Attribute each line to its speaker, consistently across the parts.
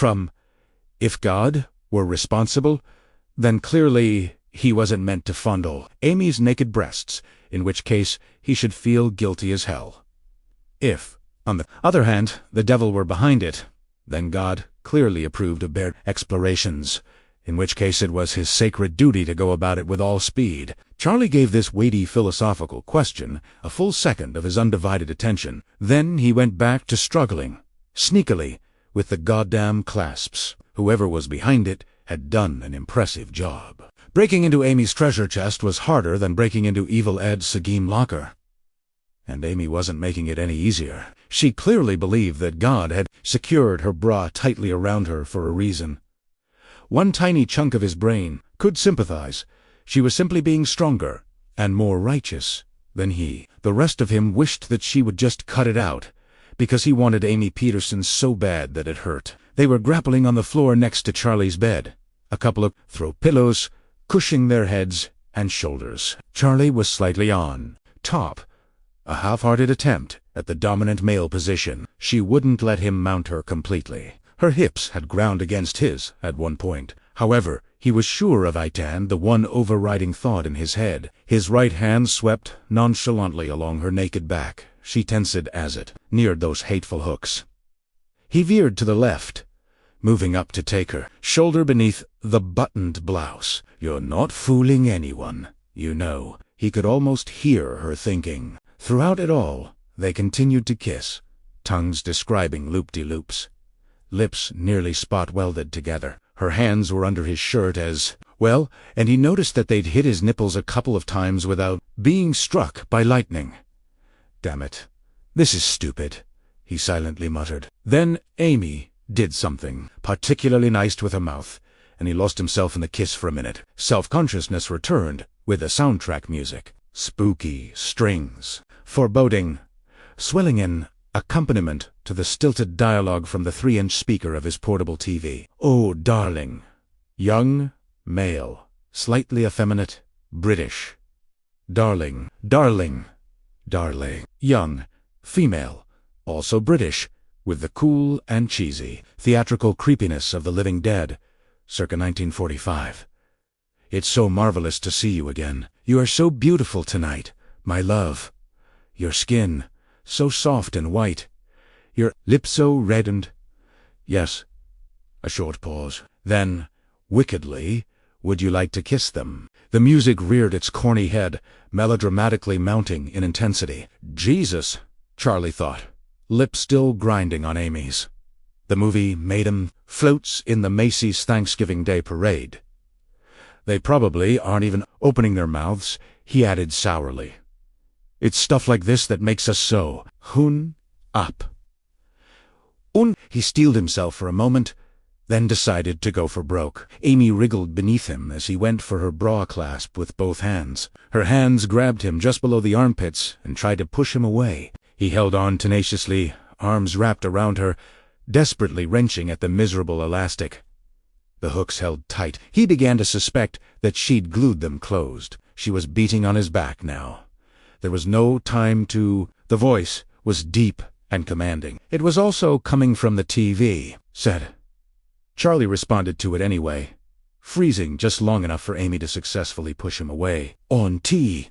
Speaker 1: from, if God were responsible, then clearly he wasn't meant to fondle Amy's naked breasts, in which case he should feel guilty as hell. If, on the other hand, the devil were behind it, then God clearly approved of bare explorations, in which case it was his sacred duty to go about it with all speed. Charlie gave this weighty philosophical question a full second of his undivided attention. Then he went back to struggling, sneakily, with the goddamn clasps. Whoever was behind it had done an impressive job. Breaking into Amy's treasure chest was harder than breaking into Evil Ed's Sagim locker. And Amy wasn't making it any easier. She clearly believed that God had secured her bra tightly around her for a reason. One tiny chunk of his brain could sympathize. She was simply being stronger and more righteous than he. The rest of him wished that she would just cut it out, because he wanted Amy Peterson so bad that it hurt. They were grappling on the floor next to Charlie's bed, a couple of throw pillows cushioning their heads and shoulders. Charlie was slightly on top, a half-hearted attempt at the dominant male position. She wouldn't let him mount her completely. Her hips had ground against his at one point. However, he was sure of Aitan, the one overriding thought in his head. His right hand swept nonchalantly along her naked back. She tensed as it neared those hateful hooks. He veered to the left, moving up to take her shoulder beneath the buttoned blouse. "You're not fooling anyone, you know." He could almost hear her thinking. Throughout it all, they continued to kiss, tongues describing loop-de-loops, lips nearly spot-welded together. Her hands were under his shirt as well, and he noticed that they'd hit his nipples a couple of times without being struck by lightning. "Damn it, this is stupid," he silently muttered. Then Amy did something particularly nice with her mouth, and he lost himself in the kiss for a minute. Self-consciousness returned with the soundtrack music. Spooky strings, foreboding, swelling in accompaniment to the stilted dialogue from the 3-inch speaker of his portable TV. "Oh, darling." Young, male, slightly effeminate, British. Darling, darling, darling. Young, female, also British, with the cool and cheesy, theatrical creepiness of the living dead, circa 1945. "It's so marvelous to see you again. You are so beautiful tonight, my love. Your skin, so soft and white. Your lips so reddened." "Yes." A short pause. Then, wickedly, "Would you like to kiss them?" The music reared its corny head, melodramatically mounting in intensity. "Jesus," Charlie thought, lips still grinding on Amy's. The movie made him floats in the Macy's Thanksgiving Day Parade. "They probably aren't even opening their mouths," he added sourly. "It's stuff like this that makes us so hun up." He steeled himself for a moment, then decided to go for broke. Amy wriggled beneath him as he went for her bra clasp with both hands. Her hands grabbed him just below the armpits and tried to push him away. He held on tenaciously, arms wrapped around her, desperately wrenching at the miserable elastic. The hooks held tight. He began to suspect that she'd glued them closed. She was beating on his back now. There was no time to... The voice was deep and commanding. It was also coming from the TV. Said. Charlie responded to it anyway, freezing just long enough for Amy to successfully push him away. "On T,"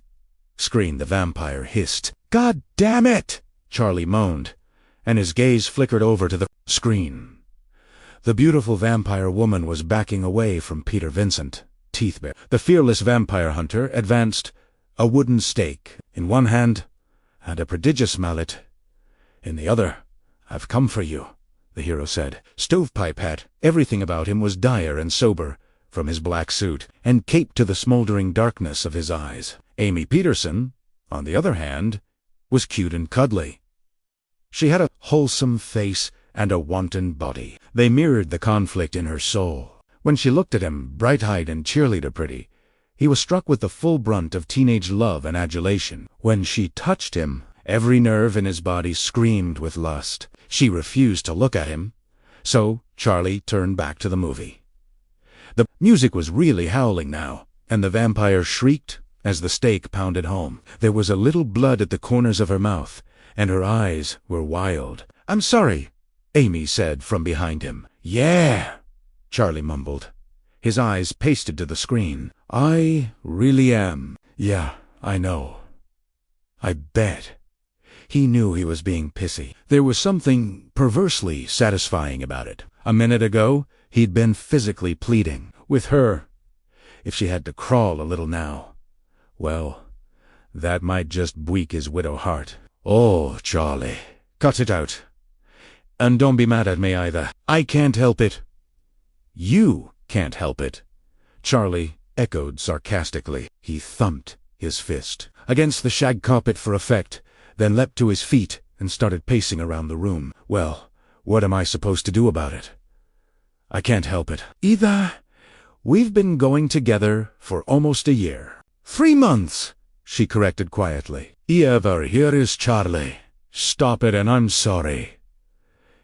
Speaker 1: screamed the vampire, hissed. "God damn it!" Charlie moaned, and his gaze flickered over to the screen. The beautiful vampire woman was backing away from Peter Vincent, teeth bare. The fearless vampire hunter advanced, a wooden stake in one hand and a prodigious mallet in the other. "I've come for you," the hero said. Stovepipe hat. Everything about him was dire and sober, from his black suit and cape to the smoldering darkness of his eyes. Amy Peterson, on the other hand, was cute and cuddly. She had a wholesome face and a wanton body. They mirrored the conflict in her soul. When she looked at him, bright-eyed and cheerleader pretty, he was struck with the full brunt of teenage love and adulation. When she touched him, every nerve in his body screamed with lust. She refused to look at him, so Charlie turned back to the movie. The music was really howling now, and the vampire shrieked as the stake pounded home. There was a little blood at the corners of her mouth, and her eyes were wild. "I'm sorry," Amy said from behind him. "Yeah," Charlie mumbled. His eyes pasted to the screen. "I really am. Yeah, I know. I bet." He knew he was being pissy. There was something perversely satisfying about it. A minute ago, he'd been physically pleading. With her, if she had to crawl a little now, well, that might just weak his widow heart. "Oh, Charlie, cut it out. And don't be mad at me either. I can't help it." "You can't help it," Charlie echoed sarcastically. He thumped his fist against the shag carpet for effect, then leapt to his feet and started pacing around the room. "Well, what am I supposed to do about it? I can't help it either. We've been going together for almost a year." 3 months, she corrected quietly. "Ever, here is Charlie. Stop it, and I'm sorry.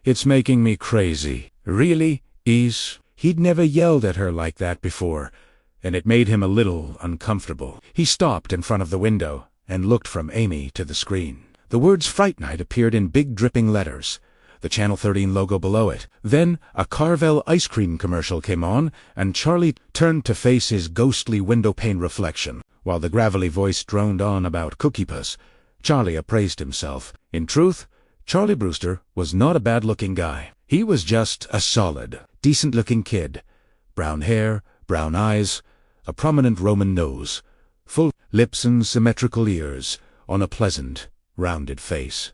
Speaker 1: It's making me crazy." "Really, is?" He'd never yelled at her like that before, and it made him a little uncomfortable. He stopped in front of the window and looked from Amy to the screen. The words Fright Night appeared in big dripping letters, the Channel 13 logo below it. Then a Carvel ice cream commercial came on, and Charlie turned to face his ghostly window pane reflection. While the gravelly voice droned on about Cookie Puss, Charlie appraised himself. In truth, Charlie Brewster was not a bad-looking guy. He was just a solid, decent-looking kid. Brown hair, brown eyes, a prominent Roman nose, full lips and symmetrical ears on a pleasant, rounded face.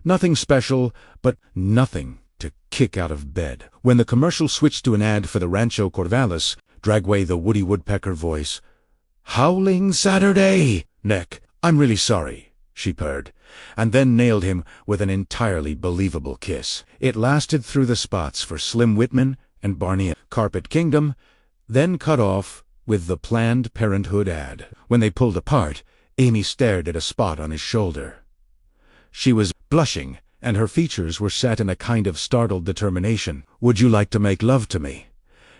Speaker 1: Nothing special, but nothing to kick out of bed. When the commercial switched to an ad for the Rancho Corvallis, Dragway the Woody Woodpecker voice, "Howling Saturday, Nick, I'm really sorry," she purred, and then nailed him with an entirely believable kiss. It lasted through the spots for Slim Whitman and Barney Carpet Kingdom, then cut off with the Planned Parenthood ad. When they pulled apart, Amy stared at a spot on his shoulder. She was blushing, and her features were set in a kind of startled determination. "Would you like to make love to me?"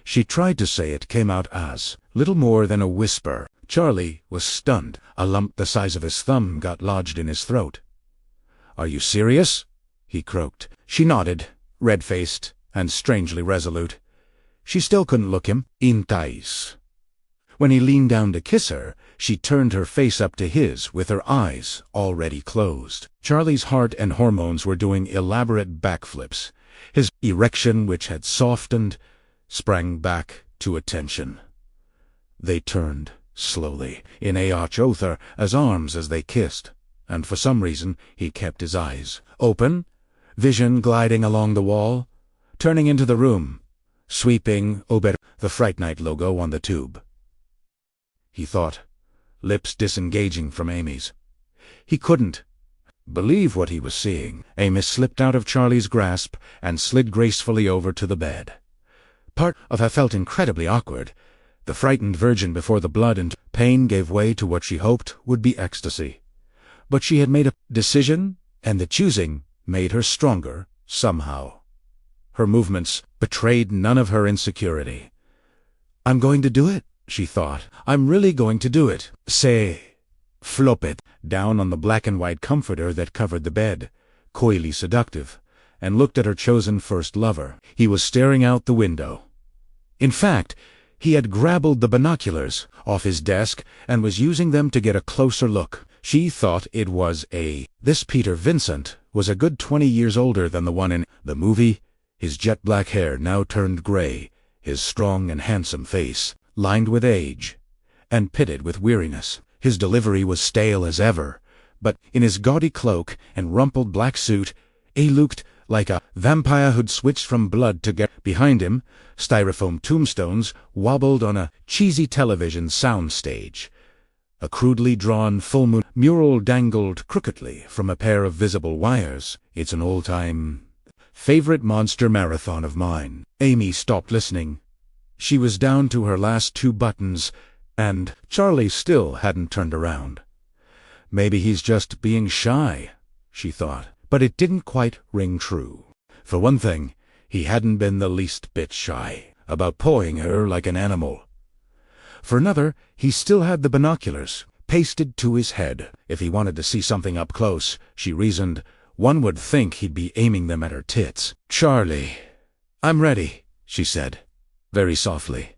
Speaker 1: She tried to say it came out as little more than a whisper. Charlie was stunned. A lump the size of his thumb got lodged in his throat. "Are you serious?" he croaked. She nodded, red-faced and strangely resolute. She still couldn't look him in the eyes. When he leaned down to kiss her, she turned her face up to his with her eyes already closed. Charlie's heart and hormones were doing elaborate backflips. His erection, which had softened, sprang back to attention. They turned slowly, in each other's arms as they kissed, and for some reason he kept his eyes open, vision gliding along the wall, turning into the room, sweeping over the Fright Night logo on the tube. He thought, lips disengaging from Amy's. He couldn't believe what he was seeing. Amy slipped out of Charlie's grasp and slid gracefully over to the bed. Part of her felt incredibly awkward. The frightened virgin before the blood and pain gave way to what she hoped would be ecstasy. But she had made a decision, and the choosing made her stronger somehow. Her movements betrayed none of her insecurity. "I'm going to do it," she thought. "I'm really going to do it." Say, flop it down on the black and white comforter that covered the bed, coyly seductive, and looked at her chosen first lover. He was staring out the window. In fact, he had grabbled the binoculars off his desk and was using them to get a closer look. She thought it was This Peter Vincent was a good 20 years older than the one in the movie, his jet-black hair now turned gray, his strong and handsome face lined with age, and pitted with weariness. His delivery was stale as ever, but in his gaudy cloak and rumpled black suit, he looked like a vampire who'd switched from blood to get. Behind him, styrofoam tombstones wobbled on a cheesy television sound stage. A crudely drawn full-moon mural dangled crookedly from a pair of visible wires. "It's an old-time favorite monster marathon of mine." Amy stopped listening. She was down to her last 2 buttons, and Charlie still hadn't turned around. Maybe he's just being shy, she thought, but it didn't quite ring true. For one thing, he hadn't been the least bit shy about pawing her like an animal. For another, he still had the binoculars pasted to his head. If he wanted to see something up close, she reasoned, One would think he'd be aiming them at her tits. "Charlie, I'm ready," she said, very softly.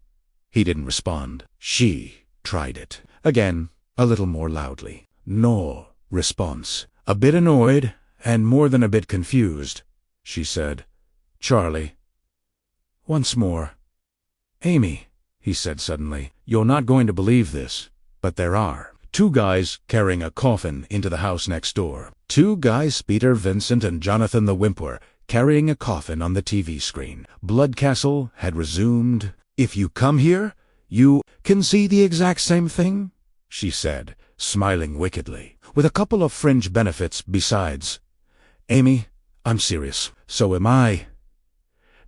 Speaker 1: He didn't respond. She tried it. Again, a little more loudly. No response. "A bit annoyed, and more than a bit confused," she said. "Charlie." Once more. "Amy," he said suddenly, "you're not going to believe this, but there are 2 guys carrying a coffin into the house next door. 2 guys, Peter Vincent and Jonathan the Wimp, carrying a coffin on the TV screen." Bloodcastle had resumed. "If you come here, you can see the exact same thing," she said, smiling wickedly, "with a couple of fringe benefits besides. Amy, I'm serious. So am I."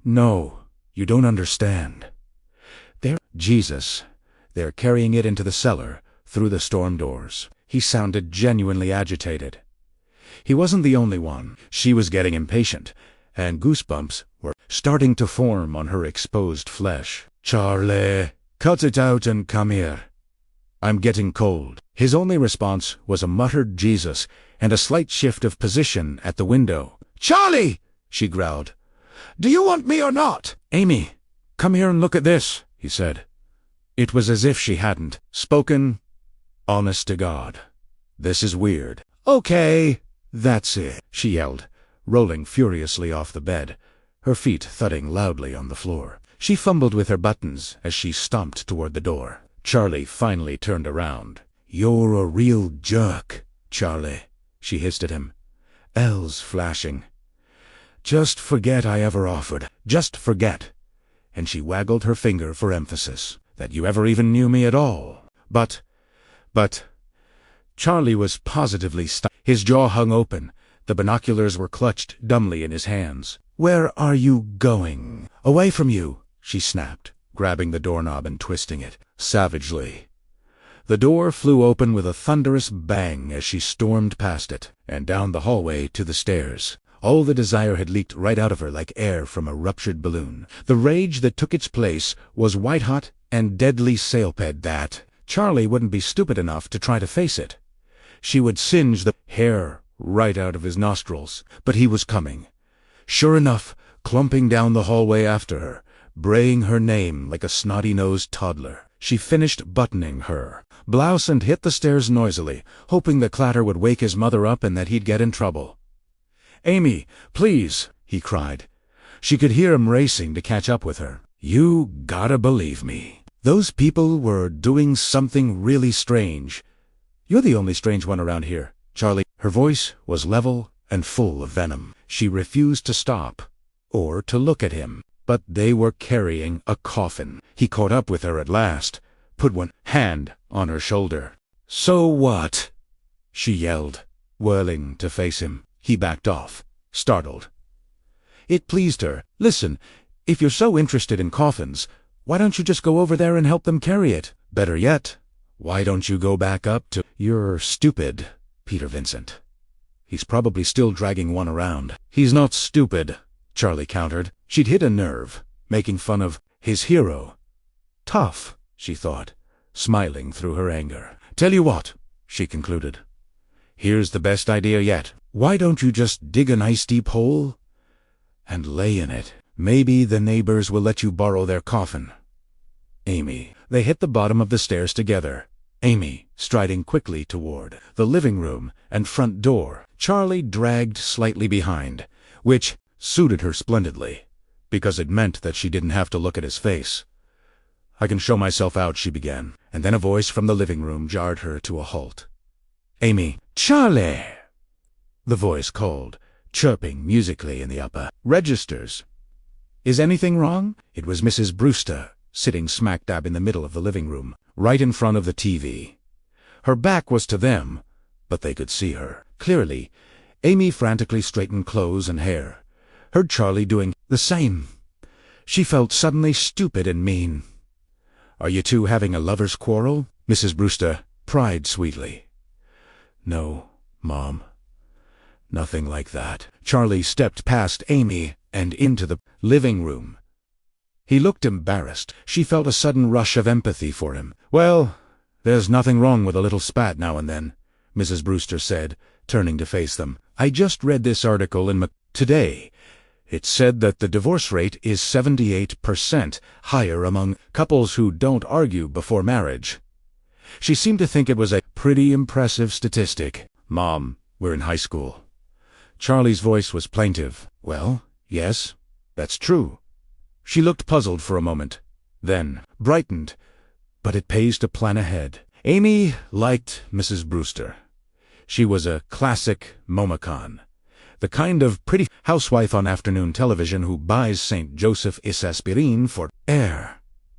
Speaker 1: "No, you don't understand. They're carrying it into the cellar, through the storm doors." He sounded genuinely agitated. He wasn't the only one. She was getting impatient, and goosebumps were starting to form on her exposed flesh. "Charlie, cut it out and come here. I'm getting cold." His only response was a muttered Jesus and a slight shift of position at the window. "Charlie!" she growled. "Do you want me or not?" "Amy, come here and look at this," he said. It was as if she hadn't spoken. "Honest to God, this is weird." "Okay, that's it," she yelled, rolling furiously off the bed, her feet thudding loudly on the floor. She fumbled with her buttons as she stomped toward the door. Charlie finally turned around. "You're a real jerk, Charlie," she hissed at him, L's flashing. "Just forget I ever offered. Just forget," and she waggled her finger for emphasis, "that you ever even knew me at all." But... Charlie was positively stunned. His jaw hung open. The binoculars were clutched dumbly in his hands. "Where are you going?" "Away from you," she snapped, grabbing the doorknob and twisting it, savagely. The door flew open with a thunderous bang as she stormed past it, and down the hallway to the stairs. All the desire had leaked right out of her like air from a ruptured balloon. The rage that took its place was white-hot and deadly sailped that Charlie wouldn't be stupid enough to try to face it. She would singe the hair right out of his nostrils, but he was coming. Sure enough, clumping down the hallway after her, braying her name like a snotty-nosed toddler. She finished buttoning her blouse and hit the stairs noisily, hoping the clatter would wake his mother up and that he'd get in trouble. "Amy, please," he cried. She could hear him racing to catch up with her. "You gotta believe me. Those people were doing something really strange. You're the only strange one around here, Charlie." Her voice was level and full of venom. She refused to stop or to look at him. But they were carrying a coffin. He caught up with her at last, put one hand on her shoulder. "So what?" she yelled, whirling to face him. He backed off, startled. It pleased her. "Listen, if you're so interested in coffins, why don't you just go over there and help them carry it? Better yet, why don't you go back up to—" "You're stupid, Peter Vincent. He's probably still dragging one around." "He's not stupid," Charlie countered. She'd hit a nerve, making fun of his hero. Tough, she thought, smiling through her anger. "Tell you what," she concluded. "Here's the best idea yet. Why don't you just dig a nice deep hole and lay in it? Maybe the neighbors will let you borrow their coffin." Amy. They hit the bottom of the stairs together, Amy striding quickly toward the living room and front door, Charlie dragged slightly behind, which suited her splendidly, because it meant that she didn't have to look at his face. "I can show myself out," she began, and then a voice from the living room jarred her to a halt. "Amy." "Charlie!" the voice called, chirping musically in the upper registers. "Is anything wrong?" It was Mrs. Brewster, sitting smack dab in the middle of the living room, right in front of the TV. Her back was to them, but they could see her clearly. Amy frantically straightened clothes and hair, heard Charlie doing the same. She felt suddenly stupid and mean. "Are you two having a lover's quarrel?" Mrs. Brewster pried sweetly. "No, Mom. Nothing like that." Charlie stepped past Amy and into the living room. He looked embarrassed. She felt a sudden rush of empathy for him. "Well, there's nothing wrong with a little spat now and then," Mrs. Brewster said, turning to face them. I just read this article in today. It said that the divorce rate is 78% higher among couples who don't argue before marriage. She seemed to think it was a pretty impressive statistic. Mom, we're in high school. Charlie's voice was plaintive. Well, yes, that's true. She looked puzzled for a moment, then brightened. But it pays to plan ahead. Amy liked Mrs. Brewster. She was a classic momicon, the kind of pretty housewife on afternoon television who buys St. Joseph aspirin for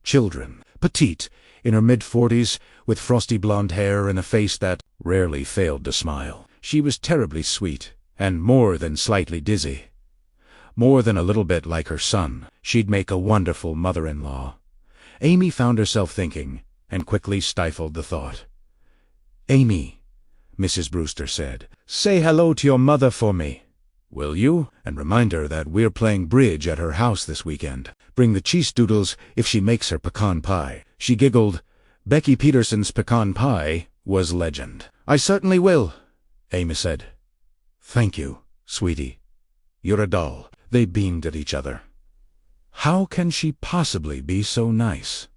Speaker 1: children. Petite, in her mid-40s, with frosty blonde hair and a face that rarely failed to smile. She was terribly sweet, and more than slightly dizzy. More than a little bit like her son. She'd make a wonderful mother-in-law. Amy found herself thinking, and quickly stifled the thought. Amy, Mrs. Brewster said, say hello to your mother for me, will you? And remind her that we're playing bridge at her house this weekend. Bring the cheese doodles if she makes her pecan pie. She giggled. Becky Peterson's pecan pie was legend. I certainly will, Amy said. Thank you, sweetie. You're a doll. They beamed at each other. How can she possibly be so nice?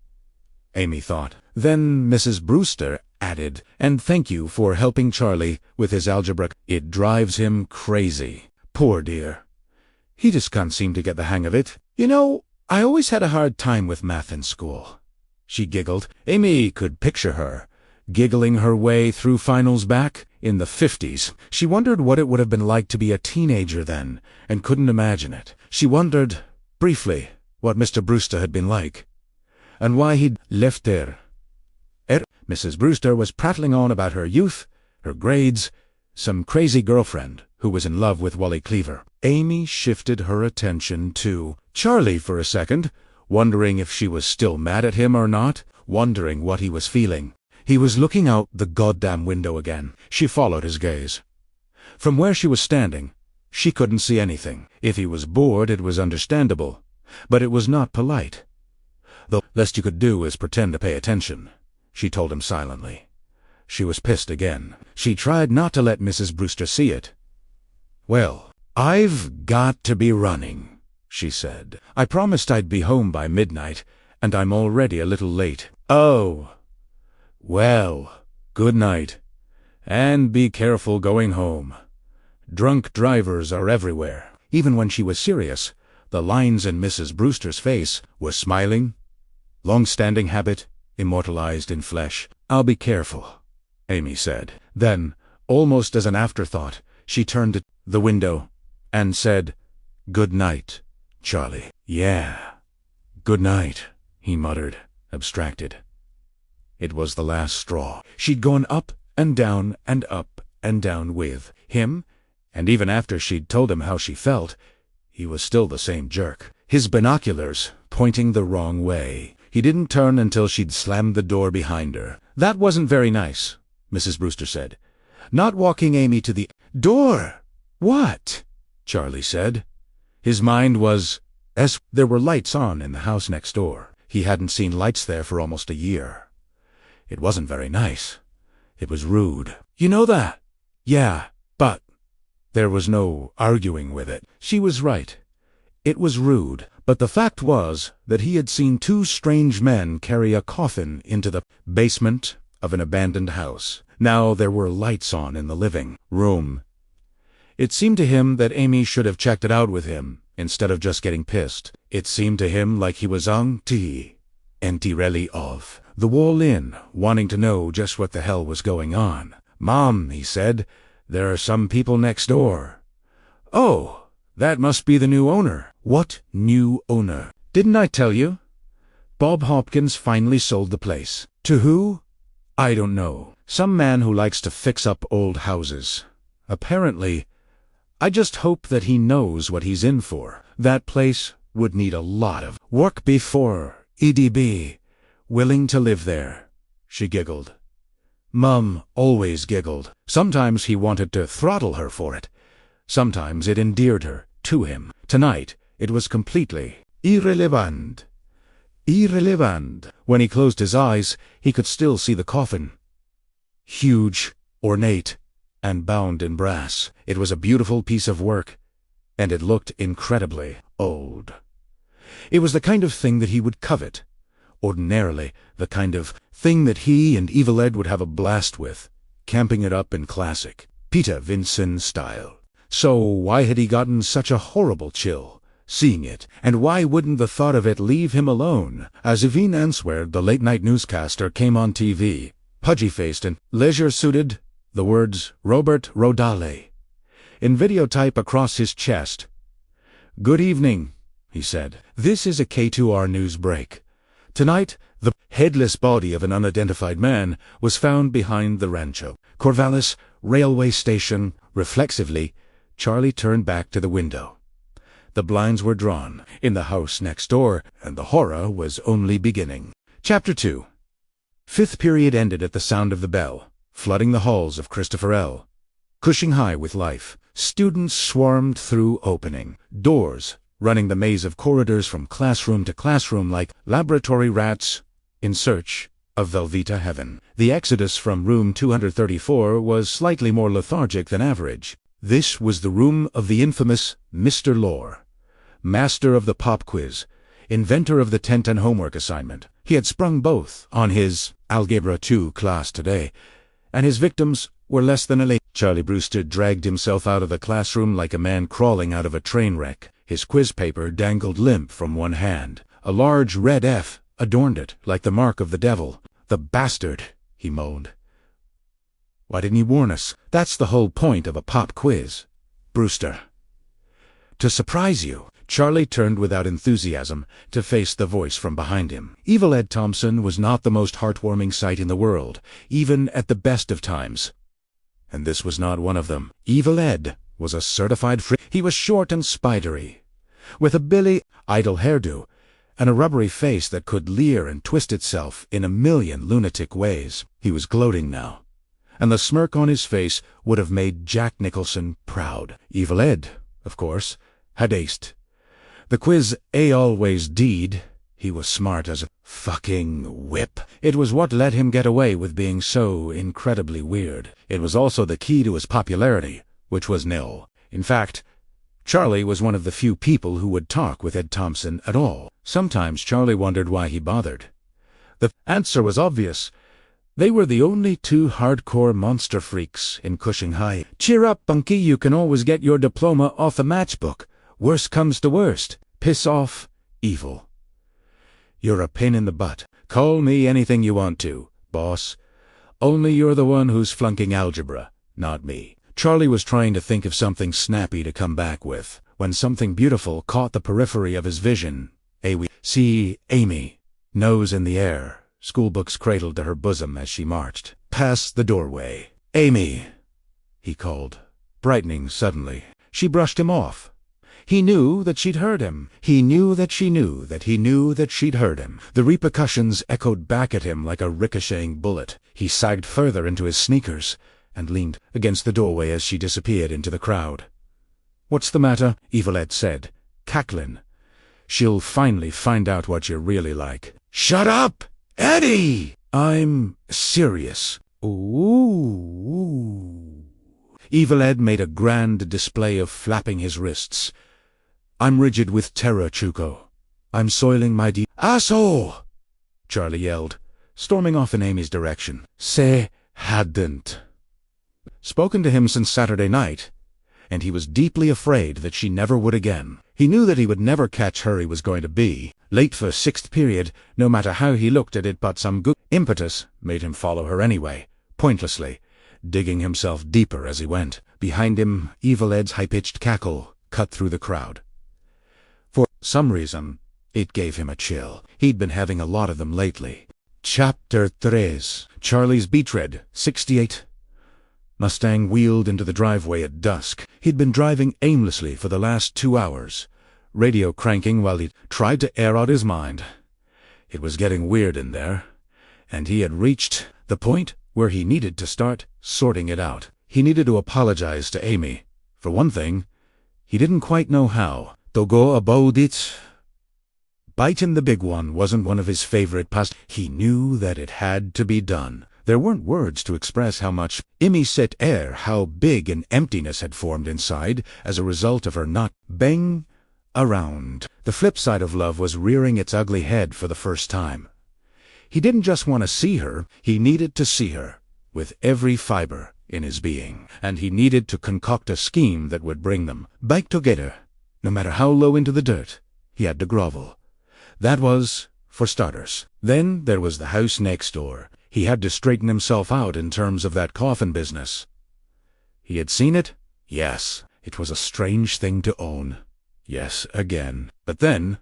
Speaker 1: Amy thought. Then Mrs. Brewster added, and thank you for helping Charlie with his algebra. It drives him crazy. Poor dear. He just can't seem to get the hang of it. You know, I always had a hard time with math in school. She giggled. Amy could picture her, giggling her way through finals back in the 50s. She wondered what it would have been like to be a teenager then, and couldn't imagine it. She wondered, briefly, what Mr. Brewster had been like, and why he'd left her. Mrs. Brewster was prattling on about her youth, her grades, some crazy girlfriend who was in love with Wally Cleaver. Amy shifted her attention to Charlie for a second, wondering if she was still mad at him or not, wondering what he was feeling. He was looking out the goddamn window again. She followed his gaze. From where she was standing, she couldn't see anything. If he was bored, it was understandable, but it was not polite. The least you could do is pretend to pay attention, she told him silently. She was pissed again. She tried not to let Mrs. Brewster see it. Well, I've got to be running, she said. I promised I'd be home by midnight, and I'm already a little late. Oh. Well, good night, and be careful going home. Drunk drivers are everywhere. Even when she was serious, the lines in Mrs. Brewster's face were smiling. Long-standing habit, immortalized in flesh. I'll be careful, Amy said. Then, almost as an afterthought, she turned to the window and said, Good night, Charlie. Yeah, good night, he muttered, abstracted. It was the last straw. She'd gone up and down and up and down with him, and even after she'd told him how she felt, he was still the same jerk. His binoculars pointing the wrong way. He didn't turn until she'd slammed the door behind her. That wasn't very nice, Mrs. Brewster said. Not walking Amy to the door. What? Charlie said. His mind was, there were lights on in the house next door. He hadn't seen lights there for almost a year. It wasn't very nice. It was rude. You know that? Yeah, but there was no arguing with it. She was right. It was rude, but the fact was that he had seen two strange men carry a coffin into the basement of an abandoned house. Now there were lights on in the living room. It seemed to him that Amy should have checked it out with him, instead of just getting pissed. It seemed to him like he was entirely off the wall in, wanting to know just what the hell was going on. Mom, he said, there are some people next door. Oh, that must be the new owner. What new owner? Didn't I tell you? Bob Hopkins finally sold the place. To who? I don't know. Some man who likes to fix up old houses. Apparently. I just hope that he knows what he's in for. That place would need a lot of work before EDB willing to live there. She giggled. Mum always giggled. Sometimes he wanted to throttle her for it. Sometimes it endeared her to him. Tonight, it was completely irrelevant. Irrelevant. When he closed his eyes, he could still see the coffin. Huge, ornate, and bound in brass. It was a beautiful piece of work, and it looked incredibly old. It was the kind of thing that he would covet. Ordinarily, the kind of thing that he and Evil Ed would have a blast with, camping it up in classic Peter Vincent style. So why had he gotten such a horrible chill seeing it, and why wouldn't the thought of it leave him alone? As Yvonne Answered, the late-night newscaster, came on TV, pudgy-faced and leisure-suited, the words Robert Rodale in videotype across his chest. "Good evening," he said. "This is a K2R news break. Tonight, the headless body of an unidentified man was found behind the Rancho Corvallis railway station." Reflexively, Charlie turned back to the window. The blinds were drawn in the house next door, and the horror was only beginning. Chapter 2. Fifth period ended at the sound of the bell, flooding the halls of Christopher L. Cushing high with life. Students swarmed through opening doors, running the maze of corridors from classroom to classroom like laboratory rats in search of Velveeta heaven. The exodus from room 234 was slightly more lethargic than average. This was the room of the infamous Mr. Lore, master of the pop quiz, inventor of the tent and homework assignment. He had sprung both on his Algebra 2 class today, and his victims were less than elate. Charlie Brewster dragged himself out of the classroom like a man crawling out of a train wreck. His quiz paper dangled limp from one hand. A large red F adorned it, like the mark of the devil. "The bastard," he moaned. "Why didn't he warn us? That's the whole point of a pop quiz, Brewster." "To surprise you." Charlie turned without enthusiasm to face the voice from behind him. Evil Ed Thompson was not the most heartwarming sight in the world, even at the best of times. And this was not one of them. Evil Ed was a certified freak. He was short and spidery, with a Billy Idol hairdo, and a rubbery face that could leer and twist itself in a million lunatic ways. He was gloating now, and the smirk on his face would have made Jack Nicholson proud. Evil Ed, of course, had aced the quiz always did. He was smart as a fucking whip. It was what let him get away with being so incredibly weird. It was also the key to his popularity, which was nil. In fact, Charlie was one of the few people who would talk with Ed Thompson at all. Sometimes Charlie wondered why he bothered. The answer was obvious. They were the only two hardcore monster freaks in Cushing High. "Cheer up, Bunky, you can always get your diploma off a matchbook. Worst comes to worst. Piss off, Evil. You're a pain in the butt. Call me anything you want to, boss. Only you're the one who's flunking algebra, not me." Charlie was trying to think of something snappy to come back with, when something beautiful caught the periphery of his vision. See Amy, nose in the air, schoolbooks cradled to her bosom as she marched past the doorway. "Amy," he called, brightening suddenly. She brushed him off. He knew that she'd heard him. He knew that she knew that he knew that she'd heard him. The repercussions echoed back at him like a ricocheting bullet. He sagged further into his sneakers and leaned against the doorway as she disappeared into the crowd. "What's the matter?" Evil Ed said, cackling. "She'll finally find out what you're really like." "Shut up, Eddie! I'm serious." "Ooh." Evil Ed made a grand display of flapping his wrists. "I'm rigid with terror, Chuko. I'm soiling my asshole!" Charlie yelled, storming off in Amy's direction. "Say hadn't spoken to him since Saturday night, and he was deeply afraid that she never would again. He knew that he would never catch her. He was going to be late for sixth period, no matter how he looked at it, but some good impetus made him follow her anyway, pointlessly, digging himself deeper as he went. Behind him, Evil Ed's high-pitched cackle cut through the crowd. For some reason, it gave him a chill. He'd been having a lot of them lately. Chapter 3. Charlie's beat-red, 68 Mustang wheeled into the driveway at dusk. He'd been driving aimlessly for the last 2 hours, radio cranking while he tried to air out his mind. It was getting weird in there, and he had reached the point where he needed to start sorting it out. He needed to apologize to Amy. For one thing, he didn't quite know how to go about it. Biting the big one wasn't one of his favorite pasts. He knew that it had to be done. There weren't words to express how much Amy set air, how big an emptiness had formed inside as a result of her not being around. The flip side of love was rearing its ugly head for the first time. He didn't just want to see her, he needed to see her, with every fiber in his being. And he needed to concoct a scheme that would bring them back together. No matter how low into the dirt, he had to grovel. That was, for starters. Then there was the house next door. He had to straighten himself out in terms of that coffin business. He had seen it? Yes. It was a strange thing to own. Yes, again. But then,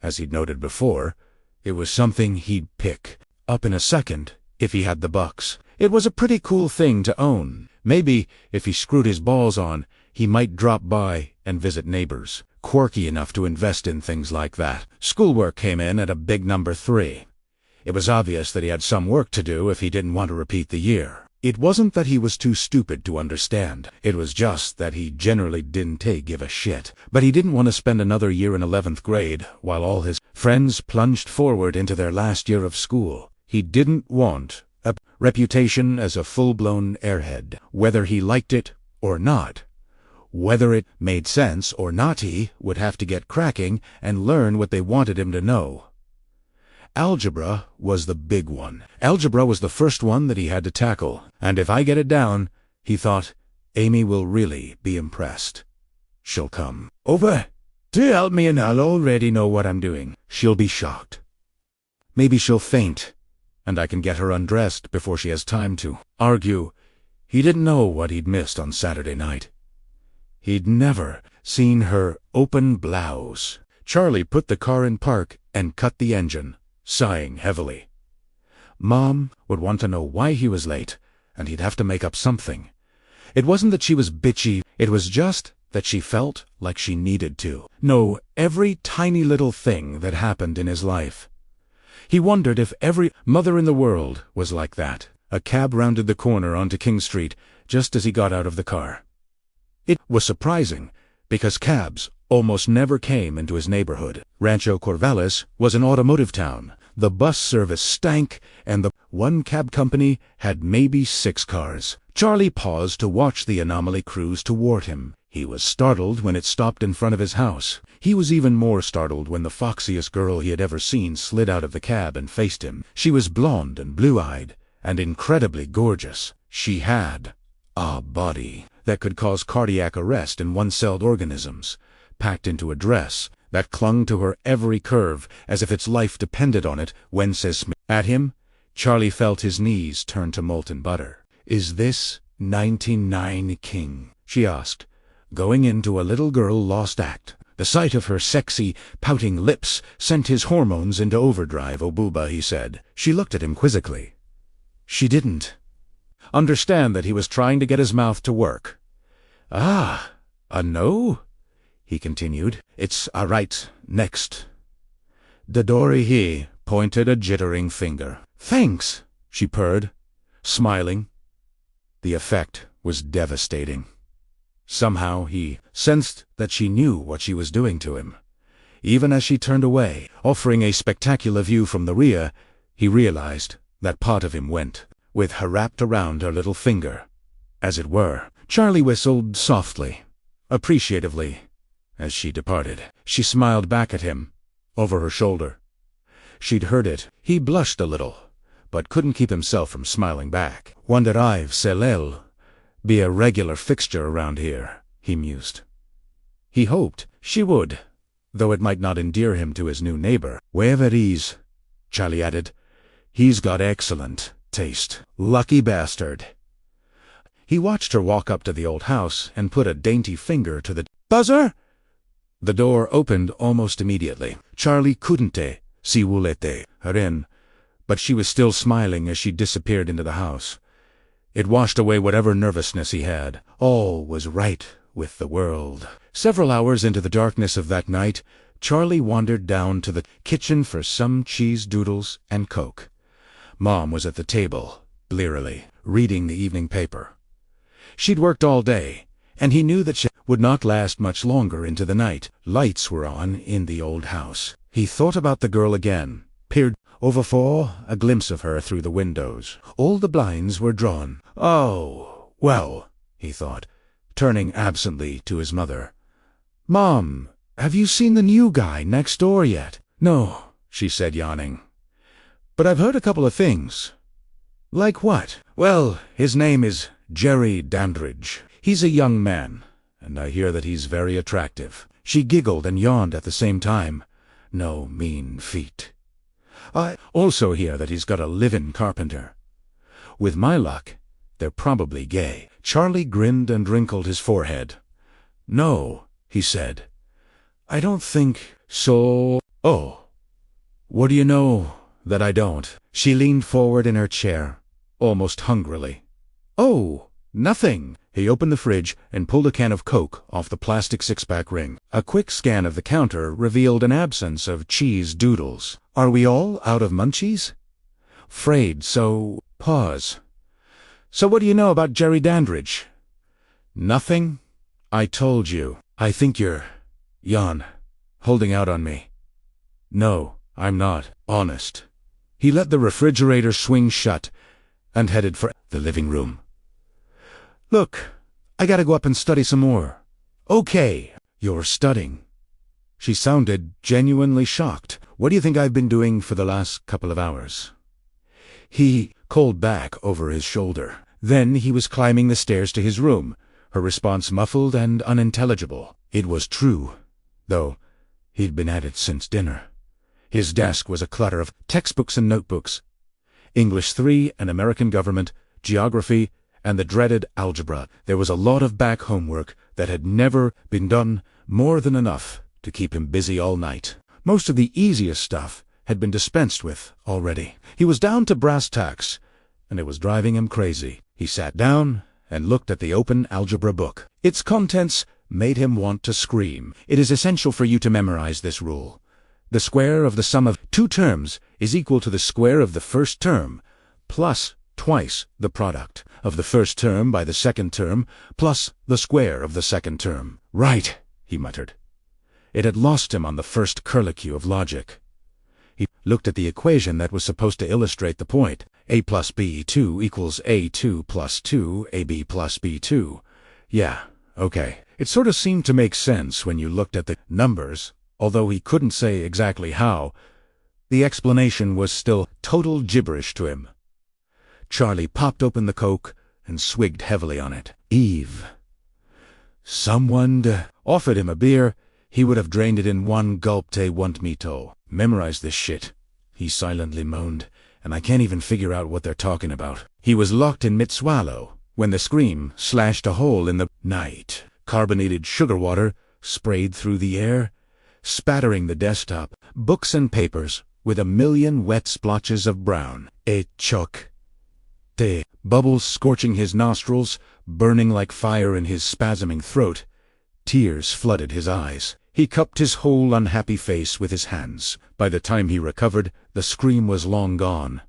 Speaker 1: as he'd noted before, it was something he'd pick up in a second if he had the bucks. It was a pretty cool thing to own. Maybe, if he screwed his balls on, he might drop by and visit neighbors, quirky enough to invest in things like that. Schoolwork came in at a big number 3. It was obvious that he had some work to do if he didn't want to repeat the year. It wasn't that he was too stupid to understand. It was just that he generally didn't give a shit. But he didn't want to spend another year in 11th grade while all his friends plunged forward into their last year of school. He didn't want a reputation as a full-blown airhead, whether he liked it or not. Whether it made sense or not, he would have to get cracking and learn what they wanted him to know. Algebra was the big one. Algebra was the first one that he had to tackle. And if I get it down, he thought, Amy will really be impressed. She'll come over to help me and I'll already know what I'm doing. She'll be shocked. Maybe she'll faint, and I can get her undressed before she has time to argue. He didn't know what he'd missed on Saturday night. He'd never seen her open blouse. Charlie put the car in park and cut the engine, sighing heavily. Mom would want to know why he was late, and he'd have to make up something. It wasn't that she was bitchy, it was just that she felt like she needed to know every tiny little thing that happened in his life. He wondered if every mother in the world was like that. A cab rounded the corner onto King Street just as he got out of the car. It was surprising, because cabs almost never came into his neighborhood. Rancho Corvallis was an automotive town. The bus service stank, and the one cab company had maybe 6 cars. Charlie paused to watch the anomaly cruise toward him. He was startled when it stopped in front of his house. He was even more startled when the foxiest girl he had ever seen slid out of the cab and faced him. She was blonde and blue-eyed, and incredibly gorgeous. She had a body that could cause cardiac arrest in one-celled organisms, packed into a dress that clung to her every curve as if its life depended on it. When says Smith at him, Charlie felt his knees turn to molten butter. "Is this 99 King?" she asked, going into a little girl lost act. The sight of her sexy, pouting lips sent his hormones into overdrive. "Oh, booba," he said. She looked at him quizzically. She didn't understand that he was trying to get his mouth to work. "Ah, a no?" he continued. "It's a right, next." Dadori he pointed a jittering finger. "Thanks," she purred, smiling. The effect was devastating. Somehow he sensed that she knew what she was doing to him. Even as she turned away, offering a spectacular view from the rear, he realized that part of him went, with her wrapped around her little finger, as it were. Charlie whistled softly, appreciatively, as she departed. She smiled back at him, over her shoulder. She'd heard it. He blushed a little, but couldn't keep himself from smiling back. "Wonder I've Selel be a regular fixture around here," he mused. He hoped she would, though it might not endear him to his new neighbor. "Wherever he's," Charlie added, "he's got excellent taste. Lucky bastard." He watched her walk up to the old house and put a dainty finger to the buzzer. The door opened almost immediately. Charlie couldn't see Wulete her in, but she was still smiling as she disappeared into the house. It washed away whatever nervousness he had. All was right with the world. Several hours into the darkness of that night, Charlie wandered down to the kitchen for some cheese doodles and Coke. Mom was at the table, blearily, reading the evening paper. She'd worked all day, and he knew that she would not last much longer into the night. Lights were on in the old house. He thought about the girl again, peered over for a glimpse of her through the windows. All the blinds were drawn. "Oh, well," he thought, turning absently to his mother. "Mom, have you seen the new guy next door yet?" "No," she said, yawning. "But I've heard a couple of things." "Like what?" "Well, his name is Jerry Dandridge. He's a young man, and I hear that he's very attractive." She giggled and yawned at the same time. "No mean feat. I also hear that he's got a live-in carpenter. With my luck, they're probably gay." Charlie grinned and wrinkled his forehead. "No," he said. "I don't think so." "Oh, what do you know that I don't?" She leaned forward in her chair, almost hungrily. "Oh, nothing." He opened the fridge and pulled a can of Coke off the plastic six-pack ring. A quick scan of the counter revealed an absence of cheese doodles. "Are we all out of munchies?" "'Fraid so." Pause. "So what do you know about Jerry Dandridge?" "Nothing. I told you. I think you're holding out on me." "No, I'm not. Honest." He let the refrigerator swing shut and headed for the living room. "Look, I gotta go up and study some more." "Okay." "You're studying?" She sounded genuinely shocked. "What do you think I've been doing for the last couple of hours?" He called back over his shoulder. Then he was climbing the stairs to his room, her response muffled and unintelligible. It was true, though he'd been at it since dinner. His desk was a clutter of textbooks and notebooks. English 3 and American government, geography, and the dreaded algebra. There was a lot of back homework that had never been done, more than enough to keep him busy all night. Most of the easiest stuff had been dispensed with already. He was down to brass tacks, and it was driving him crazy. He sat down and looked at the open algebra book. Its contents made him want to scream. "It is essential for you to memorize this rule. The square of the sum of two terms is equal to the square of the first term, plus twice the product of the first term by the second term, plus the square of the second term." "Right," he muttered. It had lost him on the first curlicue of logic. He looked at the equation that was supposed to illustrate the point. A plus B2 equals A2 plus 2, AB plus B2. Yeah, okay. It sort of seemed to make sense when you looked at the numbers, although he couldn't say exactly how. The explanation was still total gibberish to him. Charlie popped open the Coke and swigged heavily on it. Eve. Someone offered him a beer, he would have drained it in one gulp. "Te want me to memorize this shit," he silently moaned, "and I can't even figure out what they're talking about." He was locked in mid-swallow when the scream slashed a hole in the night. Carbonated sugar water sprayed through the air, spattering the desktop, books and papers with a million wet splotches of brown. A choke. Te bubbles scorching his nostrils, burning like fire in his spasming throat. Tears flooded his eyes. He cupped his whole unhappy face with his hands. By the time he recovered, the scream was long gone.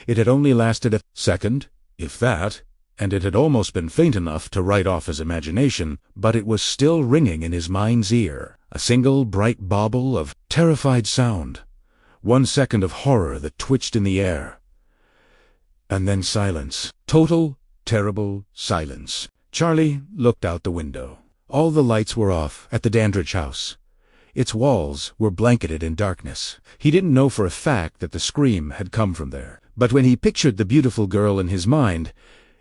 Speaker 1: It had only lasted a second, if that, and it had almost been faint enough to write off his imagination, but it was still ringing in his mind's ear, a single bright bauble of terrified sound. 1 second of horror that twitched in the air. And then silence. Total, terrible silence. Charlie looked out the window. All the lights were off at the Dandridge house. Its walls were blanketed in darkness. He didn't know for a fact that the scream had come from there, but when he pictured the beautiful girl in his mind,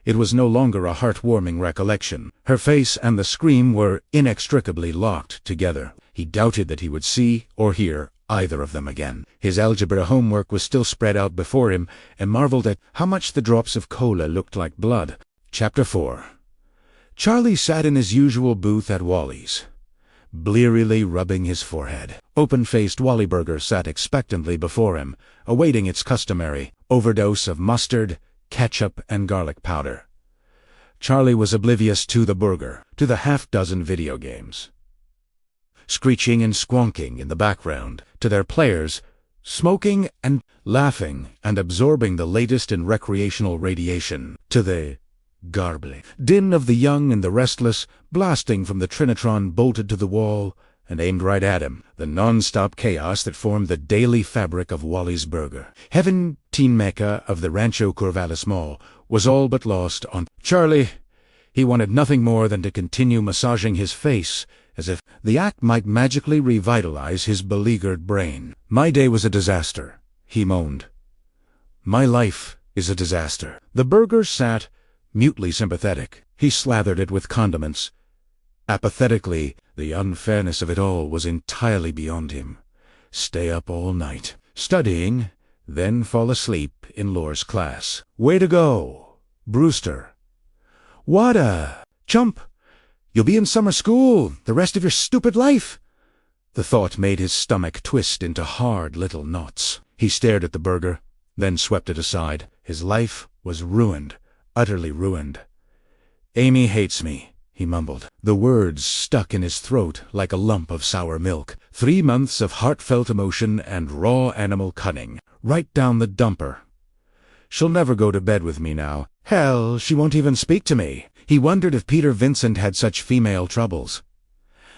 Speaker 1: it was no longer a heartwarming recollection. Her face and the scream were inextricably locked together. He doubted that he would see or hear either of them again. His algebra homework was still spread out before him, and marveled at how much the drops of cola looked like blood. Chapter 4. Charlie sat in his usual booth at Wally's, blearily rubbing his forehead. Open-faced Wallyburger sat expectantly before him, awaiting its customary overdose of mustard, ketchup, and garlic powder. Charlie was oblivious to the burger, to the half-dozen video games, screeching and squonking in the background, to their players, smoking and laughing and absorbing the latest in recreational radiation, to the garbly din of the young and the restless, blasting from the Trinitron bolted to the wall and aimed right at him, the non-stop chaos that formed the daily fabric of Wally's burger. Heaven, teen mecca of the Rancho Corvallis Mall, was all but lost on Charlie. He wanted nothing more than to continue massaging his face, as if the act might magically revitalize his beleaguered brain. "My day was a disaster," he moaned. "My life is a disaster." The burger sat, mutely sympathetic. He slathered it with condiments. Apathetically, the unfairness of it all was entirely beyond him. Stay up all night, studying, then fall asleep in Lore's class. Way to go, Brewster. What a chump! You'll be in summer school the rest of your stupid life. The thought made his stomach twist into hard little knots. He stared at the burger, then swept it aside. His life was ruined, utterly ruined. "Amy hates me," he mumbled. The words stuck in his throat like a lump of sour milk. 3 months of heartfelt emotion and raw animal cunning, right down the dumper. She'll never go to bed with me now. Hell, she won't even speak to me. He wondered if Peter Vincent had such female troubles.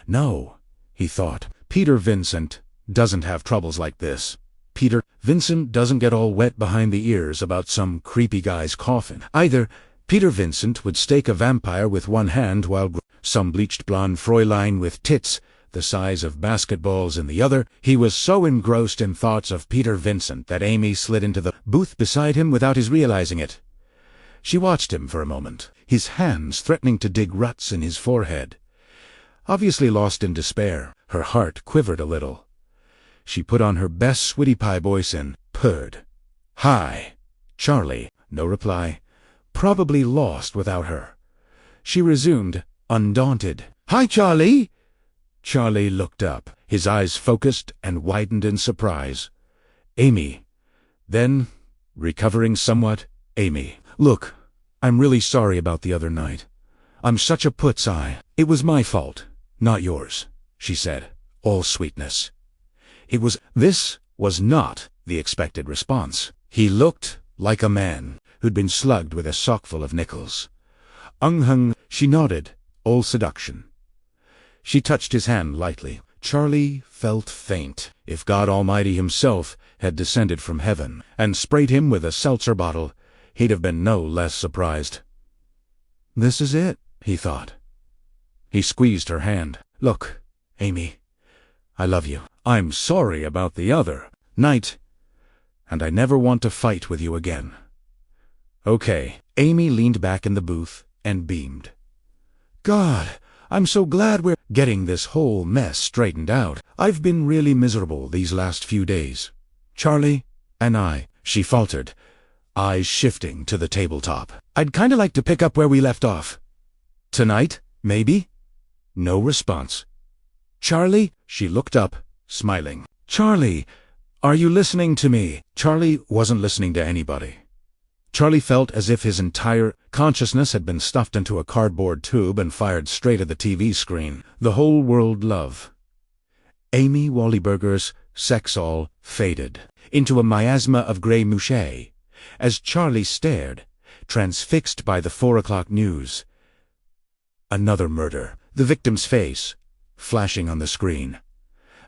Speaker 1: No, he thought, Peter Vincent doesn't have troubles like this. Peter Vincent doesn't get all wet behind the ears about some creepy guy's coffin. Either Peter Vincent would stake a vampire with one hand while some bleached blonde Fräulein with tits the size of basketballs in the other. He was so engrossed in thoughts of Peter Vincent that Amy slid into the booth beside him without his realizing it. She watched him for a moment, his hands threatening to dig ruts in his forehead. Obviously lost in despair, her heart quivered a little. She put on her best sweetie pie voice and purred. "Hi, Charlie." No reply. Probably lost without her. She resumed, undaunted. "Hi, Charlie." Charlie looked up, his eyes focused and widened in surprise. "Amy." Then, recovering somewhat, "Amy, look, I'm really sorry about the other night. I'm such a puts-eye. It was my fault, not yours," she said, all sweetness. This was not the expected response. He looked like a man who'd been slugged with a sockful of nickels. "Hung," she nodded, all seduction. She touched his hand lightly. Charlie felt faint. If God Almighty himself had descended from heaven and sprayed him with a seltzer bottle, he'd have been no less surprised. "This is it," he thought. He squeezed her hand. "Look, Amy, I love you. I'm sorry about the other night, and I never want to fight with you again." "Okay." Amy leaned back in the booth and beamed. "God, I'm so glad we're getting this whole mess straightened out. I've been really miserable these last few days. Charlie and I," she faltered, eyes shifting to the tabletop. "I'd kinda like to pick up where we left off. Tonight, maybe?" No response. "Charlie?" She looked up, smiling. "Charlie, are you listening to me?" Charlie wasn't listening to anybody. Charlie felt as if his entire consciousness had been stuffed into a cardboard tube and fired straight at the TV screen. The whole world love. Amy Wallyburger's sex all faded into a miasma of grey mouche as Charlie stared, transfixed by the 4 o'clock news. Another murder. The victim's face, flashing on the screen.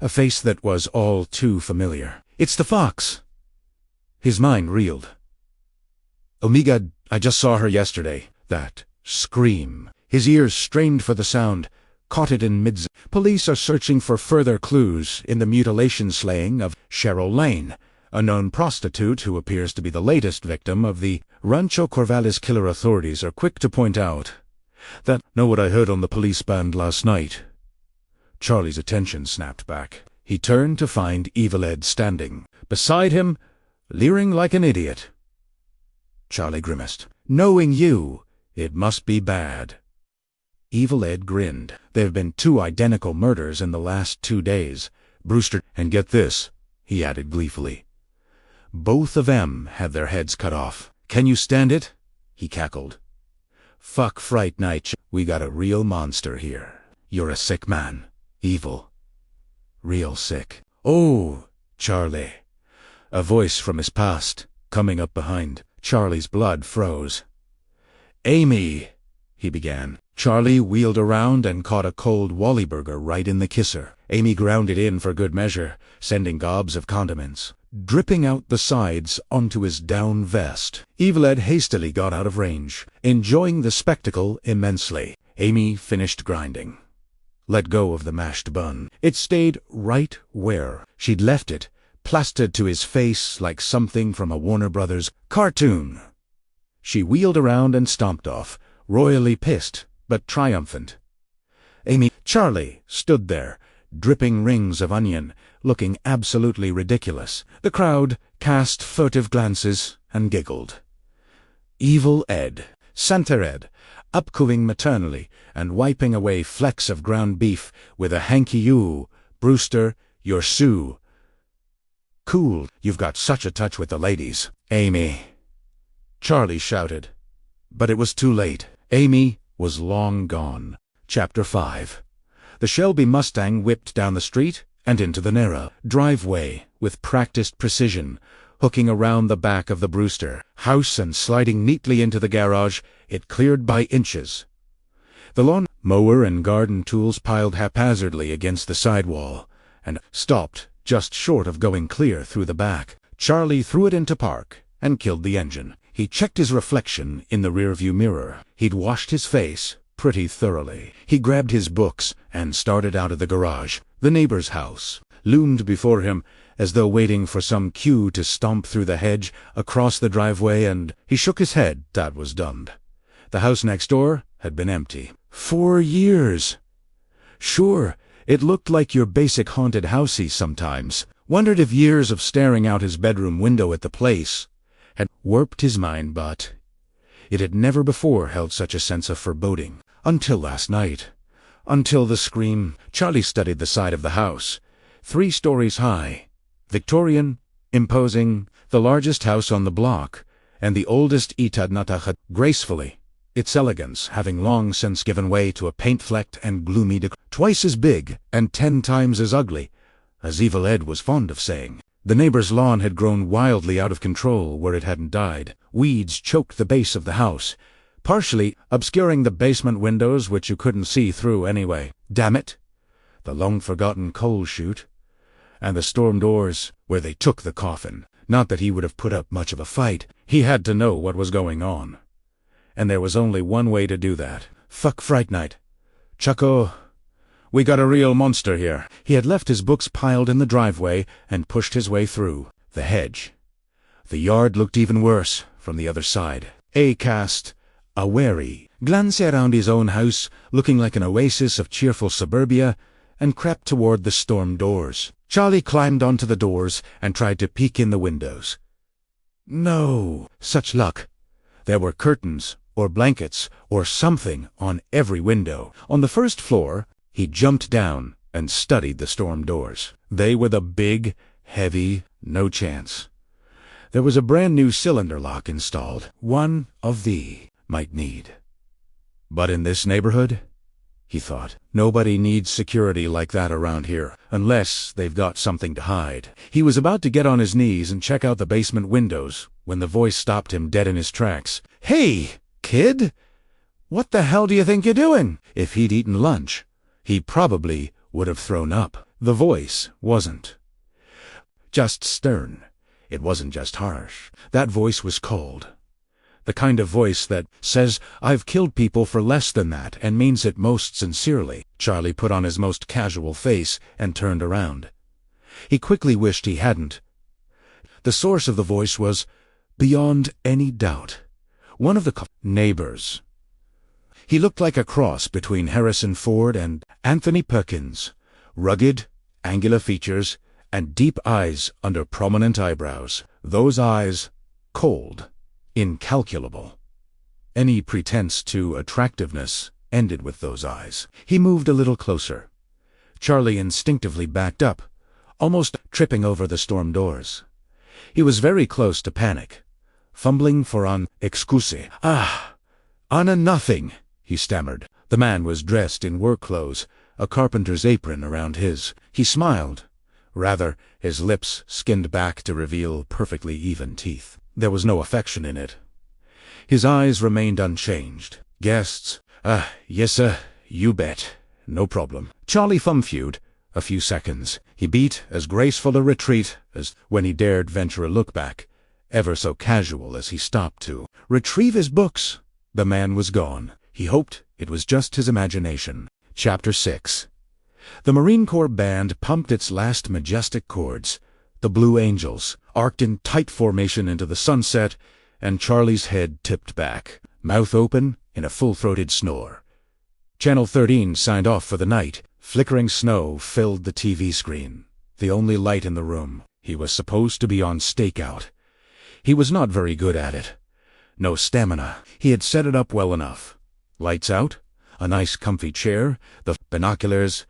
Speaker 1: A face that was all too familiar. "It's the fox." His mind reeled. "Oh my God, I just saw her yesterday." That scream. His ears strained for the sound, caught it in mid. Police are searching for further clues in the mutilation slaying of Cheryl Lane, a known prostitute who appears to be the latest victim of the Rancho Corvallis killer. Authorities are quick to point out that, "Know what I heard on the police band last night?" Charlie's attention snapped back. He turned to find Evil Ed standing beside him, leering like an idiot. Charlie grimaced. "Knowing you, it must be bad." Evil Ed grinned. "There have been 2 identical murders in the last 2 days, Brewster, and get this," he added gleefully. "Both of them had their heads cut off. Can you stand it?" he cackled. "Fuck Fright Night. We got a real monster here. You're a sick man. Evil. Real sick." "Oh, Charlie." A voice from his past, coming up behind. Charlie's blood froze. "Amy," he began. Charlie wheeled around and caught a cold Wallyburger right in the kisser. Amy ground it in for good measure, sending gobs of condiments dripping out the sides onto his down vest. Evil Ed hastily got out of range, enjoying the spectacle immensely. Amy finished grinding. Let go of the mashed bun. It stayed right where she'd left it, plastered to his face like something from a Warner Brothers cartoon. She wheeled around and stomped off, royally pissed, but triumphant. Charlie stood there, dripping rings of onion, looking absolutely ridiculous. The crowd cast furtive glances and giggled. Evil Ed, Santa Ed, upcooing maternally and wiping away flecks of ground beef with a hanky-you. Brewster, you're Sue. Cool, you've got such a touch with the ladies. Amy, Charlie shouted. But it was too late. Amy was long gone. Chapter 5. The Shelby Mustang whipped down the street and into the narrow driveway with practiced precision, hooking around the back of the Brewster house and sliding neatly into the garage. It cleared by inches. The lawn mower and garden tools piled haphazardly against the sidewall and stopped just short of going clear through the back. Charlie threw it into park and killed the engine. He checked his reflection in the rearview mirror. He'd washed his face pretty thoroughly. He grabbed his books and started out of the garage. The neighbor's house loomed before him as though waiting for some cue to stomp through the hedge across the driveway, and he shook his head. That was done. The house next door had been empty. 4 years. Sure, it looked like your basic haunted housey sometimes. Wondered if years of staring out his bedroom window at the place had warped his mind, but it had never before held such a sense of foreboding. Until last night. Until the scream. Charlie studied the side of the house. 3 stories high. Victorian, imposing, the largest house on the block, and the oldest Itadnataha gracefully, its elegance having long since given way to a paint-flecked and gloomy decor. Twice as big and 10 times as ugly, as Evil Ed was fond of saying. The neighbor's lawn had grown wildly out of control where it hadn't died. Weeds choked the base of the house, partially obscuring the basement windows which you couldn't see through anyway. Damn it! The long-forgotten coal chute, and the storm doors where they took the coffin. Not that he would have put up much of a fight. He had to know what was going on. And there was only one way to do that. Fuck Fright Night. Chucko, we got a real monster here. He had left his books piled in the driveway and pushed his way through the hedge. The yard looked even worse from the other side. A cast a wary glance around his own house, looking like an oasis of cheerful suburbia, and crept toward the storm doors. Charlie climbed onto the doors and tried to peek in the windows. No such luck. There were curtains or blankets or something on every window. On the first floor, he jumped down and studied the storm doors. They were the big, heavy, no chance. There was a brand-new cylinder lock installed. One of thee might need. But in this neighborhood, he thought, nobody needs security like that around here, unless they've got something to hide. He was about to get on his knees and check out the basement windows when the voice stopped him dead in his tracks. Hey, kid! What the hell do you think you're doing? If he'd eaten lunch, he probably would have thrown up. The voice wasn't just stern. It wasn't just harsh. That voice was cold. The kind of voice that says, I've killed people for less than that, and means it most sincerely. Charlie put on his most casual face and turned around. He quickly wished he hadn't. The source of the voice was, beyond any doubt, one of the neighbors. He looked like a cross between Harrison Ford and Anthony Perkins. Rugged, angular features, and deep eyes under prominent eyebrows. Those eyes, cold, incalculable. Any pretense to attractiveness ended with those eyes. He moved a little closer. Charlie instinctively backed up, almost tripping over the storm doors. He was very close to panic, fumbling for an excuse. On a nothing, he stammered. The man was dressed in work clothes, a carpenter's apron around his. He smiled. Rather, his lips skinned back to reveal perfectly even teeth. There was no affection in it. His eyes remained unchanged. Guests, Yes, sir, you bet. No problem. Charlie fumfewed a few seconds. He beat as graceful a retreat as when he dared venture a look back, ever so casual as he stopped to retrieve his books. The man was gone. He hoped it was just his imagination. Chapter 6. The Marine Corps band pumped its last majestic chords. The Blue Angels arced in tight formation into the sunset, and Charlie's head tipped back, mouth open in a full-throated snore. Channel 13 signed off for the night. Flickering snow filled the TV screen, the only light in the room. He was supposed to be on stakeout. He was not very good at it. No stamina. He had set it up well enough. Lights out, a nice comfy chair, the binoculars,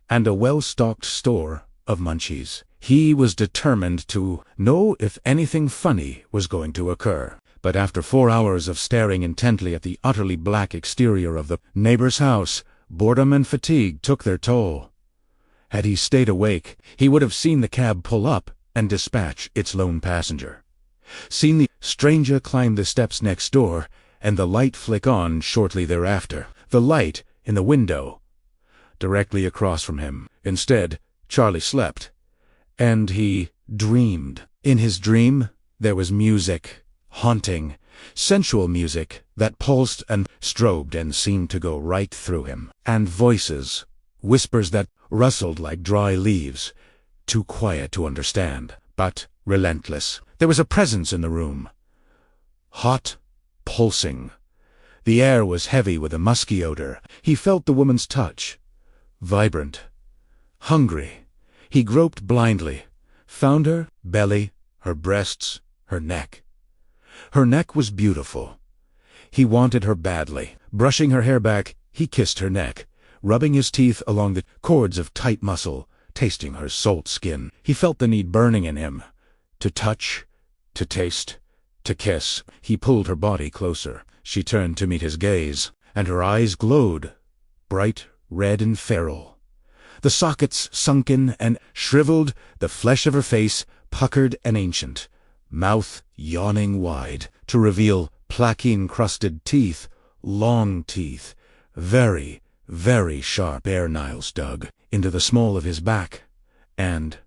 Speaker 1: and a well-stocked store of munchies. He was determined to know if anything funny was going to occur. But after 4 hours of staring intently at the utterly black exterior of the neighbor's house, boredom and fatigue took their toll. Had he stayed awake, he would have seen the cab pull up and dispatch its lone passenger, seen the stranger climb the steps next door, and the light flick on shortly thereafter, the light in the window directly across from him. Instead, Charlie slept, and he dreamed. In his dream, there was music, haunting, sensual music that pulsed and strobed and seemed to go right through him. And voices, whispers that rustled like dry leaves, too quiet to understand, but relentless. There was a presence in the room. Hot, pulsing. The air was heavy with a musky odor. He felt the woman's touch. Vibrant. Hungry. He groped blindly. Found her belly, her breasts, her neck. Her neck was beautiful. He wanted her badly. Brushing her hair back, he kissed her neck, rubbing his teeth along the cords of tight muscle, tasting her salt skin. He felt the need burning in him. To touch, to taste, to kiss. He pulled her body closer. She turned to meet his gaze, and her eyes glowed, bright, red, and feral. The sockets sunken and shriveled, the flesh of her face puckered and ancient, mouth yawning wide, to reveal plaque-encrusted teeth, long teeth, very, very sharp air nails dug into the small of his back. And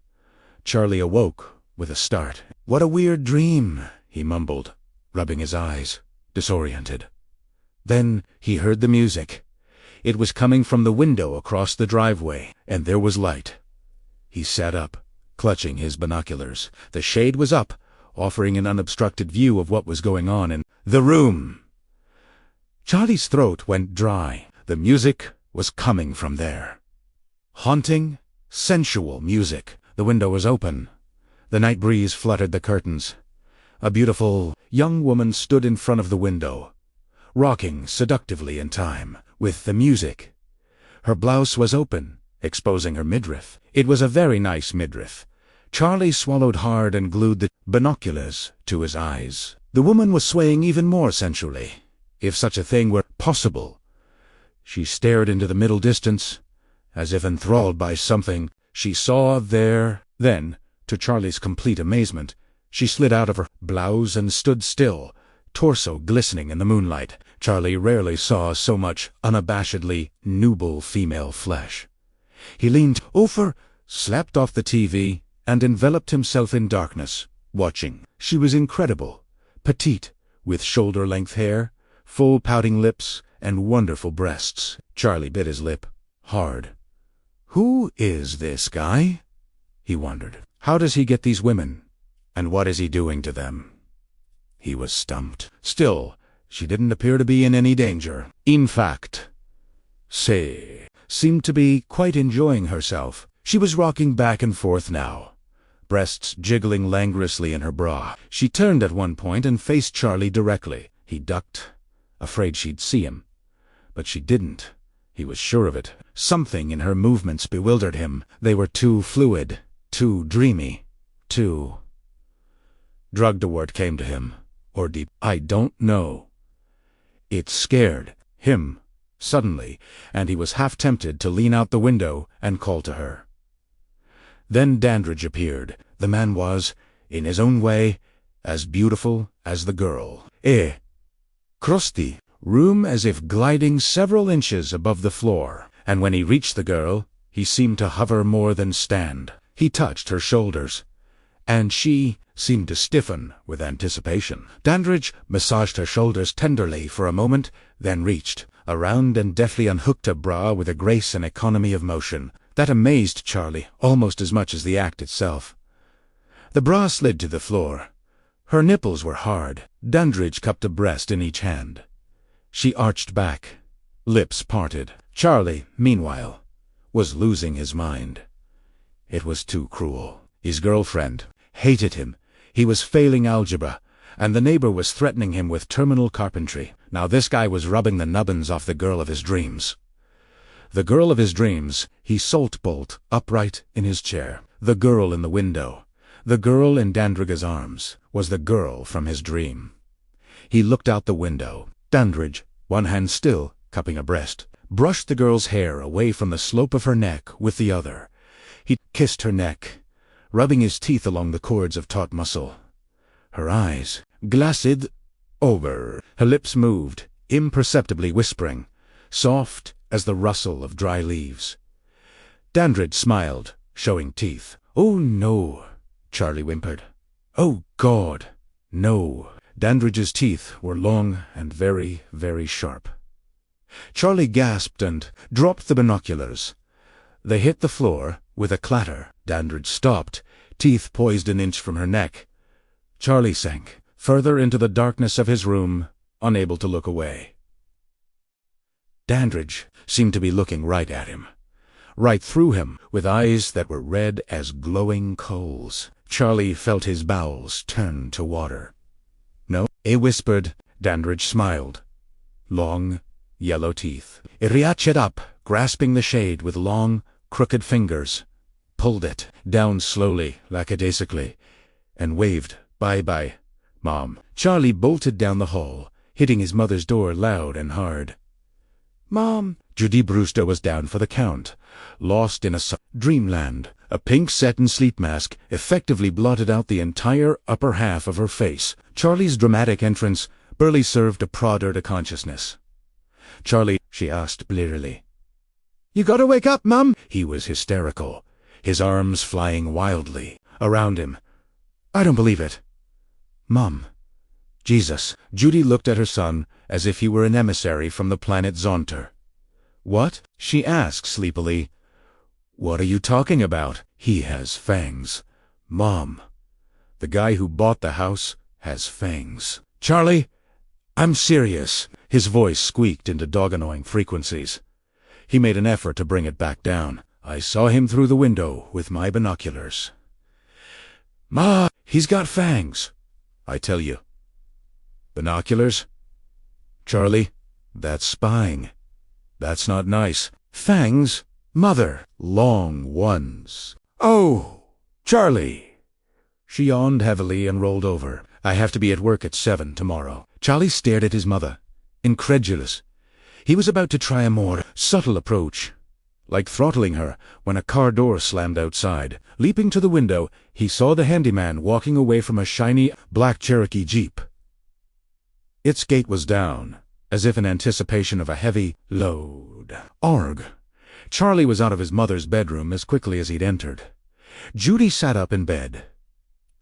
Speaker 1: Charlie awoke with a start. "What a weird dream," he mumbled, rubbing his eyes, disoriented. Then he heard the music. It was coming from the window across the driveway, and there was light. He sat up, clutching his binoculars. The shade was up, offering an unobstructed view of what was going on in the room. Charlie's throat went dry. The music was coming from there. Haunting, sensual music. The window was open. The night breeze fluttered the curtains. A beautiful young woman stood in front of the window, rocking seductively in time with the music. Her blouse was open, exposing her midriff. It was a very nice midriff. Charlie swallowed hard and glued the binoculars to his eyes. The woman was swaying even more sensually, if such a thing were possible. She stared into the middle distance, as if enthralled by something she saw there. Then, to Charlie's complete amazement, she slid out of her blouse and stood still, torso glistening in the moonlight. Charlie rarely saw so much unabashedly nubile female flesh. He leaned over, slapped off the TV, and enveloped himself in darkness, watching. She was incredible, petite, with shoulder-length hair, full pouting lips, and wonderful breasts. Charlie bit his lip, hard. Who is this guy? He wondered. How does he get these women? And what is he doing to them? He was stumped. Still, she didn't appear to be in any danger. In fact, she seemed to be quite enjoying herself. She was rocking back and forth now, breasts jiggling languorously in her bra. She turned at one point and faced Charlie directly. He ducked, afraid she'd see him. But she didn't. He was sure of it. Something in her movements bewildered him. They were too fluid, too dreamy, too drugged. A word came to him, or deep. I don't know. It scared him suddenly, and he was half tempted to lean out the window and call to her. Then Dandridge appeared. The man was, in his own way, as beautiful as the girl. Krusty, room as if gliding several inches above the floor, and when he reached the girl, he seemed to hover more than stand. He touched her shoulders, and she seemed to stiffen with anticipation. Dandridge massaged her shoulders tenderly for a moment, then reached around and deftly unhooked a bra with a grace and economy of motion that amazed Charlie almost as much as the act itself. The bra slid to the floor. Her nipples were hard. Dandridge cupped a breast in each hand. She arched back, lips parted. Charlie, meanwhile, was losing his mind. It was too cruel. His girlfriend hated him. He was failing algebra, and the neighbor was threatening him with terminal carpentry. Now this guy was rubbing the nubbins off the girl of his dreams. The girl of his dreams, he salt-bolt upright in his chair. The girl in the window, the girl in Dandridge's arms, was the girl from his dream. He looked out the window. Dandridge, one hand still cupping a breast, brushed the girl's hair away from the slope of her neck with the other. He kissed her neck, rubbing his teeth along the cords of taut muscle. Her eyes glassed over. Her lips moved, imperceptibly whispering, soft as the rustle of dry leaves. Dandridge smiled, showing teeth. "Oh, no," Charlie whimpered. "Oh, God, no." Dandridge's teeth were long and very, very sharp. Charlie gasped and dropped the binoculars. They hit the floor with a clatter. Dandridge stopped, teeth poised an inch from her neck. Charlie sank further into the darkness of his room, unable to look away. Dandridge seemed to be looking right at him, right through him, with eyes that were red as glowing coals. Charlie felt his bowels turn to water. "No," he whispered. Dandridge smiled. Long, yellow teeth. He reached up, grasping the shade with long, crooked fingers, pulled it down slowly, lackadaisically, and waved, "Bye-bye, Mom." Charlie bolted down the hall, hitting his mother's door loud and hard. "Mom!" Judy Brewster was down for the count, lost in a dreamland. A pink satin sleep mask effectively blotted out the entire upper half of her face. Charlie's dramatic entrance barely served to prod her to consciousness. "Charlie," she asked blearily. "You gotta wake up, Mum!" He was hysterical, his arms flying wildly around him. "I don't believe it." "Mum." "Jesus." Judy looked at her son as if he were an emissary from the planet Zonter. "What?" she asked sleepily. "What are you talking about?" "He has fangs, Mom. The guy who bought the house has fangs." "Charlie, I'm serious." His voice squeaked into dog-annoying frequencies. He made an effort to bring it back down. "I saw him through the window with my binoculars." "Ma, he's got fangs, I tell you." "Binoculars? Charlie, that's spying. That's not nice." "Fangs, Mother." "Long ones." "Oh, Charlie." She yawned heavily and rolled over. "I have to be at work at 7 tomorrow." Charlie stared at his mother, incredulous. He was about to try a more subtle approach, like throttling her, when a car door slammed outside. Leaping to the window, he saw the handyman walking away from a shiny black Cherokee Jeep. Its gate was down, as if in anticipation of a heavy load. Arg! Charlie was out of his mother's bedroom as quickly as he'd entered. Judy sat up in bed.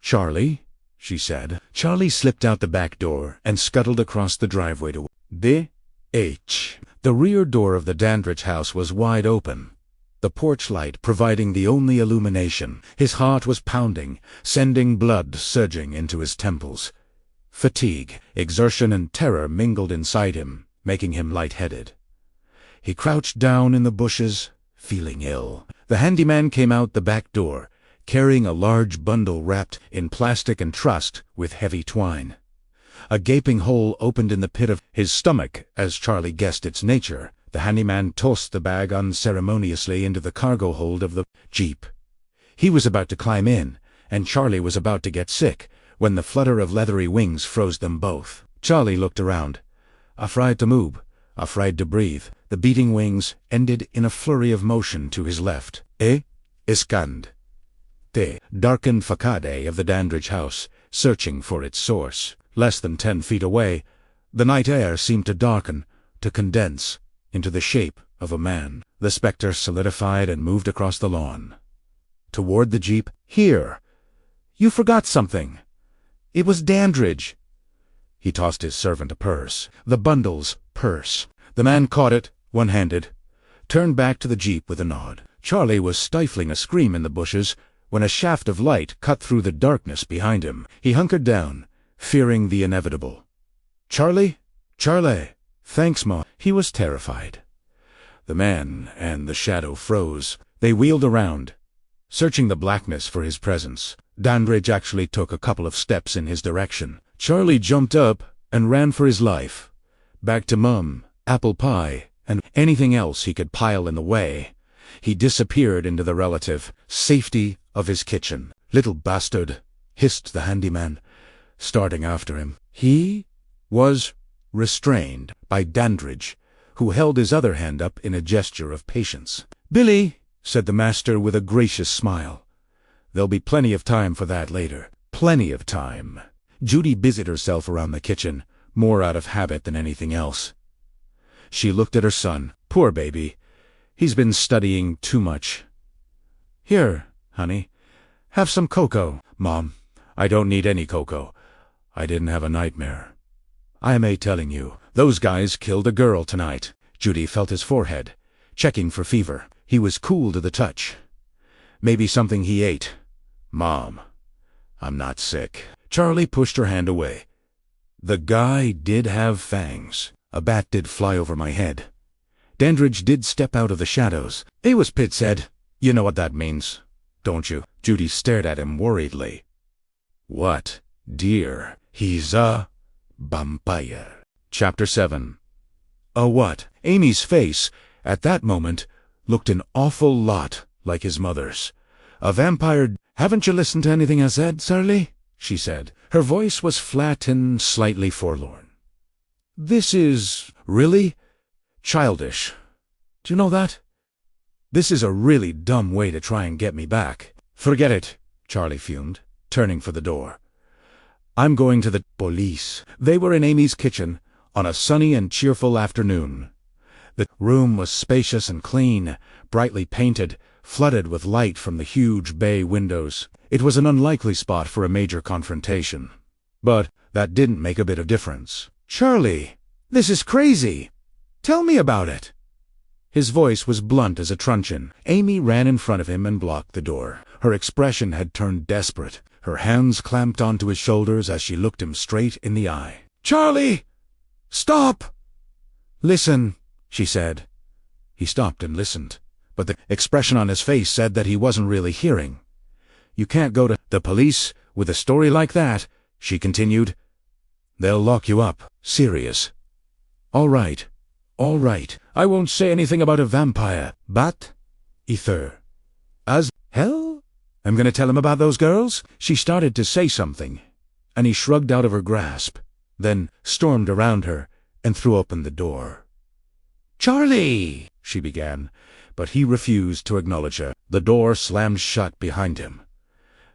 Speaker 1: "Charlie?" she said. Charlie slipped out the back door and scuttled across the driveway to D.H. The rear door of the Dandridge house was wide open, the porch light providing the only illumination. His heart was pounding, sending blood surging into his temples. Fatigue, exertion, and terror mingled inside him, making him lightheaded. He crouched down in the bushes, feeling ill. The handyman came out the back door, carrying a large bundle wrapped in plastic and trussed with heavy twine. A gaping hole opened in the pit of his stomach as Charlie guessed its nature. The handyman tossed the bag unceremoniously into the cargo hold of the Jeep. He was about to climb in, and Charlie was about to get sick, when the flutter of leathery wings froze them both. Charlie looked around, afraid to move, afraid to breathe. The beating wings ended in a flurry of motion to his left. Escand. The darkened facade of the Dandridge house, searching for its source. Less than 10 feet away, The night air seemed to darken, to condense, into the shape of a man. The spectre solidified and moved across the lawn. Toward the jeep. "Here! You forgot something. It was Dandridge." He tossed his servant a purse. The bundle's purse. The man caught it, one-handed, turned back to the jeep with a nod. Charlie was stifling a scream in the bushes when a shaft of light cut through the darkness behind him. He hunkered down, fearing the inevitable. "Charlie? Charlie! Thanks, Ma." He was terrified. The man and the shadow froze. They wheeled around, searching the blackness for his presence. Dandridge actually took a couple of steps in his direction. Charlie jumped up and ran for his life. Back to Mum, apple pie, and anything else he could pile in the way. He disappeared into the relative safety of his kitchen. "Little bastard," hissed the handyman, starting after him. He was restrained by Dandridge, who held his other hand up in a gesture of patience. "Billy," said the master with a gracious smile. "There'll be plenty of time for that later." Plenty of time. Judy busied herself around the kitchen, more out of habit than anything else. She looked at her son. "Poor baby. He's been studying too much. Here, honey, have some cocoa." "Mom, I don't need any cocoa. I didn't have a nightmare. I am telling you, those guys killed a girl tonight." Judy felt his forehead, checking for fever. He was cool to the touch. "Maybe something he ate." "Mom, I'm not sick." Charlie pushed her hand away. "The guy did have fangs. A bat did fly over my head. Dandridge did step out of the shadows. He was Pitt said. You know what that means, don't you?" Judy stared at him worriedly. "What, dear?" "He's a vampire." Chapter 7. A what? Amy's face, at that moment, looked an awful lot like his mother's. "A vampire. Haven't you listened to anything I said, Surly?" she said. Her voice was flat and slightly forlorn. "This is really childish. Do you know that? This is a really dumb way to try and get me back." "Forget it," Charlie fumed, turning for the door. "I'm going to the police." They were in Amy's kitchen on a sunny and cheerful afternoon. The room was spacious and clean, brightly painted, flooded with light from the huge bay windows. It was an unlikely spot for a major confrontation. But that didn't make a bit of difference. "Charlie, this is crazy. Tell me about it." His voice was blunt as a truncheon. Amy ran in front of him and blocked the door. Her expression had turned desperate. Her hands clamped onto his shoulders as she looked him straight in the eye. "Charlie! Stop!" "Listen," she said. He stopped and listened, but the expression on his face said that he wasn't really hearing. "You can't go to the police with a story like that," she continued. "They'll lock you up. Serious." All right. I won't say anything about a vampire, but ether. As hell? I'm going to tell him about those girls?" She started to say something, and he shrugged out of her grasp, then stormed around her and threw open the door. "Charlie!" she began, but he refused to acknowledge her. The door slammed shut behind him,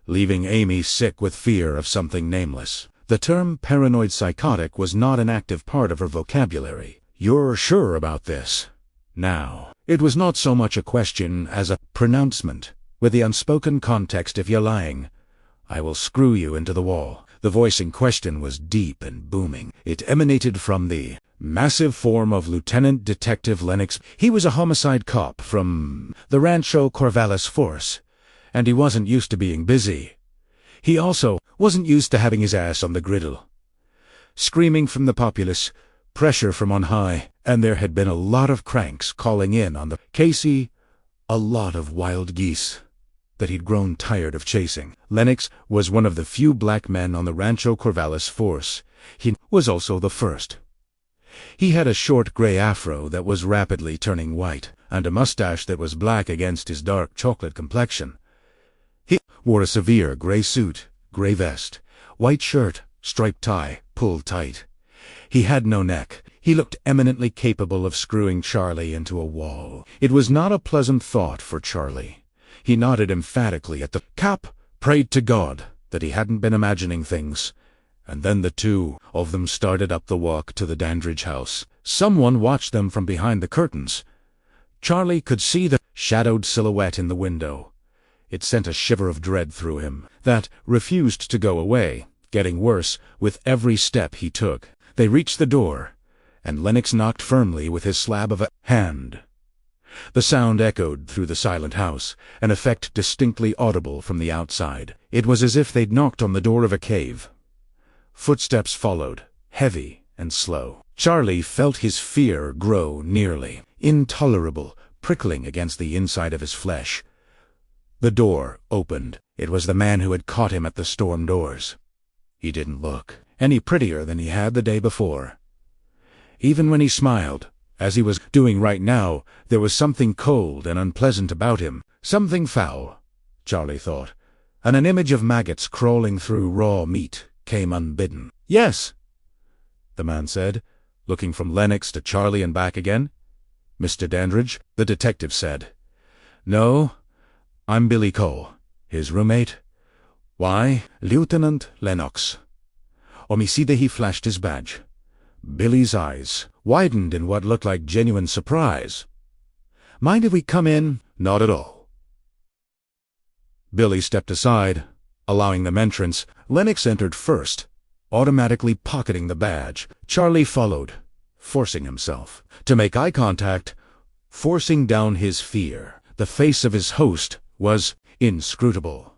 Speaker 1: leaving Amy sick with fear of something nameless. The term paranoid psychotic was not an active part of her vocabulary. "You're sure about this?" Now, it was not so much a question as a pronouncement, with the unspoken context: "If you're lying, I will screw you into the wall." The voice in question was deep and booming. It emanated from the massive form of Lieutenant Detective Lennox. He was a homicide cop from the Rancho Corvallis force, and he wasn't used to being busy. He also wasn't used to having his ass on the griddle. Screaming from the populace, pressure from on high, and there had been a lot of cranks calling in on the Casey, a lot of wild geese that he'd grown tired of chasing. Lennox was one of the few black men on the Rancho Corvallis force. He was also the first. He had a short gray afro that was rapidly turning white, and a mustache that was black against his dark chocolate complexion. He wore a severe gray suit, gray vest, white shirt, striped tie, pulled tight. He had no neck. He looked eminently capable of screwing Charlie into a wall. It was not a pleasant thought for Charlie. He nodded emphatically at the cop, prayed to God that he hadn't been imagining things, and then the two of them started up the walk to the Dandridge house. Someone watched them from behind the curtains. Charlie could see the shadowed silhouette in the window. It sent a shiver of dread through him that refused to go away, getting worse with every step he took. They reached the door, and Lennox knocked firmly with his slab of a hand. The sound echoed through the silent house, an effect distinctly audible from the outside. It was as if they'd knocked on the door of a cave. Footsteps followed, heavy and slow. Charlie felt his fear grow nearly intolerable, prickling against the inside of his flesh. The door opened. It was the man who had caught him at the storm doors. He didn't look any prettier than he had the day before. Even when he smiled, as he was doing right now, there was something cold and unpleasant about him, something foul, Charlie thought, and an image of maggots crawling through raw meat came unbidden. "Yes," the man said, looking from Lennox to Charlie and back again. "Mr. Dandridge," the detective said. "No, I'm Billy Cole, his roommate." "Why, Lieutenant Lennox." Omicida, he flashed his badge. Billy's eyes widened in what looked like genuine surprise. "Mind if we come in?" "Not at all." Billy stepped aside, allowing them entrance. Lennox entered first, automatically pocketing the badge. Charlie followed, forcing himself to make eye contact, forcing down his fear. The face of his host was inscrutable.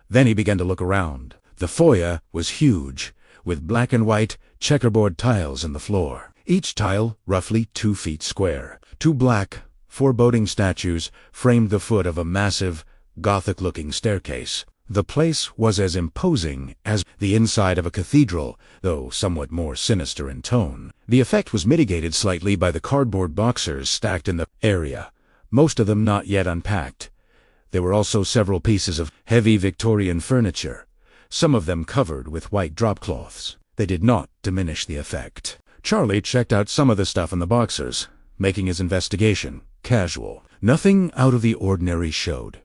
Speaker 1: Then he began to look around. The foyer was huge, with black and white checkerboard tiles in the floor, each tile roughly 2 feet square. 2 black, foreboding statues framed the foot of a massive, Gothic-looking staircase. The place was as imposing as the inside of a cathedral, though somewhat more sinister in tone. The effect was mitigated slightly by the cardboard boxers stacked in the area, most of them not yet unpacked. There were also several pieces of heavy Victorian furniture, some of them covered with white dropcloths. They did not diminish the effect. Charlie checked out some of the stuff in the boxers, making his investigation casual. Nothing out of the ordinary showed.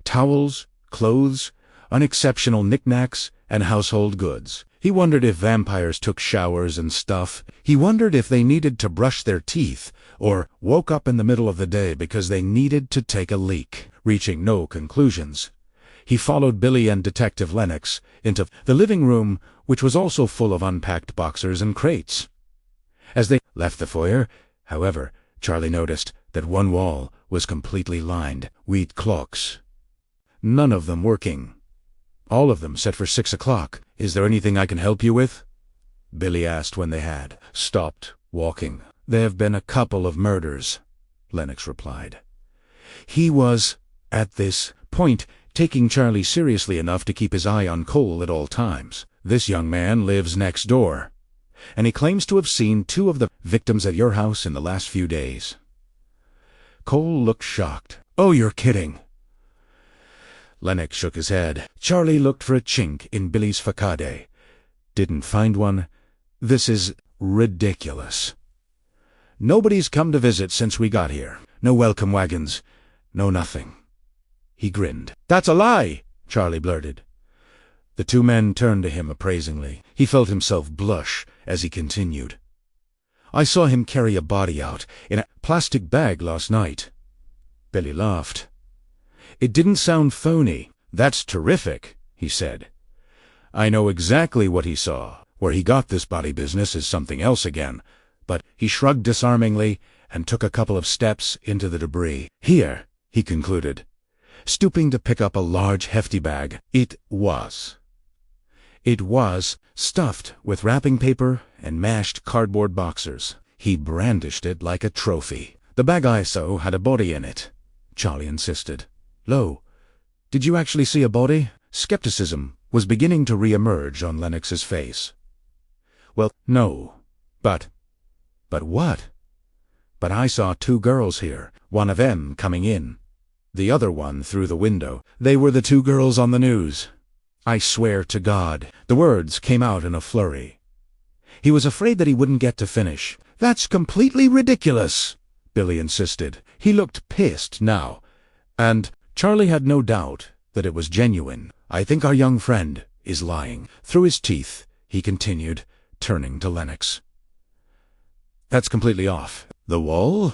Speaker 1: Towels, clothes, unexceptional knickknacks, and household goods. He wondered if vampires took showers and stuff. He wondered if they needed to brush their teeth, or woke up in the middle of the day because they needed to take a leak. Reaching no conclusions, he followed Billy and Detective Lennox into the living room, which was also full of unpacked boxers and crates. As they left the foyer, however, Charlie noticed that one wall was completely lined with clocks. None of them working. All of them set for 6 o'clock. "Is there anything I can help you with?" Billy asked when they had stopped walking. "There have been a couple of murders," Lennox replied. He was, at this point, taking Charlie seriously enough to keep his eye on Cole at all times. "This young man lives next door, and he claims to have seen 2 of the victims at your house in the last few days." Cole looked shocked. "Oh, you're kidding." Lennox shook his head. Charlie looked for a chink in Billy's facade. "Didn't find one. This is ridiculous. Nobody's come to visit since we got here. No welcome wagons. No nothing." He grinned. "That's a lie," Charlie blurted. The 2 men turned to him appraisingly. He felt himself blush as he continued. "I saw him carry a body out in a plastic bag last night." Billy laughed. "It didn't sound phony." "That's terrific," he said. "I know exactly what he saw. Where he got this body business is something else again." But he shrugged disarmingly and took a couple of steps into the debris. "Here," he concluded, stooping to pick up a large, hefty bag. It was stuffed with wrapping paper and mashed cardboard boxers. He brandished it like a trophy. "The bag I saw had a body in it," Charlie insisted. "Lo, did you actually see a body?" Skepticism was beginning to re-emerge on Lennox's face. "Well, no. But what?" "But I saw 2 girls here, one of them coming in, the other one through the window. They were the 2 girls on the news. I swear to God." The words came out in a flurry. He was afraid that he wouldn't get to finish. "That's completely ridiculous," Billy insisted. He looked pissed now, and Charlie had no doubt that it was genuine. "I think our young friend is lying. Through his teeth, he continued, turning to Lennox. That's completely off. The wall?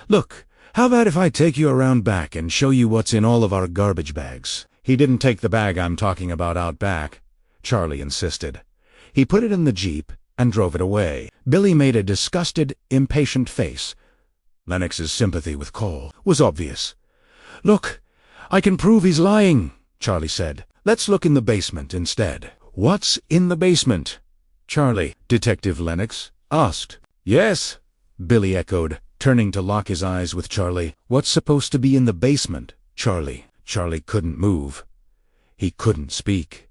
Speaker 1: Look, how about if I take you around back and show you what's in all of our garbage bags? He didn't take the bag I'm talking about out back, Charlie insisted. He put it in the Jeep and drove it away. Billy made a disgusted, impatient face. Lennox's sympathy with Cole was obvious. Look, I can prove he's lying, Charlie said. Let's look in the basement instead. What's in the basement? Charlie, Detective Lennox asked. Yes, Billy echoed, turning to lock his eyes with Charlie. What's supposed to be in the basement, Charlie? Charlie couldn't move. He couldn't speak.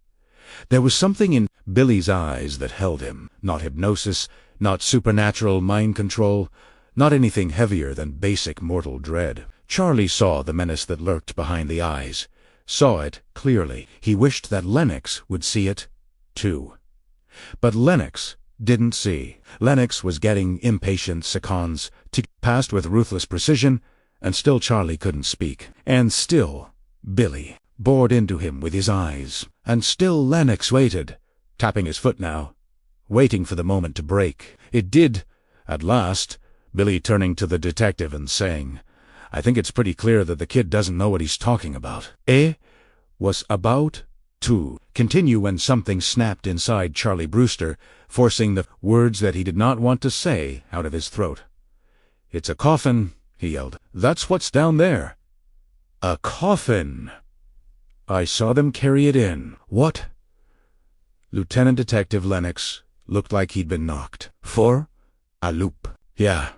Speaker 1: There was something in Billy's eyes that held him. Not hypnosis, not supernatural mind control, not anything heavier than basic mortal dread. Charlie saw the menace that lurked behind the eyes. Saw it clearly. He wished that Lennox would see it, too. But Lennox didn't see. Lennox was getting impatient seconds passed with ruthless precision, and still Charlie couldn't speak. And still Billy bored into him with his eyes. And still Lennox waited, tapping his foot now, waiting for the moment to break. It did, at last, Billy turning to the detective and saying, I think it's pretty clear that the kid doesn't know what he's talking about. Was about to continue when something snapped inside Charlie Brewster, forcing the words that he did not want to say out of his throat. It's a coffin, he yelled. That's what's down there. A coffin. I saw them carry it in. What? Lieutenant Detective Lennox looked like he'd been knocked for a loop. Yeah,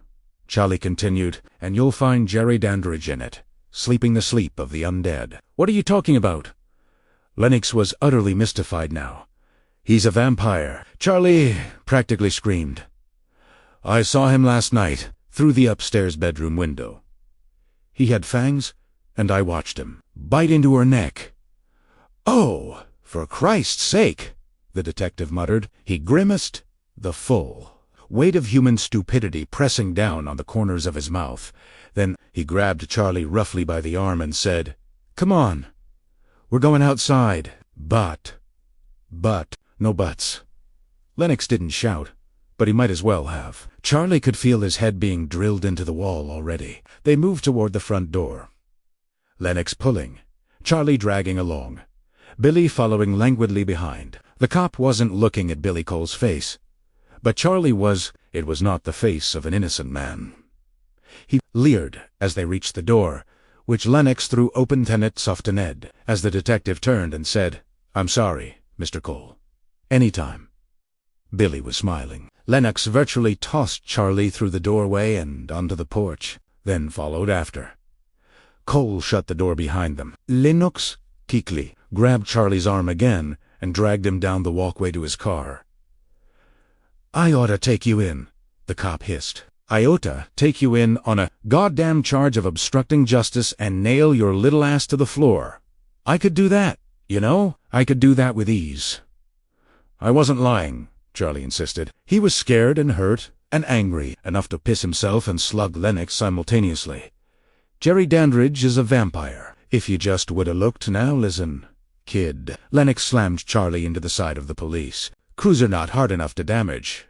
Speaker 1: Charlie continued, and you'll find Jerry Dandridge in it, sleeping the sleep of the undead. What are you talking about? Lennox was utterly mystified now. He's a vampire. Charlie practically screamed. I saw him last night, through the upstairs bedroom window. He had fangs, and I watched him bite into her neck. Oh, for Christ's sake, the detective muttered. He grimaced, the full weight of human stupidity pressing down on the corners of his mouth. Then he grabbed Charlie roughly by the arm and said, Come on. We're going outside. But, no buts. Lennox didn't shout, but he might as well have. Charlie could feel his head being drilled into the wall already. They moved toward the front door. Lennox pulling, Charlie dragging along, Billy following languidly behind. The cop wasn't looking at Billy Cole's face, but Charlie was. It was not the face of an innocent man. He leered as they reached the door, which Lennox threw open tenet softened, as the detective turned and said, I'm sorry, Mr. Cole. Anytime. Billy was smiling. Lennox virtually tossed Charlie through the doorway and onto the porch, then followed after. Cole shut the door behind them. Lennox quickly grabbed Charlie's arm again and dragged him down the walkway to his car. I oughta take you in, the cop hissed. I oughta take you in on a goddamn charge of obstructing justice and nail your little ass to the floor. I could do that, you know? I could do that with ease. I wasn't lying, Charlie insisted. He was scared and hurt and angry, enough to piss himself and slug Lennox simultaneously. Jerry Dandridge is a vampire. If you just woulda looked now, listen, kid. Lennox slammed Charlie into the side of the police. Cruiser not hard enough to damage,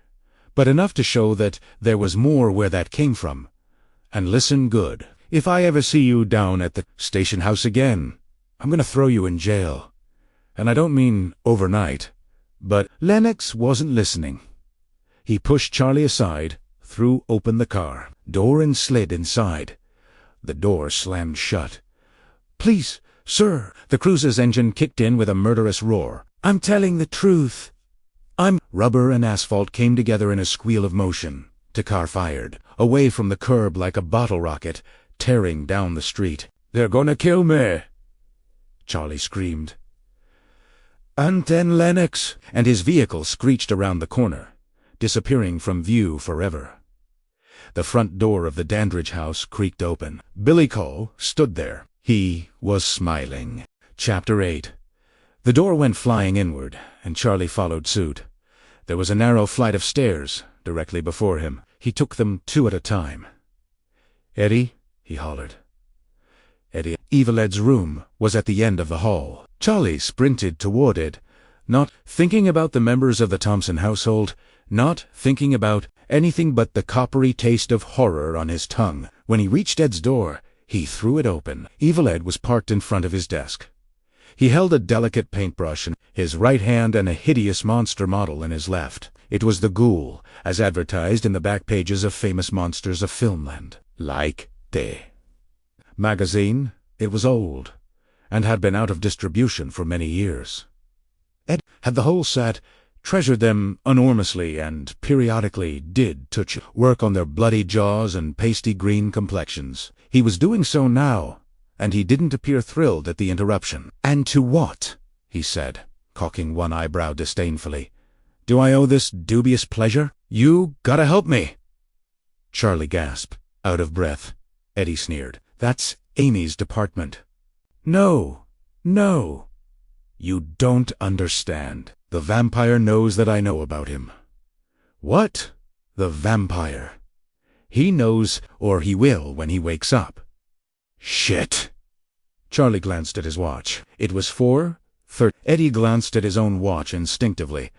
Speaker 1: but enough to show that there was more where that came from. And listen good. If I ever see you down at the station house again, I'm gonna throw you in jail. And I don't mean overnight. But Lennox wasn't listening. He pushed Charlie aside, threw open the car door and slid inside. The door slammed shut. Please, sir. The cruiser's engine kicked in with a murderous roar. I'm telling the truth. Rubber and asphalt came together in a squeal of motion. The car fired, away from the curb like a bottle rocket, tearing down the street. They're gonna kill me, Charlie screamed. And then Lennox, and his vehicle screeched around the corner, disappearing from view forever. The front door of the Dandridge house creaked open. Billy Cole stood there. He was smiling. Chapter 8. The door went flying inward, and Charlie followed suit. There was a narrow flight of stairs directly before him. He took them two at a time. Eddie, he hollered. Eddie. Evil Ed's room was at the end of the hall. Charlie sprinted toward it, not thinking about the members of the Thompson household, not thinking about anything but the coppery taste of horror on his tongue. When he reached Ed's door, he threw it open. Evil Ed was parked in front of his desk. He held a delicate paintbrush in his right hand and a hideous monster model in his left. It was the Ghoul, as advertised in the back pages of famous monsters of Filmland. Like the magazine, it was old, and had been out of distribution for many years. Ed had the whole set, treasured them enormously, and periodically did touch work on their bloody jaws and pasty green complexions. He was doing so now, and he didn't appear thrilled at the interruption. "And to what?" he said, cocking one eyebrow disdainfully. "Do I owe this dubious pleasure? You gotta help me." Charlie gasped, out of breath. Eddie sneered. "That's Amy's department." No. You don't understand. The vampire knows that I know about him." "What?" "The vampire. He knows, or he will when he wakes up." "Shit." Charlie glanced at his watch. It was 4:30. Eddie glanced at his own watch instinctively,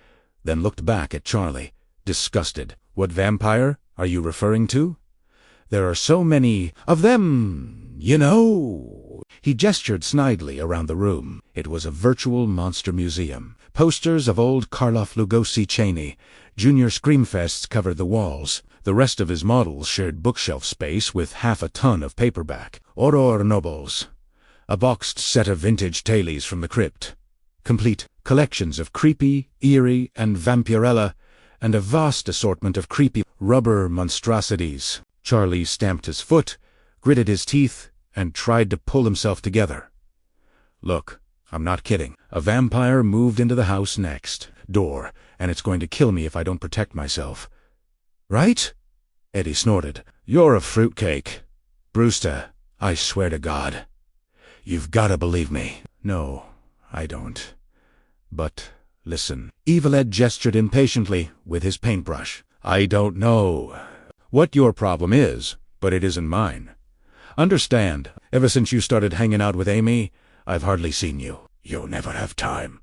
Speaker 1: then looked back at Charlie, disgusted. "What vampire are you referring to? There are so many of them, you know." He gestured snidely around the room. It was a virtual monster museum. Posters of old Karloff Lugosi Cheney, Junior Screamfests covered the walls. The rest of his models shared bookshelf space with half a ton of paperback. Horror novels. A boxed set of vintage tailies from the crypt. Complete collections of creepy, eerie, and vampirella, and a vast assortment of creepy rubber monstrosities. Charlie stamped his foot, gritted his teeth, and tried to pull himself together. "Look, I'm not kidding. A vampire moved into the house next door, and it's going to kill me if I don't protect myself." "Right?" Eddie snorted. "You're a fruitcake. Brewster, I swear to God. You've got to believe me." "No, I don't. But listen." Evil Ed gestured impatiently with his paintbrush. "I don't know what your problem is, but it isn't mine. Understand, ever since you started hanging out with Amy, I've hardly seen you. You never have time.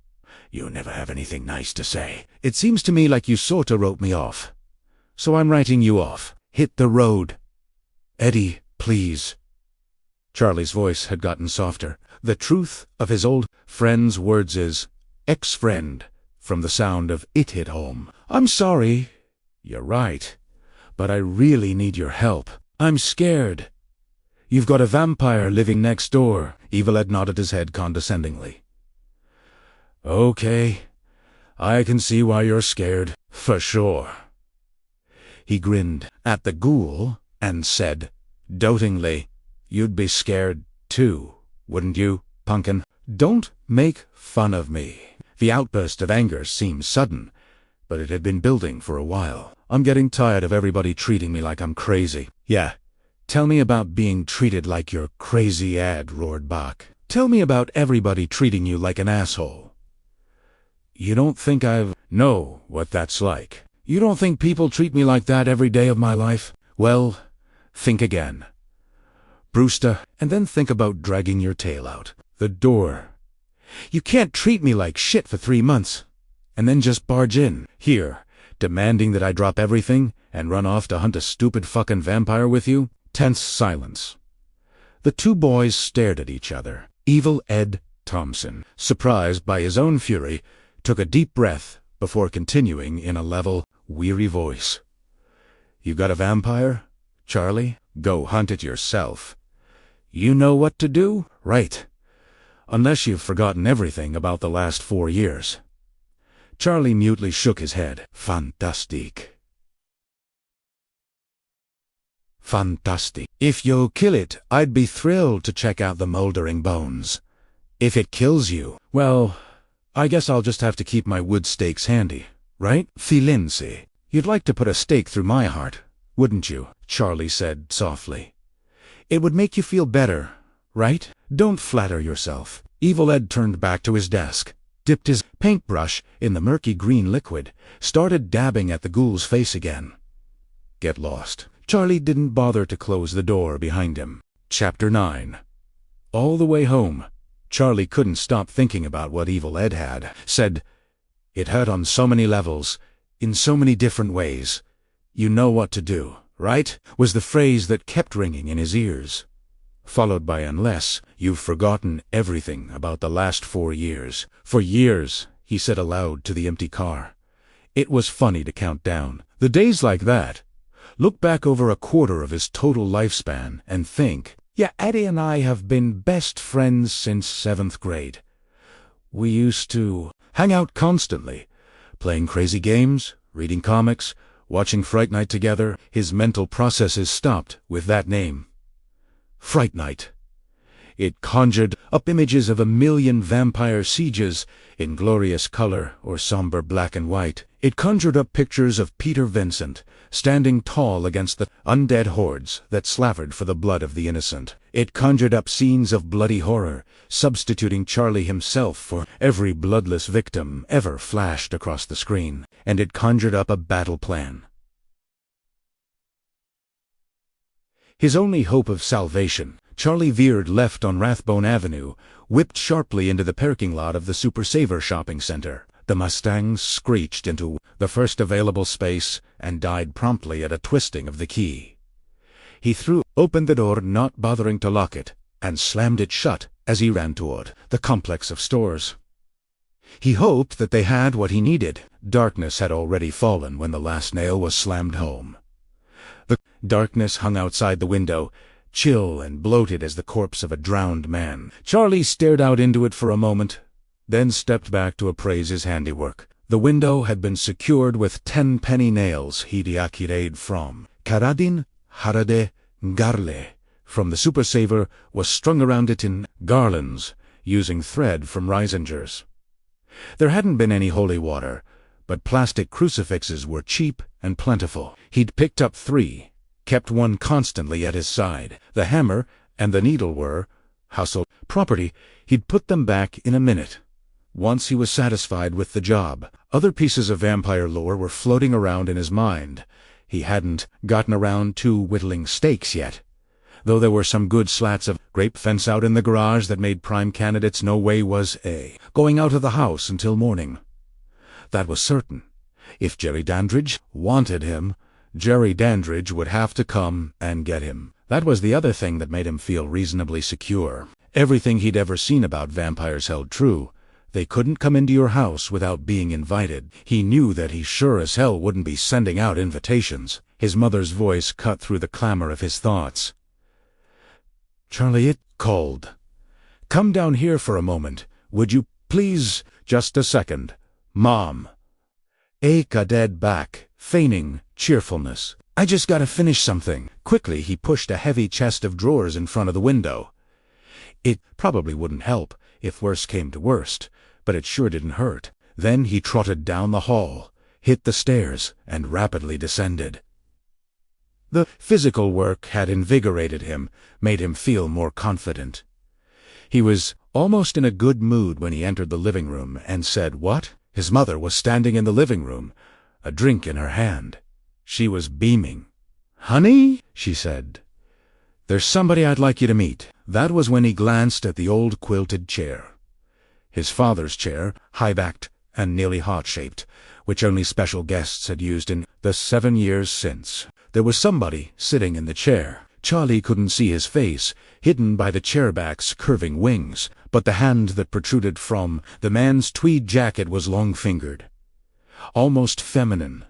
Speaker 1: You never have anything nice to say. It seems to me like you sorta wrote me off. So I'm writing you off. Hit the road." "Eddie, please." Charlie's voice had gotten softer. The truth of his old friend's words is ex-friend, from the sound of it hit home. "I'm sorry." "You're right. But I really need your help. I'm scared. You've got a vampire living next door." Evil Ed nodded his head condescendingly. "Okay, I can see why you're scared, for sure." He grinned at the Ghoul and said, dotingly, "You'd be scared too, wouldn't you, Punkin? Don't make fun of me." The outburst of anger seemed sudden, but it had been building for a while. "I'm getting tired of everybody treating me like I'm crazy." "Yeah. Tell me about being treated like you're crazy, Ed," roared Bach. "Tell me about everybody treating you like an asshole." "You don't think I've know what that's like? You don't think people treat me like that every day of my life? Well, think again, Brewster, and then think about dragging your tail out the door. You can't treat me like shit for 3 months, and then just barge in here, demanding that I drop everything and run off to hunt a stupid fucking vampire with you." Tense silence. The two boys stared at each other. Evil Ed Thompson, surprised by his own fury, took a deep breath before continuing in a level, weary voice. "You got a vampire, Charlie? Go hunt it yourself. You know what to do, right? Unless you've forgotten everything about the last 4 years." Charlie mutely shook his head. "Fantastic. Fantastic. If you kill it, I'd be thrilled to check out the moldering bones. If it kills you, well, I guess I'll just have to keep my wood stakes handy, right? Filinsi. You'd like to put a stake through my heart, wouldn't you?" Charlie said softly. "It would make you feel better, right? Don't flatter yourself." Evil Ed turned back to his desk, dipped his paintbrush in the murky green liquid, started dabbing at the Ghoul's face again. Get lost. Charlie didn't bother to close the door behind him. Chapter 9. All the way home, Charlie couldn't stop thinking about what Evil Ed had said It hurt on so many levels, in so many different ways. "You know what to do, right?" was the phrase that kept ringing in his ears, followed by "unless you've forgotten everything about the last 4 years." "For years," he said aloud to the empty car. It was funny to count down the days like that. Look back over a quarter of his total lifespan and think, yeah, Eddie and I have been best friends since 7th grade. We used to hang out constantly, playing crazy games, reading comics, watching Fright Night together. His mental processes stopped with that name. Fright Night. It conjured up images of a million vampire sieges in glorious color or somber black and white. It conjured up pictures of Peter Vincent standing tall against the undead hordes that slavered for the blood of the innocent. It conjured up scenes of bloody horror, substituting Charlie himself for every bloodless victim ever flashed across the screen. And it conjured up a battle plan. His only hope of salvation, Charlie veered left on Rathbone Avenue, whipped sharply into the parking lot of the Super Saver shopping center. The Mustang screeched into the first available space and died promptly at a twisting of the key. He threw open the door, not bothering to lock it, and slammed it shut as he ran toward the complex of stores. He hoped that they had what he needed. Darkness had already fallen when the last nail was slammed home. The darkness hung outside the window, chill and bloated as the corpse of a drowned man. Charlie stared out into it for a moment, then stepped back to appraise his handiwork. The window had been secured with 10 penny nails he'd acquired from Karadin Harade Garle from the Super Saver, was strung around it in garlands, using thread from Reisinger's. There hadn't been any holy water, but plastic crucifixes were cheap and plentiful. He'd picked up 3, kept one constantly at his side. The hammer and the needle were household property. He'd put them back in a minute, once he was satisfied with the job. Other pieces of vampire lore were floating around in his mind. He hadn't gotten around to whittling stakes yet, though there were some good slats of grape fence out in the garage that made prime candidates. No way was going out of the house until morning. That was certain. If Jerry Dandridge wanted him, Jerry Dandridge would have to come and get him. That was the other thing that made him feel reasonably secure. Everything he'd ever seen about vampires held true. They couldn't come into your house without being invited. He knew that he sure as hell wouldn't be sending out invitations. His mother's voice cut through the clamor of his thoughts. "Charlie," it called. "Come down here for a moment, would you please?" "Just a second, Mom." A cadet back, feigning cheerfulness. "I just gotta finish something." Quickly he pushed a heavy chest of drawers in front of the window. It probably wouldn't help if worse came to worst, but it sure didn't hurt. Then he trotted down the hall, hit the stairs, and rapidly descended. The physical work had invigorated him, made him feel more confident. He was almost in a good mood when he entered the living room and said, "What?" His mother was standing in the living room, a drink in her hand. She was beaming. "Honey," she said, "there's somebody I'd like you to meet." That was when he glanced at the old quilted chair. His father's chair, high-backed and nearly heart-shaped, which only special guests had used in the 7 years since. There was somebody sitting in the chair. Charlie couldn't see his face, hidden by the chairback's curving wings, but the hand that protruded from the man's tweed jacket was long-fingered, almost feminine.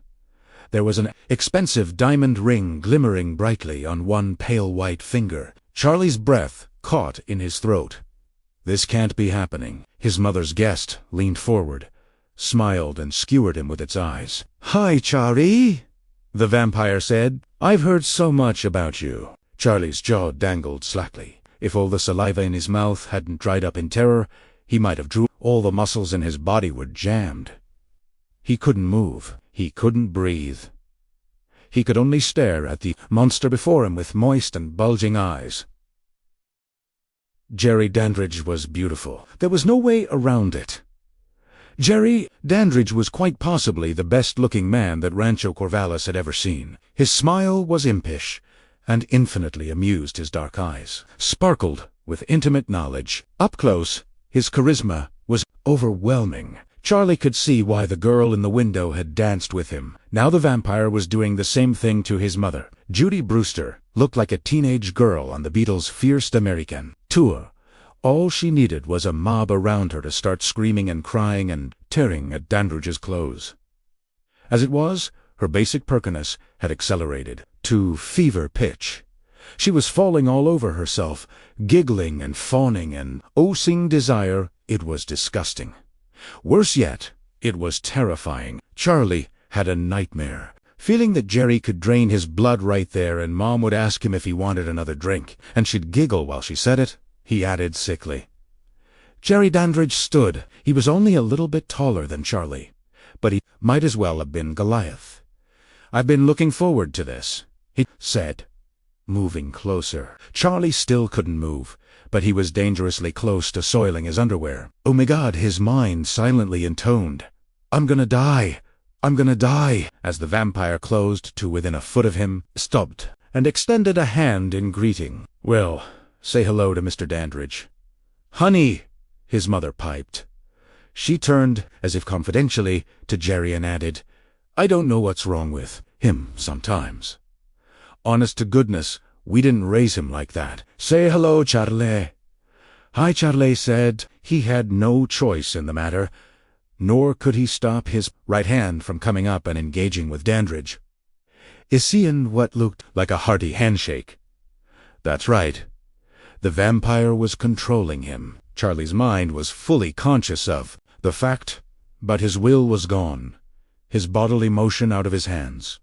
Speaker 1: There was an expensive diamond ring glimmering brightly on one pale white finger. Charlie's breath caught in his throat. This can't be happening. His mother's guest leaned forward, smiled and skewered him with its eyes. "Hi, Charlie," the vampire said. "I've heard so much about you." Charlie's jaw dangled slackly. If all the saliva in his mouth hadn't dried up in terror, he might have drooled. All the muscles in his body were jammed. He couldn't move. He couldn't breathe. He could only stare at the monster before him with moist and bulging eyes. Jerry Dandridge was beautiful. There was no way around it. Jerry Dandridge was quite possibly the best-looking man that Rancho Corvallis had ever seen. His smile was impish, and infinitely amused. His dark eyes sparkled with intimate knowledge. Up close, his charisma was overwhelming. Charlie could see why the girl in the window had danced with him. Now the vampire was doing the same thing to his mother. Judy Brewster looked like a teenage girl on the Beatles' First American tour. All she needed was a mob around her to start screaming and crying and tearing at Dandridge's clothes. As it was, her basic perkiness had accelerated to fever pitch. She was falling all over herself, giggling and fawning and oozing desire. It was disgusting. Worse yet, it was terrifying. Charlie had a nightmare, feeling that Jerry could drain his blood right there and Mom would ask him if he wanted another drink, and she'd giggle while she said it. He added sickly. Jerry Dandridge stood. He was only a little bit taller than Charlie, but he might as well have been Goliath. "I've been looking forward to this," he said, moving closer. Charlie still couldn't move, but he was dangerously close to soiling his underwear. Oh my God, his mind silently intoned, "I'm gonna die! I'm gonna die!" As the vampire closed to within a foot of him, stopped, and extended a hand in greeting. "Well, say hello to Mr. Dandridge." "Honey," his mother piped. She turned, as if confidentially, to Jerry and added, "I don't know what's wrong with him sometimes. Honest to goodness, we didn't raise him like that. Say hello, Charlie." "Hi," Charlie said. He had no choice in the matter, nor could he stop his right hand from coming up and engaging with Dandridge. Is he in what looked like a hearty handshake? That's right. The vampire was controlling him. Charlie's mind was fully conscious of the fact, but his will was gone, his bodily motion out of his hands.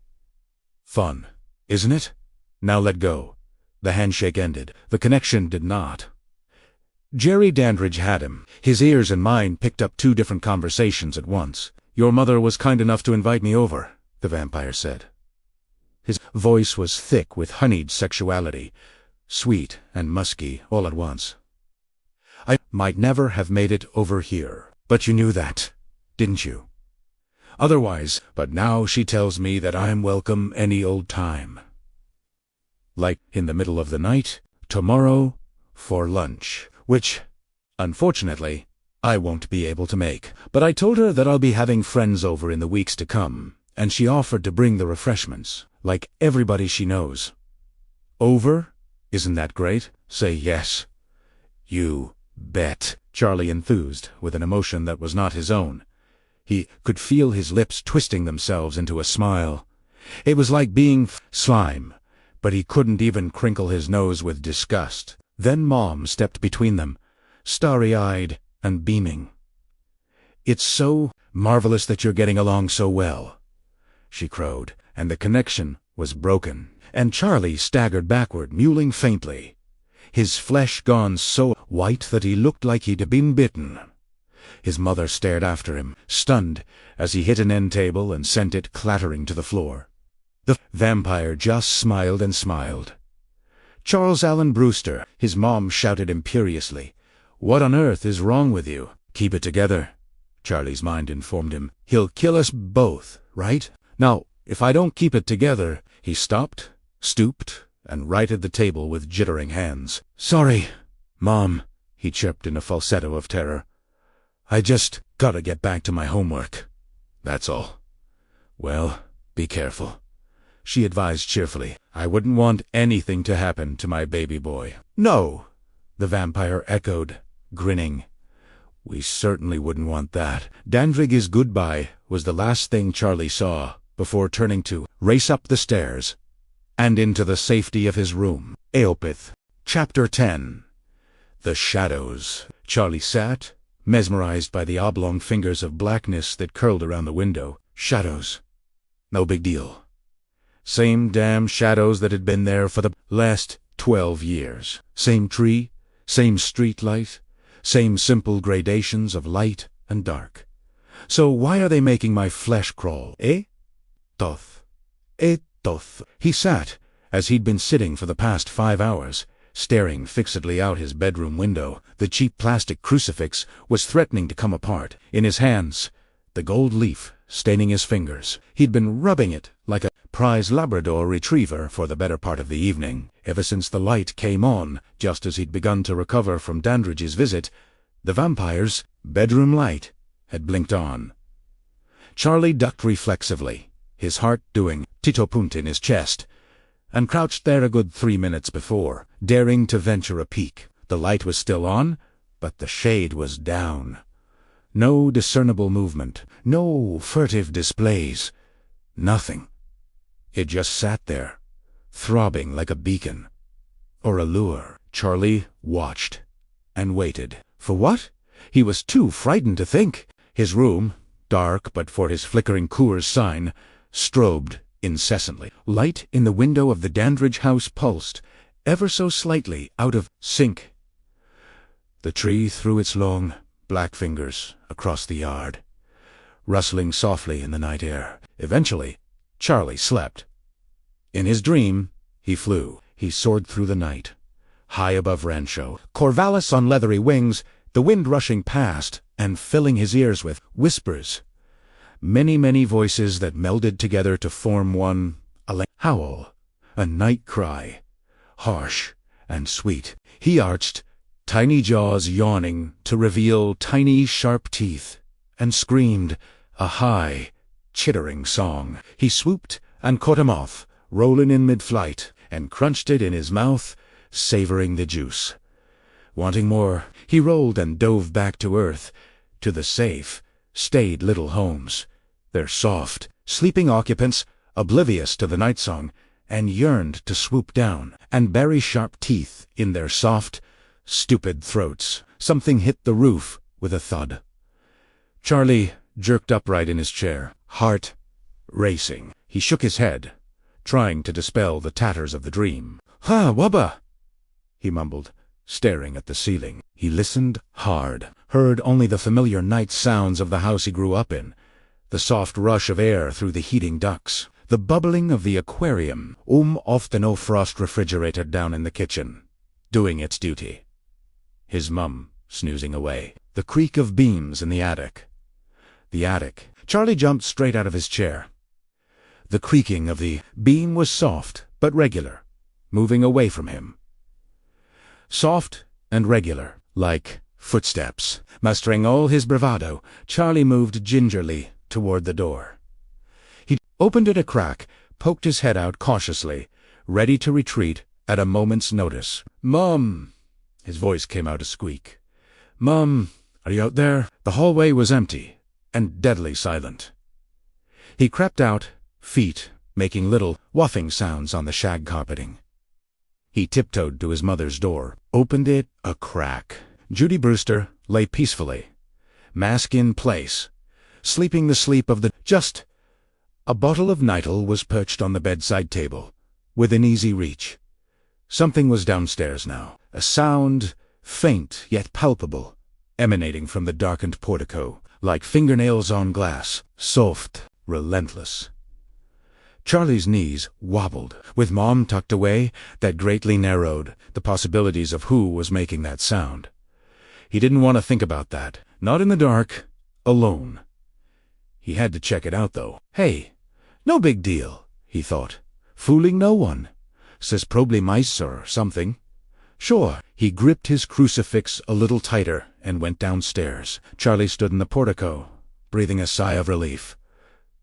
Speaker 1: Fun, isn't it? Now let go. The handshake ended. The connection did not. Jerry Dandridge had him. His ears and mind picked up two different conversations at once. "Your mother was kind enough to invite me over," the vampire said. His voice was thick with honeyed sexuality, sweet and musky all at once. "I might never have made it over here, but you knew that, didn't you? Otherwise, but now she tells me that I'm welcome any old time. Like in the middle of the night, tomorrow, for lunch, which, unfortunately, I won't be able to make. But I told her that I'll be having friends over in the weeks to come, and she offered to bring the refreshments, like everybody she knows. Over? Isn't that great? Say yes." "You bet," Charlie enthused, with an emotion that was not his own. He could feel his lips twisting themselves into a smile. It was like being slime, but he couldn't even crinkle his nose with disgust. Then Mom stepped between them, starry-eyed and beaming. "It's so marvelous that you're getting along so well," she crowed, and the connection was broken, and Charlie staggered backward, mewling faintly, his flesh gone so white that he looked like he'd been bitten. His mother stared after him, stunned, as he hit an end table and sent it clattering to the floor. The vampire just smiled and smiled. "Charles Allen Brewster," his mom shouted imperiously. "What on earth is wrong with you?" "Keep it together," Charlie's mind informed him. "He'll kill us both, right? Now, if I don't keep it together—" He stopped, stooped, and righted the table with jittering hands. "Sorry, Mom," he chirped in a falsetto of terror. "I just gotta get back to my homework. That's all." "Well, be careful," she advised cheerfully. "I wouldn't want anything to happen to my baby boy." "No," the vampire echoed, grinning. "We certainly wouldn't want that." Dandridge's goodbye was the last thing Charlie saw before turning to race up the stairs and into the safety of his room. Eopith. Chapter 10. The Shadows. Charlie sat, mesmerized by the oblong fingers of blackness that curled around the window. Shadows. No big deal. Same damn shadows that had been there for the last 12 years. Same tree, same street light, same simple gradations of light and dark. So why are they making my flesh crawl, eh? Toth. Toth. He sat, as he'd been sitting for the past 5 hours, staring fixedly out his bedroom window. The cheap plastic crucifix was threatening to come apart. In his hands, the gold leaf staining his fingers. He'd been rubbing it like a prize Labrador retriever for the better part of the evening. Ever since the light came on, just as he'd begun to recover from Dandridge's visit, the vampire's bedroom light had blinked on. Charlie ducked reflexively, his heart doing tito-punt in his chest, and crouched there a good 3 minutes before, daring to venture a peek. The light was still on, but the shade was down. No discernible movement, no furtive displays, nothing. It just sat there, throbbing like a beacon, or a lure. Charlie watched, and waited. For what? He was too frightened to think. His room, dark but for his flickering Coors sign, strobed incessantly. Light in the window of the Dandridge house pulsed, ever so slightly, out of sync. The tree threw its long, black fingers across the yard, rustling softly in the night air. Eventually, Charlie slept. In his dream, he flew. He soared through the night, high above Rancho, Corvallis on leathery wings, the wind rushing past and filling his ears with whispers. Many, many voices that melded together to form one, a howl, a night cry, harsh and sweet. He arched, tiny jaws yawning to reveal tiny sharp teeth, and screamed a high, chittering song. He swooped and caught a moth, rolling in mid-flight, and crunched it in his mouth, savoring the juice. Wanting more, he rolled and dove back to earth, to the safe, staid little homes, their soft, sleeping occupants, oblivious to the night song, and yearned to swoop down and bury sharp teeth in their soft, stupid throats. Something hit the roof with a thud. Charlie jerked upright in his chair, heart racing. He shook his head, trying to dispel the tatters of the dream. "Ha, wubba," he mumbled, staring at the ceiling. He listened hard, heard only the familiar night sounds of the house he grew up in, the soft rush of air through the heating ducts, the bubbling of the aquarium, off the no-frost refrigerator down in the kitchen, doing its duty. His mum snoozing away, the creak of beams in the attic. The attic. Charlie jumped straight out of his chair. The creaking of the beam was soft but regular, moving away from him. Soft and regular, like footsteps. Mustering all his bravado, Charlie moved gingerly toward the door. He opened it a crack, poked his head out cautiously, ready to retreat at a moment's notice. "Mum!" His voice came out a squeak. "Mum, are you out there?" The hallway was empty and deadly silent. He crept out, feet making little whuffing sounds on the shag carpeting. He tiptoed to his mother's door, opened it a crack. Judy Brewster lay peacefully, mask in place, sleeping the sleep of the just. A bottle of Nital was perched on the bedside table, within easy reach. Something was downstairs now, a sound, faint yet palpable, emanating from the darkened portico, like fingernails on glass, soft, relentless. Charlie's knees wobbled. With Mom tucked away, that greatly narrowed the possibilities of who was making that sound. He didn't want to think about that, not in the dark, alone. He had to check it out, though. Hey, no big deal, he thought. Fooling no one. Says probably mice or something. Sure. He gripped his crucifix a little tighter and went downstairs. Charlie stood in the portico, breathing a sigh of relief.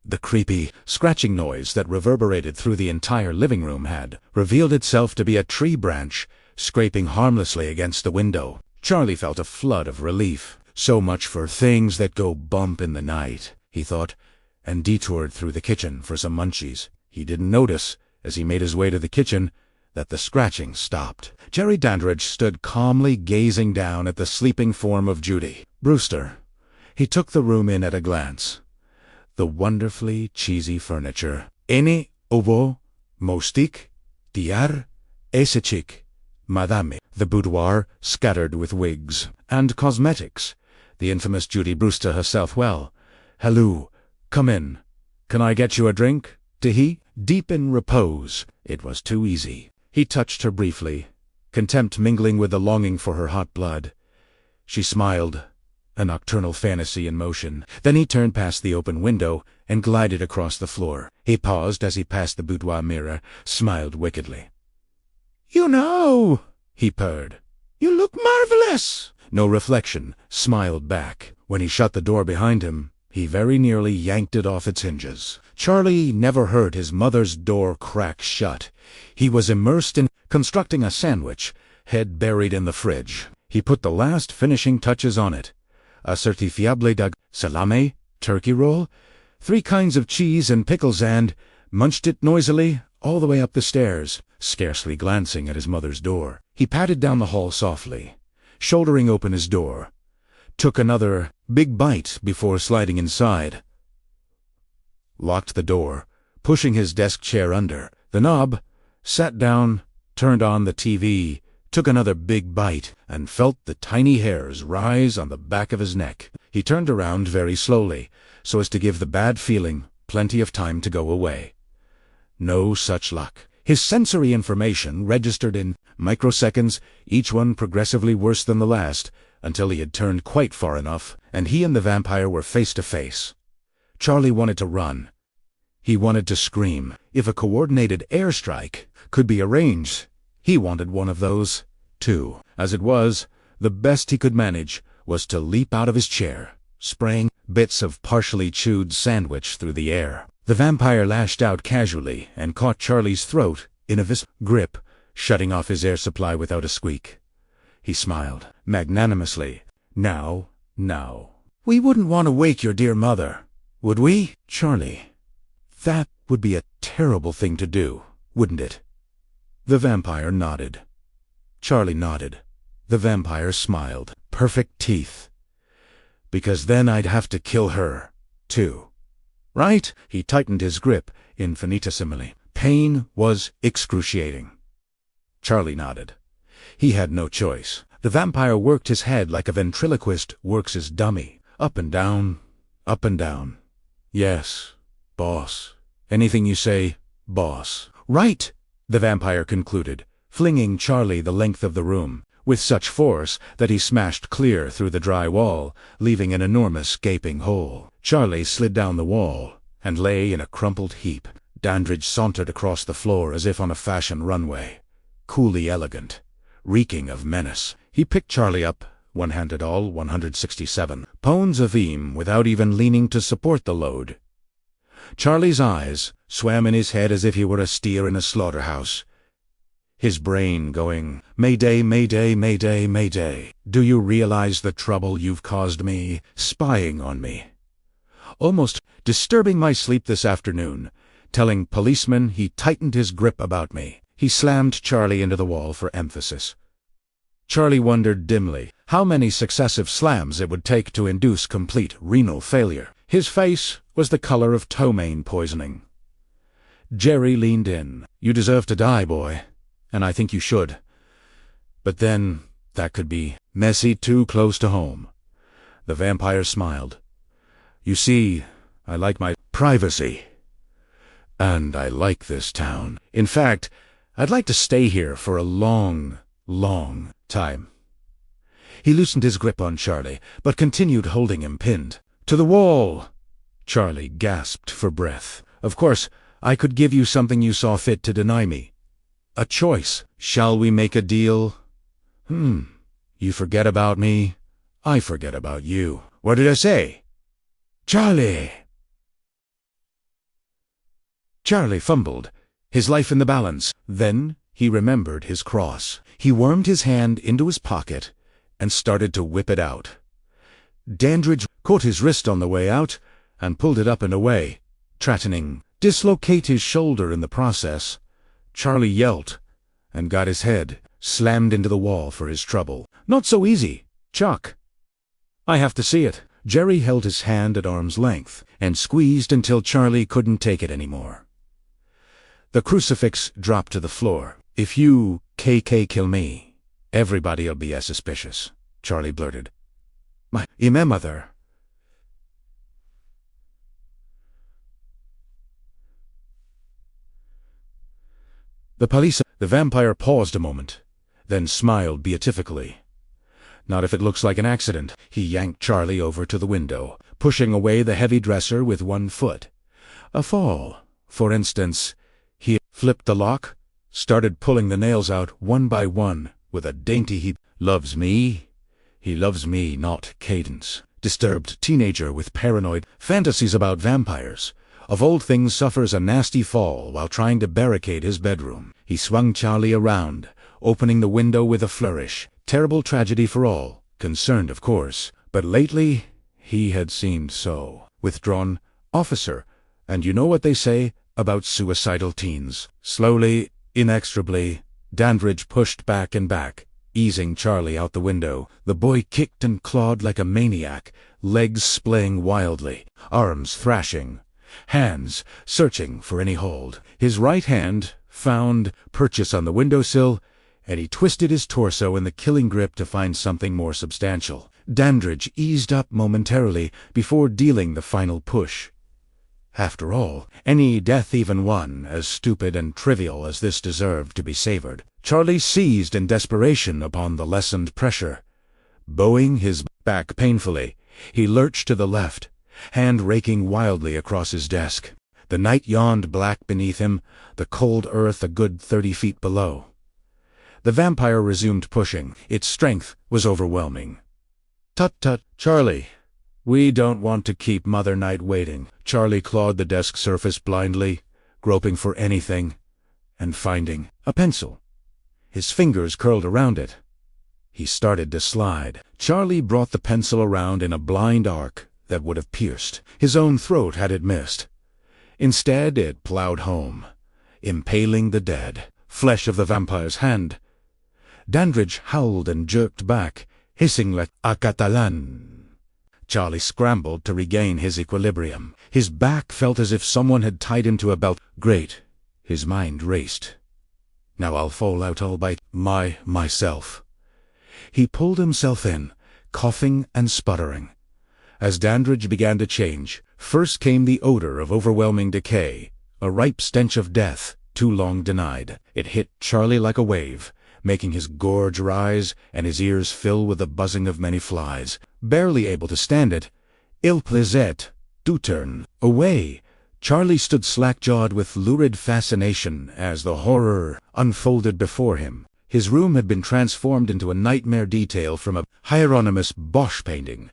Speaker 1: The creepy, scratching noise that reverberated through the entire living room had revealed itself to be a tree branch scraping harmlessly against the window. Charlie felt a flood of relief. So much for things that go bump in the night, he thought, and detoured through the kitchen for some munchies. He didn't notice, as he made his way to the kitchen, that the scratching stopped. Jerry Dandridge stood calmly gazing down at the sleeping form of Judy Brewster. He took the room in at a glance. The wonderfully cheesy furniture. Ene ovo mostik diar esechik madame. The boudoir scattered with wigs and cosmetics. The infamous Judy Brewster herself. Well, hello, come in. Can I get you a drink? He, deep in repose. It was too easy. He touched her briefly, contempt mingling with the longing for her hot blood. She smiled, a nocturnal fantasy in motion. Then he turned past the open window and glided across the floor. He paused as he passed the boudoir mirror, smiled wickedly. "You know," he purred, "you look marvelous." no reflection, smiled back. When he shut the door behind him, he very nearly yanked it off its hinges. Charlie never heard his mother's door crack shut. He was immersed in constructing a sandwich, head buried in the fridge. He put the last finishing touches on it. A certifiable de salame, turkey roll, 3 kinds of cheese and pickles, and munched it noisily all the way up the stairs, scarcely glancing at his mother's door. He patted down the hall softly, shouldering open his door, took another big bite before sliding inside, locked the door, pushing his desk chair under the knob, sat down, turned on the TV, took another big bite, and felt the tiny hairs rise on the back of his neck. He turned around very slowly, so as to give the bad feeling plenty of time to go away. No such luck. His sensory information registered in microseconds, each one progressively worse than the last, until he had turned quite far enough, and he and the vampire were face to face. Charlie wanted to run. He wanted to scream. If a coordinated airstrike could be arranged, he wanted one of those, too. As it was, the best he could manage was to leap out of his chair, spraying bits of partially chewed sandwich through the air. The vampire lashed out casually and caught Charlie's throat in a vicious grip, shutting off his air supply without a squeak. He smiled magnanimously. Now. We wouldn't want to wake your dear mother, would we, Charlie? That would be a terrible thing to do, wouldn't it? The vampire nodded. Charlie nodded. The vampire smiled. Perfect teeth. Because then I'd have to kill her, too. Right? He tightened his grip infinitesimally. Pain was excruciating. Charlie nodded. He had no choice. The vampire worked his head like a ventriloquist works his dummy. Up and down, up and down. Yes, boss. Anything you say, boss. Right, the vampire concluded, flinging Charlie the length of the room, with such force that he smashed clear through the dry wall, leaving an enormous gaping hole. Charlie slid down the wall and lay in a crumpled heap. Dandridge sauntered across the floor as if on a fashion runway, coolly elegant, reeking of menace. He picked Charlie up, one-handed all 167 pounds of him, without even leaning to support the load. Charlie's eyes swam in his head as if he were a steer in a slaughterhouse, his brain going, Mayday, Mayday, Mayday, Mayday. Do you realize the trouble you've caused me, spying on me? Almost disturbing my sleep this afternoon, telling policemen he tightened his grip about me. He slammed Charlie into the wall for emphasis. Charlie wondered dimly how many successive slams it would take to induce complete renal failure. His face was the color of ptomaine poisoning. Jerry leaned in. You deserve to die, boy, and I think you should. But then, that could be messy too close to home. The vampire smiled. You see, I like my privacy. And I like this town. In fact, I'd like to stay here for a long, long time. He loosened his grip on Charlie, but continued holding him pinned. To the wall! Charlie gasped for breath. Of course, I could give you something you saw fit to deny me. A choice. Shall we make a deal? You forget about me, I forget about you. What did I say? Charlie! Charlie fumbled, his life in the balance. Then he remembered his cross. He wormed his hand into his pocket and started to whip it out. Dandridge caught his wrist on the way out and pulled it up and away, threatening dislocate his shoulder in the process. Charlie yelped and got his head slammed into the wall for his trouble. Not so easy, Chuck. I have to see it. Jerry held his hand at arm's length and squeezed until Charlie couldn't take it anymore. The crucifix dropped to the floor. If you kill me, everybody'll be as suspicious, Charlie blurted. My mother. The vampire paused a moment, then smiled beatifically. Not if it looks like an accident. He yanked Charlie over to the window, pushing away the heavy dresser with one foot. A fall, for instance. He flipped the lock, started pulling the nails out one by one with a dainty heap. Loves me? He loves me, not Cadence. Disturbed teenager with paranoid fantasies about vampires. Of old things suffers a nasty fall while trying to barricade his bedroom. He swung Charlie around, opening the window with a flourish. Terrible tragedy for all. Concerned, of course. But lately, he had seemed so withdrawn. Officer, and you know what they say about suicidal teens. Slowly, inexorably, Dandridge pushed back and back, easing Charlie out the window. The boy kicked and clawed like a maniac, legs splaying wildly, arms thrashing, hands searching for any hold. His right hand found purchase on the windowsill, and he twisted his torso in the killing grip to find something more substantial. Dandridge eased up momentarily before dealing the final push. After all, any death, even one as stupid and trivial as this, deserved to be savored. Charlie seized in desperation upon the lessened pressure. Bowing his back painfully, he lurched to the left, hand raking wildly across his desk. The night yawned black beneath him, the cold earth a good 30 feet below. The vampire resumed pushing. Its strength was overwhelming. "Tut tut, Charlie. We don't want to keep Mother Night waiting." Charlie clawed the desk surface blindly, groping for anything, and finding a pencil. His fingers curled around it. He started to slide. Charlie brought the pencil around in a blind arc that would have pierced his own throat had it missed. Instead, it plowed home, impaling the dead flesh of the vampire's hand. Dandridge howled and jerked back, hissing like a Catalan. Charlie scrambled to regain his equilibrium. His back felt as if someone had tied him to a belt. Great. His mind raced. Now I'll fall out all by myself. He pulled himself in, coughing and sputtering. As Dandridge began to change, first came the odor of overwhelming decay, a ripe stench of death, too long denied. It hit Charlie like a wave, making his gorge rise and his ears fill with the buzzing of many flies. Barely able to stand it, il plaisait to turn away. Charlie stood slack-jawed with lurid fascination as the horror unfolded before him. His room had been transformed into a nightmare detail from a Hieronymus Bosch painting,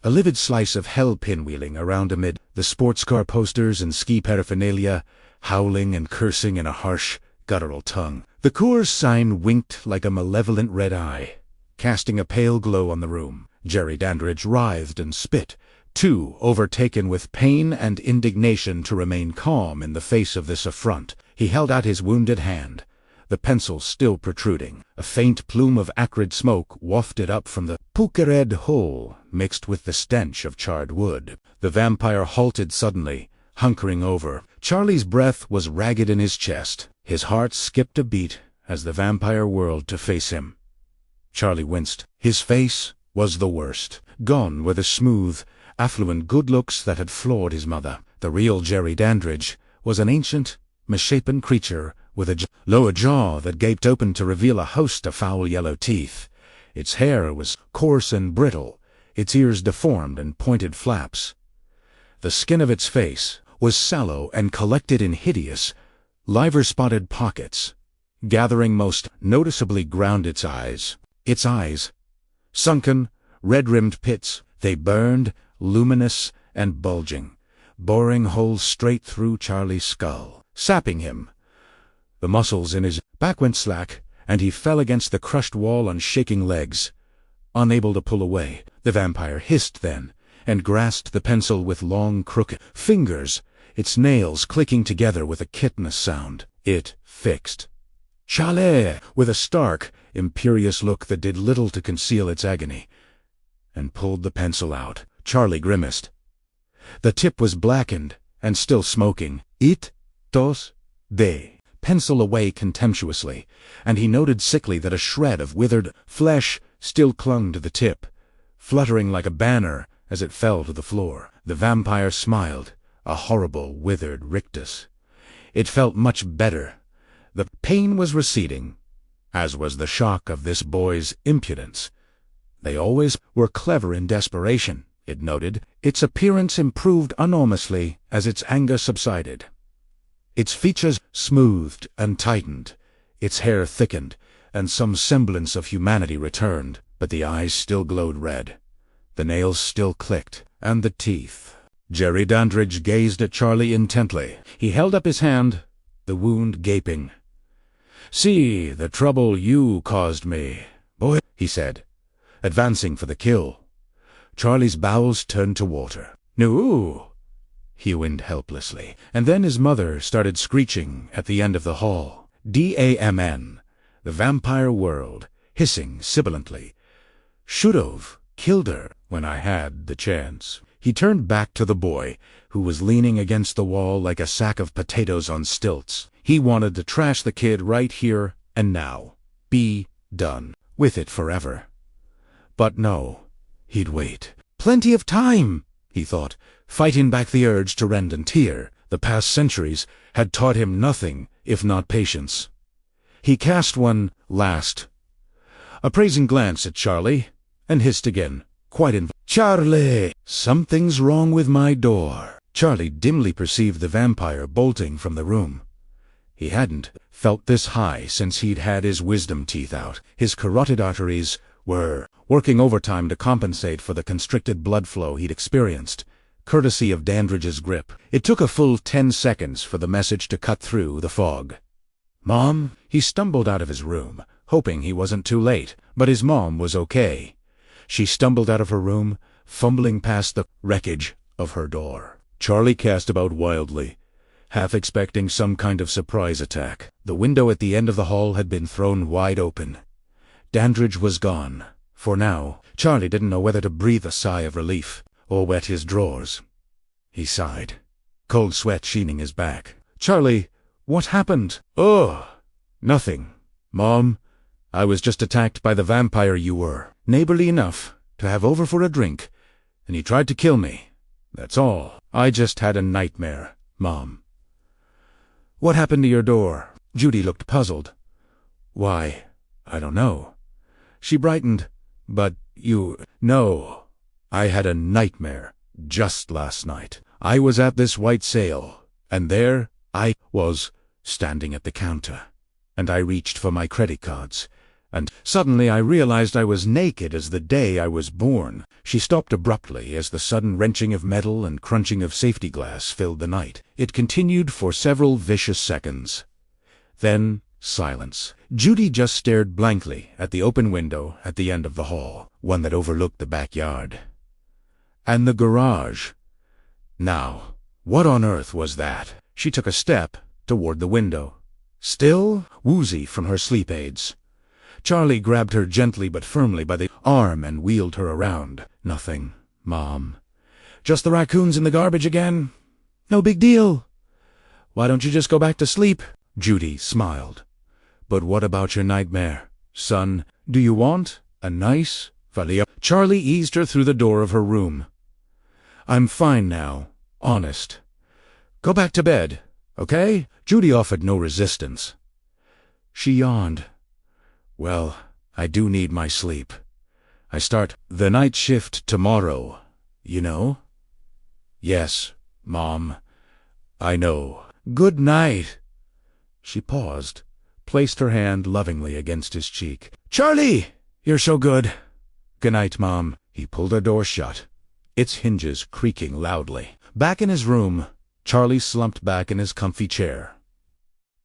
Speaker 1: a livid slice of hell pinwheeling around amid the sports car posters and ski paraphernalia, howling and cursing in a harsh, guttural tongue. The Coors sign winked like a malevolent red eye, casting a pale glow on the room. Jerry Dandridge writhed and spit, too overtaken with pain and indignation to remain calm in the face of this affront. He held out his wounded hand, the pencil still protruding. A faint plume of acrid smoke wafted up from the puckered hole, mixed with the stench of charred wood. The vampire halted suddenly, hunkering over. Charlie's breath was ragged in his chest. His heart skipped a beat as the vampire whirled to face him. Charlie winced. His face was the worst. Gone were the smooth, affluent good looks that had floored his mother. The real Jerry Dandridge was an ancient, misshapen creature with a lower jaw that gaped open to reveal a host of foul yellow teeth. Its hair was coarse and brittle, its ears deformed and pointed flaps. The skin of its face was sallow and collected in hideous, liver-spotted pockets, gathering most noticeably round its eyes. Its eyes, sunken, red-rimmed pits, they burned, luminous and bulging, boring holes straight through Charlie's skull, sapping him. The muscles in his back went slack, and he fell against the crushed wall on shaking legs, unable to pull away. The vampire hissed then, and grasped the pencil with long, crooked fingers, its nails clicking together with a chitinous sound. It fixed Charlie with a stark, imperious look that did little to conceal its agony, and pulled the pencil out. Charlie grimaced. The tip was blackened and still smoking. It, dos, de. Pencil away contemptuously, and he noted sickly that a shred of withered flesh still clung to the tip, fluttering like a banner as it fell to the floor. The vampire smiled, a horrible, withered rictus. It felt much better. The pain was receding, as was the shock of this boy's impudence. They always were clever in desperation, it noted. Its appearance improved enormously as its anger subsided. Its features smoothed and tightened, its hair thickened, and some semblance of humanity returned. but the eyes still glowed red. The nails still clicked, and the teeth. Jerry Dandridge gazed at Charlie intently. He held up his hand, the wound gaping. "See the trouble you caused me, boy," he said, advancing for the kill. Charlie's bowels turned to water. "No," he whined helplessly, and then his mother started screeching at the end of the hall. "Damn, the vampire world," hissing sibilantly. "Should've killed her when I had the chance." He turned back to the boy, who was leaning against the wall like a sack of potatoes on stilts. He wanted to trash the kid right here and now. Be done with it forever. But no, he'd wait. Plenty of time, he thought, fighting back the urge to rend and tear. The past centuries had taught him nothing, if not patience. He cast one last, appraising glance at Charlie, and hissed again, quite "Charlie, something's wrong with my door." Charlie dimly perceived the vampire bolting from the room. He hadn't felt this high since he'd had his wisdom teeth out. His carotid arteries were working overtime to compensate for the constricted blood flow he'd experienced, courtesy of Dandridge's grip. It took a full 10 seconds for the message to cut through the fog. "Mom?" He stumbled out of his room, hoping he wasn't too late, but his mom was okay. She stumbled out of her room, fumbling past the wreckage of her door. Charlie cast about wildly, half expecting some kind of surprise attack. The window at the end of the hall had been thrown wide open. Dandridge was gone. For now, Charlie didn't know whether to breathe a sigh of relief or wet his drawers. He sighed, cold sweat sheening his back. "Charlie, what happened?" "Oh, nothing, Mom. I was just attacked by the vampire you were. Neighborly enough to have over for a drink, and he tried to kill me. That's all. I just had a nightmare, Mom." "What happened to your door?" Judy looked puzzled. "Why, I don't know." She brightened. "But you—" "No, I had a nightmare just last night. I was at this white sale, and there I was, standing at the counter, and I reached for my credit cards, and suddenly I realized I was naked as the day I was born." She stopped abruptly as the sudden wrenching of metal and crunching of safety glass filled the night. It continued for several vicious seconds. Then silence. Judy just stared blankly at the open window at the end of the hall, one that overlooked the backyard. And the garage. Now, what on earth was that? She took a step toward the window, still woozy from her sleep aids. Charlie grabbed her gently but firmly by the arm and wheeled her around. "Nothing, Mom. Just the raccoons in the garbage again? No big deal. Why don't you just go back to sleep?" Judy smiled. "But what about your nightmare, son? Do you want a nice valia?" Charlie eased her through the door of her room. "I'm fine now, honest. Go back to bed, okay?" Judy offered no resistance. She yawned. "Well, I do need my sleep. I start the night shift tomorrow, you know?" "Yes, Mom, I know. Good night." She paused, placed her hand lovingly against his cheek. "Charlie, you're so good." "Good night, Mom." He pulled her door shut, its hinges creaking loudly. Back in his room, Charlie slumped back in his comfy chair.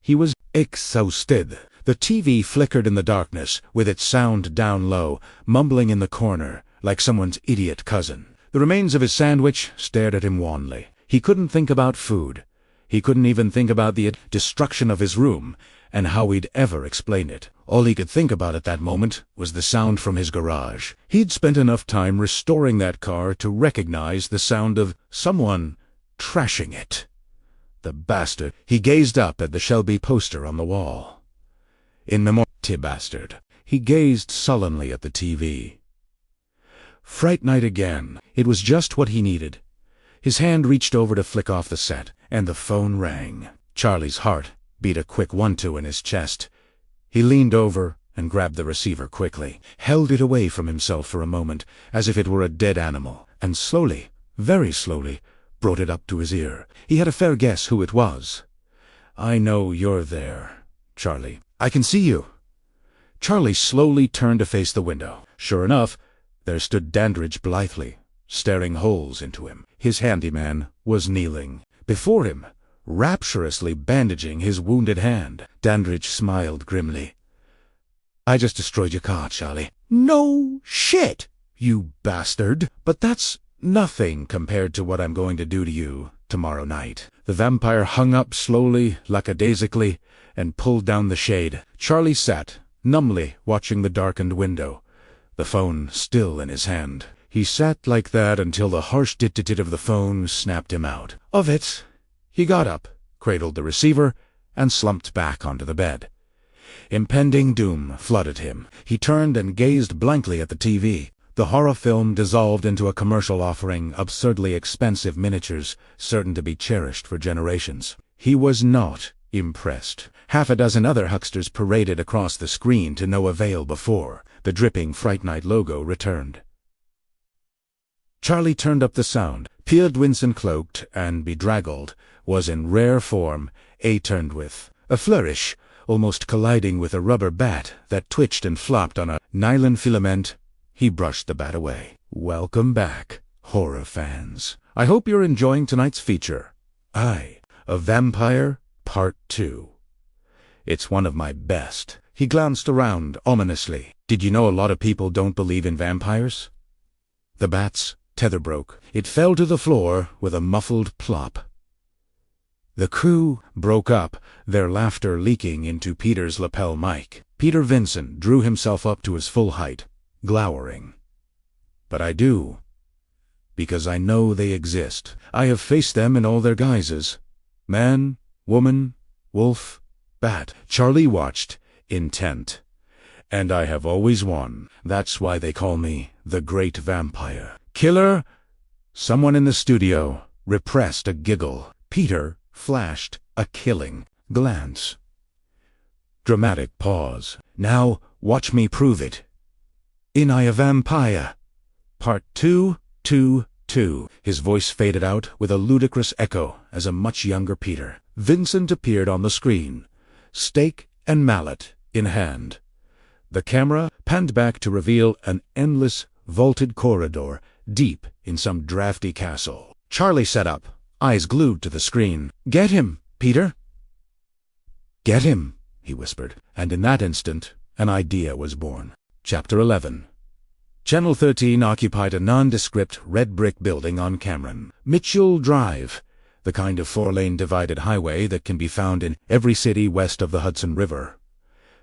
Speaker 1: He was exhausted. The TV flickered in the darkness, with its sound down low, mumbling in the corner, like someone's idiot cousin. The remains of his sandwich stared at him wanly. He couldn't think about food. He couldn't even think about the destruction of his room, and how he'd ever explain it. All he could think about at that moment was the sound from his garage. He'd spent enough time restoring that car to recognize the sound of someone trashing it. The bastard. He gazed up at the Shelby poster on the wall. In memoriam, bastard. He gazed sullenly at the TV. Fright Night again. It was just what he needed. His hand reached over to flick off the set, and the phone rang. Charlie's heart beat a quick 1-2 in his chest. He leaned over and grabbed the receiver quickly, held it away from himself for a moment, as if it were a dead animal, and slowly, very slowly, brought it up to his ear. He had a fair guess who it was. "I know you're there, Charlie. I can see you." Charlie slowly turned to face the window. Sure enough, there stood Dandridge blithely, staring holes into him. His handyman was kneeling before him, rapturously bandaging his wounded hand. Dandridge smiled grimly. "I just destroyed your car, Charlie." "No shit, you bastard! But that's nothing compared to what I'm going to do to you tomorrow night." The vampire hung up slowly, lackadaisically, and pulled down the shade. Charlie sat, numbly watching the darkened window, the phone still in his hand. He sat like that until the harsh dit-dit of the phone snapped him out of it. He got up, cradled the receiver, and slumped back onto the bed. Impending doom flooded him. He turned and gazed blankly at the TV. The horror film dissolved into a commercial offering absurdly expensive miniatures, certain to be cherished for generations. He was not impressed. Half a dozen other hucksters paraded across the screen to no avail before the dripping Fright Night logo returned. Charlie turned up the sound. Pierre Vincent, cloaked and bedraggled, was in rare form, turned with a flourish, almost colliding with a rubber bat that twitched and flopped on a nylon filament. He brushed the bat away. "Welcome back, horror fans. I hope you're enjoying tonight's feature. A Vampire, Part 2. It's one of my best." He glanced around ominously. "Did you know a lot of people don't believe in vampires?" The bat's tether broke. It fell to the floor with a muffled plop. The crew broke up, their laughter leaking into Peter's lapel mic. Peter Vincent drew himself up to his full height, glowering. "But I do, because I know they exist. I have faced them in all their guises. Man, woman, wolf, bat." Charlie watched, intent. "And I have always won. That's why they call me the Great Vampire." "Killer?" Someone in the studio repressed a giggle. Peter flashed a killing glance. Dramatic pause. "Now watch me prove it. In I a Vampire, Part 2, 2, 2. His voice faded out with a ludicrous echo as a much younger Peter Vincent appeared on the screen, stake and mallet in hand. The camera panned back to reveal an endless, vaulted corridor deep in some drafty castle. Charlie sat up, eyes glued to the screen. "Get him, Peter." "Get him," he whispered, and in that instant an idea was born. Chapter 11. Channel 13 occupied a nondescript red-brick building on Cameron Mitchell Drive, the kind of four-lane divided highway that can be found in every city west of the Hudson River.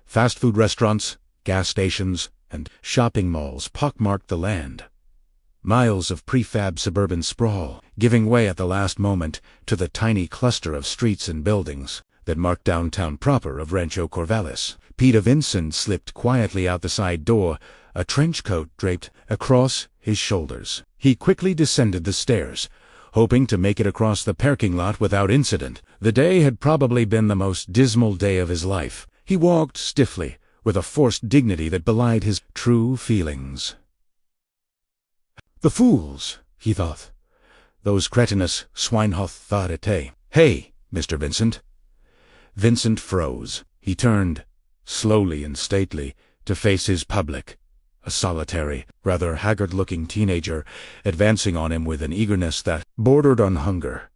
Speaker 1: Fast food restaurants, gas stations, and shopping malls pockmarked the land. Miles of prefab suburban sprawl, giving way at the last moment to the tiny cluster of streets and buildings that marked downtown proper of Rancho Corvallis. Peter Vincent slipped quietly out the side door, a trench coat draped across his shoulders. He quickly descended the stairs, hoping to make it across the parking lot without incident. The day had probably been the most dismal day of his life. He walked stiffly, with a forced dignity that belied his true feelings. "The fools," he thought. "Those cretinous Schweinhoffarete. Hey, Mr. Vincent." Vincent froze. He turned, slowly and stately, to face his public, a solitary, rather haggard-looking teenager, advancing on him with an eagerness that bordered on hunger.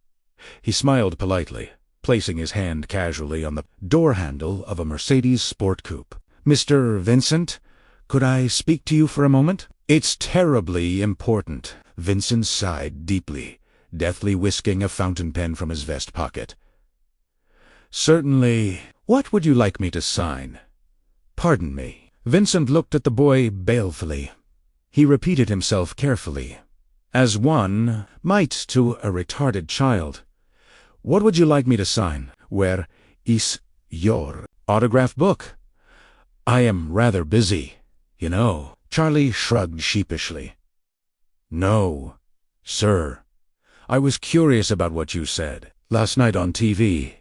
Speaker 1: He smiled politely, placing his hand casually on the door handle of a Mercedes sport coupe. "Mr. Vincent, could I speak to you for a moment?" "It's terribly important." Vincent sighed deeply, deftly whisking a fountain pen from his vest pocket. "Certainly. What would you like me to sign?" "Pardon me." Vincent looked at the boy balefully. He repeated himself carefully, as one might to a retarded child. "What would you like me to sign? Where is your autograph book? I am rather busy, you know." Charlie shrugged sheepishly. "No, sir. I was curious about what you said last night on TV.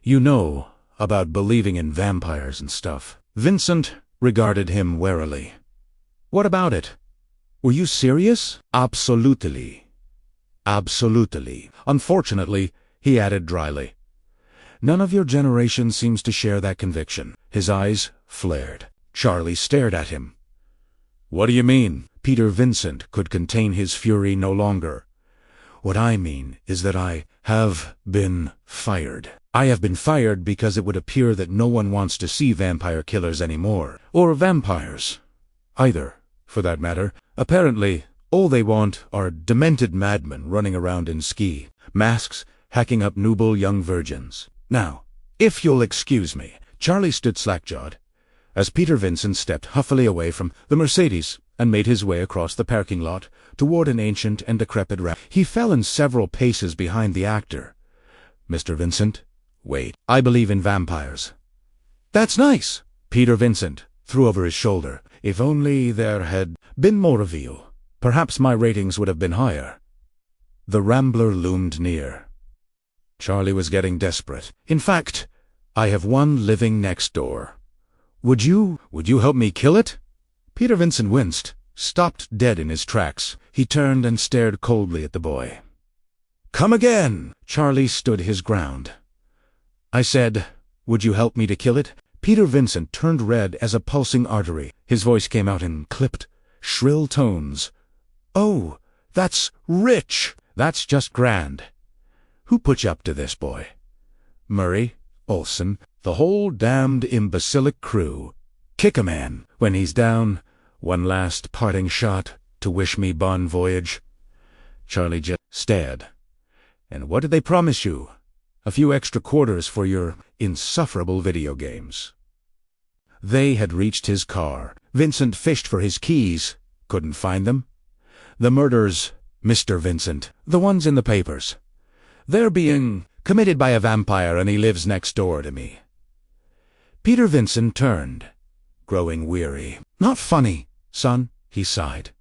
Speaker 1: You know, about believing in vampires and stuff." Vincent regarded him warily. "What about it? Were you serious?" "Absolutely. Absolutely. Unfortunately," he added dryly, "none of your generation seems to share that conviction." His eyes flared. Charlie stared at him. "What do you mean?" Peter Vincent could contain his fury no longer. "What I mean is that I have been fired. I have been fired because it would appear that no one wants to see vampire killers anymore. Or vampires. Either, for that matter. Apparently, all they want are demented madmen running around in ski masks, hacking up nubile young virgins. Now, if you'll excuse me." Charlie stood slack-jawed as Peter Vincent stepped huffily away from the Mercedes and made his way across the parking lot toward an ancient and decrepit ramp. He fell in several paces behind the actor. "Mr. Vincent, wait. I believe in vampires." "That's nice," Peter Vincent threw over his shoulder. "If only there had been more of you, perhaps my ratings would have been higher." The Rambler loomed near. Charlie was getting desperate. "In fact, I have one living next door. Would you help me kill it?" Peter Vincent winced, stopped dead in his tracks. He turned and stared coldly at the boy. "Come again!" Charlie stood his ground. "I said, would you help me to kill it?" Peter Vincent turned red as a pulsing artery. His voice came out in clipped, shrill tones. "Oh, that's rich!" "That's just grand. Who put you up to this, boy?" "Murray, Olson, the whole damned imbecilic crew. Kick a man when he's down. One last parting shot to wish me bon voyage." Charlie just stared. "And what did they promise you? A few extra quarters for your insufferable video games." They had reached his car. Vincent fished for his keys. Couldn't find them. "The murders, Mr. Vincent. The ones in the papers. They're being committed by a vampire and he lives next door to me." Peter Vincent turned, growing weary. "Not funny, son," he sighed.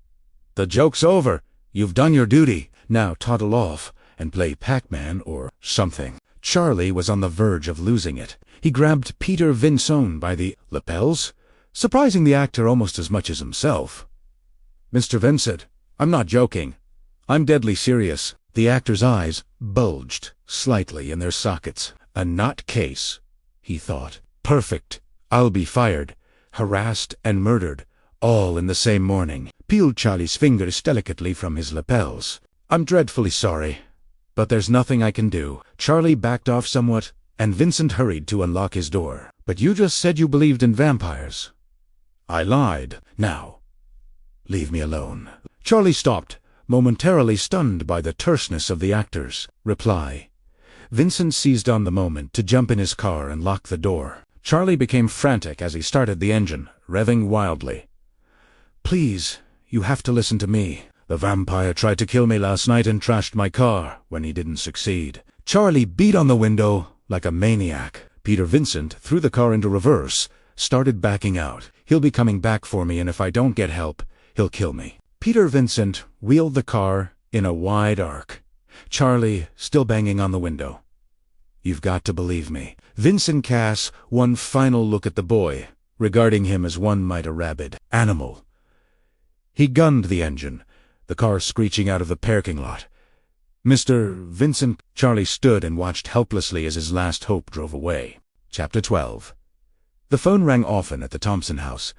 Speaker 1: "The joke's over. You've done your duty. Now toddle off and play Pac-Man or something." Charlie was on the verge of losing it. He grabbed Peter Vincent by the lapels, surprising the actor almost as much as himself. "Mr. Vincent, I'm not joking. I'm deadly serious." The actor's eyes bulged slightly in their sockets. "A nutcase," he thought. "Perfect. I'll be fired, harassed and murdered, all in the same morning." Peeled Charlie's fingers delicately from his lapels. "I'm dreadfully sorry, but there's nothing I can do." Charlie backed off somewhat, and Vincent hurried to unlock his door. "But you just said you believed in vampires." "I lied. Now, leave me alone." Charlie stopped, momentarily stunned by the terseness of the actor's reply. Vincent seized on the moment to jump in his car and lock the door. Charlie became frantic as he started the engine, revving wildly. "Please, you have to listen to me. The vampire tried to kill me last night and trashed my car when he didn't succeed." Charlie beat on the window like a maniac. Peter Vincent threw the car into reverse, started backing out. "He'll be coming back for me, and if I don't get help, he'll kill me." Peter Vincent wheeled the car in a wide arc. Charlie still banging on the window. "You've got to believe me." Vincent cast one final look at the boy, regarding him as one might a rabid animal. He gunned the engine, the car screeching out of the parking lot. "Mr. Vincent..." Charlie stood and watched helplessly as his last hope drove away. Chapter 12. The phone rang often at the Thompson house,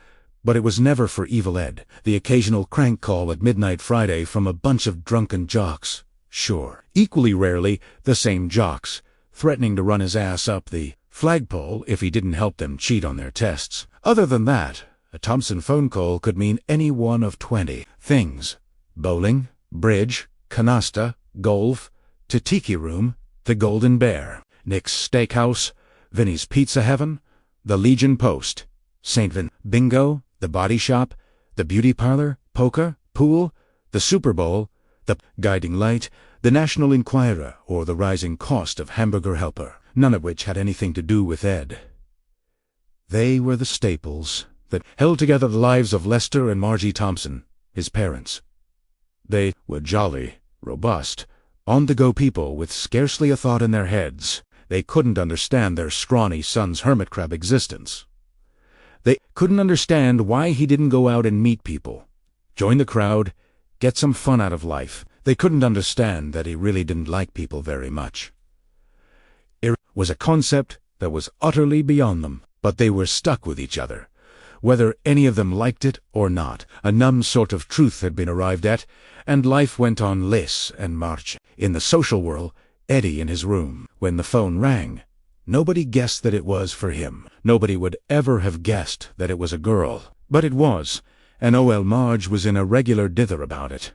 Speaker 1: but it was never for Evil Ed. The occasional crank call at midnight Friday from a bunch of drunken jocks. Sure. Equally rarely, the same jocks, threatening to run his ass up the flagpole if he didn't help them cheat on their tests. Other than that, a Thompson phone call could mean any one of 20 things. Bowling, bridge, canasta, golf, Tiki Room, the Golden Bear, Nick's Steakhouse, Vinny's Pizza Heaven, the Legion Post, St. Vin, Bingo, the Body Shop, the Beauty Parlor, Poker, Pool, the Super Bowl, the Guiding Light, the National Enquirer, or the rising cost of Hamburger Helper, none of which had anything to do with Ed. They were the staples that held together the lives of Lester and Margie Thompson, his parents. They were jolly, robust, on-the-go people with scarcely a thought in their heads. They couldn't understand their scrawny son's hermit crab existence. They couldn't understand why he didn't go out and meet people, join the crowd, get some fun out of life. They couldn't understand that he really didn't like people very much. It was a concept that was utterly beyond them, but they were stuck with each other, whether any of them liked it or not. A numb sort of truth had been arrived at, and life went on less and march. In the social world, Eddie in his room, when the phone rang, nobody guessed that it was for him. Nobody would ever have guessed that it was a girl. But it was, and O.L. Marge was in a regular dither about it.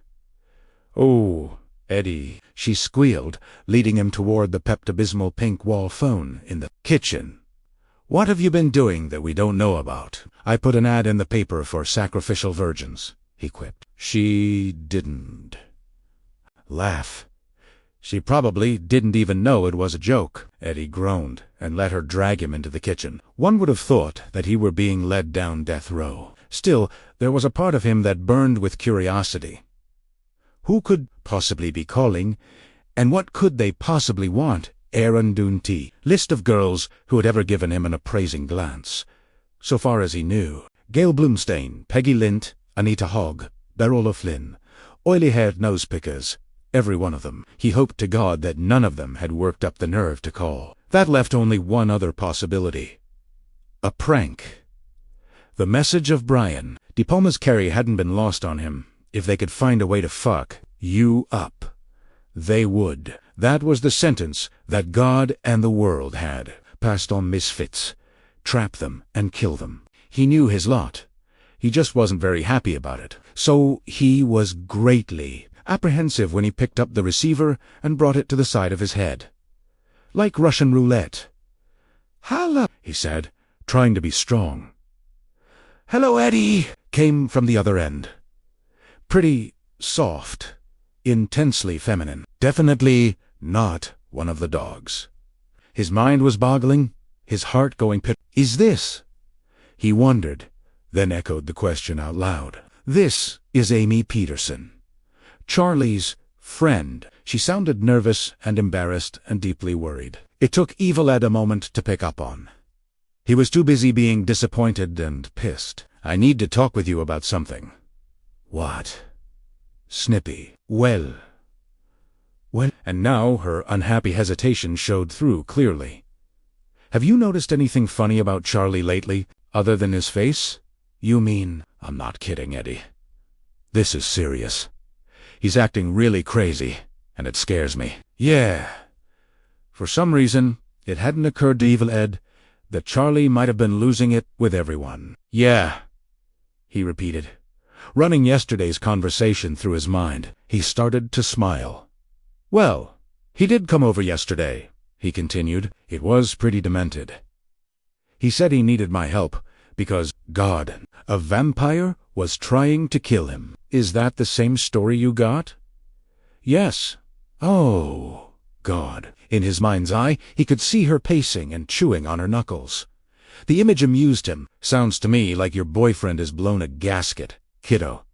Speaker 1: "Oh, Eddie," she squealed, leading him toward the Pepto-Bismol pink wall phone in the kitchen. "What have you been doing that we don't know about?" "I put an ad in the paper for sacrificial virgins," he quipped. She didn't laugh. She probably didn't even know it was a joke. Eddie groaned and let her drag him into the kitchen. One would have thought that he were being led down death row. Still, there was a part of him that burned with curiosity. Who could possibly be calling, and what could they possibly want? Aaron Dunty. List of girls who had ever given him an appraising glance. So far as he knew, Gail Bloomstein, Peggy Lint, Anita Hogg, Beryl O'Flynn, oily-haired nose-pickers, every one of them. He hoped to God that none of them had worked up the nerve to call. That left only one other possibility. A prank. The message of Brian. De Palma's Carrie hadn't been lost on him. If they could find a way to fuck you up, they would. That was the sentence that God and the world had passed on misfits. Trap them and kill them. He knew his lot. He just wasn't very happy about it. So he was greatly apprehensive when he picked up the receiver and brought it to the side of his head. Like Russian roulette. "Hello," he said, trying to be strong. "Hello, Eddie," came from the other end. Pretty soft, intensely feminine. Definitely not one of the dogs. His mind was boggling, his heart going pit. "Is this?" He wondered, then echoed the question out loud. "This is Amy Peterson, Charlie's friend." She sounded nervous and embarrassed and deeply worried. It took Evil Ed a moment to pick up on. He was too busy being disappointed and pissed. "I need to talk with you about something." "What?" Snippy. Well. And now her unhappy hesitation showed through clearly. "Have you noticed anything funny about Charlie lately, other than his face?" "You mean?" "I'm not kidding, Eddie. This is serious. He's acting really crazy, and it scares me." Yeah. For some reason, it hadn't occurred to Evil Ed that Charlie might have been losing it with everyone. "Yeah," he repeated, running yesterday's conversation through his mind. He started to smile. "Well, he did come over yesterday," he continued. "It was pretty demented. He said he needed my help because, God, a vampire was trying to kill him." "Is that the same story you got?" "Yes." "Oh, God." In his mind's eye, he could see her pacing and chewing on her knuckles. The image amused him. "Sounds to me like your boyfriend has blown a gasket, kiddo.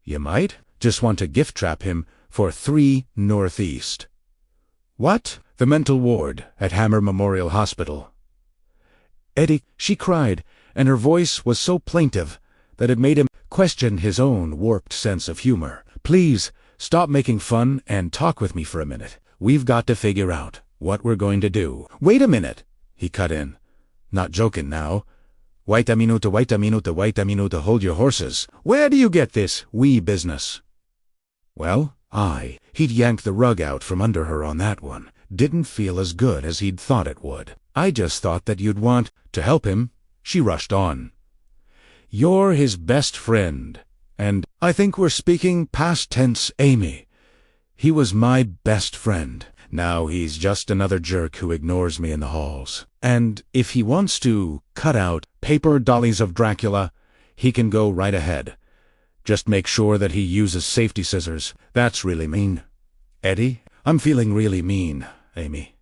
Speaker 1: You might just want to gift trap him for 3 Northeast. "What?" "The mental ward at Hammer Memorial Hospital." "Eddie," she cried, and her voice was so plaintive that it made him question his own warped sense of humor. "Please, stop making fun and talk with me for a minute. We've got to figure out what we're going to do." "Wait a minute," he cut in. "Not joking now. Wait a minuto, wait a minuto, wait a minuto, hold your horses. Where do you get this wee business?" Well, he'd yanked the rug out from under her on that one. Didn't feel as good as he'd thought it would. "I just thought that you'd want to help him," she rushed on. "You're his best friend, and I think we're speaking past tense, Amy. He was my best friend. Now he's just another jerk who ignores me in the halls. And if he wants to cut out paper dollies of Dracula, he can go right ahead. Just make sure that he uses safety scissors. That's really mean." "Eddie, I'm feeling really mean, Amy.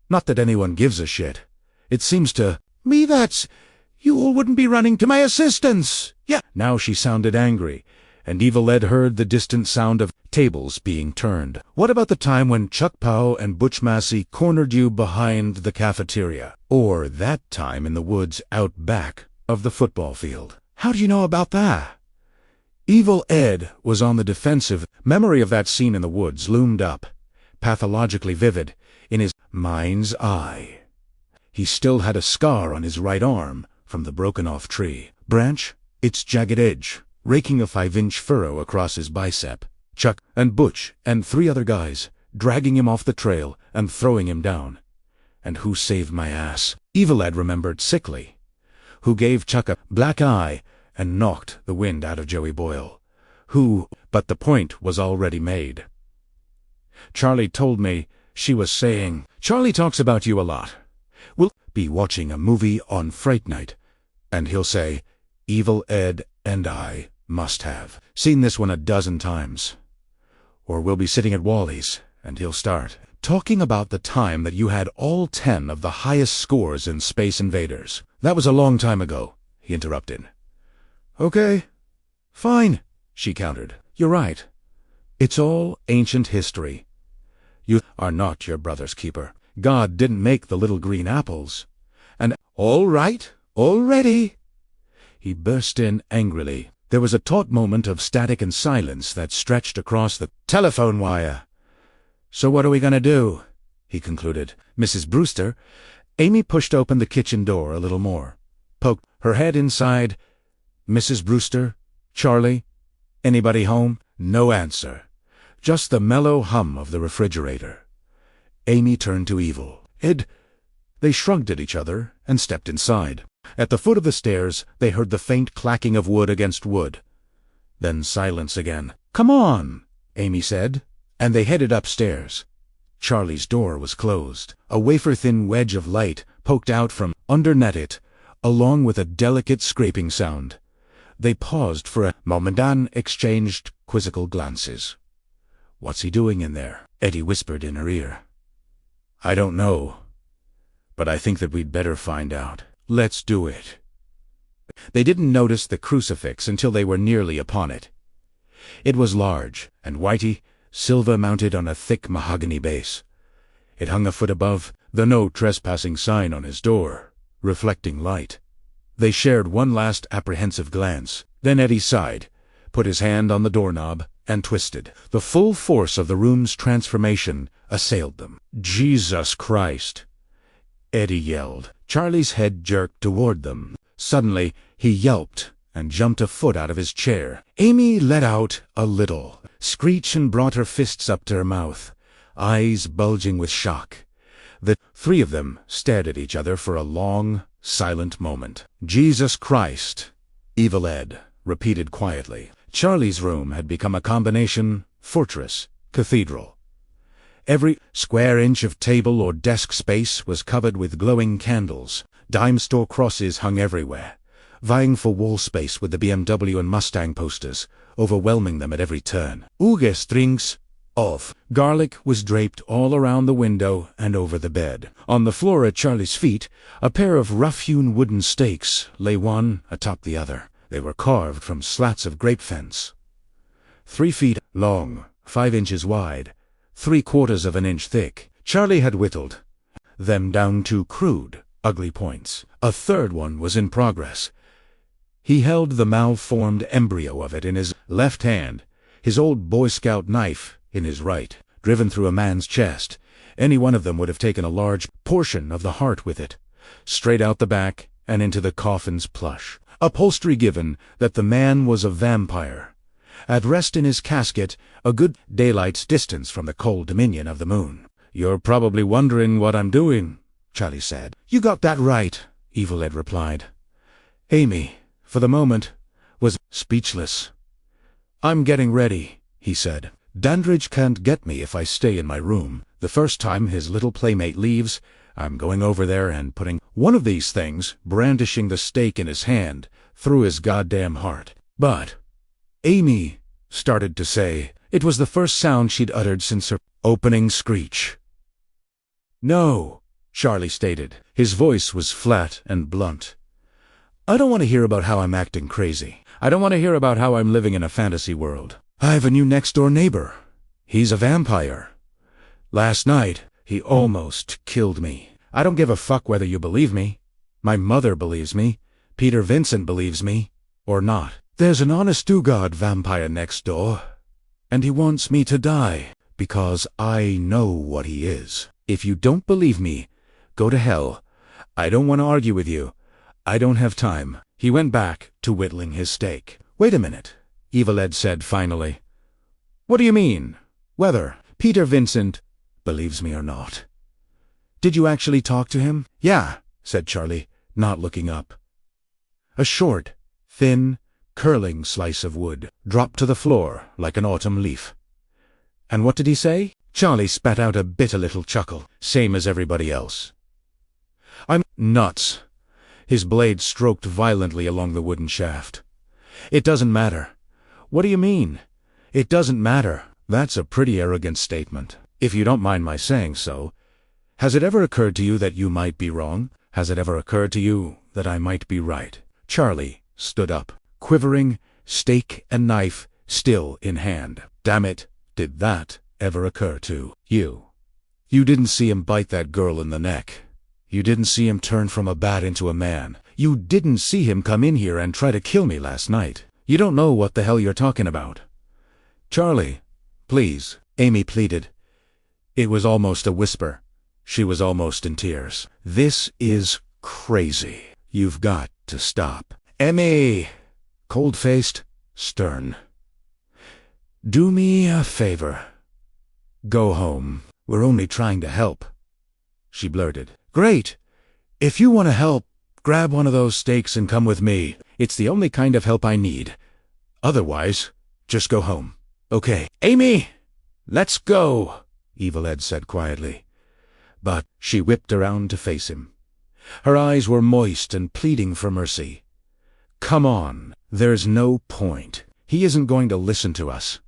Speaker 1: Not that anyone gives a shit. It seems to me that's... you all wouldn't be running to my assistance. Yeah." Now she sounded angry, and Evil Ed heard the distant sound of tables being turned. "What about the time when Chuck Powell and Butch Massey cornered you behind the cafeteria? Or that time in the woods out back of the football field?" "How do you know about that?" Evil Ed was on the defensive. Memory of that scene in the woods loomed up, pathologically vivid, in his mind's eye. He still had a scar on his right arm from the broken-off tree. branch, its jagged edge, raking a 5-inch furrow across his bicep. Chuck and Butch and 3 other guys, dragging him off the trail and throwing him down. And who saved my ass? Evil Ed remembered sickly. Who gave Chuck a black eye and knocked the wind out of Joey Boyle. Who, but the point was already made. Charlie told me she was saying, "Charlie talks about you a lot. We'll be watching a movie on Fright Night, and he'll say, 'Evil Ed and I must have seen this one a dozen times.' Or we'll be sitting at Wally's, and he'll start talking about the time that you had all 10 of the highest scores in Space Invaders." "That was a long time ago," he interrupted. "Okay, fine," she countered. "You're right. It's all ancient history. You are not your brother's keeper. God didn't make the little green apples. And all right, already!" He burst in angrily. There was a taut moment of static and silence that stretched across the telephone wire. "So what are we going to do?" he concluded. "Mrs. Brewster." Amy pushed open the kitchen door a little more, poked her head inside. "Mrs. Brewster? Charlie? Anybody home?" No answer. Just the mellow hum of the refrigerator. Amy turned to Evil Ed. They shrugged at each other and stepped inside. At the foot of the stairs, they heard the faint clacking of wood against wood. Then silence again. "Come on," Amy said, and they headed upstairs. Charlie's door was closed. A wafer-thin wedge of light poked out from underneath it, along with a delicate scraping sound. They paused for a moment and exchanged quizzical glances. "What's he doing in there?" Eddie whispered in her ear. "I don't know, but I think that we'd better find out. Let's do it." They didn't notice the crucifix until they were nearly upon it. It was large and whitey, silver-mounted on a thick mahogany base. It hung a foot above the "No Trespassing" sign on his door, reflecting light. They shared one last apprehensive glance. Then Eddie sighed, put his hand on the doorknob, and twisted. The full force of the room's transformation assailed them. "Jesus Christ!" Eddie yelled. Charlie's head jerked toward them. Suddenly, he yelped and jumped a foot out of his chair. Amy let out a little screech and brought her fists up to her mouth, eyes bulging with shock. The 3 of them stared at each other for a long, silent moment. "Jesus Christ," Evil Ed repeated quietly. Charlie's room had become a combination fortress, cathedral. Every square inch of table or desk space was covered with glowing candles. Dime store crosses hung everywhere, vying for wall space with the BMW and Mustang posters, overwhelming them at every turn. Uge strings of garlic was draped all around the window and over the bed. On the floor at Charlie's feet, a pair of rough-hewn wooden stakes lay one atop the other. They were carved from slats of grape fence. 3 feet long, 5 inches wide, 3/4 of an inch thick. Charlie had whittled them down to crude, ugly points. A third one was in progress. He held the malformed embryo of it in his left hand, his old Boy Scout knife in his right. Driven through a man's chest, any one of them would have taken a large portion of the heart with it, straight out the back and into the coffin's plush. Upholstery given that the man was a vampire, at rest in his casket a good daylight's distance from the cold dominion of the moon. "You're probably wondering what I'm doing," Charlie said. "You got that right," Evil Ed replied. Amy, for the moment, was speechless. "I'm getting ready," he said. "Dandridge can't get me if I stay in my room. The first time his little playmate leaves, I'm going over there and putting one of these things, brandishing the stake in his hand, through his goddamn heart." "But," Amy started to say. It was the first sound she'd uttered since her opening screech. "No," Charlie stated. His voice was flat and blunt. "I don't want to hear about how I'm acting crazy. I don't want to hear about how I'm living in a fantasy world. I have a new next-door neighbor. He's a vampire. Last night, he almost killed me. I don't give a fuck whether you believe me. My mother believes me. Peter Vincent believes me. Or not. There's an honest-to-God vampire next door, and he wants me to die, because I know what he is. If you don't believe me, go to hell. I don't want to argue with you. I don't have time." He went back to whittling his steak. "Wait a minute," Evil Ed said finally. "What do you mean? Whether Peter Vincent believes me or not. Did you actually talk to him?" "Yeah," said Charlie, not looking up. A short, thin, curling slice of wood dropped to the floor like an autumn leaf. "And what did he say?" Charlie spat out a bitter little chuckle, same as everybody else. "I'm nuts." His blade stroked violently along the wooden shaft. "It doesn't matter." "What do you mean?" "It doesn't matter." "That's a pretty arrogant statement, if you don't mind my saying so. Has it ever occurred to you that you might be wrong? Has it ever occurred to you that I might be right?" Charlie stood up, quivering, steak and knife still in hand. "Damn it, did that ever occur to you? You didn't see him bite that girl in the neck. You didn't see him turn from a bat into a man. You didn't see him come in here and try to kill me last night. You don't know what the hell you're talking about." "Charlie, please," Amy pleaded. It was almost a whisper. She was almost in tears. "This is crazy. You've got to stop." "Amy!" Cold-faced, stern. "Do me a favor. Go home. We're only trying to help," she blurted. "Great. If you want to help, grab one of those steaks and come with me. It's the only kind of help I need. Otherwise, just go home. Okay." "Amy! Let's go," Evil Ed said quietly. But she whipped around to face him. Her eyes were moist and pleading for mercy. "Come on. There's no point. He isn't going to listen to us."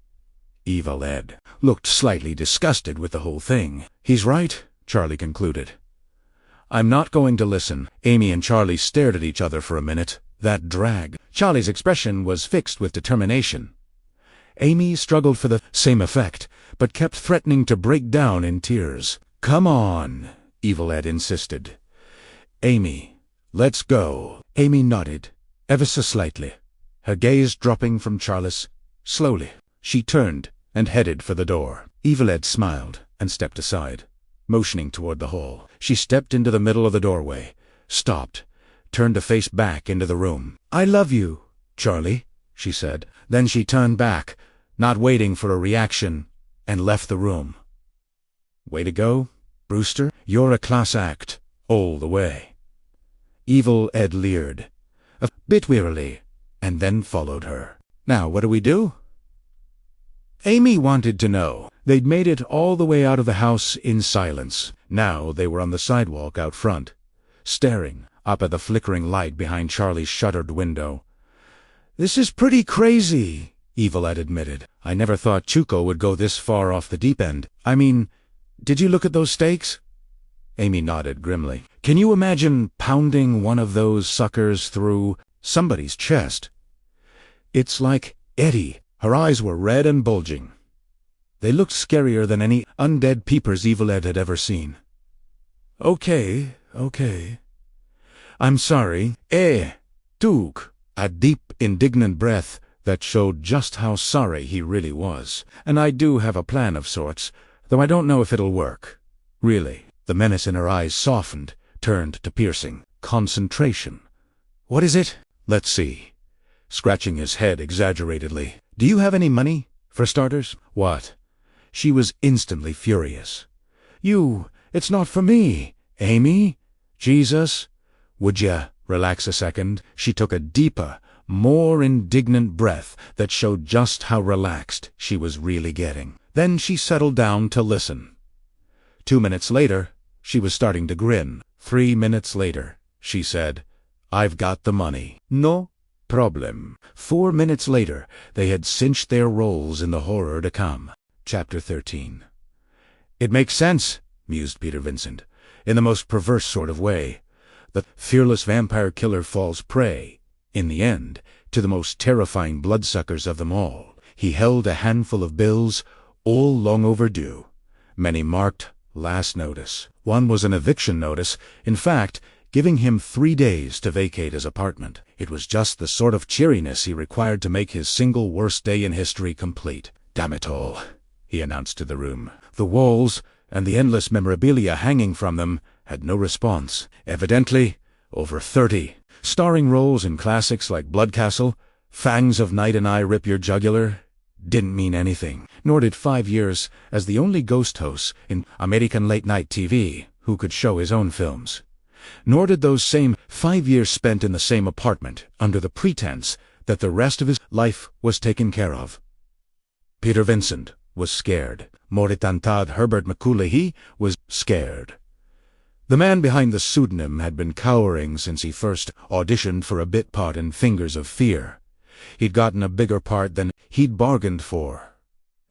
Speaker 1: Evil Ed looked slightly disgusted with the whole thing. "He's right," Charlie concluded. "I'm not going to listen." Amy and Charlie stared at each other for a minute. That drag. Charlie's expression was fixed with determination. Amy struggled for the same effect, but kept threatening to break down in tears. "Come on," Evil Ed insisted. "Amy, let's go." Amy nodded, ever so slightly, her gaze dropping from Charles. Slowly, she turned and headed for the door. Evil Ed smiled and stepped aside, motioning toward the hall. She stepped into the middle of the doorway, stopped, turned to face back into the room. "I love you, Charlie," she said. Then she turned back, not waiting for a reaction, and left the room. "Way to go, Brewster. You're a class act, all the way." Evil Ed leered, a bit wearily, and then followed her. "Now what do we do?" Amy wanted to know. They'd made it all the way out of the house in silence. Now they were on the sidewalk out front, staring up at the flickering light behind Charlie's shuttered window. "This is pretty crazy," Evil Ed admitted. "I never thought Chuko would go this far off the deep end. I mean, did you look at those steaks?" Amy nodded grimly. "Can you imagine pounding one of those suckers through somebody's chest? It's like Eddie." Her eyes were red and bulging. They looked scarier than any undead peepers Evil Ed had ever seen. Okay. I'm sorry. Took a deep, indignant breath that showed just how sorry he really was. "And I do have a plan of sorts, though I don't know if it'll work. Really." The menace in her eyes softened, turned to piercing concentration. "What is it?" "Let's see." Scratching his head exaggeratedly. "Do you have any money, for starters?" "What?" She was instantly furious. It's not for me, Amy. Jesus. Would ya relax a second?" She took a deeper, more indignant breath that showed just how relaxed she was really getting. Then she settled down to listen. 2 minutes later, she was starting to grin. 3 minutes later, she said, "I've got the money. No problem." 4 minutes later, they had cinched their roles in the horror to come. Chapter 13. "It makes sense," mused Peter Vincent, in the most perverse sort of way. The fearless vampire killer falls prey, in the end, to the most terrifying bloodsuckers of them all. He held a handful of bills, all long overdue. Many marked last notice. One was an eviction notice, in fact, giving him 3 days to vacate his apartment. It was just the sort of cheeriness he required to make his single worst day in history complete. "Damn it all," he announced to the room. The walls, and the endless memorabilia hanging from them, had no response. Evidently, over 30. Starring roles in classics like Bloodcastle, Fangs of Night and I Rip Your Jugular didn't mean anything, nor did 5 years as the only ghost host in American late-night TV who could show his own films. Nor did those same 5 years spent in the same apartment under the pretense that the rest of his life was taken care of. Peter Vincent was scared. Moritantad Herbert McCulloughy was scared. The man behind the pseudonym had been cowering since he first auditioned for a bit part in Fingers of Fear. He'd gotten a bigger part than he'd bargained for.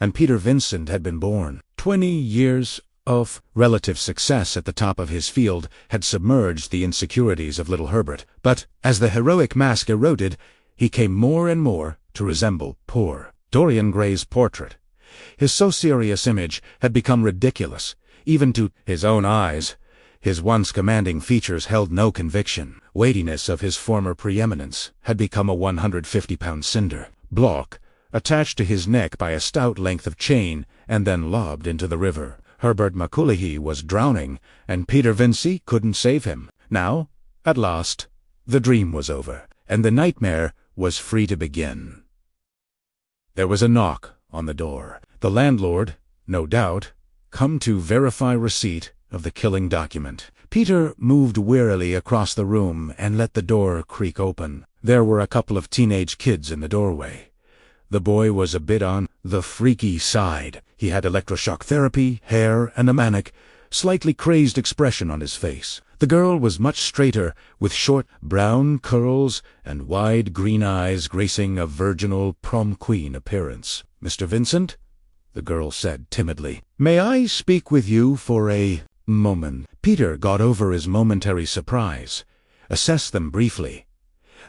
Speaker 1: And Peter Vincent had been born. 20 years of relative success at the top of his field had submerged the insecurities of little Herbert, but as the heroic mask eroded, he came more and more to resemble poor Dorian Gray's portrait. His so serious image had become ridiculous, even to his own eyes. His once commanding features held no conviction. Weightiness of his former preeminence had become a 150-pound cinder block, attached to his neck by a stout length of chain and then lobbed into the river. Herbert McCulloughy was drowning, and Peter Vincey couldn't save him. Now, at last, the dream was over, and the nightmare was free to begin. There was a knock on the door. The landlord, no doubt, come to verify receipt of the killing document. Peter moved wearily across the room and let the door creak open. There were a couple of teenage kids in the doorway. The boy was a bit on the freaky side. He had electroshock therapy, hair, and a manic, slightly crazed expression on his face. The girl was much straighter, with short brown curls and wide green eyes gracing a virginal prom queen appearance. "Mr. Vincent," the girl said timidly, "may I speak with you for a moment?" Peter got over his momentary surprise, assessed them briefly.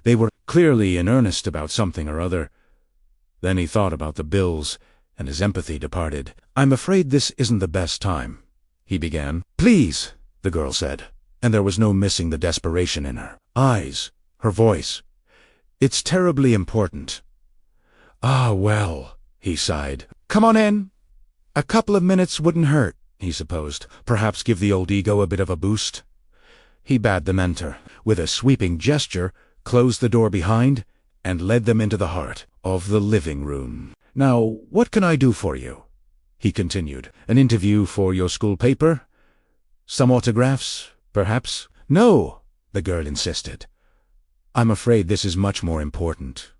Speaker 1: They were clearly in earnest about something or other. Then he thought about the bills, and his empathy departed. "I'm afraid this isn't the best time," he began. "Please," the girl said, and there was no missing the desperation in her eyes, her voice. "It's terribly important." "Ah, well," he sighed. "Come on in. A couple of minutes wouldn't hurt," he supposed. Perhaps give the old ego a bit of a boost. He bade them enter. With a sweeping gesture, closed the door behind, and led them into the heart of the living room. "Now, what can I do for you?" he continued. "An interview for your school paper? Some autographs, perhaps?" "No," the girl insisted. "I'm afraid this is much more important."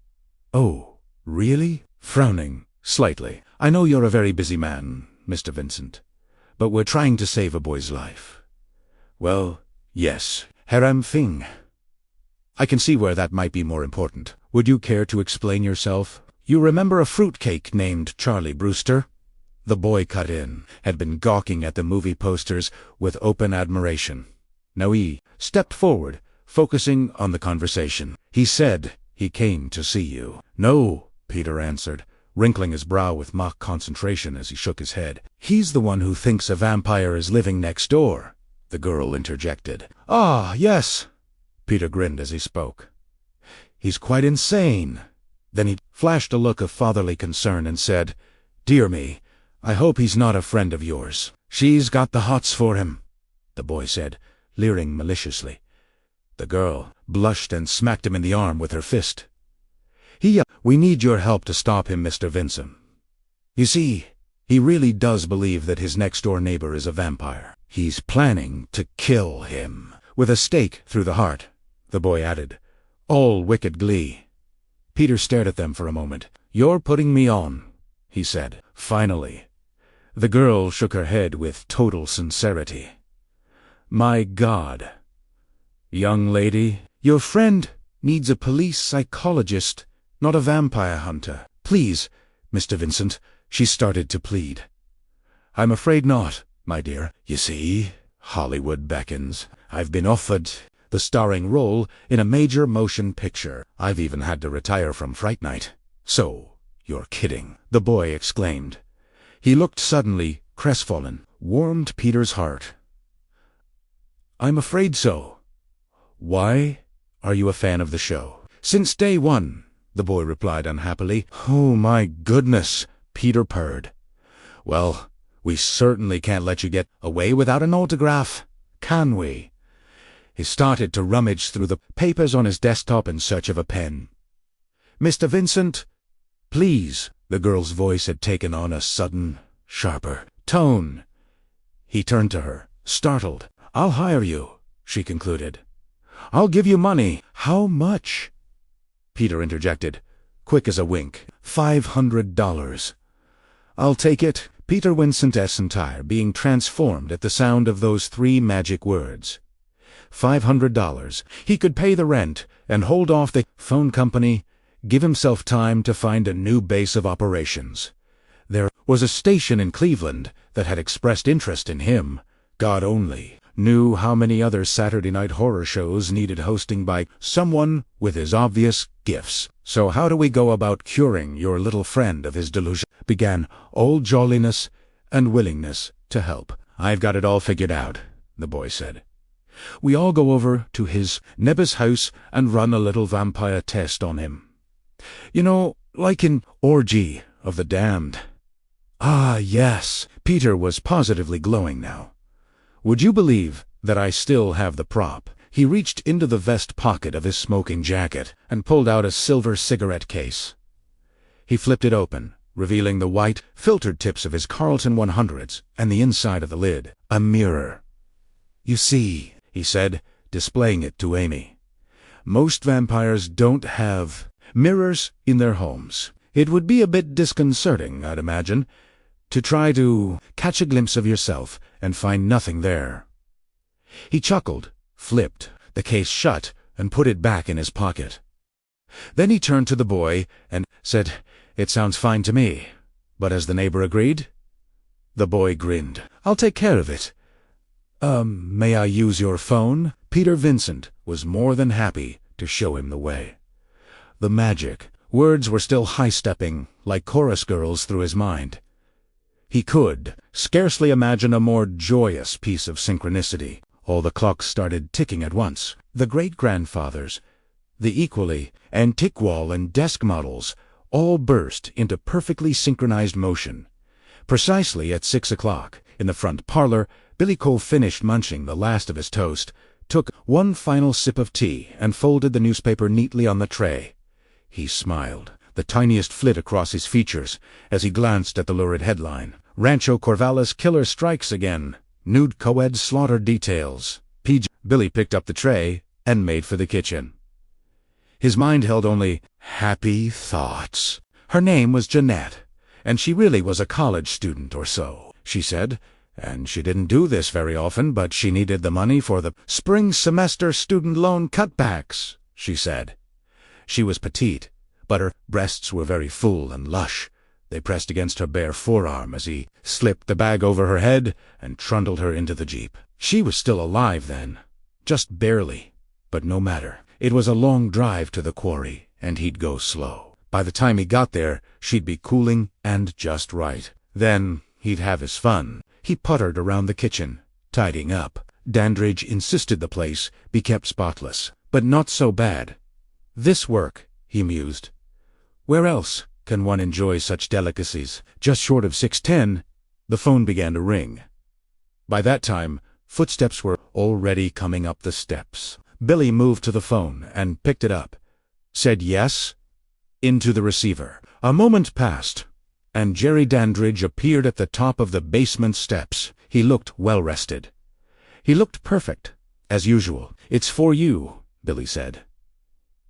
Speaker 1: "Oh, really?" Frowning slightly. "I know you're a very busy man, Mr. Vincent, but we're trying to save a boy's life." "Well, yes. Haram Thing. I can see where that might be more important. Would you care to explain yourself?" "You remember a fruitcake named Charlie Brewster?" The boy cut in, had been gawking at the movie posters with open admiration. Now he stepped forward, focusing on the conversation. "He said he came to see you." "No," Peter answered, wrinkling his brow with mock concentration as he shook his head. "He's the one who thinks a vampire is living next door," the girl interjected. "Ah, yes." Peter grinned as he spoke. "He's quite insane." Then he flashed a look of fatherly concern and said, "Dear me, I hope he's not a friend of yours." "She's got the hots for him," the boy said, leering maliciously. The girl blushed and smacked him in the arm with her fist. "We need your help to stop him, Mr. Vincent. You see, he really does believe that his next-door neighbor is a vampire. He's planning to kill him with a stake through the heart," the boy added, all wicked glee. Peter stared at them for a moment. "You're putting me on," he said, finally. The girl shook her head with total sincerity. "My God. Young lady, your friend needs a police psychologist, not a vampire hunter. Please, Mr. Vincent," she started to plead. "I'm afraid not, my dear. You see, Hollywood beckons. I've been offered the starring role in a major motion picture. I've even had to retire from Fright Night." "So, you're kidding," the boy exclaimed. He looked suddenly crestfallen, warmed Peter's heart. "I'm afraid so. Why are you a fan of the show?" "Since day one," the boy replied unhappily. "Oh, my goodness," Peter purred. "Well, we certainly can't let you get away without an autograph, can we?" He started to rummage through the papers on his desktop in search of a pen. "Mr. Vincent, please." The girl's voice had taken on a sudden, sharper tone. He turned to her, startled. "I'll hire you," she concluded. "I'll give you money." "How much?" Peter interjected, quick as a wink. $500. "I'll take it." Peter Vincent's entire being transformed at the sound of those three magic words. $500. He could pay the rent and hold off the phone company, give himself time to find a new base of operations. There was a station in Cleveland that had expressed interest in him. God only knew how many other Saturday night horror shows needed hosting by someone with his obvious gifts. "So how do we go about curing your little friend of his delusion?" began all jolliness and willingness to help. "I've got it all figured out," the boy said. "We all go over to his neighbor's house and run a little vampire test on him. You know, like in Orgy of the Damned." "Ah, yes." Peter was positively glowing now. "Would you believe that I still have the prop?" He reached into the vest pocket of his smoking jacket and pulled out a silver cigarette case. He flipped it open, revealing the white, filtered tips of his Carlton 100s and the inside of the lid. "A mirror. You see," he said, displaying it to Amy. "Most vampires don't have mirrors in their homes. It would be a bit disconcerting, I'd imagine, to try to catch a glimpse of yourself and find nothing there." He chuckled, flipped the case shut, and put it back in his pocket. Then he turned to the boy and said, "It sounds fine to me. But has the neighbor agreed?" The boy grinned. "I'll take care of it. May I use your phone?" Peter Vincent was more than happy to show him the way. The magic words were still high-stepping like chorus girls through his mind. He could scarcely imagine a more joyous piece of synchronicity. All the clocks started ticking at once. The great-grandfathers, the equally antique wall and desk models, all burst into perfectly synchronized motion. Precisely at 6 o'clock, in the front parlor, Billy Cole finished munching the last of his toast, took one final sip of tea, and folded the newspaper neatly on the tray. He smiled, the tiniest flit across his features, as he glanced at the lurid headline. "Rancho Corvallis Killer Strikes Again. Nude co-ed slaughter details." Billy picked up the tray and made for the kitchen. His mind held only happy thoughts. Her name was Jeanette, and she really was a college student or so, she said, and she didn't do this very often, but she needed the money for the spring semester student loan cutbacks, she said. She was petite, but her breasts were very full and lush. They pressed against her bare forearm as he slipped the bag over her head and trundled her into the jeep. She was still alive then, just barely, but no matter. It was a long drive to the quarry, and he'd go slow. By the time he got there, she'd be cooling and just right. Then he'd have his fun. He puttered around the kitchen, tidying up. Dandridge insisted the place be kept spotless, but not so bad. This work, he mused. Where else can one enjoy such delicacies? Just short of 6:10, the phone began to ring. By that time, footsteps were already coming up the steps. Billy moved to the phone and picked it up, said yes, into the receiver. A moment passed, and Jerry Dandridge appeared at the top of the basement steps. He looked well-rested. He looked perfect, as usual. "It's for you," Billy said.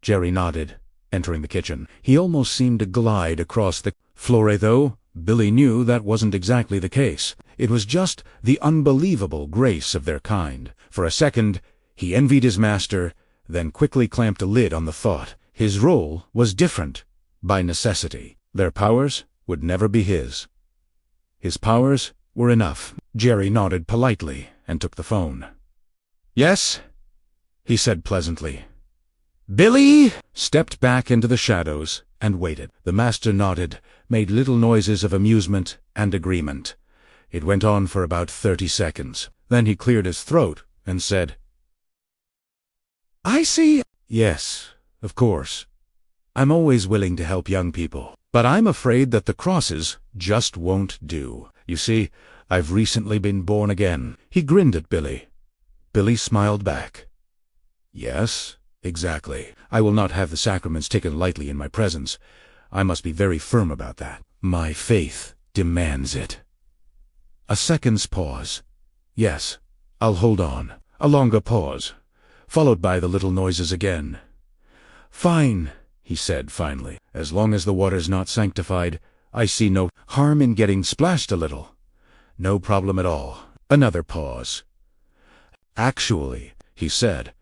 Speaker 1: Jerry nodded, entering the kitchen. He almost seemed to glide across the floor, though Billy knew that wasn't exactly the case. It was just the unbelievable grace of their kind. For a second, he envied his master, then quickly clamped a lid on the thought. His role was different, by necessity. Their powers would never be his. His powers were enough. Jerry nodded politely and took the phone. "Yes?" he said pleasantly. Billy stepped back into the shadows and waited. The master nodded, made little noises of amusement and agreement. It went on for about 30 seconds. Then he cleared his throat and said, "I see." "Yes, of course. I'm always willing to help young people. But I'm afraid that the crosses just won't do. You see, I've recently been born again." He grinned at Billy. Billy smiled back. Yes, exactly. I will not have the sacraments taken lightly in my presence. I must be very firm about that. My faith demands it. A second's pause. Yes, I'll hold on. A longer pause, followed by the little noises again. Fine, he said finally. As long as the water's not sanctified, I see no harm in getting splashed a little. No problem at all. Another pause. Actually, he said,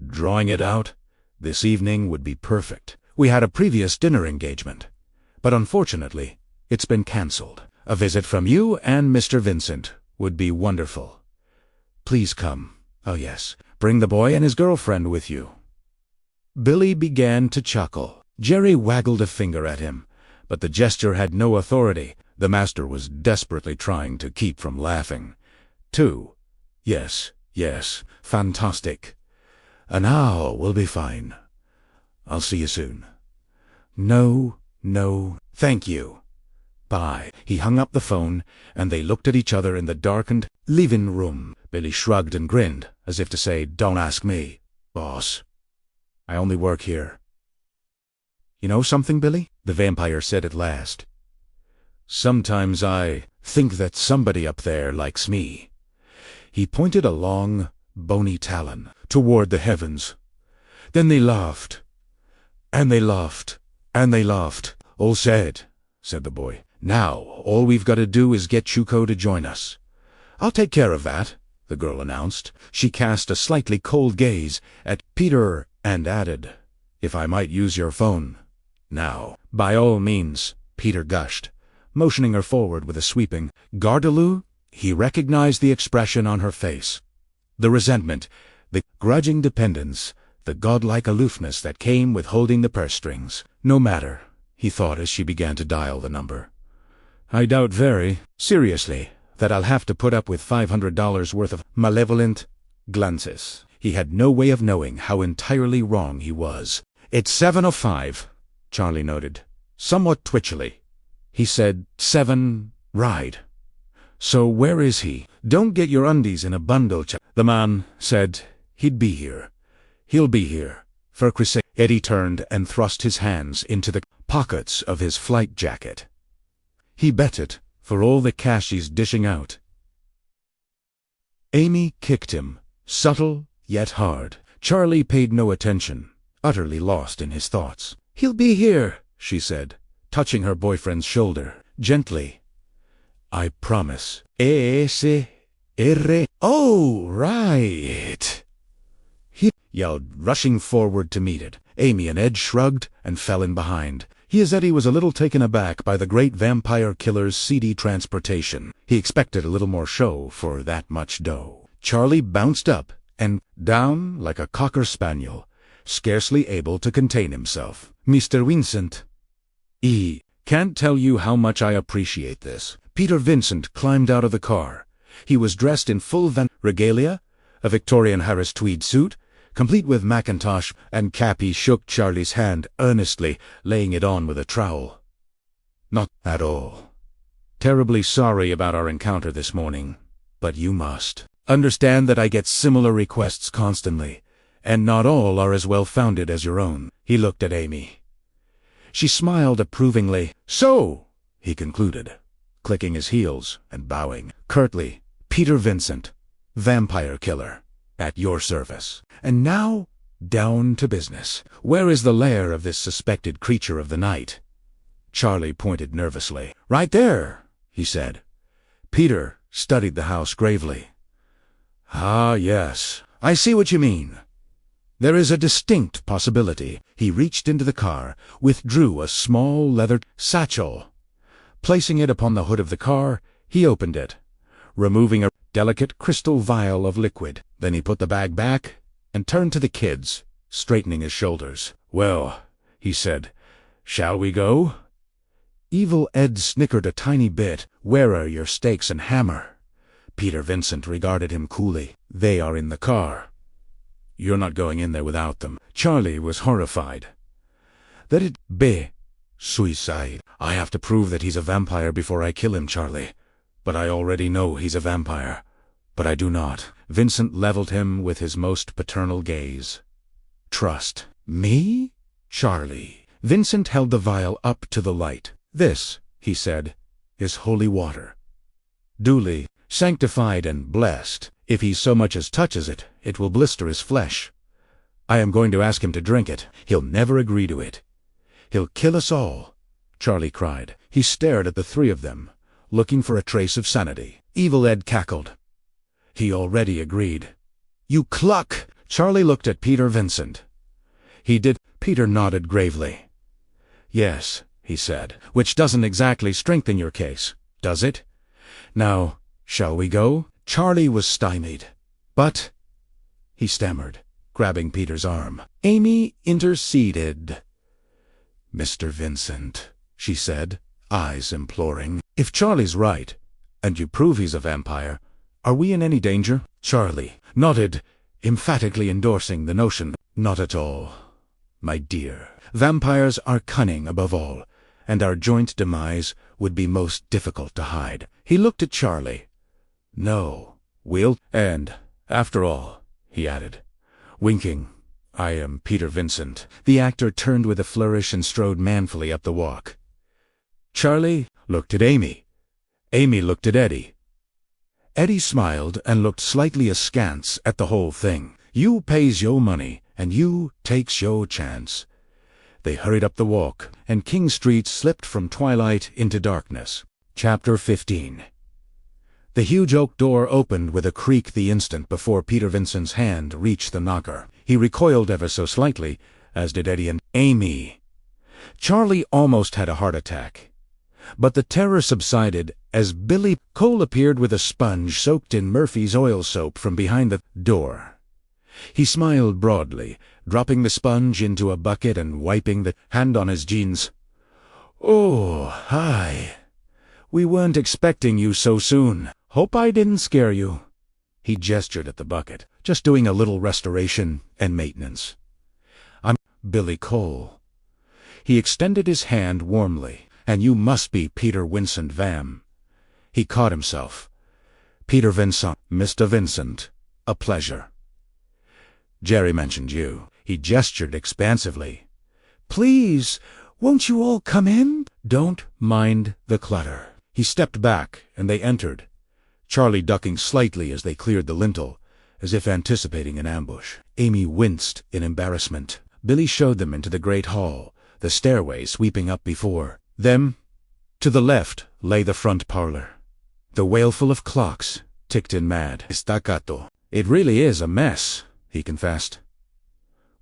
Speaker 1: drawing it out, this evening would be perfect. We had a previous dinner engagement, but unfortunately, it's been cancelled. A visit from you and Mr. Vincent would be wonderful. Please come. Oh yes, bring the boy and his girlfriend with you. Billy began to chuckle. Jerry waggled a finger at him, but the gesture had no authority. The master was desperately trying to keep from laughing. 2. Yes, fantastic. An hour will be fine. I'll see you soon. No, thank you. Bye. He hung up the phone, and they looked at each other in the darkened living room. Billy shrugged and grinned, as if to say, don't ask me, boss. I only work here. You know something, Billy? The vampire said at last. Sometimes I think that somebody up there likes me. He pointed a long, bony talon toward the heavens. Then they laughed. And they laughed. And they laughed. All said the boy. Now, all we've got to do is get Chuko to join us. I'll take care of that, the girl announced. She cast a slightly cold gaze at Peter and added, if I might use your phone. Now, by all means, Peter gushed, motioning her forward with a sweeping Gardaloo. He recognized the expression on her face. The resentment, the grudging dependence, the godlike aloofness that came with holding the purse strings. No matter, he thought as she began to dial the number. I doubt very seriously that I'll have to put up with $500 worth of malevolent glances. He had no way of knowing how entirely wrong he was. It's 7:05, Charlie noted, somewhat twitchily. He said 7, right. So where is he? Don't get your undies in a bundle, The man said he'd be here. He'll be here. For Chris. Eddie turned and thrust his hands into the pockets of his flight jacket. He bet it, for all the cash he's dishing out. Amy kicked him, subtle yet hard. Charlie paid no attention, utterly lost in his thoughts. He'll be here, she said, touching her boyfriend's shoulder, gently. I promise. S-R. Oh, right. He yelled, rushing forward to meet it. Amy and Ed shrugged and fell in behind. He as Eddie was a little taken aback by the great vampire killer's seedy transportation. He expected a little more show for that much dough. Charlie bounced up and down like a cocker spaniel, scarcely able to contain himself. Mr. Vincent. Can't tell you how much I appreciate this. Peter Vincent climbed out of the car. He was dressed in full regalia, a Victorian Harris tweed suit, complete with mackintosh and cap. He shook Charlie's hand earnestly, laying it on with a trowel. Not at all. Terribly sorry about our encounter this morning, but you must understand that I get similar requests constantly, and not all are as well-founded as your own. He looked at Amy. She smiled approvingly. So, he concluded, clicking his heels and bowing curtly, Peter Vincent, vampire killer, at your service. And now, down to business. Where is the lair of this suspected creature of the night? Charlie pointed nervously. Right there, he said. Peter studied the house gravely. Ah, yes, I see what you mean. There is a distinct possibility. He reached into the car, withdrew a small leather satchel. Placing it upon the hood of the car, he opened it, removing a delicate crystal vial of liquid. Then he put the bag back and turned to the kids, straightening his shoulders. Well, he said, shall we go? Evil Ed snickered a tiny bit. Where are your stakes and hammer? Peter Vincent regarded him coolly. They are in the car. You're not going in there without them. Charlie was horrified. That it be suicide. I have to prove that he's a vampire before I kill him, Charlie. But I already know he's a vampire. But I do not. Vincent leveled him with his most paternal gaze. trust. Me? Charlie. Vincent held the vial up to the light. This, he said, is holy water. Duly sanctified and blessed. If he so much as touches it, it will blister his flesh. I am going to ask him to drink it. He'll never agree to it. He'll kill us all, Charlie cried. He stared at the three of them, looking for a trace of sanity. Evil Ed cackled. He already agreed. You cluck! Charlie looked at Peter Vincent. He did. Peter nodded gravely. Yes, he said, which doesn't exactly strengthen your case, does it? Now, shall we go? Charlie was stymied. But, he stammered, grabbing Peter's arm. Amy interceded. Mr. Vincent, she said, eyes imploring. If Charlie's right, and you prove he's a vampire, are we in any danger? Charlie nodded, emphatically endorsing the notion. Not at all, my dear. Vampires are cunning above all, and our joint demise would be most difficult to hide. He looked at Charlie. No, we'll... And, after all, he added, winking, I am Peter Vincent. The actor turned with a flourish and strode manfully up the walk. Charlie looked at Amy. Amy looked at Eddie. Eddie smiled and looked slightly askance at the whole thing. You pays yo money, and you takes yo chance. They hurried up the walk, and King Street slipped from twilight into darkness. Chapter 15. The huge oak door opened with a creak the instant before Peter Vincent's hand reached the knocker. He recoiled ever so slightly, as did Eddie and Amy. Charlie almost had a heart attack. But the terror subsided as Billy Cole appeared with a sponge soaked in Murphy's oil soap from behind the door. He smiled broadly, dropping the sponge into a bucket and wiping the hand on his jeans. Oh, hi. We weren't expecting you so soon. Hope I didn't scare you. He gestured at the bucket, just doing a little restoration and maintenance. I'm Billy Cole. He extended his hand warmly. And you must be Peter Vincent Vam. He caught himself. Peter Vincent, Mr. Vincent, a pleasure. Jerry mentioned you. He gestured expansively. Please, won't you all come in? Don't mind the clutter. He stepped back, and they entered, Charlie ducking slightly as they cleared the lintel, as if anticipating an ambush. Amy winced in embarrassment. Billy showed them into the great hall, the stairway sweeping up before them. To the left lay the front parlor. The wailful of clocks ticked in mad staccato. It really is a mess, he confessed.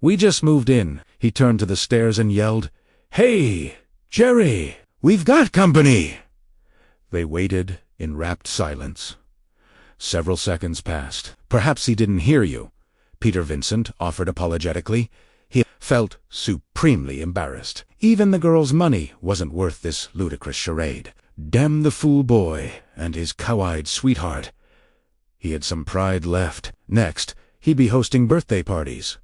Speaker 1: We just moved in. He turned to the stairs and yelled, Hey, Jerry, we've got company. They waited in rapt silence. Several seconds passed. Perhaps he didn't hear you, Peter Vincent offered apologetically. He felt supremely embarrassed. Even the girl's money wasn't worth this ludicrous charade. Damn the fool boy and his cow-eyed sweetheart. He had some pride left. Next, he'd be hosting birthday parties.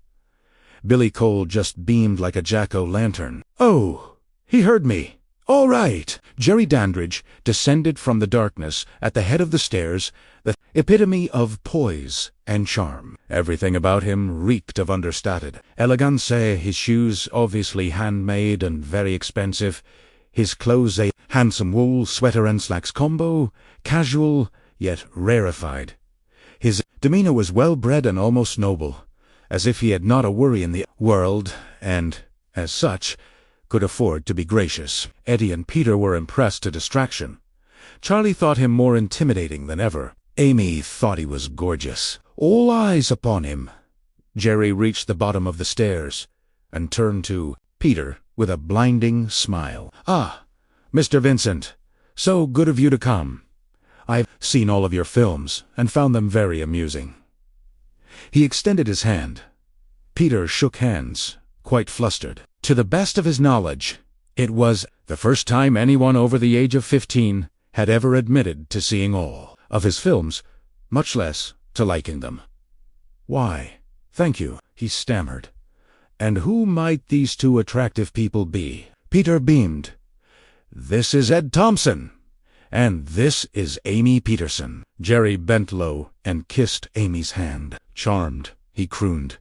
Speaker 1: Billy Cole just beamed like a jack-o'-lantern. Oh, he heard me. All right. Jerry Dandridge descended from the darkness at the head of the stairs, the epitome of poise and charm. Everything about him reeked of understated elegance, his shoes obviously handmade and very expensive, his clothes a handsome wool sweater and slacks combo, casual yet rarefied. His demeanor was well-bred and almost noble, as if he had not a worry in the world, and, as such, could afford to be gracious. Eddie and Peter were impressed to distraction. Charlie thought him more intimidating than ever. Amy thought he was gorgeous. All eyes upon him. Jerry reached the bottom of the stairs and turned to Peter with a blinding smile. Ah, Mr. Vincent, so good of you to come. I've seen all of your films and found them very amusing. He extended his hand. Peter shook hands, quite flustered. To the best of his knowledge, it was the first time anyone over the age of 15 had ever admitted to seeing all of his films, much less to liking them. Why, thank you, he stammered. And who might these two attractive people be? Peter beamed. This is Ed Thompson, and this is Amy Peterson. Jerry bent low and kissed Amy's hand. Charmed, he crooned.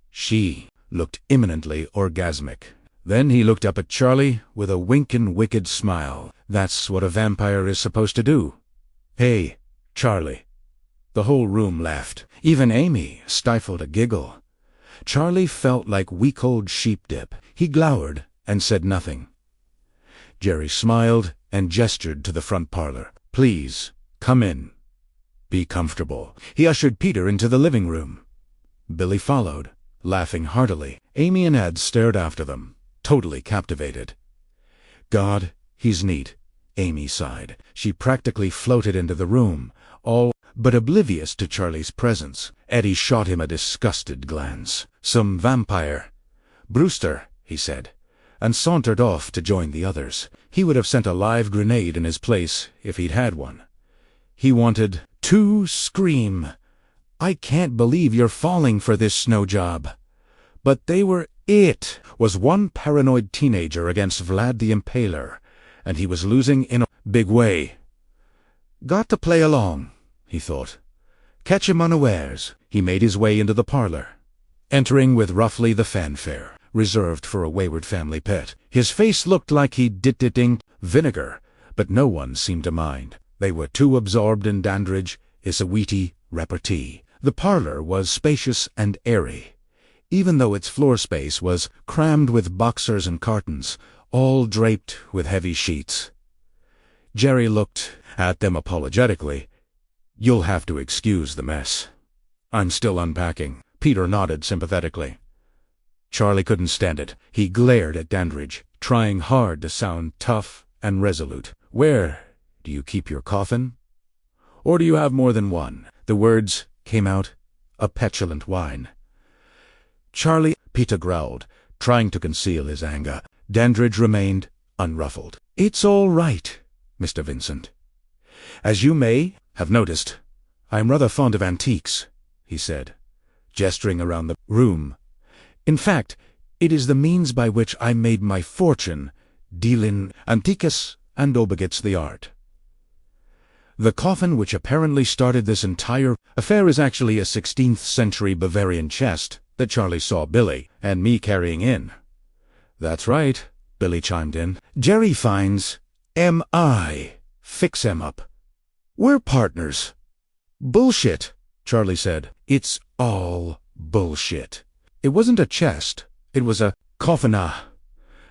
Speaker 1: She looked imminently orgasmic. Then he looked up at Charlie with a winkin' wicked smile. That's what a vampire is supposed to do. Hey, Charlie. The whole room laughed. Even Amy stifled a giggle. Charlie felt like week-old sheep dip. He glowered and said nothing. Jerry smiled and gestured to the front parlor. Please, come in. Be comfortable. He ushered Peter into the living room. Billy followed, laughing heartily. Amy and Ed stared after them, totally captivated. God, he's neat, Amy sighed. She practically floated into the room, all but oblivious to Charlie's presence. Eddie shot him a disgusted glance. Some vampire. Brewster, he said, and sauntered off to join the others. He would have sent a live grenade in his place if he'd had one. He wanted to scream, I can't believe you're falling for this snow job. But they were It was one paranoid teenager against Vlad the Impaler, and he was losing in a big way. Got to play along, he thought. Catch him unawares. He made his way into the parlor, entering with roughly the fanfare reserved for a wayward family pet. His face looked like he'd dipped in vinegar, but no one seemed to mind. They were too absorbed in Dandridge, Issawiti repartee. The parlor was spacious and airy, even though its floor space was crammed with boxers and cartons, all draped with heavy sheets. Jerry looked at them apologetically. You'll have to excuse the mess. I'm still unpacking. Peter nodded sympathetically. Charlie couldn't stand it. He glared at Dandridge, trying hard to sound tough and resolute. Where do you keep your coffin? Or do you have more than one? The words came out a petulant whine. Charlie, Peter growled, trying to conceal his anger. Dandridge remained unruffled. It's all right, Mr. Vincent. As you may have noticed, I'm rather fond of antiques, he said, gesturing around the room. In fact, it is the means by which I made my fortune dealing antiquus and obligats the art. The coffin which apparently started this entire affair is actually a 16th-century Bavarian chest that Charlie saw Billy and me carrying in. That's right, Billy chimed in. Jerry finds M.I. Fix 'em up. We're partners. Bullshit, Charlie said. It's all bullshit. It wasn't a chest. It was a coffin.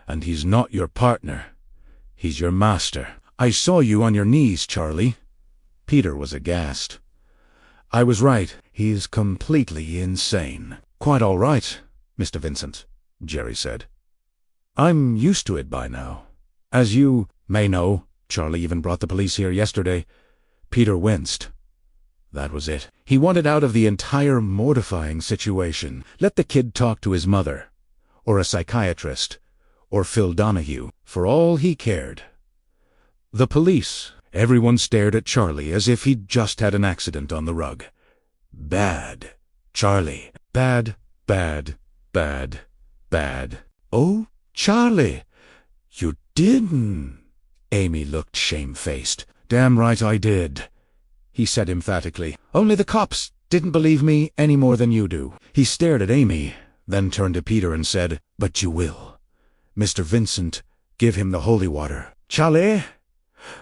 Speaker 1: And he's not your partner. He's your master. I saw you on your knees, Charlie. Peter was aghast. I was right. He's completely insane. Quite all right, Mr. Vincent, Jerry said. I'm used to it by now. As you may know, Charlie even brought the police here yesterday. Peter winced. That was it. He wanted out of the entire mortifying situation. Let the kid talk to his mother, or a psychiatrist, or Phil Donahue, for all he cared. The police. Everyone stared at Charlie as if he'd just had an accident on the rug. Bad, Charlie. Bad, bad, bad, bad. Oh, Charlie, you didn't. Amy looked shamefaced. Damn right I did, he said emphatically. Only the cops didn't believe me any more than you do. He stared at Amy, then turned to Peter and said, But you will. Mr. Vincent, give him the holy water. Charlie,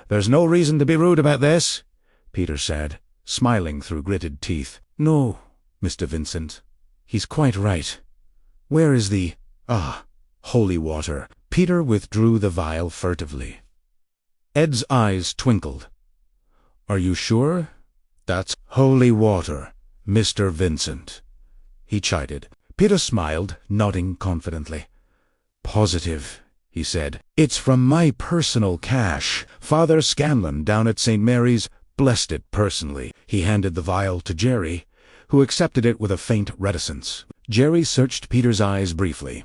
Speaker 1: there's no reason to be rude about this, Peter said, smiling through gritted teeth. No, Mr. Vincent, he's quite right. Where is the, holy water? Peter withdrew the vial furtively. Ed's eyes twinkled. Are you sure? That's holy water, Mr. Vincent, he chided. Peter smiled, nodding confidently. Positive, he said. It's from my personal cache. Father Scanlon down at St. Mary's blessed it personally. He handed the vial to Jerry, who accepted it with a faint reticence. Jerry searched Peter's eyes briefly.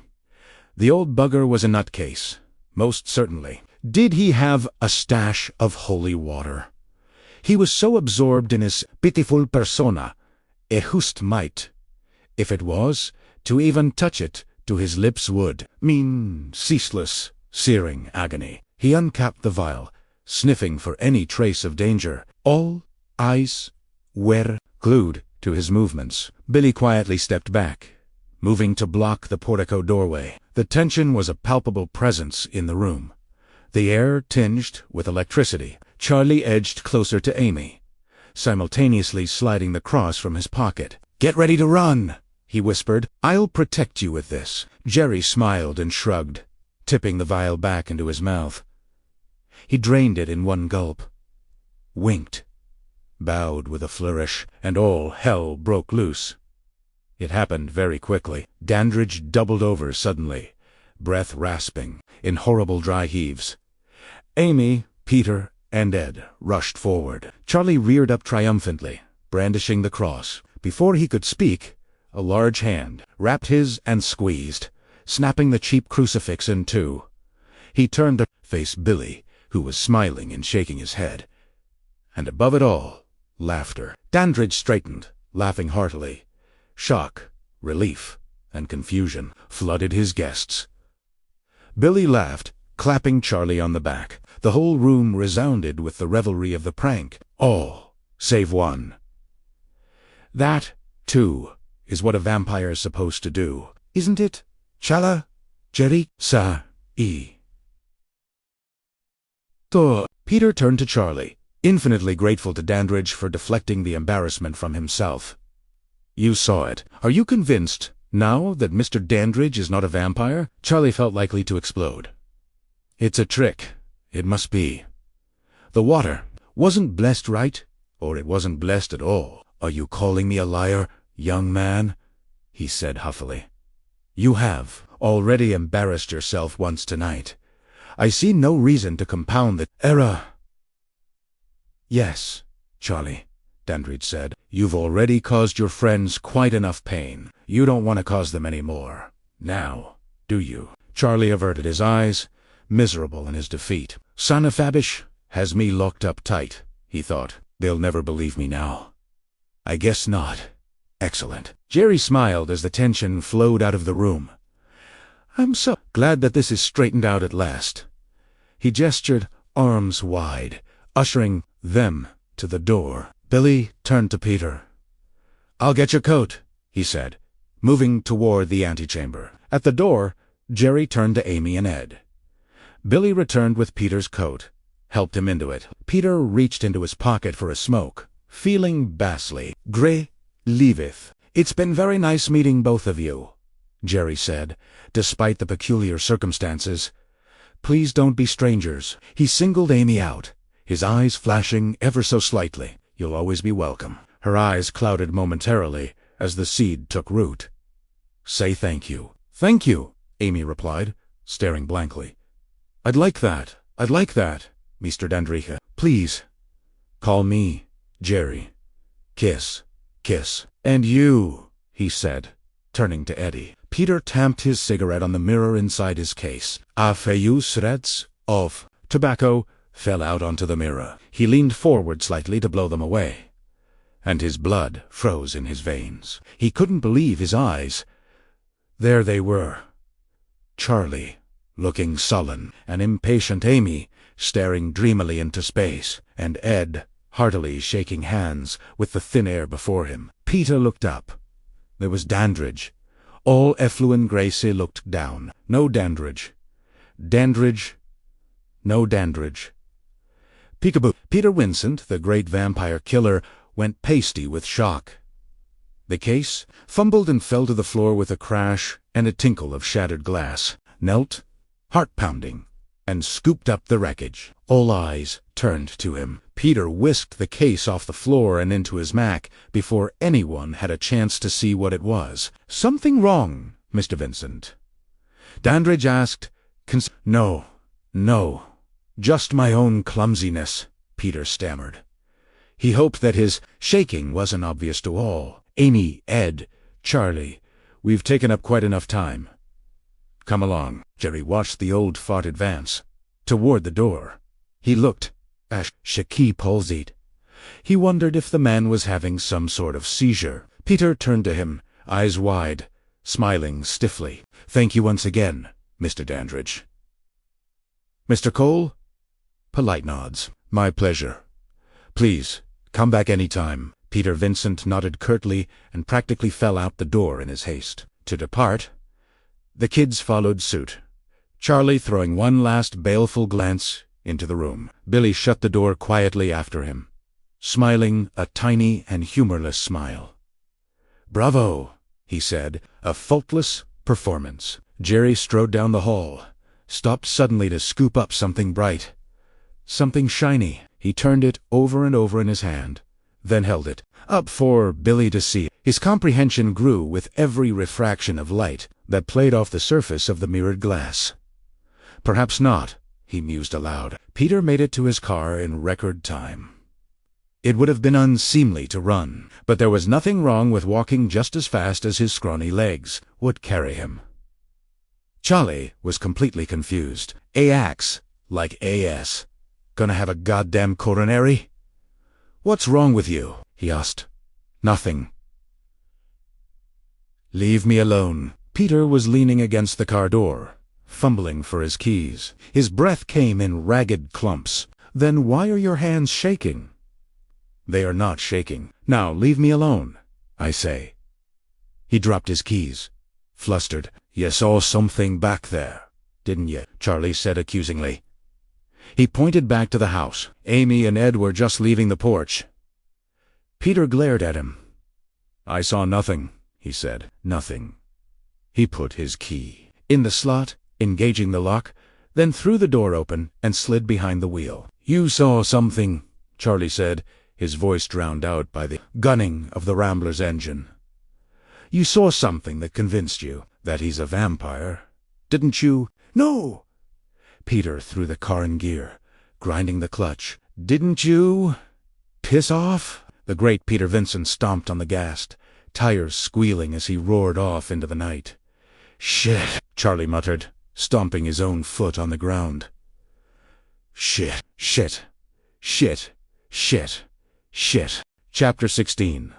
Speaker 1: The old bugger was a nutcase, most certainly. Did he have a stash of holy water? He was so absorbed in his pitiful persona, just might, if it was, to even touch it to his lips would mean ceaseless, searing agony. He uncapped the vial, sniffing for any trace of danger. All eyes were glued to his movements. Billy quietly stepped back, moving to block the portico doorway. The tension was a palpable presence in the room, the air tinged with electricity. Charlie edged closer to Amy, simultaneously sliding the cross from his pocket. "Get ready to run," he whispered. "I'll protect you with this." Jerry smiled and shrugged, tipping the vial back into his mouth. He drained it in one gulp, winked, bowed with a flourish, and all hell broke loose. It happened very quickly. Dandridge doubled over suddenly, breath rasping, in horrible dry heaves. Amy, Peter, and Ed rushed forward. Charlie reared up triumphantly, brandishing the cross. Before he could speak, a large hand wrapped his and squeezed, snapping the cheap crucifix in two. He turned to face Billy, who was smiling and shaking his head. And above it all, laughter. Dandridge straightened, laughing heartily. Shock, relief, and confusion flooded his guests. Billy laughed, clapping Charlie on the back. The whole room resounded with the revelry of the prank. All, save one. That, too, is what a vampire's supposed to do, isn't it? Chala, Jerry, sa, e. To. Peter turned to Charlie, infinitely grateful to Dandridge for deflecting the embarrassment from himself. "You saw it. Are you convinced, now, that Mr. Dandridge is not a vampire?" Charlie felt likely to explode. "It's a trick. It must be. The water wasn't blessed right, or it wasn't blessed at all." "Are you calling me a liar, young man?" he said huffily. "You have already embarrassed yourself once tonight. I see no reason to compound the error." "Yes, Charlie," Dandridge said. "You've already caused your friends quite enough pain. You don't want to cause them any more. Now, do you?" Charlie averted his eyes, miserable in his defeat. "Son of Fabish has me locked up tight," he thought. "They'll never believe me now." "I guess not. Excellent." Jerry smiled as the tension flowed out of the room. "I'm so glad that this is straightened out at last." He gestured, arms wide, ushering them to the door. Billy turned to Peter. "I'll get your coat," he said, moving toward the antechamber. At the door, Jerry turned to Amy and Ed. Billy returned with Peter's coat, helped him into it. Peter reached into his pocket for a smoke, feeling bassly. "Gray leaveth." "It's been very nice meeting both of you," Jerry said, despite the peculiar circumstances. "Please don't be strangers." He singled Amy out, his eyes flashing ever so slightly. "You'll always be welcome." Her eyes clouded momentarily as the seed took root. "Say thank you." "Thank you," Amy replied, staring blankly. I'd like that, Mr. Dandridge. Please, call me Jerry. Kiss, kiss." "And you," he said, turning to Eddie. Peter tamped his cigarette on the mirror inside his case. A few shreds of tobacco fell out onto the mirror. He leaned forward slightly to blow them away, and his blood froze in his veins. He couldn't believe his eyes. There they were. Charlie, looking sullen, and impatient Amy, staring dreamily into space, and Ed, heartily shaking hands with the thin air before him. Peter looked up. There was Dandridge. All effluent Gracie looked down. No Dandridge. Dandridge. No Dandridge. Peekaboo. Peter Vincent, the great vampire killer, went pasty with shock. The case fumbled and fell to the floor with a crash and a tinkle of shattered glass, knelt, heart-pounding, and scooped up the wreckage. All eyes turned to him. Peter whisked the case off the floor and into his Mac before anyone had a chance to see what it was. "Something wrong, Mr. Vincent?" Dandridge asked. No, just my own clumsiness," Peter stammered. He hoped that his shaking wasn't obvious to all. "Amy, Ed, Charlie, we've taken up quite enough time. Come along." Jerry watched the old fart advance toward the door. He looked shaky palsied. He wondered if the man was having some sort of seizure. Peter turned to him, eyes wide, smiling stiffly. "Thank you once again, Mr. Dandridge." "Mr. Cole?" Polite nods. "My pleasure. Please, come back any time." Peter Vincent nodded curtly and practically fell out the door in his haste. to depart. The kids followed suit, Charlie throwing one last baleful glance into the room. Billy shut the door quietly after him, smiling a tiny and humorless smile. "Bravo," he said, "a faultless performance." Jerry strode down the hall, stopped suddenly to scoop up something bright, something shiny. He turned it over and over in his hand, then held it up for Billy to see. His comprehension grew with every refraction of light that played off the surface of the mirrored glass. Perhaps not, he mused aloud. Peter made it to his car in record time. It would have been unseemly to run, but there was nothing wrong with walking just as fast as his scrawny legs would carry him. Charlie was completely confused. AX, like AS. Gonna have a goddamn coronary? "What's wrong with you?" he asked. "Nothing." "Leave me alone." Peter was leaning against the car door, fumbling for his keys. His breath came in ragged clumps. "Then why are your hands shaking?" "They are not shaking. Now leave me alone, I say." He dropped his keys, flustered. "You saw something back there, didn't you?" Charlie said accusingly. He pointed back to the house. Amy and Ed were just leaving the porch. Peter glared at him. "I saw nothing," he said. "Nothing." He put his key in the slot, engaging the lock, then threw the door open and slid behind the wheel. "You saw something," Charlie said, his voice drowned out by the gunning of the Rambler's engine. "You saw something that convinced you that he's a vampire, didn't you?" "No!" Peter threw the car in gear, grinding the clutch. "Didn't you? Piss off?" The great Peter Vincent stomped on the gas, tires squealing as he roared off into the night. "Shit," Charlie muttered, stomping his own foot on the ground. "Shit, shit, shit, shit, shit." Chapter 16.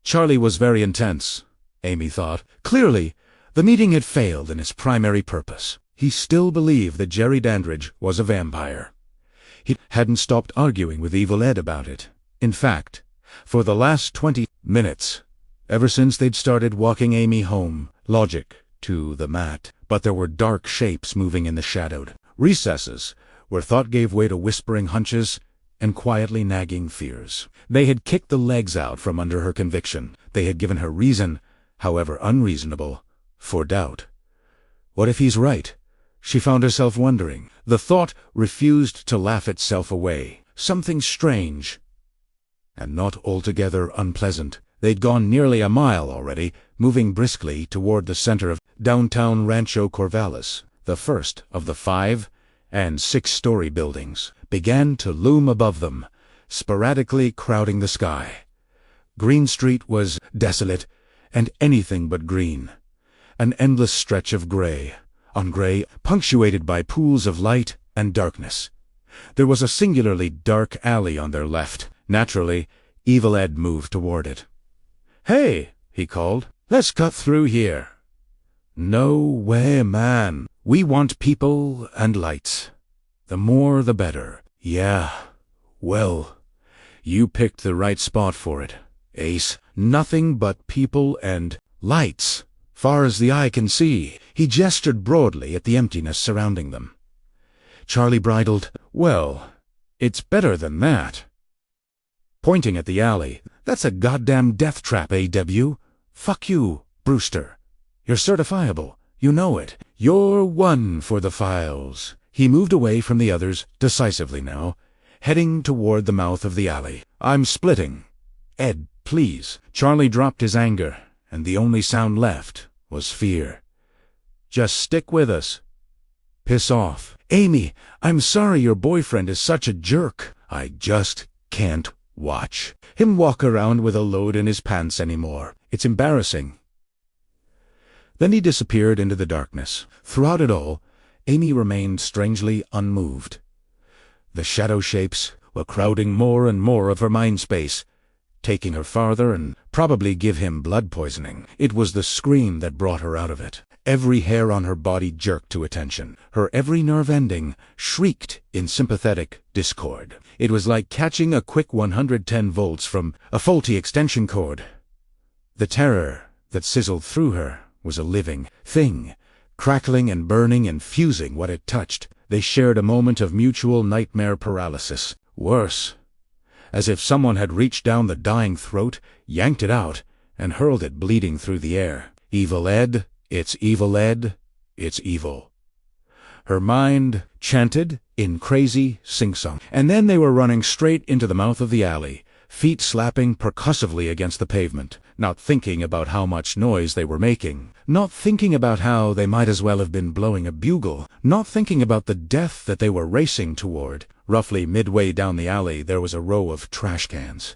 Speaker 1: Charlie was very intense, Amy thought. Clearly, the meeting had failed in its primary purpose. He still believed that Jerry Dandridge was a vampire. He hadn't stopped arguing with Evil Ed about it. In fact, for the last 20 minutes, ever since they'd started walking Amy home, logic to the mat. But there were dark shapes moving in the shadowed recesses, where thought gave way to whispering hunches and quietly nagging fears. They had kicked the legs out from under her conviction. They had given her reason, however unreasonable, for doubt. What if he's right? She found herself wondering. The thought refused to laugh itself away. Something strange, and not altogether unpleasant. They'd gone nearly a mile already, moving briskly toward the center of downtown Rancho Corvallis. The first of the 5- and 6-story buildings began to loom above them, sporadically crowding the sky. Green Street was desolate and anything but green. An endless stretch of gray on gray, punctuated by pools of light and darkness. There was a singularly dark alley on their left. Naturally, Evil Ed moved toward it. "Hey," he called, "let's cut through here." "No way, man. We want people and lights. The more the better." "Yeah, well, you picked the right spot for it, Ace. Nothing but people and lights, far as the eye can see." He gestured broadly at the emptiness surrounding them. Charlie bridled. "Well, it's better than that." Pointing at the alley, "That's a goddamn death trap, AW. Fuck you, Brewster. You're certifiable. You know it. You're one for the files." He moved away from the others decisively now, heading toward the mouth of the alley. "I'm splitting. Ed, please." Charlie dropped his anger, and the only sound left was fear. "Just stick with us." "Piss off." "Amy, I'm sorry your boyfriend is such a jerk. I just can't watch him walk around with a load in his pants anymore. It's embarrassing." Then he disappeared into the darkness. Throughout it all, Amy remained strangely unmoved. The shadow shapes were crowding more and more of her mind space, taking her farther and probably give him blood poisoning. It was the scream that brought her out of it. Every hair on her body jerked to attention. Her every nerve ending shrieked in sympathetic discord. It was like catching a quick 110 volts from a faulty extension cord. The terror that sizzled through her was a living thing, crackling and burning and fusing what it touched. They shared a moment of mutual nightmare paralysis. Worse, as if someone had reached down the dying throat, yanked it out, and hurled it bleeding through the air. Evil Ed, it's evil Ed, it's evil. Her mind chanted in crazy sing-song. And then they were running straight into the mouth of the alley, feet slapping percussively against the pavement, not thinking about how much noise they were making, not thinking about how they might as well have been blowing a bugle, not thinking about the death that they were racing toward. Roughly midway down the alley there was a row of trash cans.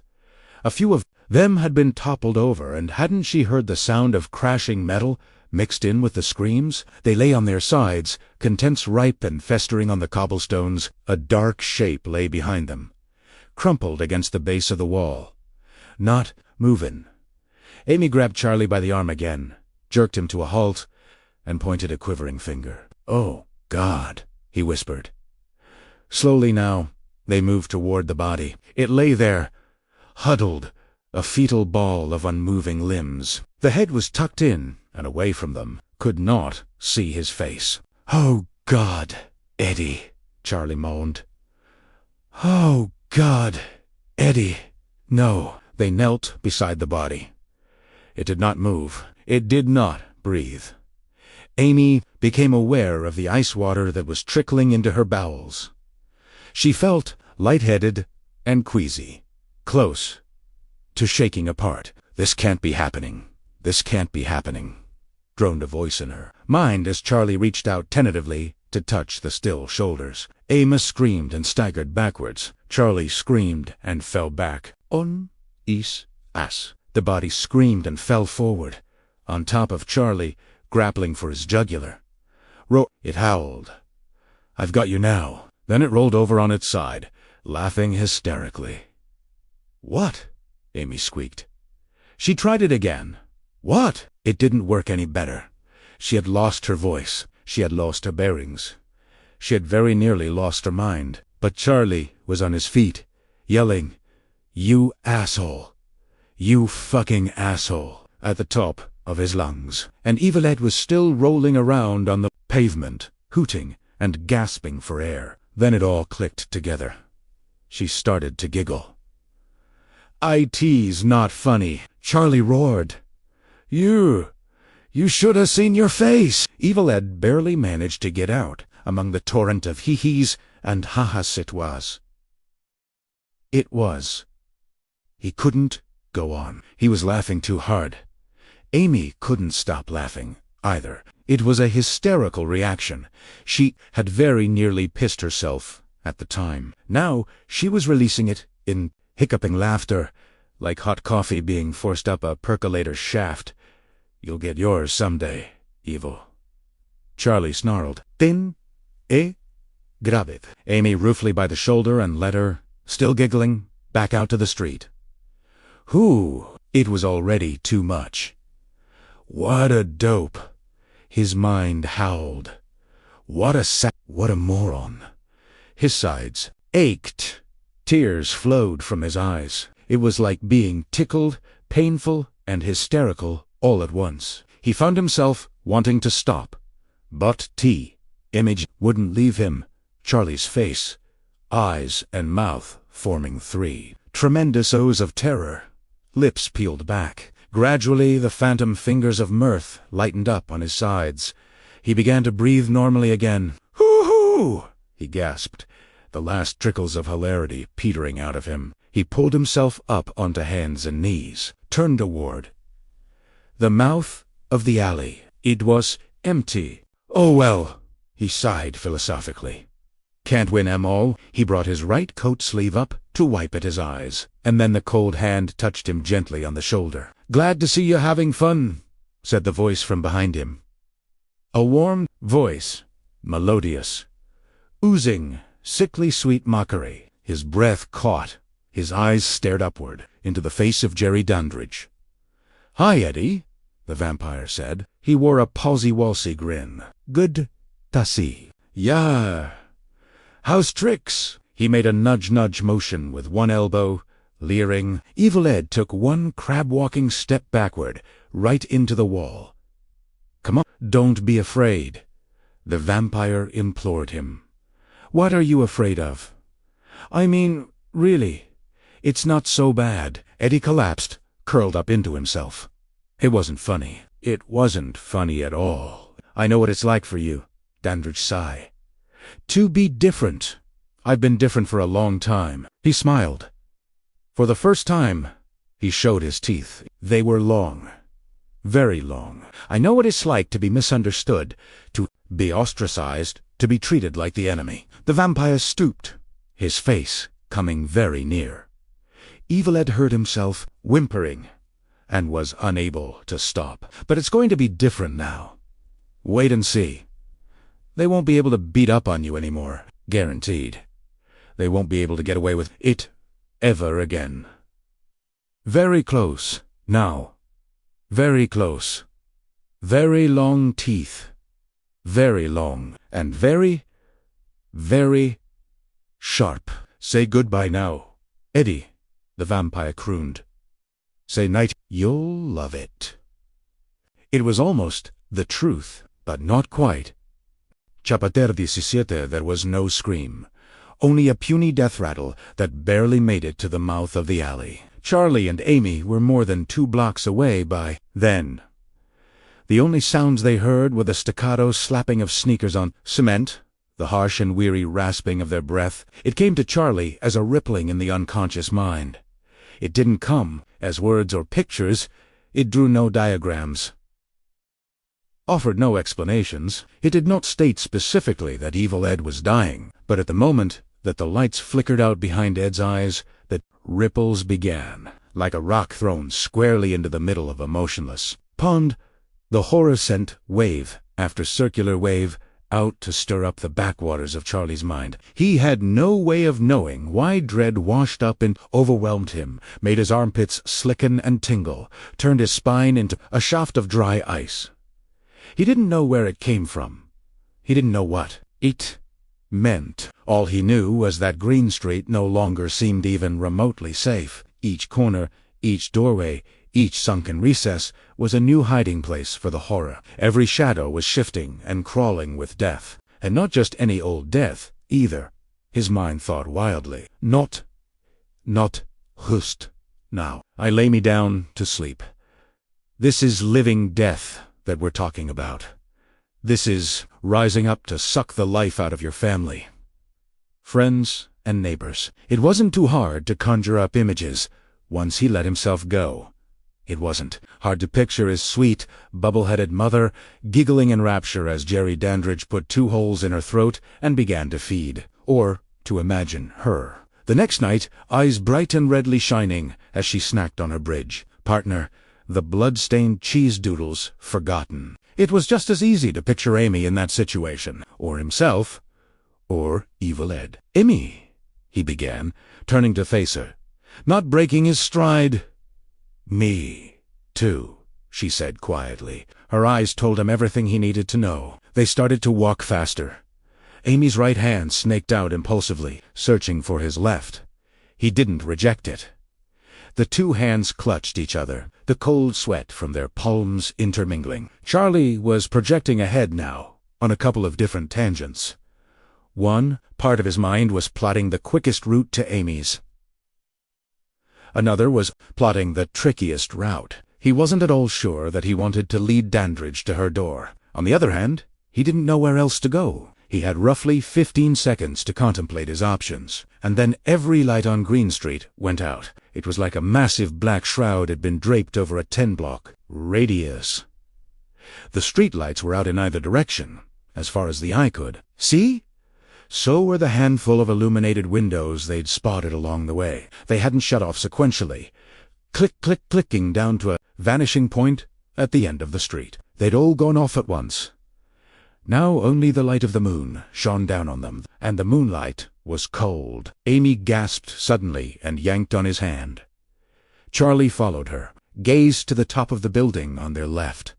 Speaker 1: A few of them had been toppled over, and hadn't she heard the sound of crashing metal mixed in with the screams? They lay on their sides, contents ripe and festering on the cobblestones. A dark shape lay behind them, crumpled against the base of the wall, not moving. Amy grabbed Charlie by the arm again, jerked him to a halt, and pointed a quivering finger. "Oh, God," he whispered. Slowly now, they moved toward the body. It lay there, huddled, a fetal ball of unmoving limbs. The head was tucked in and away from them, could not see his face. "Oh, God, Eddie," Charlie moaned. "Oh, God, Eddie." No. They knelt beside the body. It did not move. It did not breathe. Amy became aware of the ice water that was trickling into her bowels. She felt lightheaded and queasy, close to shaking apart. "This can't be happening. This can't be happening," droned a voice in her mind as Charlie reached out tentatively to touch the still shoulders. Amy screamed and staggered backwards. Charlie screamed and fell back. "On is as." The body screamed and fell forward, on top of Charlie, grappling for his jugular. It howled. "I've got you now." Then it rolled over on its side, laughing hysterically. "What?" Amy squeaked. She tried it again. "What?" It didn't work any better. She had lost her voice. She had lost her bearings. She had very nearly lost her mind. But Charlie was on his feet, yelling, "You asshole! You fucking asshole!" at the top of his lungs. And Evil Ed was still rolling around on the pavement, hooting and gasping for air. Then it all clicked together. She started to giggle. "IT's not funny," Charlie roared. You should have seen your face." Evil Ed barely managed to get out among the torrent of hee-hees and ha-has it was. He couldn't go on. He was laughing too hard. Amy couldn't stop laughing, either. It was a hysterical reaction. She had very nearly pissed herself at the time. Now she was releasing it in hiccuping laughter, like hot coffee being forced up a percolator shaft. "You'll get yours someday, Evil." Charlie snarled. "Tin, grab Amy roughly by the shoulder and led her, still giggling, back out to the street. It was already too much. What a dope. His mind howled. What a moron. His sides ached. Tears flowed from his eyes. It was like being tickled, painful, and hysterical all at once. He found himself wanting to stop. But image wouldn't leave him. Charlie's face, eyes and mouth forming three tremendous O's of terror. Lips peeled back. Gradually the phantom fingers of mirth lightened up on his sides. He began to breathe normally again. "Hoo-hoo!" he gasped, the last trickles of hilarity petering out of him. He pulled himself up onto hands and knees, turned toward the mouth of the alley. It was empty. "Oh well," he sighed philosophically. "Can't win 'em all." He brought his right coat sleeve up to wipe at his eyes, and then the cold hand touched him gently on the shoulder. "Glad to see you having fun," said the voice from behind him. A warm voice, melodious, oozing sickly sweet mockery. His breath caught. His eyes stared upward into the face of Jerry Dandridge. "Hi, Eddie," the vampire said. He wore a palsy-walsy grin. "Good to see. Yeah. How's tricks?" He made a nudge-nudge motion with one elbow, leering. Evil Ed took one crab-walking step backward, right into the wall. "Come on, don't be afraid," the vampire implored him. "What are you afraid of? I mean, really, it's not so bad." Eddie collapsed, curled up into himself. It wasn't funny. It wasn't funny at all. "I know what it's like for you," Dandridge sighed. "To be different. I've been different for a long time." He smiled. For the first time, he showed his teeth. They were long. Very long. "I know what it's like to be misunderstood, to be ostracized, to be treated like the enemy." The vampire stooped, his face coming very near. Evil Ed heard himself whimpering and was unable to stop. "But it's going to be different now. Wait and see. They won't be able to beat up on you anymore. Guaranteed. They won't be able to get away with it ever again. Very close, now. Very close. Very long teeth. Very long. And very, very sharp. Say goodbye now, Eddie," the vampire crooned. "Say night. You'll love it." It was almost the truth, but not quite. Chapater 17, there was no scream. Only a puny death rattle that barely made it to the mouth of the alley. Charlie and Amy were more than 2 blocks away by then. The only sounds they heard were the staccato slapping of sneakers on cement, the harsh and weary rasping of their breath. It came to Charlie as a rippling in the unconscious mind. It didn't come as words or pictures. It drew no diagrams, offered no explanations. It did not state specifically that Evil Ed was dying, but at the moment that the lights flickered out behind Ed's eyes, the ripples began, like a rock thrown squarely into the middle of a motionless pond. The horror sent wave after circular wave out to stir up the backwaters of Charlie's mind. He had no way of knowing why dread washed up and overwhelmed him, made his armpits slicken and tingle, turned his spine into a shaft of dry ice. He didn't know where it came from. He didn't know what it meant. All he knew was that Green Street no longer seemed even remotely safe. Each corner, each doorway, each sunken recess was a new hiding place for the horror. Every shadow was shifting and crawling with death. And not just any old death, either. His mind thought wildly. Not just now. "I lay me down to sleep. This is living death that we're talking about. This is rising up to suck the life out of your family, friends, and neighbors." It wasn't too hard to conjure up images once he let himself go. It wasn't hard to picture his sweet, bubble-headed mother giggling in rapture as Jerry Dandridge put 2 holes in her throat and began to feed, or to imagine her. The next night, eyes bright and redly shining as she snacked on her bridge partner, the blood-stained cheese doodles forgotten. It was just as easy to picture Amy in that situation, or himself, or Evil Ed. "Amy," he began, turning to face her, not breaking his stride. "Me, too," she said quietly. Her eyes told him everything he needed to know. They started to walk faster. Amy's right hand snaked out impulsively, searching for his left. He didn't reject it. The 2 hands clutched each other, the cold sweat from their palms intermingling. Charlie was projecting ahead now, on a couple of different tangents. One part of his mind was plotting the quickest route to Amy's. Another was plotting the trickiest route. He wasn't at all sure that he wanted to lead Dandridge to her door. On the other hand, he didn't know where else to go. He had roughly 15 seconds to contemplate his options, and then every light on Green Street went out. It was like a massive black shroud had been draped over a 10-block radius. The streetlights were out in either direction, as far as the eye could see. So were the handful of illuminated windows they'd spotted along the way. They hadn't shut off sequentially, clicking down to a vanishing point at the end of the street. They'd all gone off at once. Now only the light of the moon shone down on them, and the moonlight was cold. Amy gasped suddenly and yanked on his hand. Charlie followed her, gazed to the top of the building on their left.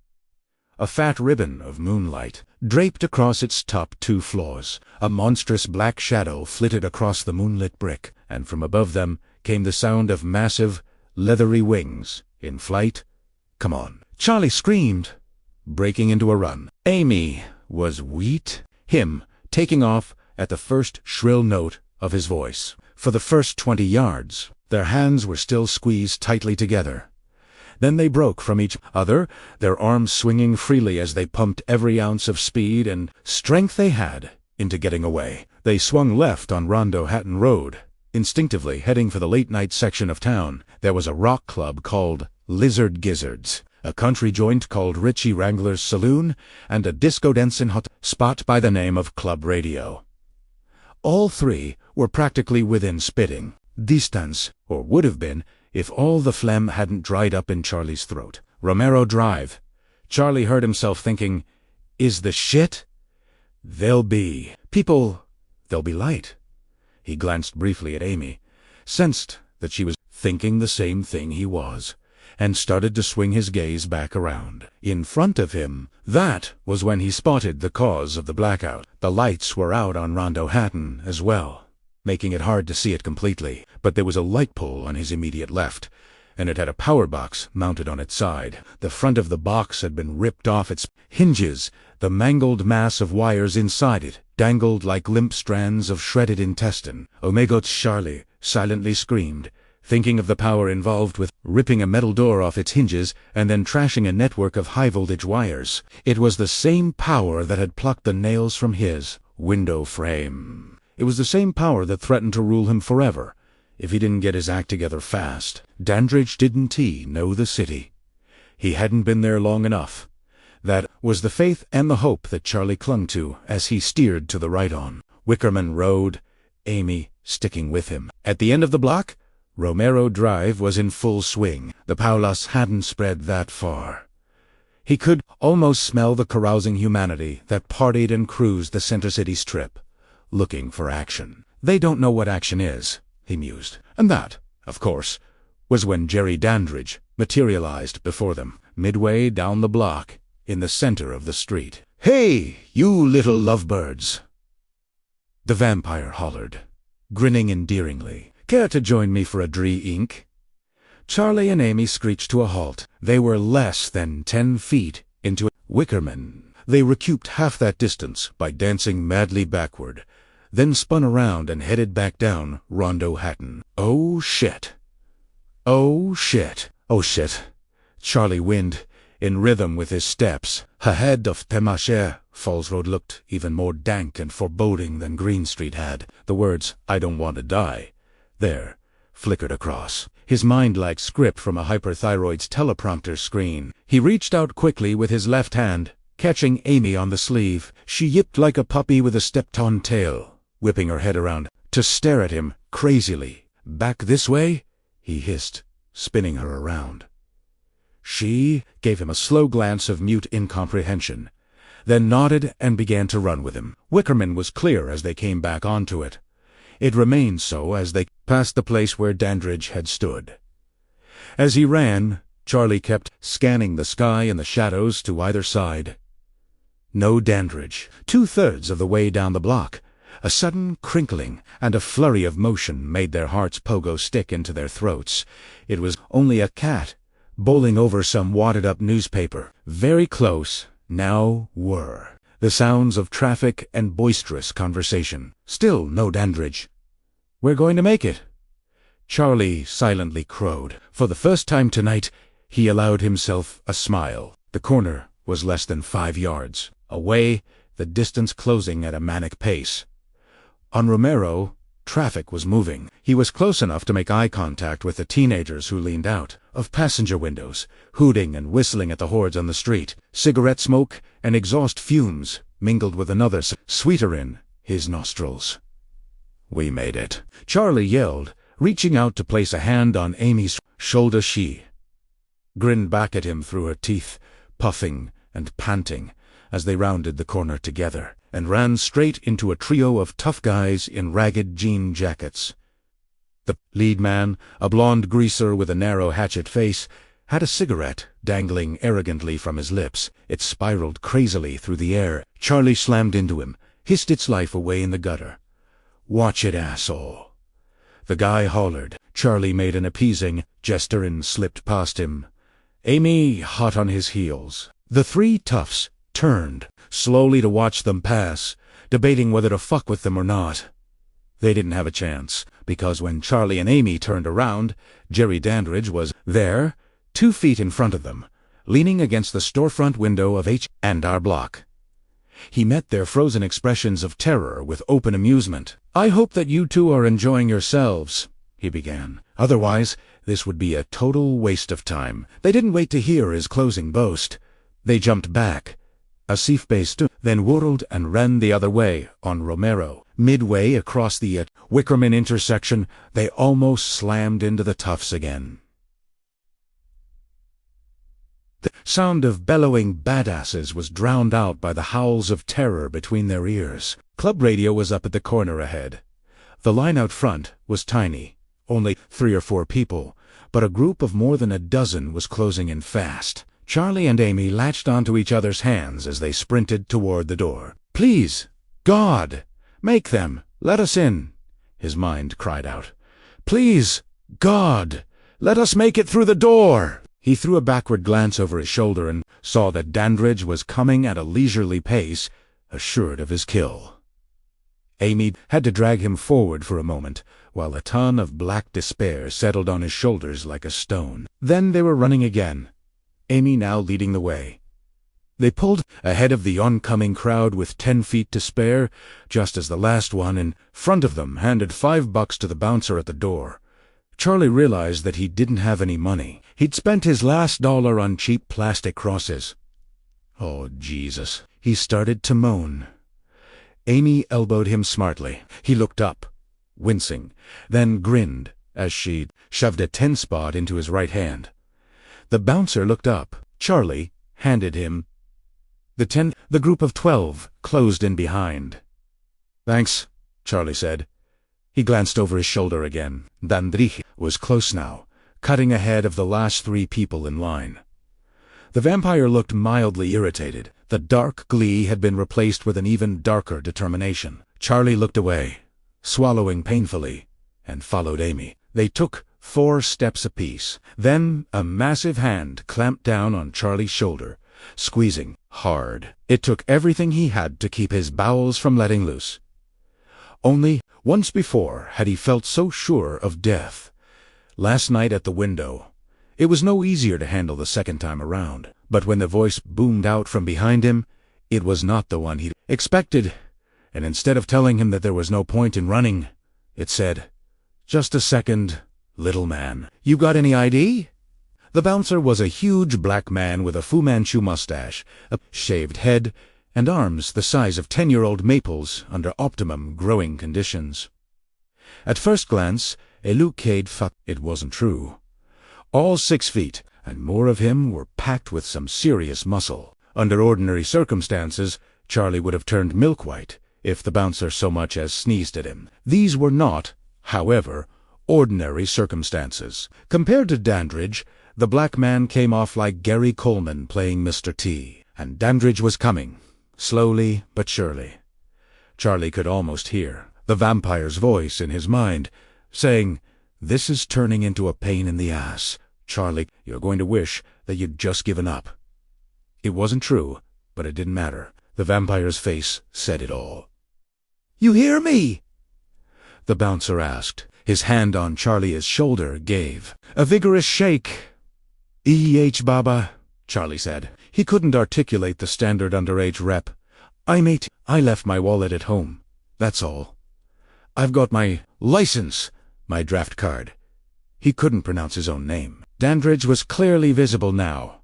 Speaker 1: A fat ribbon of moonlight draped across its top 2 floors. A monstrous black shadow flitted across the moonlit brick, and from above them came the sound of massive, leathery wings in flight. "Come on." Charlie screamed, breaking into a run. Amy was wheat, him taking off at the first shrill note of his voice. For the first 20 yards, their hands were still squeezed tightly together. Then they broke from each other, their arms swinging freely as they pumped every ounce of speed and strength they had into getting away. They swung left on Rondo Hatton Road, instinctively heading for the late-night section of town. There was a rock club called Lizard Gizzards, a country joint called Richie Wrangler's Saloon, and a disco-dancing hot spot by the name of Club Radio. All three were practically within spitting distance, or would have been, if all the phlegm hadn't dried up in Charlie's throat. Romero Drive. Charlie heard himself thinking, is the shit? They'll be light. He glanced briefly at Amy, sensed that she was thinking the same thing he was, and started to swing his gaze back around. In front of him, that was when he spotted the cause of the blackout. The lights were out on Rondo Hatton as well, making it hard to see it completely, but there was a light pole on his immediate left, and it had a power box mounted on its side. The front of the box had been ripped off its hinges. The mangled mass of wires inside it dangled like limp strands of shredded intestine. Omegot Charlie silently screamed, thinking of the power involved with ripping a metal door off its hinges and then trashing a network of high-voltage wires. It was the same power that had plucked the nails from his window frame. It was the same power that threatened to rule him forever, if he didn't get his act together fast. Dandridge didn't he know the city? He hadn't been there long enough. That was the faith and the hope that Charlie clung to as he steered to the right on Wickerman Road, Amy sticking with him. At the end of the block, Romero Drive was in full swing. The Paulas hadn't spread that far. He could almost smell the carousing humanity that partied and cruised the Center City Strip, looking for action. They don't know what action is, he mused. And that, of course, was when Jerry Dandridge materialized before them, midway down the block, in the center of the street. "Hey, you little lovebirds!" The vampire hollered, grinning endearingly. "Care to join me for a drink?" Charlie and Amy screeched to a halt. They were less than 10 feet into Wickerman. They recouped half that distance by dancing madly backward, then spun around and headed back down Rondo Hatton. Oh shit. Oh shit. Oh shit. Charlie whined, in rhythm with his steps. Ahead of Temacher, Falls Road looked even more dank and foreboding than Green Street had. The words, "I don't want to die," there, flickered across. His mind like script from a hyperthyroid's teleprompter screen. He reached out quickly with his left hand, catching Amy on the sleeve. She yipped like a puppy with a stepped-on tail, whipping her head around to stare at him crazily. "Back this way?" he hissed, spinning her around. She gave him a slow glance of mute incomprehension, then nodded and began to run with him. Wickerman was clear as they came back onto it. It remained so as they passed the place where Dandridge had stood. As he ran, Charlie kept scanning the sky and the shadows to either side. No Dandridge. 2/3 of the way down the block, a sudden crinkling and a flurry of motion made their hearts pogo stick into their throats. It was only a cat bowling over some wadded-up newspaper. Very close now were the sounds of traffic and boisterous conversation. Still no Dandridge. "We're going to make it," Charlie silently crowed. For the first time tonight, he allowed himself a smile. The corner was less than 5 yards away, the distance closing at a manic pace. On Romero, traffic was moving. He was close enough to make eye contact with the teenagers who leaned out of passenger windows, hooting and whistling at the hordes on the street. Cigarette smoke and exhaust fumes mingled with another, sweeter in his nostrils. "We made it," Charlie yelled, reaching out to place a hand on Amy's shoulder. She grinned back at him through her teeth, puffing and panting as they rounded the corner together, and ran straight into a trio of tough guys in ragged jean jackets. The lead man, a blond greaser with a narrow hatchet face, had a cigarette dangling arrogantly from his lips. It spiraled crazily through the air. Charlie slammed into him, hissed its life away in the gutter. "Watch it, asshole." The guy hollered. Charlie made an appeasing gesture and slipped past him, Amy hot on his heels. The three toughs turned slowly to watch them pass, debating whether to fuck with them or not. They didn't have a chance, because when Charlie and Amy turned around, Jerry Dandridge was there, 2 feet in front of them, leaning against the storefront window of H&R Block. He met their frozen expressions of terror with open amusement. "I hope that you two are enjoying yourselves," he began. "Otherwise, this would be a total waste of time." They didn't wait to hear his closing boast. They jumped back. A safe base then whirled and ran the other way on Romero. Midway across the Wickerman intersection, they almost slammed into the toughs again. The sound of bellowing badasses was drowned out by the howls of terror between their ears. Club radio was up at the corner ahead. The line out front was tiny, only 3 or 4 people, but a group of more than a dozen was closing in fast. Charlie and Amy latched onto each other's hands as they sprinted toward the door. "Please, God, make them, let us in," his mind cried out. "Please, God, let us make it through the door." He threw a backward glance over his shoulder and saw that Dandridge was coming at a leisurely pace, assured of his kill. Amy had to drag him forward for a moment, while a ton of black despair settled on his shoulders like a stone. Then they were running again, Amy now leading the way. They pulled ahead of the oncoming crowd with 10 feet to spare, just as the last one in front of them handed $5 to the bouncer at the door. Charlie realized that he didn't have any money. He'd spent his last dollar on cheap plastic crosses. "Oh, Jesus," he started to moan. Amy elbowed him smartly. He looked up, wincing, then grinned as she shoved a 10 spot into his right hand. The bouncer looked up. Charlie handed him the 10. The group of 12 closed in behind. "Thanks," Charlie said. He glanced over his shoulder again. Dandridge was close now, cutting ahead of the last 3 people in line. The vampire looked mildly irritated. The dark glee had been replaced with an even darker determination. Charlie looked away, swallowing painfully, and followed Amy. They took 4 steps apiece. Then a massive hand clamped down on Charlie's shoulder, squeezing hard. It took everything he had to keep his bowels from letting loose. Only once before had he felt so sure of death. Last night at the window. It was no easier to handle the second time around. But when the voice boomed out from behind him, it was not the one he'd expected, and instead of telling him that there was no point in running, it said, "Just a second, little man. You got any ID?" The bouncer was a huge black man with a Fu Manchu mustache, a shaved head, and arms the size of 10-year-old maples under optimum growing conditions. At first glance, it wasn't true. All 6 feet, and more of him were packed with some serious muscle. Under ordinary circumstances, Charlie would have turned milk-white if the bouncer so much as sneezed at him. These were not, however, ordinary circumstances. Compared to Dandridge, the black man came off like Gary Coleman playing Mr. T. And Dandridge was coming, slowly but surely. Charlie could almost hear the vampire's voice in his mind, saying, "This is turning into a pain in the ass. Charlie, you're going to wish that you'd just given up." It wasn't true, but it didn't matter. The vampire's face said it all. "You hear me?" the bouncer asked. His hand on Charlie's shoulder gave a vigorous shake. Baba," Charlie said. He couldn't articulate the standard underage rep. I left my wallet at home. That's all. I've got my license, my draft card." He couldn't pronounce his own name. Dandridge was clearly visible now,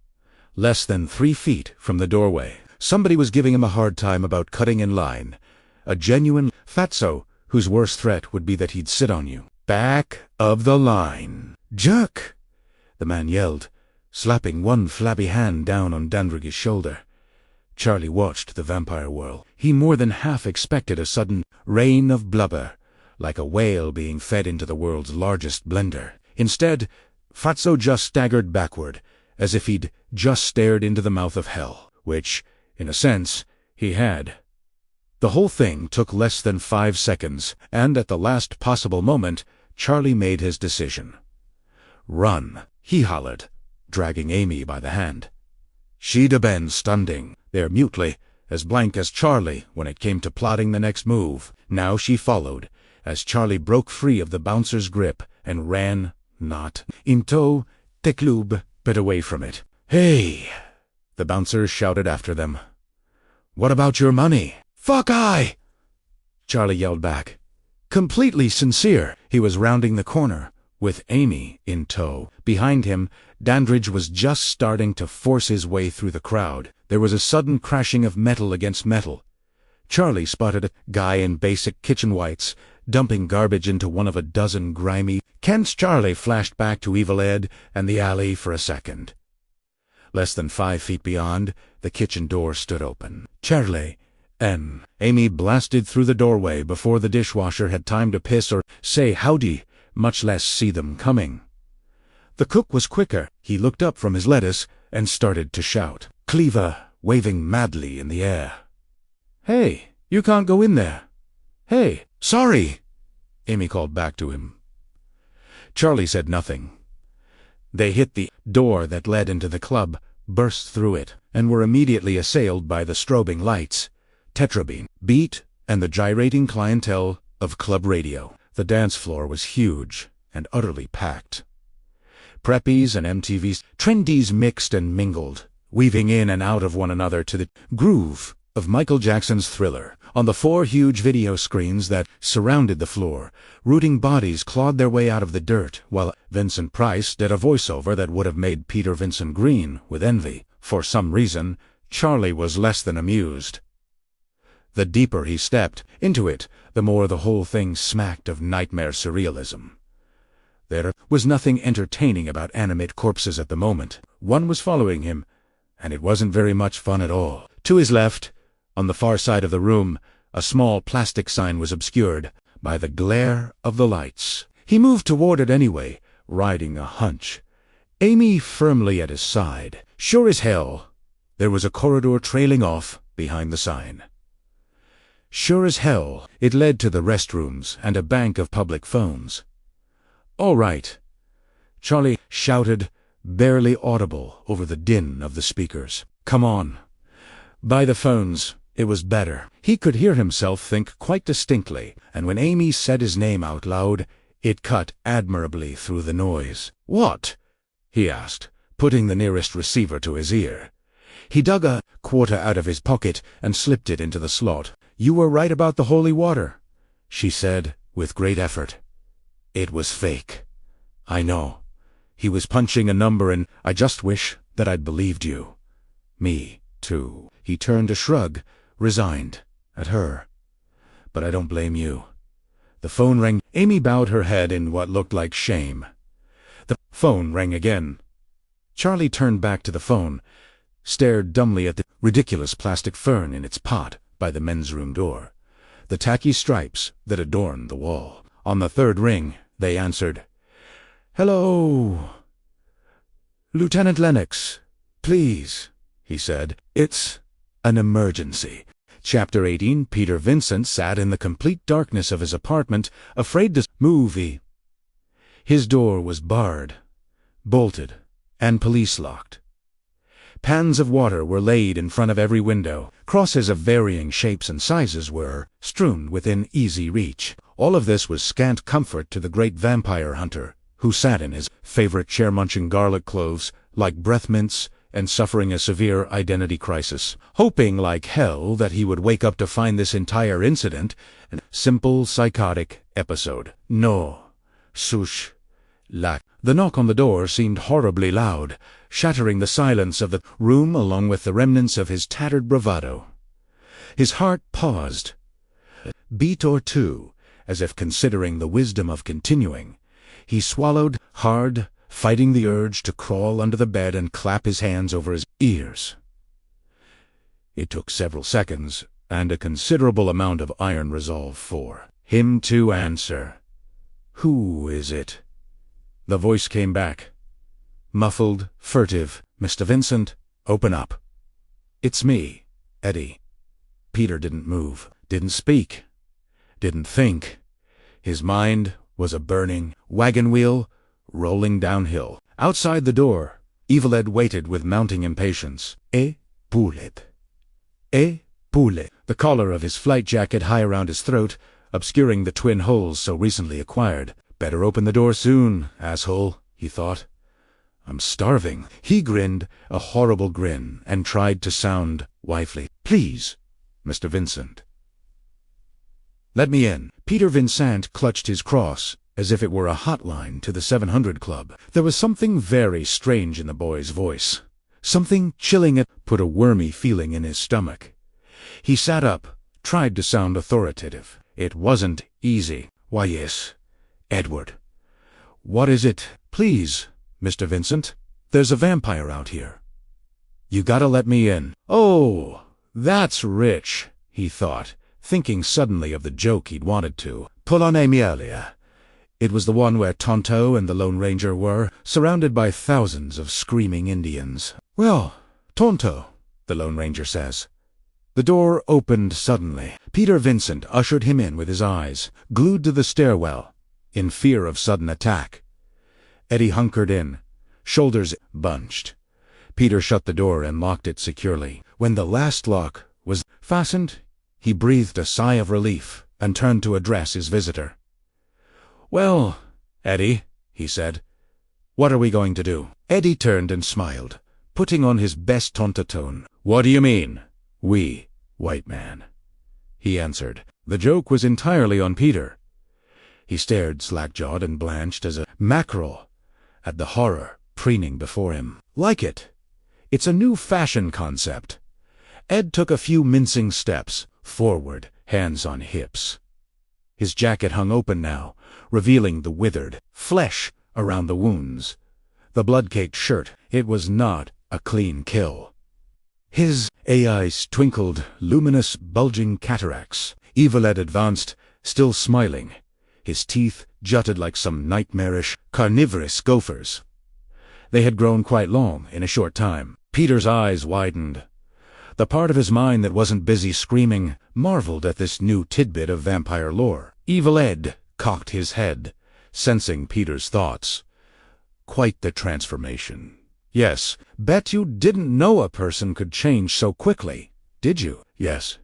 Speaker 1: less than 3 feet from the doorway. Somebody was giving him a hard time about cutting in line. A genuine fatso whose worst threat would be that he'd sit on you. "Back of the line. Jerk!" the man yelled, slapping one flabby hand down on Dandridge's shoulder. Charlie watched the vampire whirl. He more than half expected a sudden rain of blubber, like a whale being fed into the world's largest blender. Instead, Fatso just staggered backward, as if he'd just stared into the mouth of hell, which, in a sense, he had. The whole thing took less than 5 seconds, and at the last possible moment, Charlie made his decision. "Run," he hollered. dragging Amy by the hand. She'd have been standing there mutely, as blank as Charlie when it came to plotting the next move. Now she followed, as Charlie broke free of the bouncer's grip and ran, not into the club, but away from it. "Hey!" the bouncer shouted after them. "What about your money?" "Fuck I!" Charlie yelled back, completely sincere. He was rounding the corner, with Amy in tow. Behind him, Dandridge was just starting to force his way through the crowd. There was a sudden crashing of metal against metal. Charlie spotted a guy in basic kitchen whites, dumping garbage into one of a dozen grimy cans. Charlie flashed back to Evil Ed and the alley for a second. Less than 5 feet beyond, the kitchen door stood open. Charlie and Amy blasted through the doorway before the dishwasher had time to piss or say howdy, much less see them coming. The cook was quicker. He looked up from his lettuce and started to shout, cleaver waving madly in the air. "Hey, you can't go in there." "Hey, sorry," Amy called back to him. Charlie said nothing. They hit the door that led into the club, burst through it, and were immediately assailed by the strobing lights, tetrabeam, beat, and the gyrating clientele of club radio. The dance floor was huge and utterly packed. Preppies and MTVs, trendies mixed and mingled, weaving in and out of one another to the groove of Michael Jackson's Thriller. On the 4 huge video screens that surrounded the floor, rooting bodies clawed their way out of the dirt, while Vincent Price did a voiceover that would have made Peter Vincent green with envy. For some reason, Charlie was less than amused. The deeper he stepped into it, the more the whole thing smacked of nightmare surrealism. There was nothing entertaining about animate corpses at the moment. One was following him, and it wasn't very much fun at all. To his left, on the far side of the room, a small plastic sign was obscured by the glare of the lights. He moved toward it anyway, riding a hunch, Amy firmly at his side. Sure as hell, there was a corridor trailing off behind the sign. Sure as hell, it led to the restrooms and a bank of public phones. "All right," Charlie shouted, barely audible over the din of the speakers. "Come on." By the phones, it was better. He could hear himself think quite distinctly, and when Amy said his name out loud, it cut admirably through the noise. "What?" he asked, putting the nearest receiver to his ear. He dug a quarter out of his pocket and slipped it into the slot. "You were right about the holy water," she said, with great effort. "It was fake. I know. He was punching a number and I just wish that I'd believed you." "Me, too." He turned a shrug, resigned, at her. "But I don't blame you." The phone rang. Amy bowed her head in what looked like shame. The phone rang again. Charlie turned back to the phone, stared dumbly at the ridiculous plastic fern in its pot by the men's room door, the tacky stripes that adorned the wall. On the 3rd ring, they answered. "Hello, Lieutenant Lennox, please," he said. "It's an emergency." Chapter 18. Peter Vincent sat in the complete darkness of his apartment, afraid to move. His door was barred, bolted, and police-locked. Pans of water were laid in front of every window. Crosses of varying shapes and sizes were strewn within easy reach. All of this was scant comfort to the great vampire hunter, who sat in his favorite chair munching garlic cloves like breath mints and suffering a severe identity crisis, hoping like hell that he would wake up to find this entire incident a simple psychotic episode. No. Sush. Lack. The knock on the door seemed horribly loud, shattering the silence of the room along with the remnants of his tattered bravado. His heart paused. A beat or two, as if considering the wisdom of continuing. He swallowed hard, fighting the urge to crawl under the bed and clap his hands over his ears. It took several seconds, and a considerable amount of iron resolve for him to answer. "Who is it?" The voice came back. Muffled, furtive. "Mr. Vincent, open up." "It's me, Eddie." Peter didn't move, didn't speak, didn't think. His mind was a burning wagon wheel rolling downhill. Outside the door, Evil Ed waited with mounting impatience. Moonlit. Moonlit. The collar of his flight jacket high around his throat, obscuring the twin holes so recently acquired. Better open the door soon, asshole, he thought. I'm starving. He grinned, a horrible grin, and tried to sound wifely. Please, Mr. Vincent. Let me in. Peter Vincent clutched his cross, as if it were a hotline to the 700 Club. There was something very strange in the boy's voice. Something chilling put a wormy feeling in his stomach. He sat up, tried to sound authoritative. It wasn't easy. Why, yes, Edward. What is it? Please, Mr. Vincent. There's a vampire out here. You gotta let me in. Oh, that's rich, he thought, thinking suddenly of the joke he'd wanted to pull on Amy earlier. It was the one where Tonto and the Lone Ranger were, surrounded by thousands of screaming Indians. Well, Tonto, the Lone Ranger says. The door opened suddenly. Peter Vincent ushered him in with his eyes, glued to the stairwell, in fear of sudden attack. Eddie hunkered in, shoulders bunched. Peter shut the door and locked it securely. When the last lock was fastened, he breathed a sigh of relief and turned to address his visitor. Well, Eddie, he said, what are we going to do? Eddie turned and smiled, putting on his best Tonto tone. What do you mean, we, white man? He answered. The joke was entirely on Peter. He stared slack-jawed and blanched as a mackerel at the horror preening before him. Like it. It's a new fashion concept. Ed took a few mincing steps forward, hands on hips. His jacket hung open now, revealing the withered flesh around the wounds. The blood-caked shirt. It was not a clean kill. His eyes twinkled luminous, bulging cataracts. Evil Ed advanced, still smiling. His teeth jutted like some nightmarish, carnivorous gophers. They had grown quite long in a short time. Peter's eyes widened. The part of his mind that wasn't busy screaming marveled at this new tidbit of vampire lore. Evil Ed cocked his head, sensing Peter's thoughts. Quite the transformation. Yes, bet you didn't know a person could change so quickly, did you? Yes.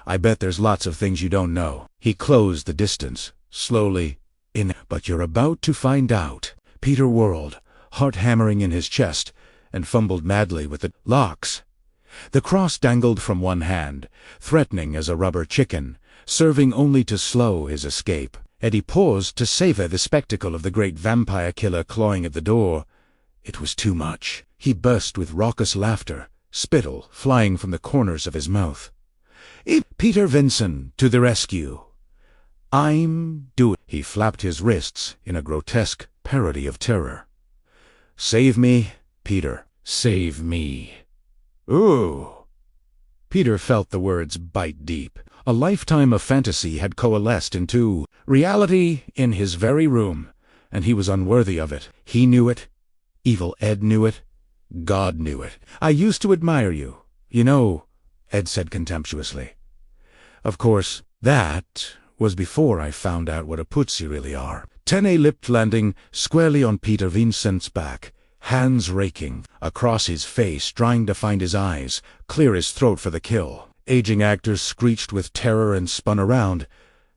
Speaker 1: I bet there's lots of things you don't know. He closed the distance, slowly, But you're about to find out. Peter whirled, heart hammering in his chest, and fumbled madly with the locks. The cross dangled from one hand, threatening as a rubber chicken, serving only to slow his escape. Eddie paused to savor the spectacle of the great vampire killer clawing at the door. It was too much. He burst with raucous laughter, spittle flying from the corners of his mouth. Peter Vincent to the rescue. I'm doing. He flapped his wrists in a grotesque parody of terror. Save me, Peter. Save me. Ooh. Peter felt the words bite deep. A lifetime of fantasy had coalesced into reality in his very room, and he was unworthy of it. He knew it. Evil Ed knew it. God knew it. I used to admire you, you know, Ed said contemptuously. Of course, that was before I found out what a pussy really are. Tene-lipped landing squarely on Peter Vincent's back, hands raking across his face, trying to find his eyes, clear his throat for the kill. Aging actors screeched with terror and spun around,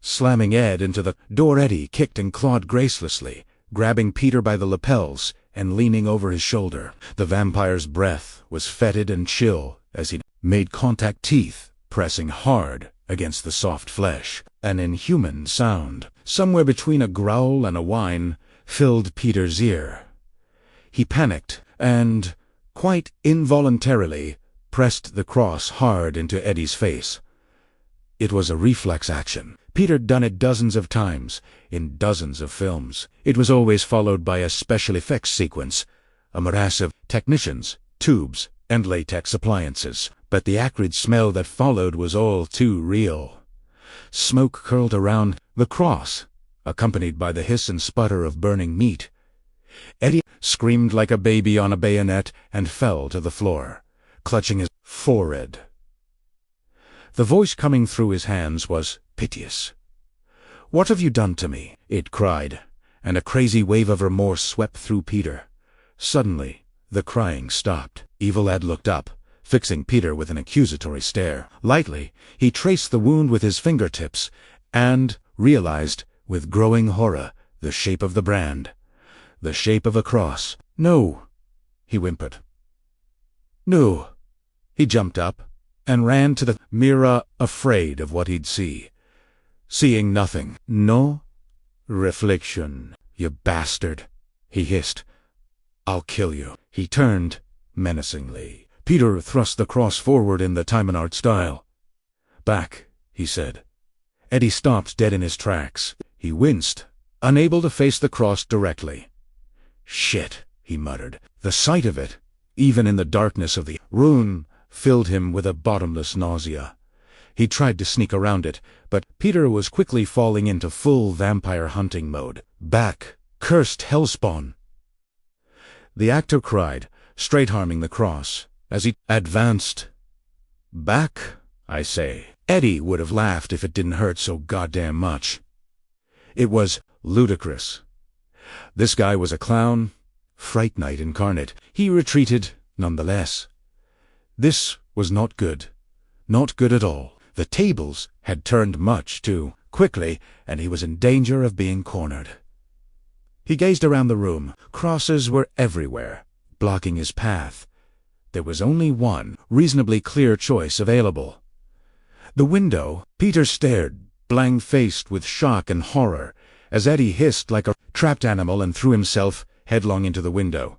Speaker 1: slamming Ed into the door. Eddie kicked and clawed gracelessly, grabbing Peter by the lapels and leaning over his shoulder. The vampire's breath was fetid and chill as he made contact, teeth pressing hard against the soft flesh. An inhuman sound, somewhere between a growl and a whine, filled Peter's ear. He panicked and, quite involuntarily, pressed the cross hard into Eddie's face. It was a reflex action. Peter'd done it dozens of times, in dozens of films. It was always followed by a special effects sequence, a morass of technicians, tubes, and latex appliances. But the acrid smell that followed was all too real. Smoke curled around the cross, accompanied by the hiss and sputter of burning meat. Eddie screamed like a baby on a bayonet and fell to the floor, clutching his forehead. The voice coming through his hands was piteous. "What have you done to me?" it cried, and a crazy wave of remorse swept through Peter. Suddenly, the crying stopped. Evil Ed looked up, fixing Peter with an accusatory stare. Lightly, he traced the wound with his fingertips, and realized, with growing horror, the shape of the brand. The shape of a cross. "No," he whimpered. "No." He jumped up, and ran to the mirror, afraid of what he'd see. Seeing nothing. "No reflection, you bastard," he hissed. "I'll kill you." He turned, menacingly. Peter thrust the cross forward in the Taimanart style. "Back," he said. Eddie stopped dead in his tracks. He winced, unable to face the cross directly. "Shit," he muttered. The sight of it, even in the darkness of the room, filled him with a bottomless nausea. He tried to sneak around it, but Peter was quickly falling into full vampire hunting mode. "Back, cursed hellspawn!" The actor cried, straight-arming the cross, as he advanced. "Back, I say." Eddie would have laughed if it didn't hurt so goddamn much. It was ludicrous. This guy was a clown, Fright Night incarnate. He retreated, nonetheless. This was not good. Not good at all. The tables had turned much too quickly, and he was in danger of being cornered. He gazed around the room. Crosses were everywhere, blocking his path. There was only one reasonably clear choice available. The window. Peter stared, blank-faced with shock and horror, as Eddie hissed like a trapped animal and threw himself headlong into the window.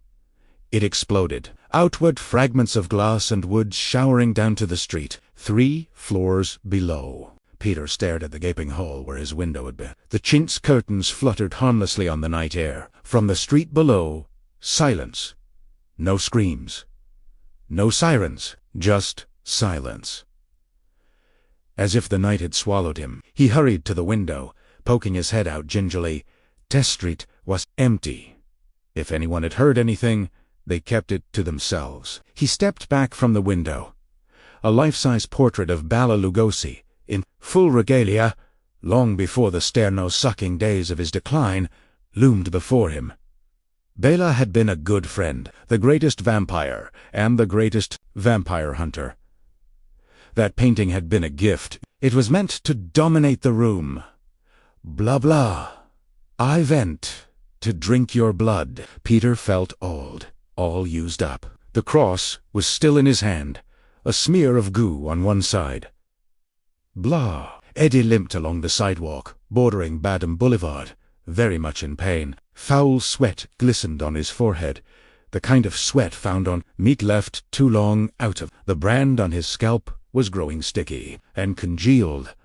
Speaker 1: It exploded. Outward fragments of glass and wood showering down to the street, 3 floors below. Peter stared at the gaping hole where his window had been. The chintz curtains fluttered harmlessly on the night air. From the street below, silence. No screams. No sirens. Just silence. As if the night had swallowed him, he hurried to the window, poking his head out gingerly. Test Street was empty. If anyone had heard anything, they kept it to themselves. He stepped back from the window. A life-size portrait of Bela Lugosi, in full regalia, long before the sterno-sucking days of his decline, loomed before him. Bela had been a good friend, the greatest vampire, and the greatest vampire hunter. That painting had been a gift. It was meant to dominate the room. Blah blah. I went to drink your blood. Peter felt old, all used up. The cross was still in his hand, a smear of goo on one side. Blah. Eddie limped along the sidewalk, bordering Badham Boulevard, very much in pain. Foul sweat glistened on his forehead, the kind of sweat found on meat left too long out of. The brand on his scalp was growing sticky and congealed.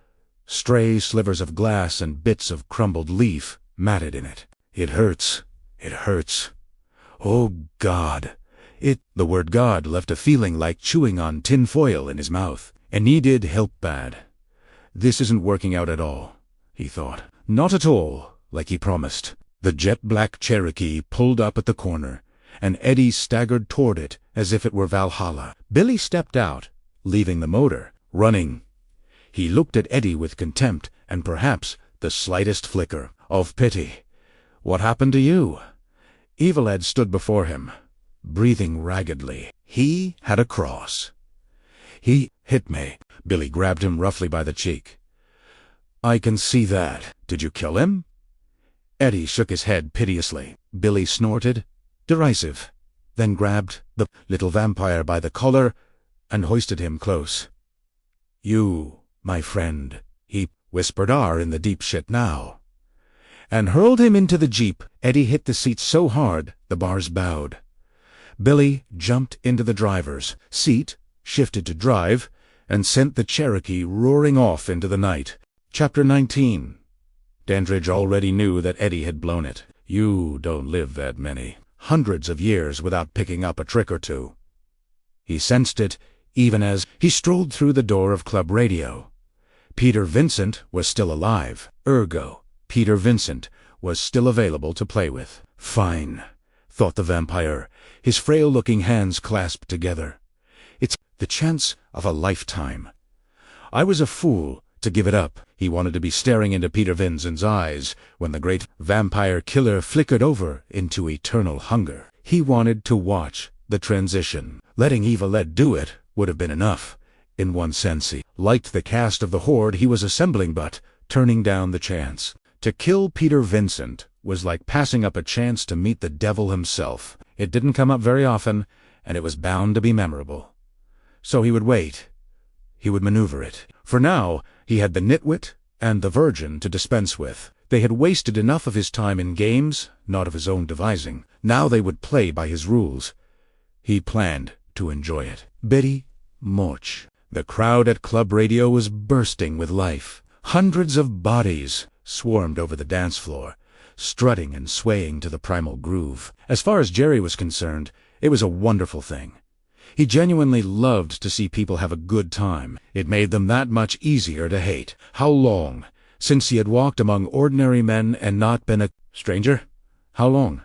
Speaker 1: Stray slivers of glass and bits of crumbled leaf matted in it. It hurts. It hurts. Oh, God. The word God left a feeling like chewing on tin foil in his mouth. And he did help bad. This isn't working out at all, he thought. Not at all, like he promised. The jet-black Cherokee pulled up at the corner, and Eddie staggered toward it as if it were Valhalla. Billy stepped out, leaving the motor running. He looked at Eddie with contempt and perhaps the slightest flicker of pity. "What happened to you?" Evil Ed stood before him, breathing raggedly. He had a cross. "He hit me." Billy grabbed him roughly by the cheek. "I can see that. Did you kill him?" Eddie shook his head piteously. Billy snorted, derisive, then grabbed the little vampire by the collar and hoisted him close. "You, my friend," he whispered in the deep shit now, and hurled him into the jeep. Eddie hit the seat so hard the bars bowed. Billy jumped into the driver's seat, shifted to drive, and sent the Cherokee roaring off into the night. Chapter 19. Dandridge already knew that Eddie had blown it. You don't live that many hundreds of years without picking up a trick or two. He sensed it even as he strolled through the door of Club Radio. Peter Vincent was still alive. Ergo, Peter Vincent was still available to play with. Fine, thought the vampire, his frail-looking hands clasped together. It's the chance of a lifetime. I was a fool to give it up. He wanted to be staring into Peter Vincent's eyes when the great vampire killer flickered over into eternal hunger. He wanted to watch the transition. Letting Eva do it would have been enough. In one sense he liked the cast of the horde he was assembling, but turning down the chance to kill Peter Vincent was like passing up a chance to meet the devil himself. It didn't come up very often, and it was bound to be memorable. So he would wait. He would maneuver it. For now, he had the nitwit and the virgin to dispense with. They had wasted enough of his time in games, not of his own devising. Now they would play by his rules. He planned to enjoy it. Betty Moch. The crowd at Club Radio was bursting with life. Hundreds of bodies swarmed over the dance floor, strutting and swaying to the primal groove. As far as Jerry was concerned, it was a wonderful thing. He genuinely loved to see people have a good time. It made them that much easier to hate. How long since he had walked among ordinary men and not been a stranger? How long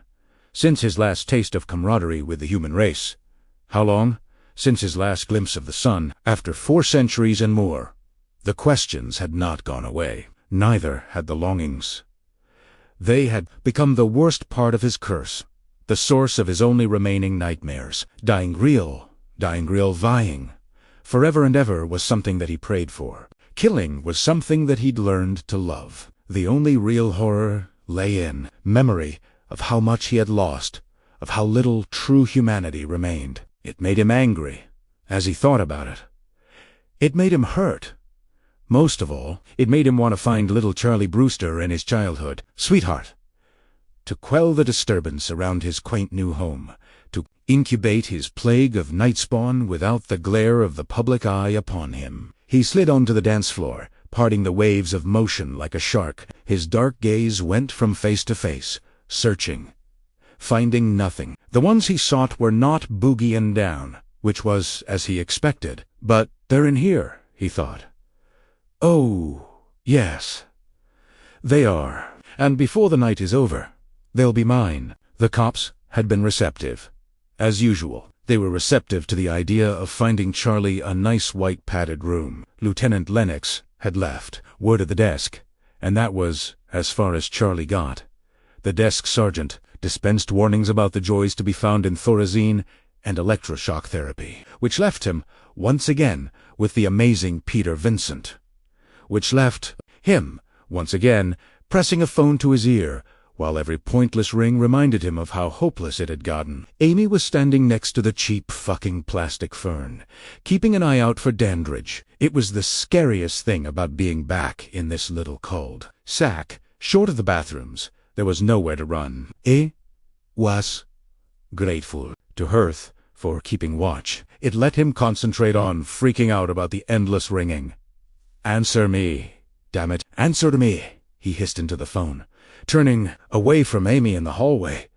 Speaker 1: since his last taste of camaraderie with the human race? How long since his last glimpse of the sun, after 4 centuries and more? The questions had not gone away. Neither had the longings. They had become the worst part of his curse, the source of his only remaining nightmares. Dying real vying. Forever and ever was something that he prayed for. Killing was something that he'd learned to love. The only real horror lay in memory of how much he had lost, of how little true humanity remained. It made him angry as he thought about it. It made him hurt. Most of all, it made him want to find little Charlie Brewster in his childhood. Sweetheart. To quell the disturbance around his quaint new home. To incubate his plague of night spawn without the glare of the public eye upon him. He slid onto the dance floor, parting the waves of motion like a shark. His dark gaze went from face to face, searching, finding nothing. The ones he sought were not Boogie and Down, which was as he expected. But they're in here, he thought. Oh, yes. They are. And before the night is over, they'll be mine. The cops had been receptive. As usual, they were receptive to the idea of finding Charlie a nice white padded room. Lieutenant Lennox had left word at the desk, and that was as far as Charlie got. The desk sergeant dispensed warnings about the joys to be found in Thorazine and electroshock therapy, which left him, once again, with the amazing Peter Vincent. Which left him, once again, pressing a phone to his ear, while every pointless ring reminded him of how hopeless it had gotten. Amy was standing next to the cheap fucking plastic fern, keeping an eye out for Dandridge. It was the scariest thing about being back in this little cul-de-sac. Short of the bathrooms, there was nowhere to run. Was grateful to Hearth for keeping watch. It let him concentrate on freaking out about the endless ringing. Answer me, damn it. Answer to me, he hissed into the phone, turning away from Amy in the hallway.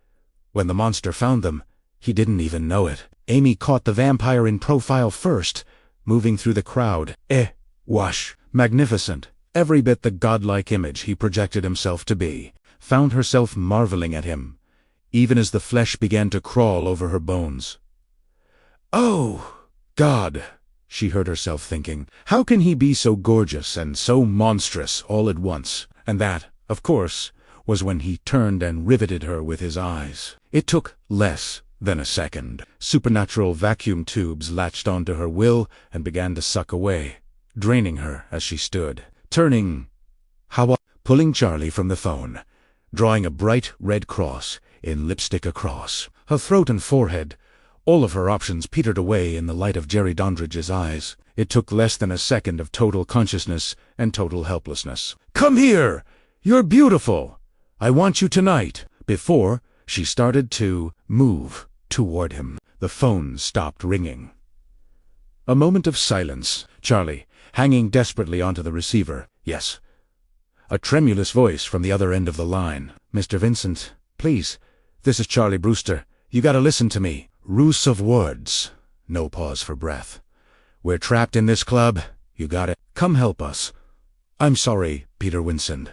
Speaker 1: When the monster found them, he didn't even know it. Amy caught the vampire in profile first, moving through the crowd. Wash, magnificent, every bit the godlike image he projected himself to be. Found herself marveling at him, even as the flesh began to crawl over her bones. Oh, God, she heard herself thinking. How can he be so gorgeous and so monstrous all at once? And that, of course, was when he turned and riveted her with his eyes. It took less than a second. Supernatural vacuum tubes latched onto her will and began to suck away, draining her as she stood. Turning, pulling Charlie from the phone, drawing a bright red cross in lipstick across her throat and forehead. All of her options petered away in the light of Jerry Dandridge's eyes. It took less than a second of total consciousness and total helplessness. Come here! You're beautiful! I want you tonight! Before she started to move toward him, the phone stopped ringing. A moment of silence. Charlie, hanging desperately onto the receiver. Yes. A tremulous voice from the other end of the line. Mr. Vincent, please. This is Charlie Brewster. You gotta listen to me. Ruse of words. No pause for breath. We're trapped in this club. You got it. Come help us. I'm sorry, Peter Vincent.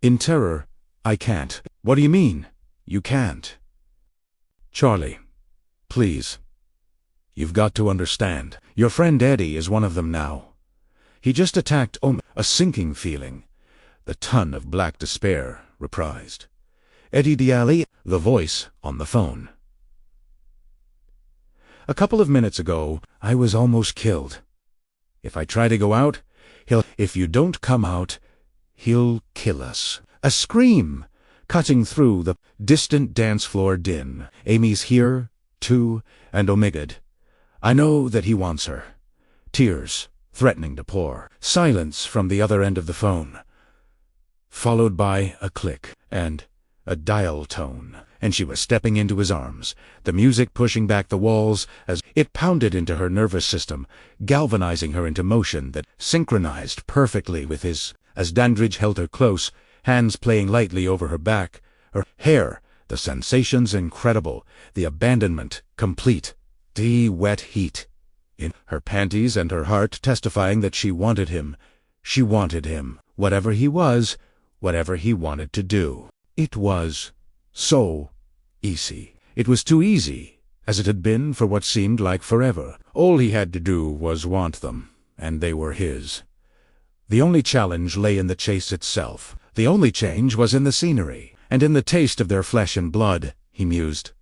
Speaker 1: In terror, I can't. What do you mean? You can't. Charlie, please. You've got to understand. Your friend Eddie is one of them now. He just attacked a sinking feeling. The ton of black despair reprised. Eddie Dialli, the voice on the phone. A couple of minutes ago, I was almost killed. If I try to go out, if you don't come out, he'll kill us. A scream, cutting through the distant dance floor din. Amy's here, too, and omiga'd. I know that he wants her. Tears, threatening to pour. Silence from the other end of the phone. Followed by a click, and a dial tone, and she was stepping into his arms, the music pushing back the walls as it pounded into her nervous system, galvanizing her into motion that synchronized perfectly with his, as Dandridge held her close, hands playing lightly over her back, her hair, the sensations incredible, the abandonment complete, the wet heat in her panties and her heart testifying that she wanted him, whatever he was, whatever he wanted to do. It was so easy. It was too easy, as it had been for what seemed like forever. All he had to do was want them, and they were his. The only challenge lay in the chase itself. The only change was in the scenery, and in the taste of their flesh and blood, he mused.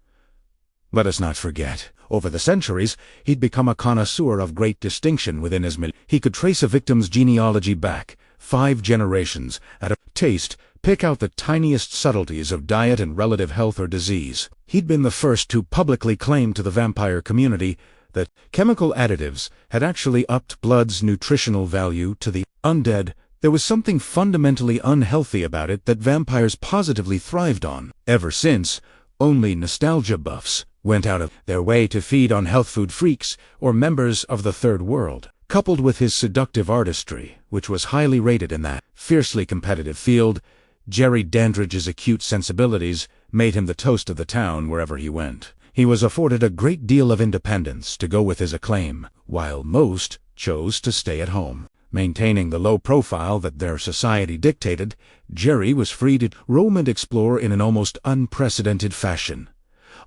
Speaker 1: Let us not forget, over the centuries, he'd become a connoisseur of great distinction within his milieu. He could trace a victim's genealogy back 5 generations, at a taste, pick out the tiniest subtleties of diet and relative health or disease. He'd been the first to publicly claim to the vampire community that chemical additives had actually upped blood's nutritional value. To the undead, there was something fundamentally unhealthy about it that vampires positively thrived on. Ever since, only nostalgia buffs went out of their way to feed on health food freaks or members of the third world. Coupled with his seductive artistry, which was highly rated in that fiercely competitive field, Jerry Dandridge's acute sensibilities made him the toast of the town wherever he went. He was afforded a great deal of independence to go with his acclaim, while most chose to stay at home. Maintaining the low profile that their society dictated, Jerry was free to roam and explore in an almost unprecedented fashion.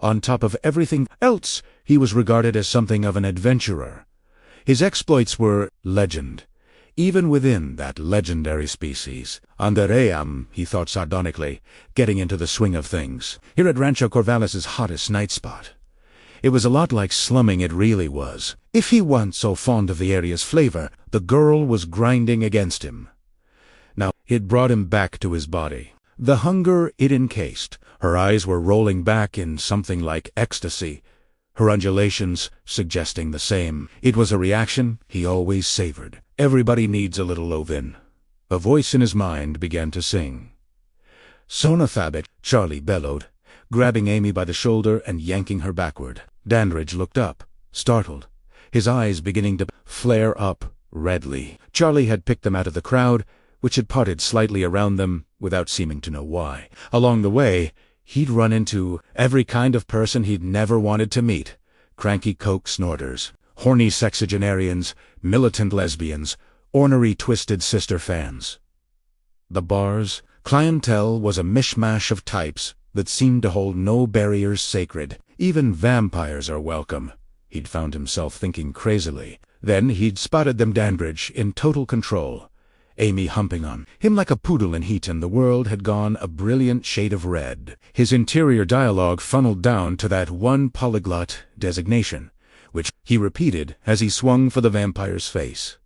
Speaker 1: On top of everything else, he was regarded as something of an adventurer. His exploits were legend, even within that legendary species. Andeream, he thought sardonically, getting into the swing of things. Here at Rancho Corvallis' hottest night spot. It was a lot like slumming, it really was. If he wasn't so fond of the area's flavor, the girl was grinding against him. Now, it brought him back to his body. The hunger it encased. Her eyes were rolling back in something like ecstasy, her undulations suggesting the same. It was a reaction he always savored. Everybody needs a little Lovin. A voice in his mind began to sing. Sonathabit, Charlie bellowed, grabbing Amy by the shoulder and yanking her backward. Dandridge looked up, startled, his eyes beginning to flare up redly. Charlie had picked them out of the crowd, which had parted slightly around them without seeming to know why. Along the way, he'd run into every kind of person he'd never wanted to meet. Cranky coke snorters, horny sexagenarians, militant lesbians, ornery twisted sister fans. The bar's clientele was a mishmash of types that seemed to hold no barriers sacred. Even vampires are welcome, he'd found himself thinking crazily. Then he'd spotted them Dandridge in total control. Amy humping on him like a poodle in heat, and the world had gone a brilliant shade of red. His interior dialogue funneled down to that one polyglot designation, which he repeated as he swung for the vampire's face.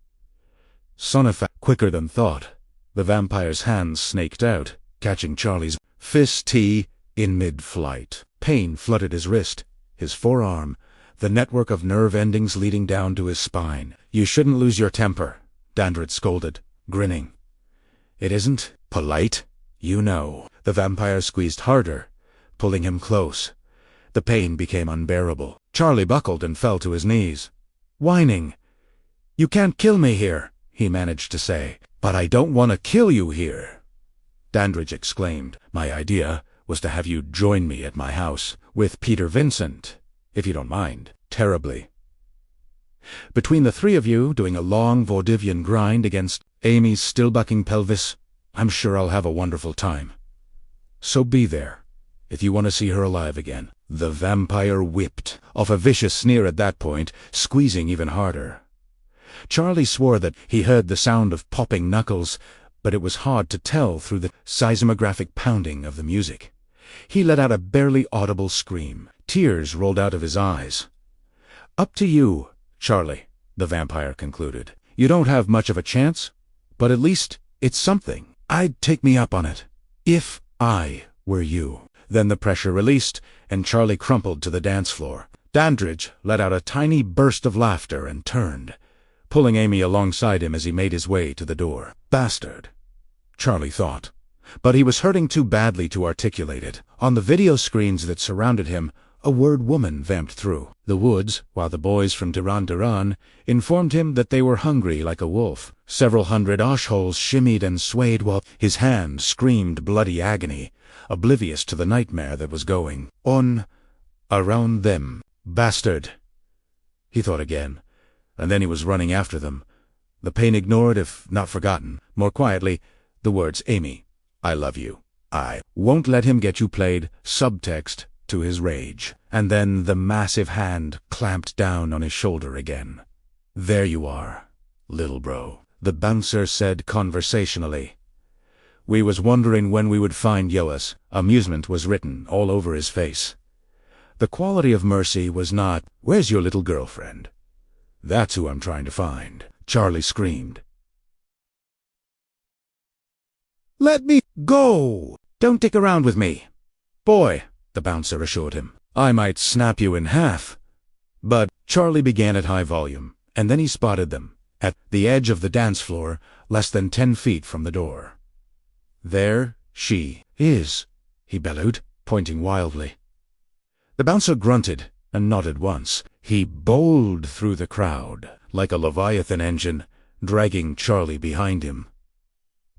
Speaker 1: Sonafa, quicker than thought, the vampire's hands snaked out, catching Charlie's fist in mid-flight. Pain flooded his wrist, his forearm, the network of nerve endings leading down to his spine. You shouldn't lose your temper, Dandridge scolded, grinning. It isn't polite, you know. The vampire squeezed harder, pulling him close. The pain became unbearable. Charlie buckled and fell to his knees, whining. You can't kill me here, he managed to say. But I don't want to kill you here, Dandridge exclaimed. My idea was to have you join me at my house with Peter Vincent, if you don't mind, terribly. Between the three of you doing a long vaudevillian grind against Amy's still-bucking pelvis, I'm sure I'll have a wonderful time. So be there, if you want to see her alive again. The vampire whipped off a vicious sneer at that point, squeezing even harder. Charlie swore that he heard the sound of popping knuckles, but it was hard to tell through the seismographic pounding of the music. He let out a barely audible scream. Tears rolled out of his eyes. Up to you, Charlie, the vampire concluded. You don't have much of a chance, but at least it's something. I'd take me up on it, if I were you. Then the pressure released, and Charlie crumpled to the dance floor. Dandridge let out a tiny burst of laughter and turned, pulling Amy alongside him as he made his way to the door. Bastard, Charlie thought, but he was hurting too badly to articulate it. On the video screens that surrounded him, a word woman vamped through the woods, while the boys from Duran Duran informed him that they were hungry like a wolf. Several hundred osh-holes shimmied and swayed while his hand screamed bloody agony, oblivious to the nightmare that was going on around them. Bastard, he thought again, and then he was running after them, the pain ignored if not forgotten. More quietly, the words, Amy, I love you. I won't let him get you played, subtext to his rage. And then the massive hand clamped down on his shoulder again. There you are, little bro, the bouncer said conversationally. We was wondering when we would find Yoas. Amusement was written all over his face. The quality of mercy was not, where's your little girlfriend? That's who I'm trying to find, Charlie screamed. Let me go! Don't dick around with me. Boy, the bouncer assured him, I might snap you in half. But Charlie began at high volume, and then he spotted them, at the edge of the dance floor, less than 10 feet from the door. There she is, he bellowed, pointing wildly. The bouncer grunted and nodded once. He bowled through the crowd, like a Leviathan engine, dragging Charlie behind him.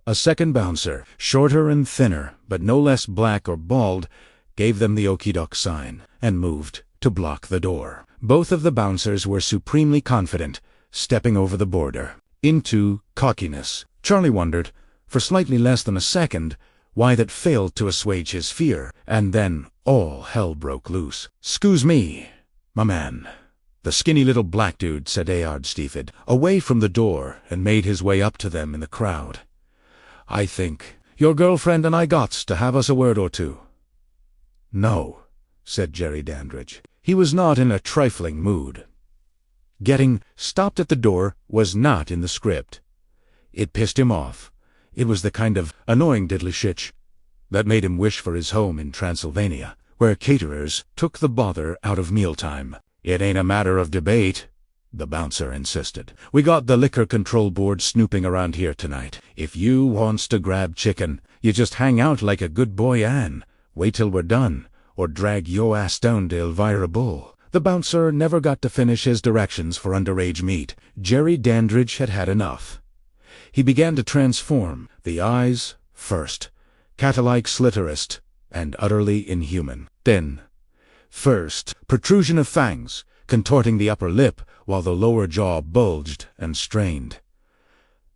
Speaker 1: A second bouncer, shorter and thinner, but no less black or bald, gave them the okey-doke sign, and moved to block the door. Both of the bouncers were supremely confident, stepping over the border, into cockiness. Charlie wondered, for slightly less than a second, why that failed to assuage his fear, and then all hell broke loose. "'Scuse me, my man," the skinny little black dude said Ayard Stephen, away from the door, and made his way up to them in the crowd. "I think your girlfriend and I gots to have us a word or two." "No," said Jerry Dandridge. He was not in a trifling mood. Getting stopped at the door was not in the script. It pissed him off. It was the kind of annoying diddly-shitch that made him wish for his home in Transylvania, where caterers took the bother out of mealtime. "It ain't a matter of debate," the bouncer insisted. "We got the liquor control board snooping around here tonight. If you wants to grab chicken, you just hang out like a good boy and wait till we're done, or drag yo ass down to Elvira Bull." The bouncer never got to finish his directions for underage meat. Jerry Dandridge had had enough. He began to transform, the eyes first, cat-like slitterist, and utterly inhuman. Then, first, protrusion of fangs, contorting the upper lip, while the lower jaw bulged and strained.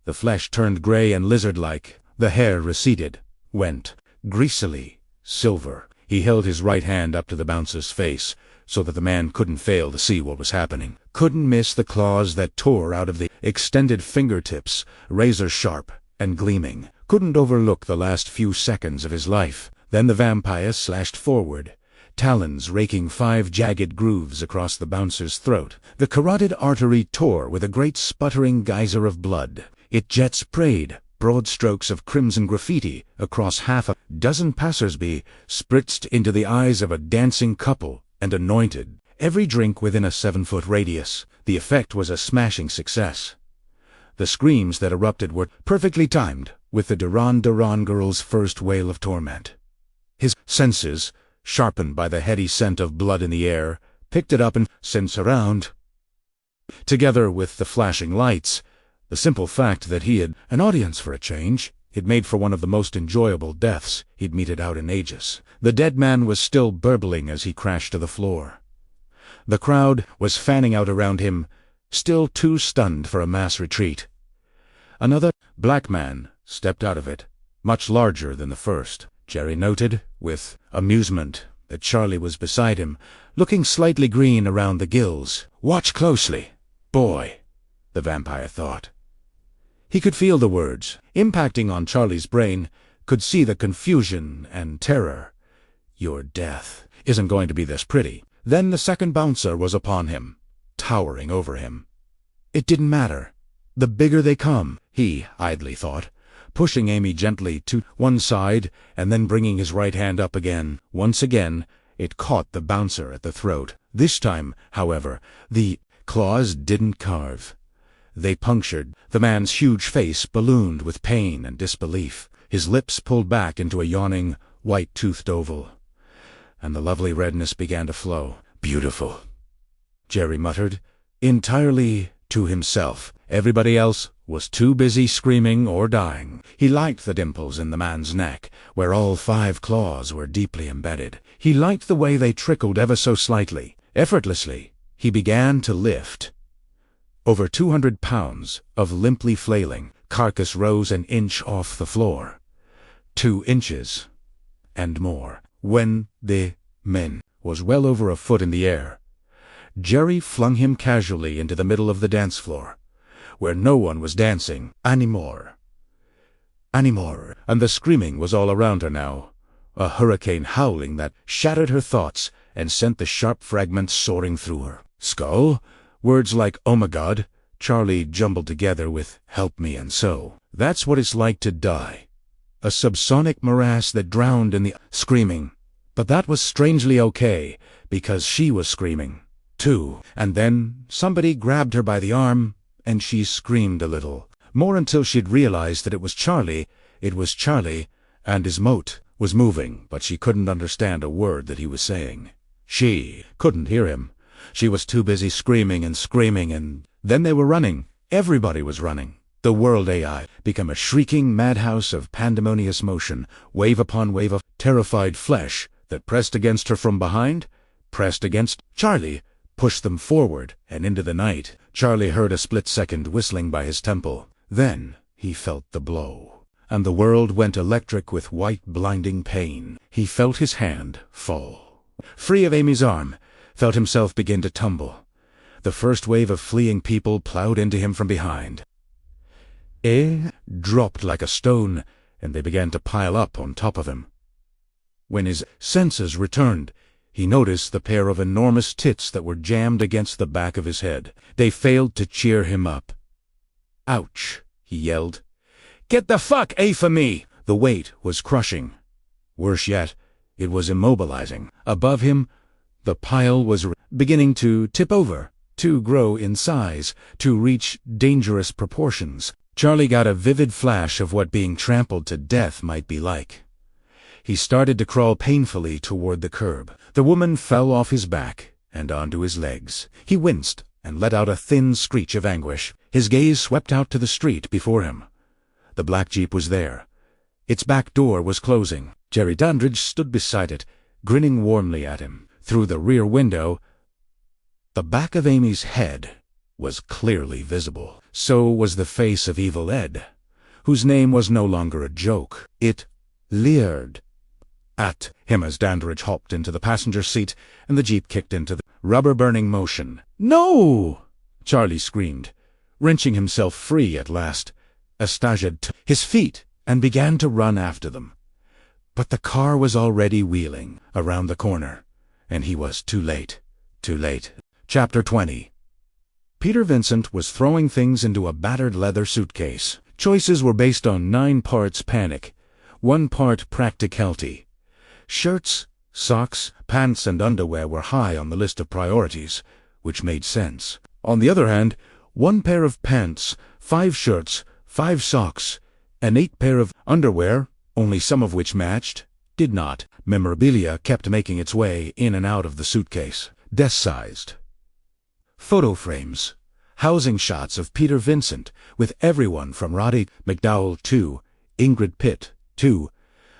Speaker 1: The flesh turned gray and lizard-like, the hair receded, went greasily silver. He held his right hand up to the bouncer's face, so that the man couldn't fail to see what was happening. Couldn't miss the claws that tore out of the extended fingertips, razor-sharp and gleaming. Couldn't overlook the last few seconds of his life. Then the vampire slashed forward, talons raking 5 jagged grooves across the bouncer's throat. The carotid artery tore with a great sputtering geyser of blood. It jet sprayed broad strokes of crimson graffiti across half a dozen passers-by, spritzed into the eyes of a dancing couple, and anointed every drink within a 7-foot radius. The effect was a smashing success. The screams that erupted were perfectly timed with the Duran Duran girl's first wail of torment. His senses, sharpened by the heady scent of blood in the air, picked it up and sent around. Together with the flashing lights, the simple fact that he had an audience for a change, it made for one of the most enjoyable deaths he'd meted out in ages. The dead man was still burbling as he crashed to the floor. The crowd was fanning out around him, still too stunned for a mass retreat. Another black man stepped out of it, much larger than the first. Jerry noted, with amusement, that Charlie was beside him, looking slightly green around the gills. "Watch closely, boy," the vampire thought. He could feel the words, impacting on Charlie's brain, could see the confusion and terror. Your death isn't going to be this pretty. Then the second bouncer was upon him, towering over him. It didn't matter. The bigger they come, he idly thought, pushing Amy gently to one side and then bringing his right hand up again. Once again, it caught the bouncer at the throat. This time, however, the claws didn't carve. They punctured. The man's huge face ballooned with pain and disbelief. His lips pulled back into a yawning, white-toothed oval, and the lovely redness began to flow. "Beautiful," Jerry muttered, entirely to himself. Everybody else was too busy screaming or dying. He liked the dimples in the man's neck, where all 5 claws were deeply embedded. He liked the way they trickled ever so slightly. Effortlessly, he began to lift. Over 200 pounds of limply flailing carcass rose an inch off the floor. 2 inches. And more. When the man was well over a foot in the air, Jerry flung him casually into the middle of the dance floor, where no one was dancing anymore. And the screaming was all around her now, a hurricane howling that shattered her thoughts and sent the sharp fragments soaring through her skull. Words like "oh my God," Charlie jumbled together with "help me" and "so." That's what it's like to die. A subsonic morass that drowned in the screaming. But that was strangely okay, because she was screaming, too. And then somebody grabbed her by the arm, and she screamed a little. More until she'd realized that it was Charlie. It was Charlie, and his moat was moving, but she couldn't understand a word that he was saying. She couldn't hear him. She was too busy screaming, and then they were running. Everybody was running. The world AI became a shrieking madhouse of pandemonious motion, wave upon wave of terrified flesh that pressed against her from behind, pressed against Charlie, pushed them forward and into the night. Charlie heard a split-second whistling by his temple. Then he felt the blow, and the world went electric with white blinding pain. He felt his hand fall free of Amy's arm, felt himself begin to tumble. The first wave of fleeing people plowed into him from behind. Dropped like a stone, and they began to pile up on top of him. When his senses returned, he noticed the pair of enormous tits that were jammed against the back of his head. They failed to cheer him up. "Ouch," he yelled. "Get the fuck away from me!" The weight was crushing. Worse yet, it was immobilizing. Above him, the pile was beginning to tip over, to grow in size, to reach dangerous proportions. Charlie got a vivid flash of what being trampled to death might be like. He started to crawl painfully toward the curb. The woman fell off his back and onto his legs. He winced and let out a thin screech of anguish. His gaze swept out to the street before him. The black Jeep was there. Its back door was closing. Jerry Dandridge stood beside it, grinning warmly at him. Through the rear window, the back of Amy's head was clearly visible. So was the face of Evil Ed, whose name was no longer a joke. It leered at him as Dandridge hopped into the passenger seat and the Jeep kicked into the rubber-burning motion. "No!" Charlie screamed, wrenching himself free at last. Astajad took his feet and began to run after them. But the car was already wheeling around the corner, and he was too late. Too late. Chapter 20. Peter Vincent was throwing things into a battered leather suitcase. Choices were based on 9 parts panic, 1 part practicality. Shirts, socks, pants, and underwear were high on the list of priorities, which made sense. On the other hand, 1 pair of pants, 5 shirts, 5 socks, and 8 pair of underwear, only some of which matched, did not. Memorabilia kept making its way in and out of the suitcase. Desk-sized photo frames, housing shots of Peter Vincent, with everyone from Roddy McDowell to Ingrid Pitt to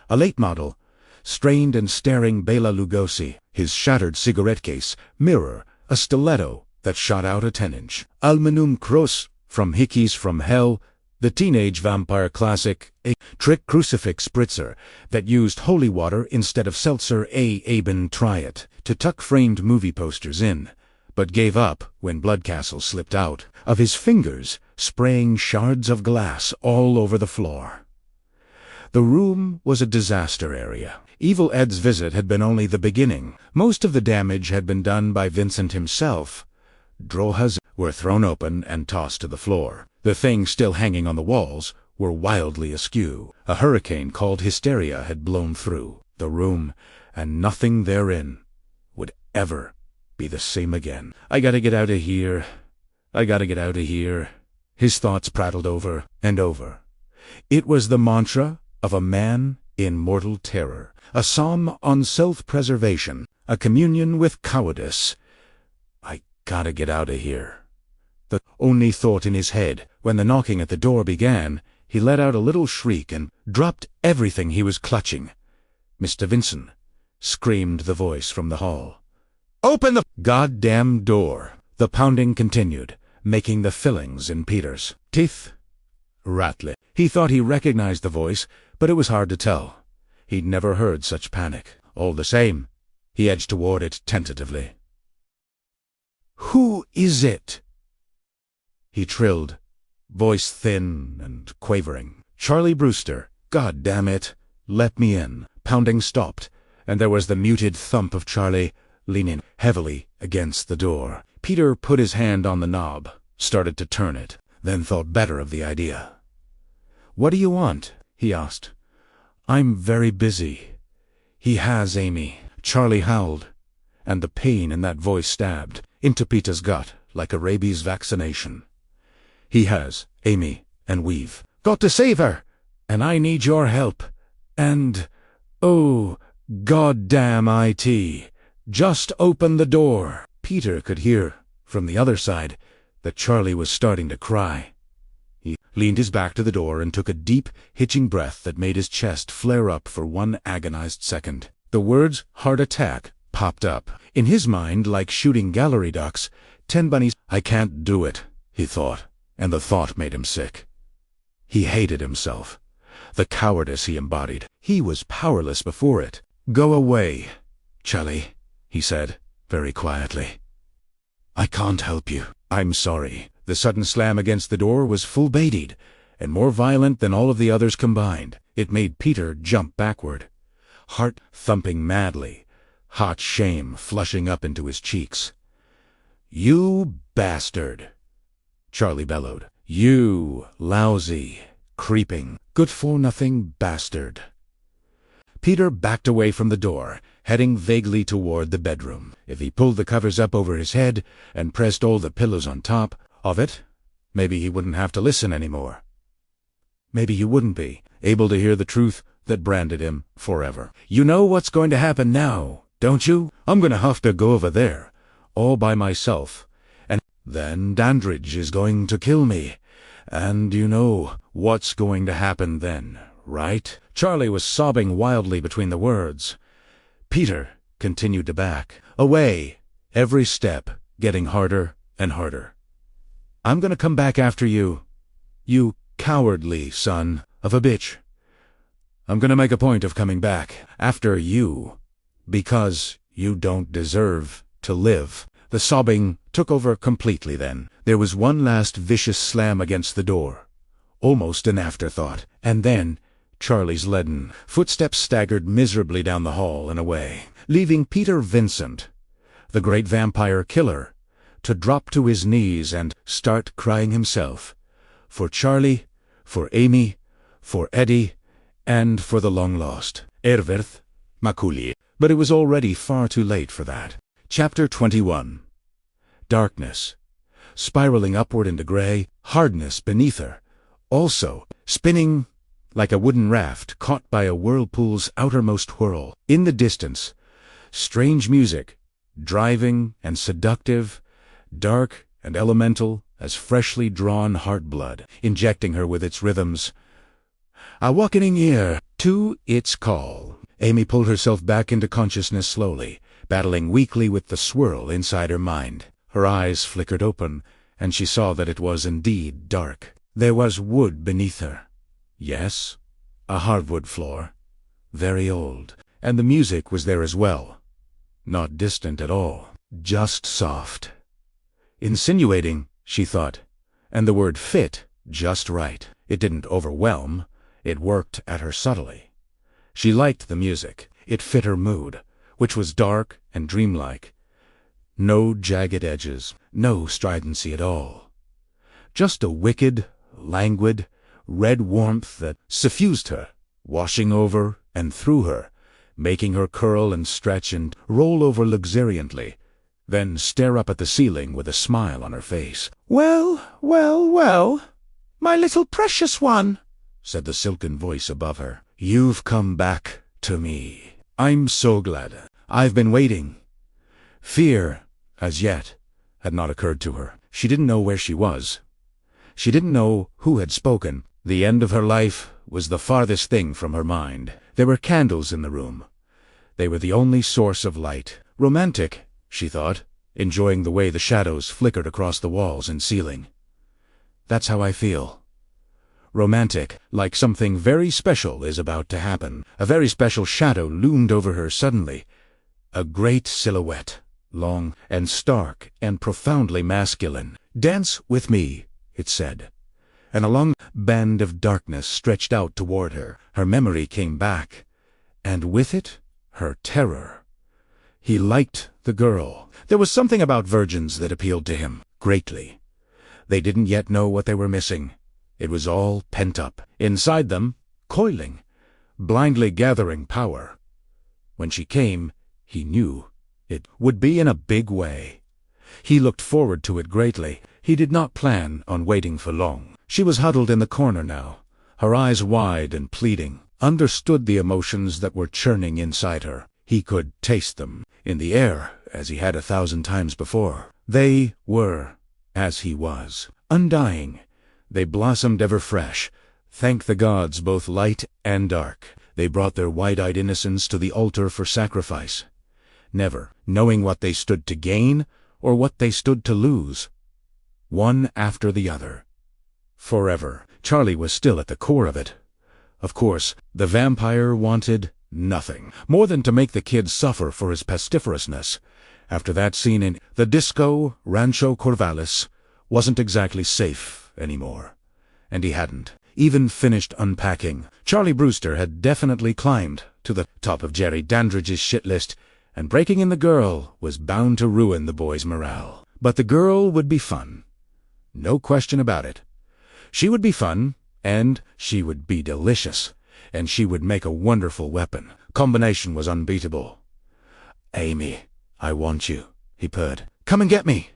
Speaker 1: a late model, strained and staring Bela Lugosi, his shattered cigarette case, mirror, a stiletto that shot out a 10-inch aluminum cross from Hickey's from Hell, the teenage vampire classic, a trick crucifix spritzer that used holy water instead of seltzer, a Aben Try It, to tuck framed movie posters in, but gave up when Bloodcastle slipped out of his fingers, spraying shards of glass all over the floor. The room was a disaster area. Evil Ed's visit had been only the beginning. Most of the damage had been done by Vincent himself. drawers were thrown open and tossed to the floor. The things still hanging on the walls were wildly askew. A hurricane called hysteria had blown through the room, and nothing therein would ever be the same again. I gotta get out of here. I gotta get out of here. His thoughts prattled over and over. It was the mantra of a man in mortal terror, a psalm on self-preservation, a communion with cowardice. I gotta get out of here. The only thought in his head. When the knocking at the door began, he let out a little shriek and dropped everything he was clutching. "Mr. Vincent," screamed the voice from the hall. "Open the goddamn door!" The pounding continued, making the fillings in Peter's teeth rattle. He thought he recognized the voice, but it was hard to tell. He'd never heard such panic. All the same, he edged toward it tentatively. "Who is it?" he trilled, voice thin and quavering. "Charlie Brewster. God damn it, let me in." Pounding stopped, and there was the muted thump of Charlie leaning heavily against the door. Peter put his hand on the knob, started to turn it, then thought better of the idea. "What do you want?" he asked. "I'm very busy." "He has Amy," Charlie howled, and the pain in that voice stabbed into Peter's gut like a rabies vaccination. "He has Amy, and we've got to save her, and I need your help, and, oh, goddamn it, just open the door." Peter could hear, from the other side, that Charlie was starting to cry. He leaned his back to the door and took a deep, hitching breath that made his chest flare up for one agonized second. The words "heart attack" popped up. In his mind, like shooting gallery ducks, 10 bunnies. "I can't do it," he thought, and the thought made him sick. He hated himself, the cowardice he embodied. He was powerless before it. "Go away, Charlie," he said, very quietly. "I can't help you." "I'm sorry." The sudden slam against the door was full-baited, and more violent than all of the others combined. It made Peter jump backward, heart thumping madly, hot shame flushing up into his cheeks. "You bastard!" Charlie bellowed. "You lousy, creeping, good-for-nothing bastard." Peter backed away from the door, heading vaguely toward the bedroom. If he pulled the covers up over his head and pressed all the pillows on top of it, maybe he wouldn't have to listen anymore. Maybe he wouldn't be able to hear the truth that branded him forever. "You know what's going to happen now, don't you? I'm going to have to go over there, all by myself, and then Dandridge is going to kill me. And you know what's going to happen then, right?" Charlie was sobbing wildly between the words. Peter continued to back away, every step getting harder and harder. "I'm going to come back after you, you cowardly son of a bitch. I'm going to make a point of coming back after you, because you don't deserve to live." The sobbing took over completely then. There was one last vicious slam against the door, almost an afterthought, and then Charlie's leaden footsteps staggered miserably down the hall and away, leaving Peter Vincent, the great vampire killer, to drop to his knees and start crying himself, for Charlie, for Amy, for Eddie, and for the long-lost Erwerth Macaulay. But it was already far too late for that. Chapter 21. Darkness, spiraling upward into gray, hardness beneath her, also spinning like a wooden raft caught by a whirlpool's outermost whirl. In the distance, strange music, driving and seductive, dark and elemental as freshly drawn heart blood, injecting her with its rhythms. Awakening ear to its call. Amy pulled herself back into consciousness slowly, battling weakly with the swirl inside her mind. Her eyes flickered open, and she saw that it was indeed dark. There was wood beneath her. Yes, a hardwood floor, very old, and the music was there as well. Not distant at all, just soft. Insinuating, she thought, and the word fit just right. It didn't overwhelm, it worked at her subtly. She liked the music, it fit her mood, which was dark and dreamlike. No jagged edges, no stridency at all. Just a wicked, languid, red warmth that suffused her, washing over and through her, making her curl and stretch and roll over luxuriantly, then stare up at the ceiling with a smile on her face.
Speaker 2: "Well, well, well, my little precious one,"
Speaker 1: said the silken voice above her. "You've come back to me. I'm so glad. I've been waiting." Fear, as yet, had not occurred to her. She didn't know where she was. She didn't know who had spoken. The end of her life was the farthest thing from her mind. There were candles in the room. They were the only source of light. Romantic, she thought, enjoying the way the shadows flickered across the walls and ceiling. That's how I feel. Romantic, like something very special is about to happen. A very special shadow loomed over her suddenly. A great silhouette, long and stark and profoundly masculine. "Dance with me," it said. And a long band of darkness stretched out toward her. Her memory came back, and with it, her terror. He liked the girl. There was something about virgins that appealed to him greatly. They didn't yet know what they were missing. It was all pent up, inside them, coiling, blindly gathering power. When she came, he knew it would be in a big way. He looked forward to it greatly. He did not plan on waiting for long. She was huddled in the corner now, her eyes wide and pleading, understood the emotions that were churning inside her. He could taste them, in the air, as he had 1,000 times before. They were, as he was, undying. They blossomed ever fresh. Thank the gods, both light and dark. They brought their wide-eyed innocence to the altar for sacrifice, never knowing what they stood to gain or what they stood to lose. One after the other. Forever. Charlie was still at the core of it. Of course, the vampire wanted nothing more than to make the kid suffer for his pestiferousness. After that scene in the disco Rancho Corvallis wasn't exactly safe anymore. And he hadn't even finished unpacking. Charlie Brewster had definitely climbed to the top of Jerry Dandridge's shit list, and breaking in the girl was bound to ruin the boy's morale. But the girl would be fun. No question about it. She would be fun, and she would be delicious, and she would make a wonderful weapon. Combination was unbeatable. "Amy, I want you," he purred. "Come and get me."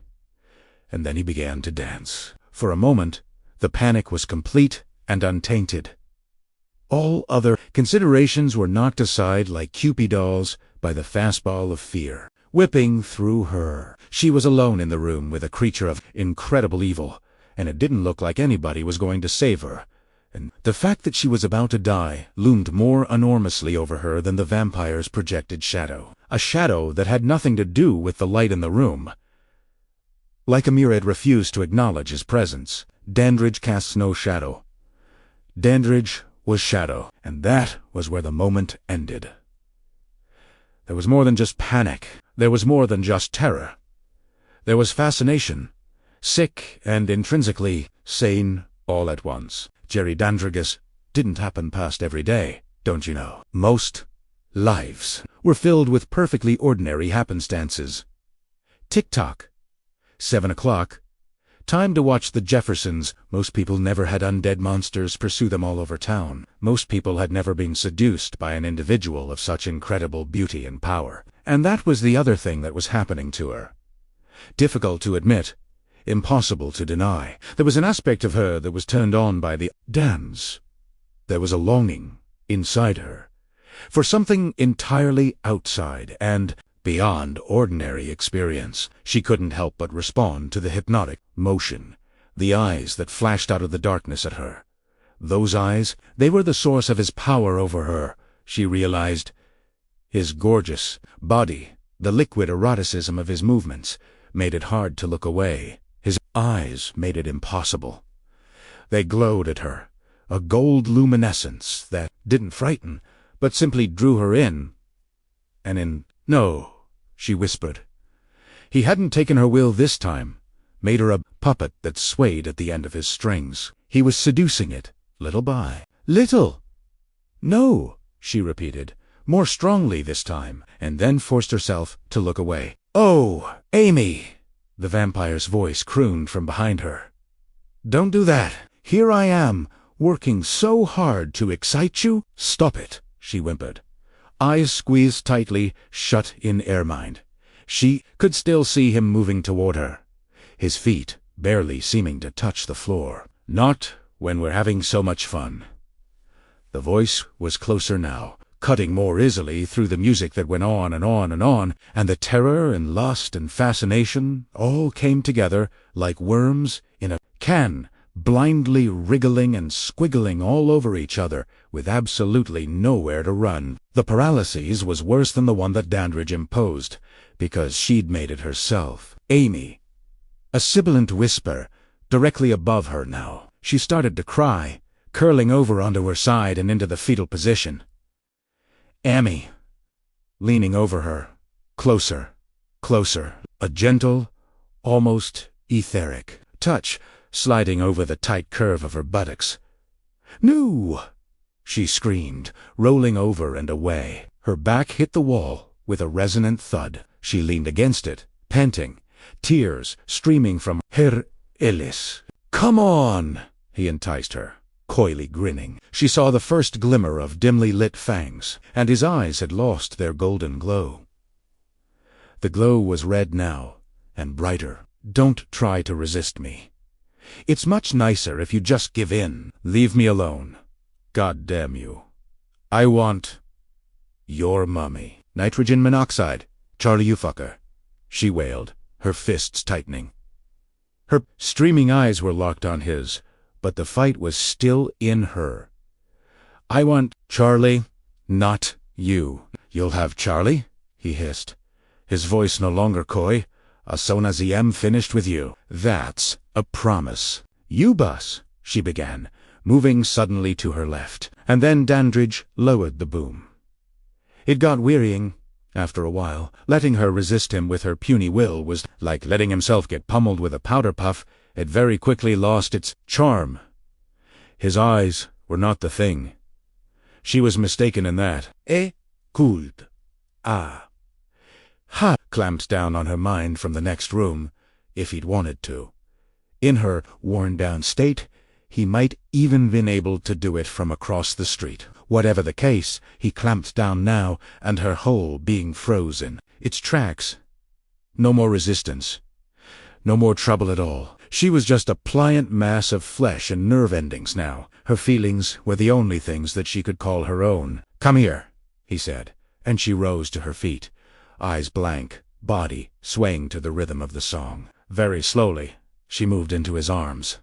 Speaker 1: And then he began to dance. For a moment, the panic was complete and untainted. All other considerations were knocked aside like Cupid dolls by the fastball of fear, whipping through her. She was alone in the room with a creature of incredible evil, and it didn't look like anybody was going to save her. And the fact that she was about to die loomed more enormously over her than the vampire's projected shadow. A shadow that had nothing to do with the light in the room. Like Amir had refused to acknowledge his presence, Dandridge casts no shadow. Dandridge was shadow, and that was where the moment ended. There was more than just panic. There was more than just terror. There was fascination, sick and intrinsically sane all at once. Jerry Dandridge's didn't happen past every day, don't you know. Most lives were filled with perfectly ordinary happenstances. Tick-tock. 7 o'clock. Time to watch the Jeffersons. Most people never had undead monsters pursue them all over town. Most people had never been seduced by an individual of such incredible beauty and power. And that was the other thing that was happening to her. Difficult to admit. Impossible to deny. There was an aspect of her that was turned on by the dance. There was a longing inside her for something entirely outside and beyond ordinary experience. She couldn't help but respond to the hypnotic motion, the eyes that flashed out of the darkness at her. Those eyes, they were the source of his power over her, she realized. His gorgeous body, the liquid eroticism of his movements, made it hard to look away. His eyes made it impossible. They glowed at her, a gold luminescence that didn't frighten, but simply drew her in. And in, "No," she whispered. He hadn't taken her will this time, made her a puppet that swayed at the end of his strings. He was seducing it, little by little. "No," she repeated, more strongly this time, and then forced herself to look away. "Oh, Amy!" the vampire's voice crooned from behind her. "Don't do that. Here I am, working so hard to excite you." "Stop it," she whimpered. Eyes squeezed tightly, shut in Ermind. She could still see him moving toward her, his feet barely seeming to touch the floor. "Not when we're having so much fun." The voice was closer now, cutting more easily through the music that went on and on and on, and the terror and lust and fascination all came together like worms in a can, blindly wriggling and squiggling all over each other, with absolutely nowhere to run. The paralysis was worse than the one that Dandridge imposed, because she'd made it herself. "Amy!" A sibilant whisper, directly above her now. She started to cry, curling over onto her side and into the fetal position. "Amy!" Leaning over her, closer, closer, a gentle, almost etheric touch sliding over the tight curve of her buttocks. "No!" she screamed, rolling over and away. Her back hit the wall with a resonant thud. She leaned against it, panting, tears streaming from her Ellis. "Come on!" he enticed her, coyly grinning. She saw the first glimmer of dimly lit fangs, and his eyes had lost their golden glow. The glow was red now, and brighter. "Don't try to resist me. It's much nicer if you just give in. Leave me alone. God damn you. I want your mummy." "Nitrogen monoxide, Charlie, you fucker," she wailed, her fists tightening. Her streaming eyes were locked on his, but the fight was still in her. "I want Charlie, not you." "You'll have Charlie?" he hissed, his voice no longer coy. "As soon as I am finished with you. That's a promise." "You bus," she began, moving suddenly to her left, and then Dandridge lowered the boom. It got wearying, after a while. Letting her resist him with her puny will was like letting himself get pummeled with a powder puff. It very quickly lost its charm. His eyes were not the thing. She was mistaken in that. Could. Ah. Ha! Clamped down on her mind from the next room, if he'd wanted to. In her worn-down state, he might even been able to do it from across the street. Whatever the case, he clamped down now, and her whole being frozen. Its tracks. No more resistance. No more trouble at all. She was just a pliant mass of flesh and nerve endings now. Her feelings were the only things that she could call her own. "Come here," he said, and she rose to her feet, eyes blank, body swaying to the rhythm of the song. Very slowly, she moved into his arms.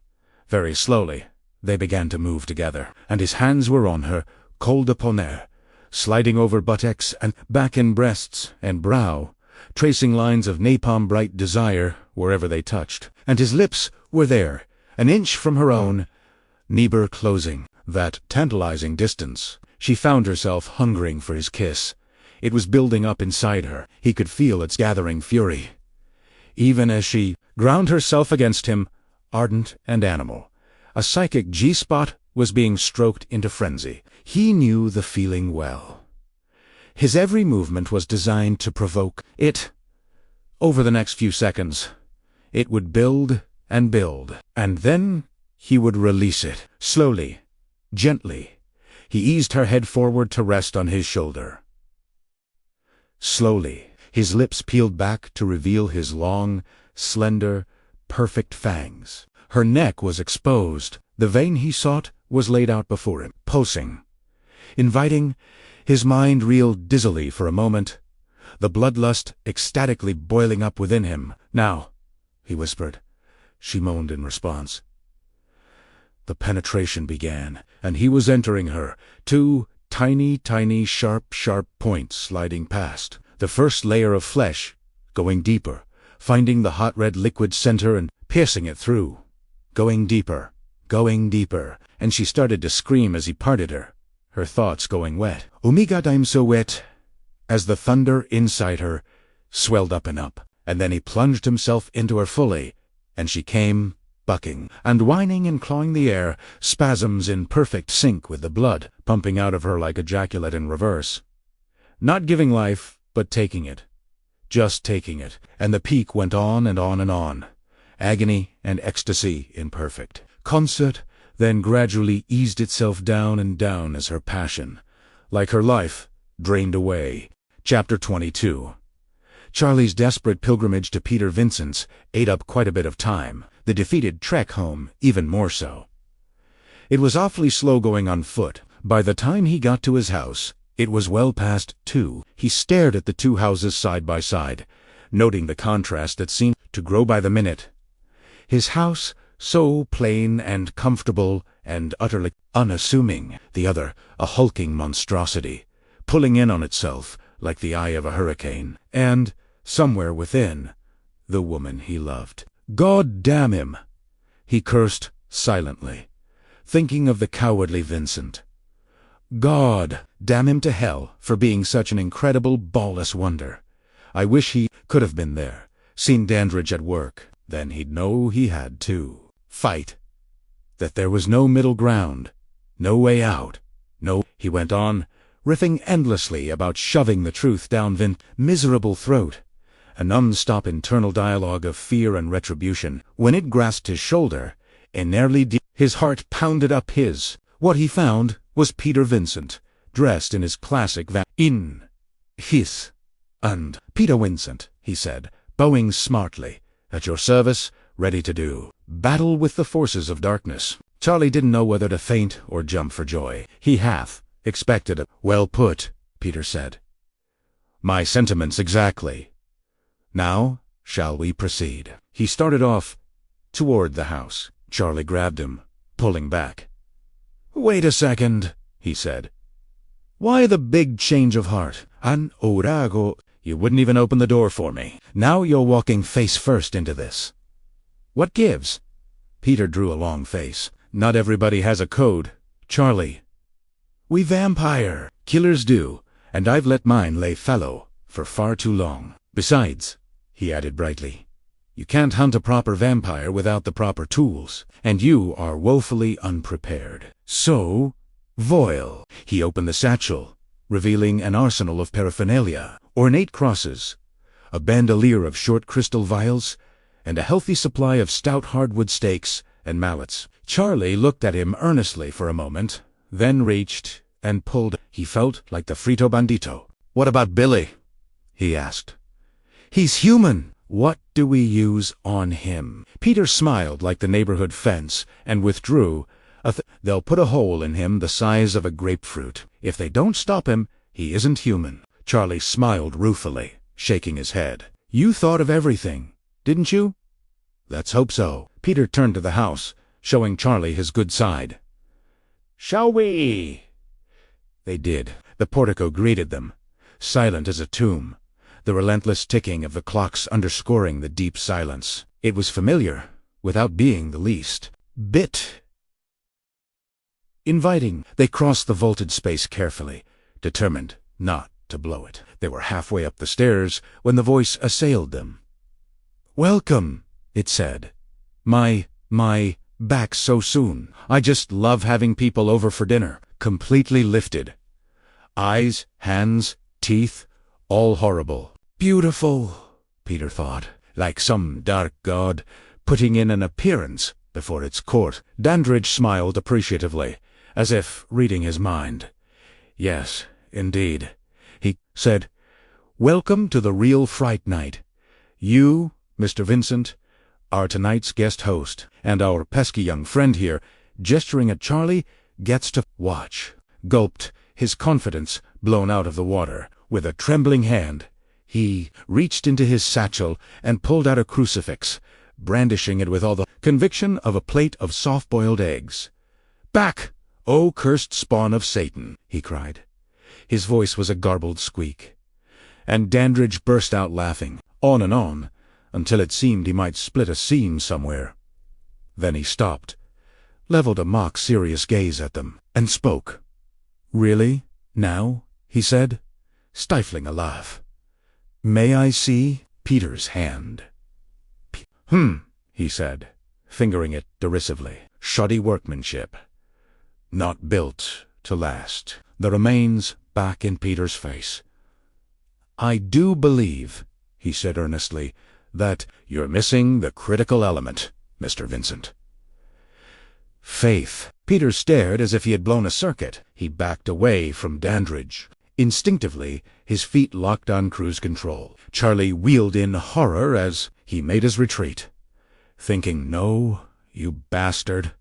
Speaker 1: Very slowly, they began to move together, and his hands were on her, cold upon air, sliding over buttocks and back and breasts and brow, tracing lines of napalm-bright desire wherever they touched. And his lips were there, an inch from her own, never closing. That tantalizing distance. She found herself hungering for his kiss. It was building up inside her. He could feel its gathering fury. Even as she ground herself against him, ardent and animal, a psychic G-spot was being stroked into frenzy. He knew the feeling well. His every movement was designed to provoke it. Over the next few seconds, it would build, and then he would release it. Slowly, gently, he eased her head forward to rest on his shoulder. Slowly, his lips peeled back to reveal his long, slender, perfect fangs. Her neck was exposed. The vein he sought was laid out before him, pulsing, inviting. His mind reeled dizzily for a moment, the bloodlust ecstatically boiling up within him. "Now," he whispered. She moaned in response. The penetration began, and he was entering her, two tiny, sharp points sliding past. The first layer of flesh, going deeper, finding the hot red liquid center and piercing it through. Going deeper, and she started to scream as he parted her, her thoughts going wet. "Oh my God, I'm so wet," as the thunder inside her swelled up and up. And then he plunged himself into her fully, and she came, bucking and whining and clawing the air, spasms in perfect sync with the blood pumping out of her like ejaculate in reverse. Not giving life, but taking it. Just taking it. And the peak went on and on and on. Agony and ecstasy in perfect concert, then gradually eased itself down and down as her passion, like her life, drained away. Chapter 22. Charlie's desperate pilgrimage to Peter Vincent's ate up quite a bit of time, the defeated trek home even more so. It was awfully slow going on foot. By the time he got to his house, it was well past 2. He stared at the two houses side by side, noting the contrast that seemed to grow by the minute. His house, so plain and comfortable and utterly unassuming, the other a hulking monstrosity, pulling in on itself like the eye of a hurricane, and, somewhere within, the woman he loved. God damn him! He cursed silently, thinking of the cowardly Vincent. God damn him to hell for being such an incredible ballless wonder. I wish he could have been there, seen Dandridge at work. Then he'd know he had to fight. That there was no middle ground, no way out, no, he went on, riffing endlessly about shoving the truth down Vince's miserable throat, a non-stop internal dialogue of fear and retribution. When it grasped his shoulder, his heart pounded up his. What he found was Peter Vincent, dressed in his classic and Peter Vincent, he said, bowing smartly, at your service, ready to do battle with the forces of darkness. Charlie didn't know whether to faint or jump for joy. He half expected it. Well put, Peter said. My sentiments exactly. Now, shall we proceed? He started off toward the house. Charlie grabbed him, pulling back. Wait a second, he said. Why the big change of heart? An orago. You wouldn't even open the door for me. Now you're walking face first into this. What gives? Peter drew a long face. Not everybody has a code, Charlie. We vampire killers do, and I've let mine lay fallow for far too long. Besides, he added brightly, you can't hunt a proper vampire without the proper tools, and you are woefully unprepared. So, Voil. He opened the satchel, revealing an arsenal of paraphernalia, ornate crosses, a bandolier of short crystal vials, and a healthy supply of stout hardwood stakes and mallets. Charlie looked at him earnestly for a moment, then reached and pulled. He felt like the Frito Bandito. What about Billy? He asked. He's human. What do we use on him? Peter smiled like the neighborhood fence and withdrew. They'll put a hole in him the size of a grapefruit. If they don't stop him, he isn't human. Charlie smiled ruefully, shaking his head. You thought of everything, didn't you? Let's hope so. Peter turned to the house, showing Charlie his good side. Shall we? They did. The portico greeted them, silent as a tomb, the relentless ticking of the clocks underscoring the deep silence. It was familiar, without being the least bit inviting. They crossed the vaulted space carefully, determined not to blow it. They were halfway up the stairs when the voice assailed them. Welcome, it said. My, back so soon. I just love having people over for dinner. Completely lifted. Eyes, hands, teeth, all horrible. Beautiful, Peter thought, like some dark god putting in an appearance before its court. Dandridge smiled appreciatively, as if reading his mind. Yes, indeed, he said. Welcome to the real Fright Night. You, Mr. Vincent, are tonight's guest host, and our pesky young friend here, gesturing at Charlie, gets to watch. Gulped, his confidence blown out of the water. With a trembling hand, he reached into his satchel and pulled out a crucifix, brandishing it with all the conviction of a plate of soft-boiled eggs. Back, O cursed spawn of Satan, he cried. His voice was a garbled squeak, and Dandridge burst out laughing, on and on, until it seemed he might split a seam somewhere. Then he stopped, leveled a mock-serious gaze at them, and spoke. Really? Now? He said, stifling a laugh. May I see Peter's hand? He said, fingering it derisively. Shoddy workmanship. Not built to last. The remains back in Peter's face. "I do believe," he said earnestly, "that you're missing the critical element, Mr. Vincent." Faith. Peter stared as if he had blown a circuit. He backed away from Dandridge. Instinctively, his feet locked on cruise control. Charlie wheeled in horror as he made his retreat, thinking, "No, you bastard.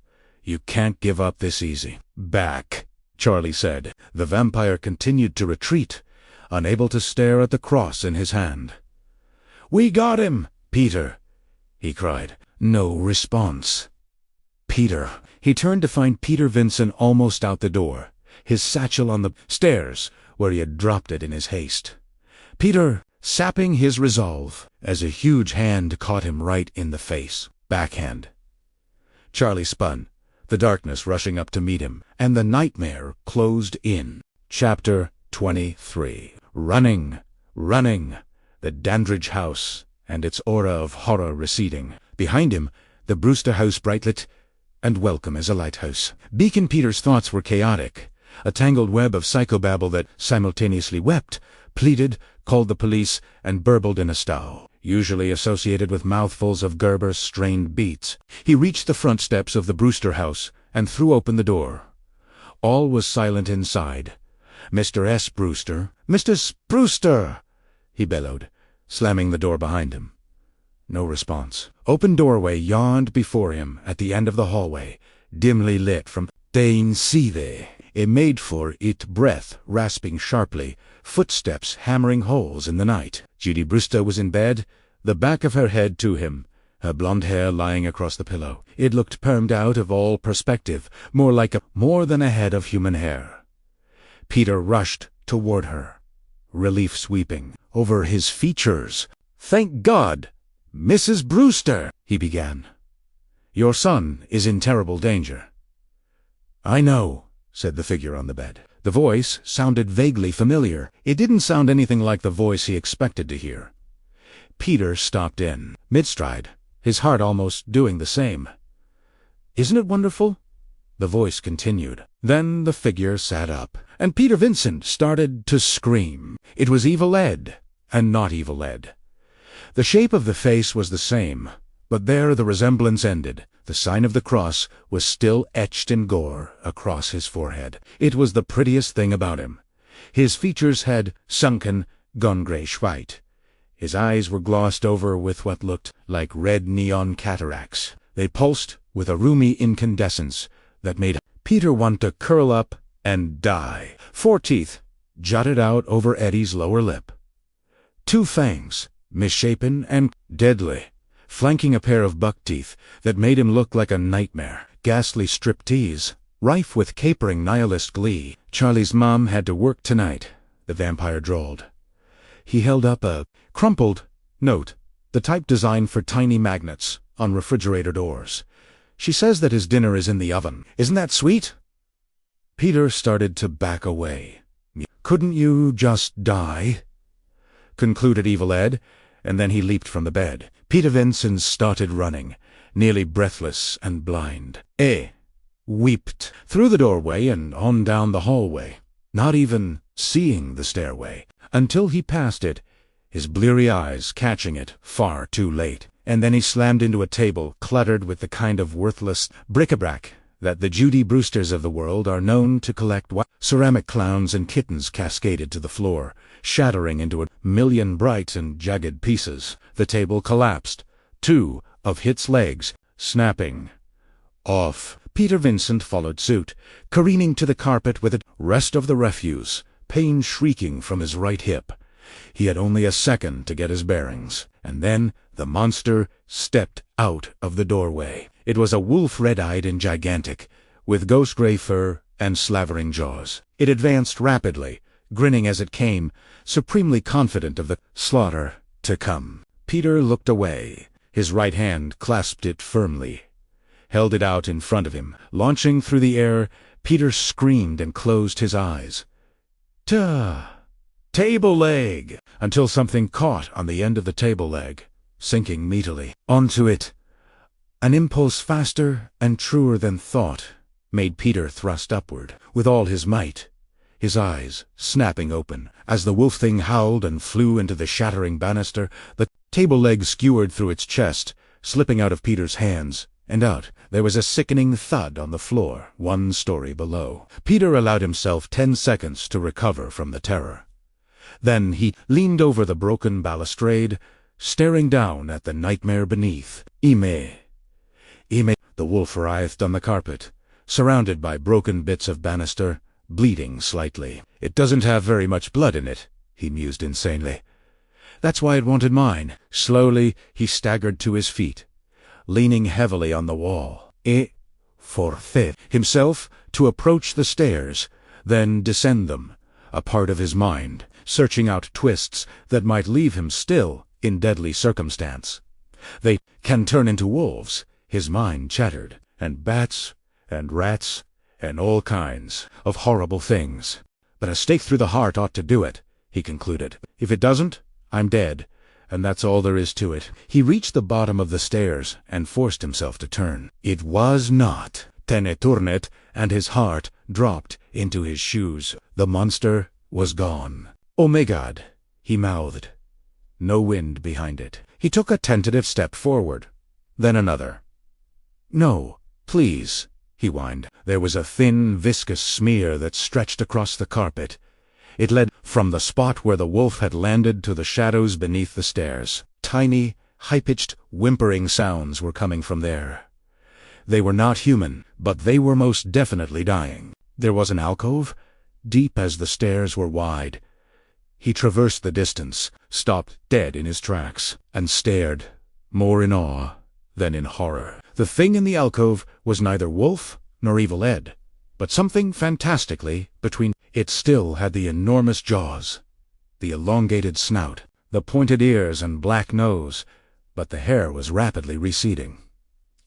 Speaker 1: You can't give up this easy." "Back," Charlie said. The vampire continued to retreat, unable to stare at the cross in his hand. "We got him, Peter," he cried. No response. Peter. He turned to find Peter Vincent almost out the door, his satchel on the stairs where he had dropped it in his haste. Peter, sapping his resolve, as a huge hand caught him right in the face. Backhand. Charlie spun, the darkness rushing up to meet him, and the nightmare closed in. Chapter 23. Running, running, the Dandridge house, and its aura of horror receding. Behind him, the Brewster house brightlit and welcome as a lighthouse. Beacon Peter's thoughts were chaotic, a tangled web of psychobabble that simultaneously wept, pleaded, called the police, and burbled in a style, usually associated with mouthfuls of Gerber's strained beats. He reached the front steps of the Brewster house and threw open the door. All was silent inside. "Mr. S. Brewster, Mr. Brewster!" he bellowed, slamming the door behind him. No response. Open doorway yawned before him at the end of the hallway, dimly lit from inside. A made-for-it breath rasping sharply, footsteps hammering holes in the night. Judy Brewster was in bed, the back of her head to him, her blonde hair lying across the pillow. It looked permed out of all perspective, more than a head of human hair. Peter rushed toward her, relief sweeping over his features. "Thank God! Mrs. Brewster," he began. "Your son is in terrible danger." "I know," said the figure on the bed. The voice sounded vaguely familiar. It didn't sound anything like the voice he expected to hear. Peter stopped in, mid-stride, his heart almost doing the same. "Isn't it wonderful?" the voice continued. Then the figure sat up, and Peter Vincent started to scream. It was Evil Ed, and not Evil Ed. The shape of the face was the same, but there the resemblance ended. The sign of the cross was still etched in gore across his forehead. It was the prettiest thing about him. His features had sunken, gone grayish-white. His eyes were glossed over with what looked like red neon cataracts. They pulsed with a rheumy incandescence that made Peter want to curl up and die. 4 teeth jutted out over Eddie's lower lip. 2 fangs, misshapen and deadly, flanking a pair of buck teeth that made him look like a nightmare. Ghastly striptease, rife with capering nihilist glee. "Charlie's mom had to work tonight," the vampire drawled. He held up a crumpled note, the type designed for tiny magnets on refrigerator doors. "She says that his dinner is in the oven. Isn't that sweet?" Peter started to back away. "Couldn't you just die?" concluded Evil Ed, and then he leaped from the bed. Peter Vincent started running, nearly breathless and blind. Weeped through the doorway and on down the hallway, not even seeing the stairway, until he passed it, his bleary eyes catching it far too late. And then he slammed into a table cluttered with the kind of worthless bric-a-brac that the Judy Brewsters of the world are known to collect. Ceramic clowns and kittens cascaded to the floor, shattering into a million bright and jagged pieces. The table collapsed, 2 of its legs snapping off. Peter Vincent followed suit, careening to the carpet with the rest of the refuse, pain shrieking from his right hip. He had only a second to get his bearings, and then the monster stepped out of the doorway. It was a wolf red-eyed and gigantic, with ghost-gray fur and slavering jaws. It advanced rapidly, grinning as it came, supremely confident of the slaughter to come. Peter looked away. His right hand clasped it firmly, held it out in front of him. Launching through the air, Peter screamed and closed his eyes. Table leg! Until something caught on the end of the table leg, sinking meatily onto it. An impulse faster and truer than thought made Peter thrust upward with all his might. his eyes snapping open. As the wolf thing howled and flew into the shattering banister, the table leg skewered through its chest, slipping out of Peter's hands, and out. There was a sickening thud on the floor, 1 story below. Peter allowed himself 10 seconds to recover from the terror. Then he leaned over the broken balustrade, staring down at the nightmare beneath. Ime. The wolf writhed on the carpet, surrounded by broken bits of banister, bleeding slightly. It doesn't have very much blood in it, he mused insanely. That's why it wanted mine. Slowly he staggered to his feet, leaning heavily on the wall. Forced himself to approach the stairs, then descend them, a part of his mind, searching out twists that might leave him still in deadly circumstance. They can turn into wolves, his mind chattered, and bats, and rats, and all kinds of horrible things. But a stake through the heart ought to do it, he concluded. If it doesn't, I'm dead, and that's all there is to it. He reached the bottom of the stairs and forced himself to turn. It was not. Teneturnet, and his heart dropped into his shoes. The monster was gone. Oh my God, he mouthed. No wind behind it. He took a tentative step forward, then another. No, please, he whined. There was a thin, viscous smear that stretched across the carpet. It led from the spot where the wolf had landed to the shadows beneath the stairs. Tiny, high-pitched, whimpering sounds were coming from there. They were not human, but they were most definitely dying. There was an alcove, deep as the stairs were wide. He traversed the distance, stopped dead in his tracks, and stared, more in awe than in horror. The thing in the alcove was neither wolf nor Evil Ed, but something fantastically between. It still had the enormous jaws, the elongated snout, the pointed ears and black nose, but the hair was rapidly receding.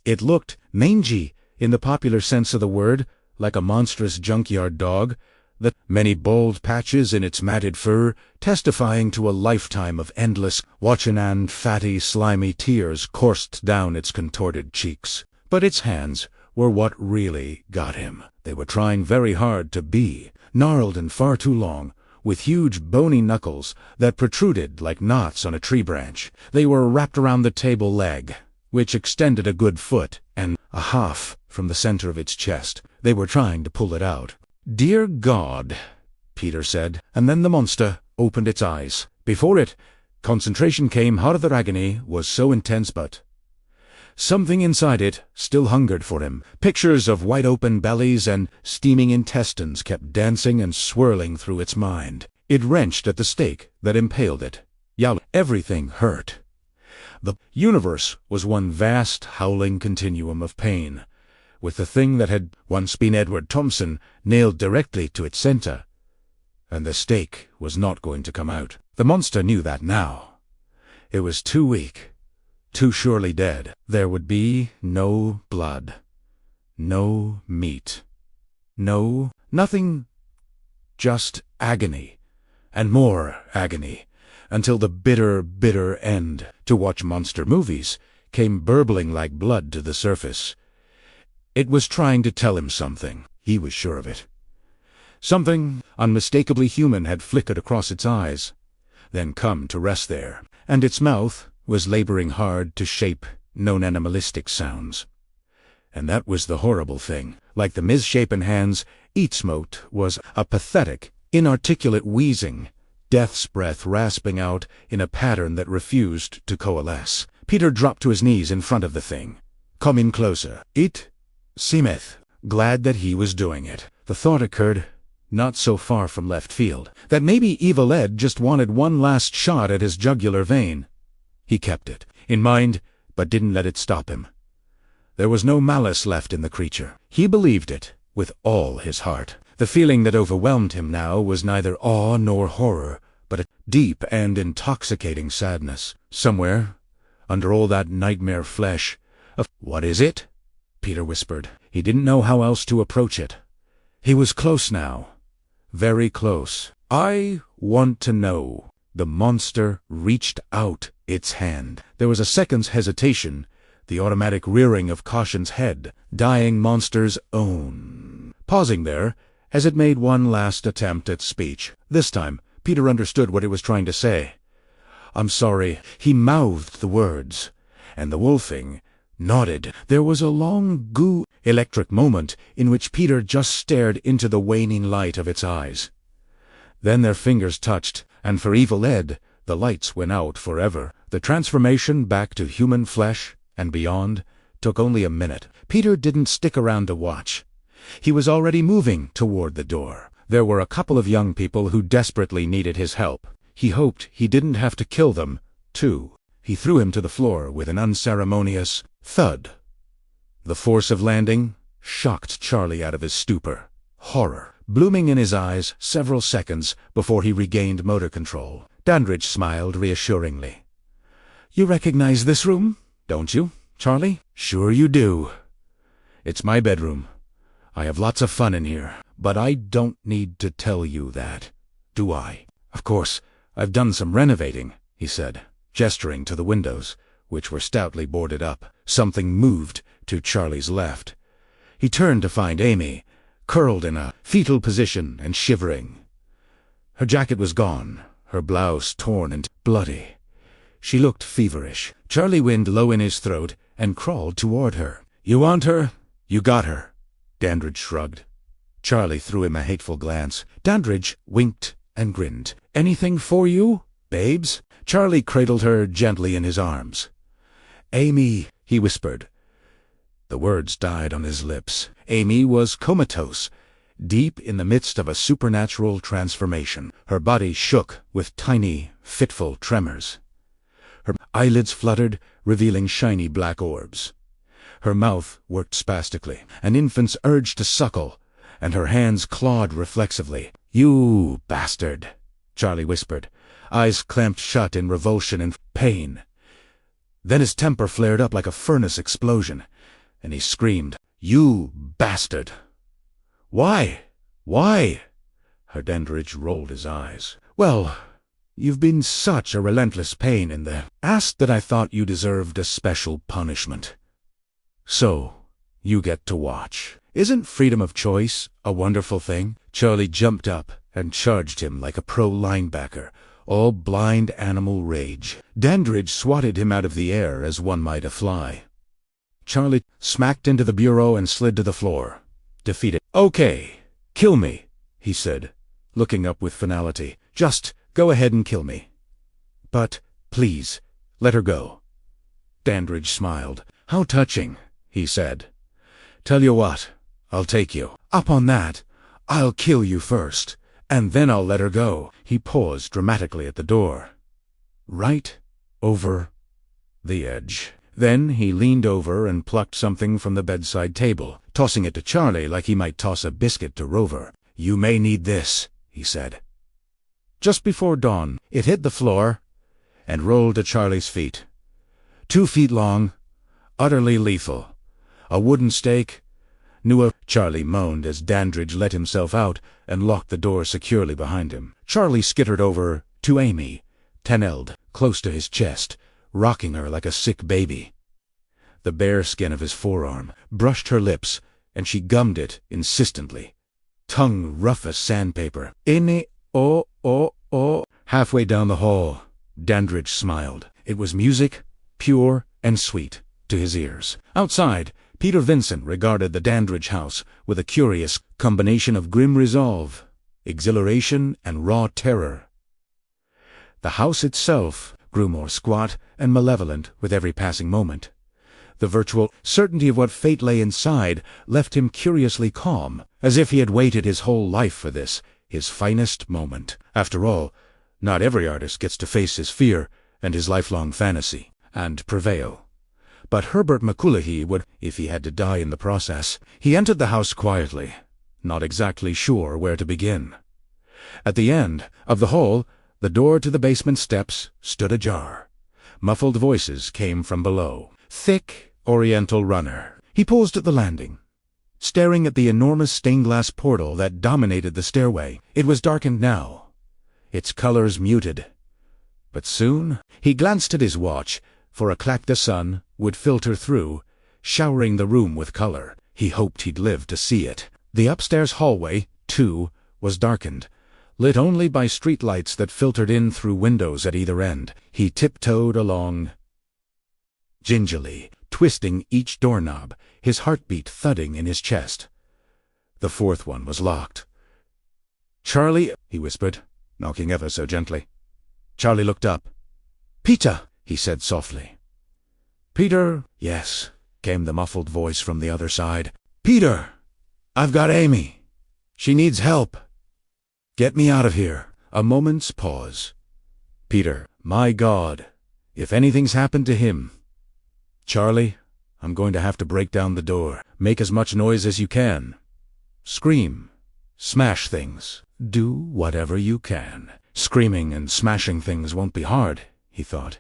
Speaker 1: It looked mangy in the popular sense of the word, like a monstrous junkyard dog, the many bald patches in its matted fur testifying to a lifetime of endless watching, and fatty, slimy tears coursed down its contorted cheeks. But its hands were what really got him. They were trying very hard to be, gnarled and far too long, with huge bony knuckles that protruded like knots on a tree branch. They were wrapped around the table leg, which extended a good foot and a half from the center of its chest. They were trying to pull it out. Dear God, Peter said, and then the monster opened its eyes. Before it, concentration came. How the agony was so intense, but something inside it still hungered for him. Pictures of wide-open bellies and steaming intestines kept dancing and swirling through its mind. It wrenched at the stake that impaled it. Everything hurt. The universe was one vast, howling continuum of pain, with the thing that had once been Edward Thompson nailed directly to its center, and the stake was not going to come out. The monster knew that now. It was too weak, too surely dead. There would be no blood, no meat, nothing, just agony, and more agony, until the bitter, bitter end. To watch monster movies came burbling like blood to the surface. It was trying to tell him something. He was sure of it. Something unmistakably human had flickered across its eyes, then come to rest there, and its mouth was laboring hard to shape known animalistic sounds. And that was the horrible thing. Like the misshapen hands, its moat was a pathetic, inarticulate wheezing, death's breath rasping out in a pattern that refused to coalesce. Peter dropped to his knees in front of the thing. Come in closer. It seemeth. Glad that he was doing it. The thought occurred, not so far from left field, that maybe Evil Ed just wanted one last shot at his jugular vein. He kept it in mind, but didn't let it stop him. There was no malice left in the creature. He believed it with all his heart. The feeling that overwhelmed him now was neither awe nor horror, but a deep and intoxicating sadness. Somewhere, under all that nightmare flesh, What is it? Peter whispered. He didn't know how else to approach it. He was close now. Very close. I want to know. The monster reached out its hand. There was a second's hesitation, the automatic rearing of caution's head, dying monster's own. Pausing there, as it made one last attempt at speech. This time, Peter understood what it was trying to say. "I'm sorry." He mouthed the words, and the wolfing nodded. There was a long electric moment in which Peter just stared into the waning light of its eyes. Then their fingers touched, and for Evil Ed, the lights went out forever. The transformation back to human flesh and beyond took only a minute. Peter didn't stick around to watch. He was already moving toward the door. There were a couple of young people who desperately needed his help. He hoped he didn't have to kill them, too. He threw him to the floor with an unceremonious thud. The force of landing shocked Charlie out of his stupor, horror blooming in his eyes several seconds before he regained motor control. Dandridge smiled reassuringly. "You recognize this room, don't you, Charlie?" "Sure you do. It's my bedroom. I have lots of fun in here, but I don't need to tell you that, do I?" "Of course, I've done some renovating," he said, gesturing to the windows, which were stoutly boarded up. Something moved to Charlie's left. He turned to find Amy, curled in a fetal position and shivering. Her jacket was gone, her blouse torn and bloody. She looked feverish. Charlie whined low in his throat and crawled toward her. "You want her? You got her." Dandridge shrugged. Charlie threw him a hateful glance. Dandridge winked and grinned. "Anything for you, babes?" Charlie cradled her gently in his arms. "Amy," he whispered. The words died on his lips. Amy was comatose, deep in the midst of a supernatural transformation. Her body shook with tiny, fitful tremors. Her eyelids fluttered, revealing shiny black orbs. Her mouth worked spastically, an infant's urge to suckle, and her hands clawed reflexively. "You bastard," Charlie whispered, eyes clamped shut in revulsion and pain. Then his temper flared up like a furnace explosion, and he screamed, "You bastard!" "Why? Why?" Her Dandridge rolled his eyes. "Well, you've been such a relentless pain in the ass that I thought you deserved a special punishment. So, you get to watch. Isn't freedom of choice a wonderful thing?" Charlie jumped up and charged him like a pro linebacker, all blind animal rage. Dandridge swatted him out of the air as one might a fly. Charlie smacked into the bureau and slid to the floor, defeated. "Okay, kill me," he said, looking up with finality. "Just go ahead and kill me. But, please, let her go." Dandridge smiled. "How touching," he said. "Tell you what, I'll take you. Up on that, I'll kill you first, and then I'll let her go." He paused dramatically at the door, right over the edge. Then he leaned over and plucked something from the bedside table, tossing it to Charlie like he might toss a biscuit to Rover. "You may need this," he said. Just before dawn, it hit the floor and rolled to Charlie's feet. 2 feet long, utterly lethal. A wooden stake. Charlie moaned as Dandridge let himself out and locked the door securely behind him. Charlie skittered over to Amy, Tennelled close to his chest, rocking her like a sick baby. The bare skin of his forearm brushed her lips, and she gummed it insistently, tongue rough as sandpaper. "Inni, oh, oh, oh." Halfway down the hall, Dandridge smiled. It was music, pure and sweet, to his ears. Outside, Peter Vincent regarded the Dandridge house with a curious combination of grim resolve, exhilaration, and raw terror. The house itself grew more squat and malevolent with every passing moment. The virtual certainty of what fate lay inside left him curiously calm, as if he had waited his whole life for this, his finest moment. After all, not every artist gets to face his fear and his lifelong fantasy, and prevail. But Herbert McCulloughy would, if he had to die in the process. He entered the house quietly, not exactly sure where to begin. At the end of the hall, the door to the basement steps stood ajar. Muffled voices came from below. Thick, oriental runner. He paused at the landing, staring at the enormous stained-glass portal that dominated the stairway. It was darkened now, its colors muted. But soon he glanced at his watch, for a clack the sun would filter through, showering the room with color. He hoped he'd live to see it. The upstairs hallway 2 was darkened, lit only by streetlights that filtered in through windows at either end. He tiptoed along gingerly, twisting each doorknob, his heartbeat thudding in his chest. The 4th one was locked. "Charlie," he whispered, knocking ever so gently. Charlie looked up. "Peter," he said softly. "Peter?" "Yes," came the muffled voice from the other side. "Peter, I've got Amy. She needs help. Get me out of here." A moment's pause. "Peter, my God, if anything's happened to him." "Charlie, I'm going to have to break down the door. Make as much noise as you can. Scream. Smash things. Do whatever you can. Screaming and smashing things won't be hard," he thought.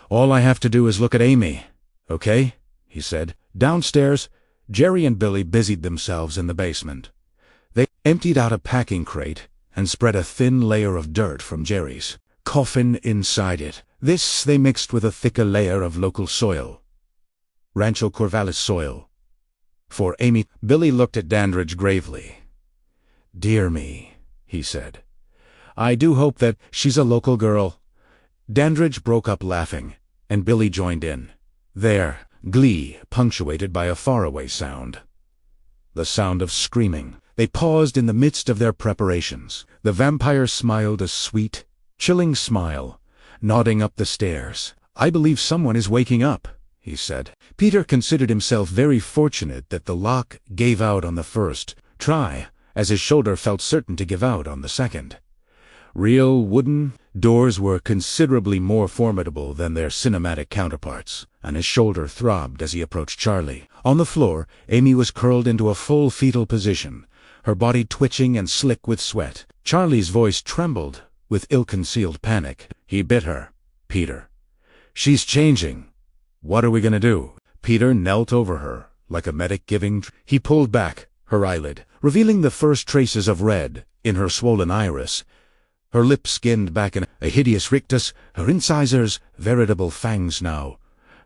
Speaker 1: "All I have to do is look at Amy. Okay?" he said. Downstairs, Jerry and Billy busied themselves in the basement. They emptied out a packing crate and spread a thin layer of dirt from Jerry's coffin inside it. This they mixed with a thicker layer of local soil. Rancho Corvallis soil. For Amy, Billy looked at Dandridge gravely. "Dear me," he said. "I do hope that she's a local girl." Dandridge broke up laughing, and Billy joined in. Their glee punctuated by a faraway sound. The sound of screaming. They paused in the midst of their preparations. The vampire smiled a sweet, chilling smile, nodding up the stairs. "I believe someone is waking up," he said. Peter considered himself very fortunate that the lock gave out on the first try, as his shoulder felt certain to give out on the second. Real wooden doors were considerably more formidable than their cinematic counterparts, and his shoulder throbbed as he approached Charlie. On the floor, Amy was curled into a full fetal position, her body twitching and slick with sweat. Charlie's voice trembled with ill-concealed panic. "He bit her, Peter. She's changing. What are we going to do?" Peter knelt over her, like a medic giving. He pulled back her eyelid, revealing the first traces of red in her swollen iris. Her lips skinned back in a hideous rictus, her incisors veritable fangs now.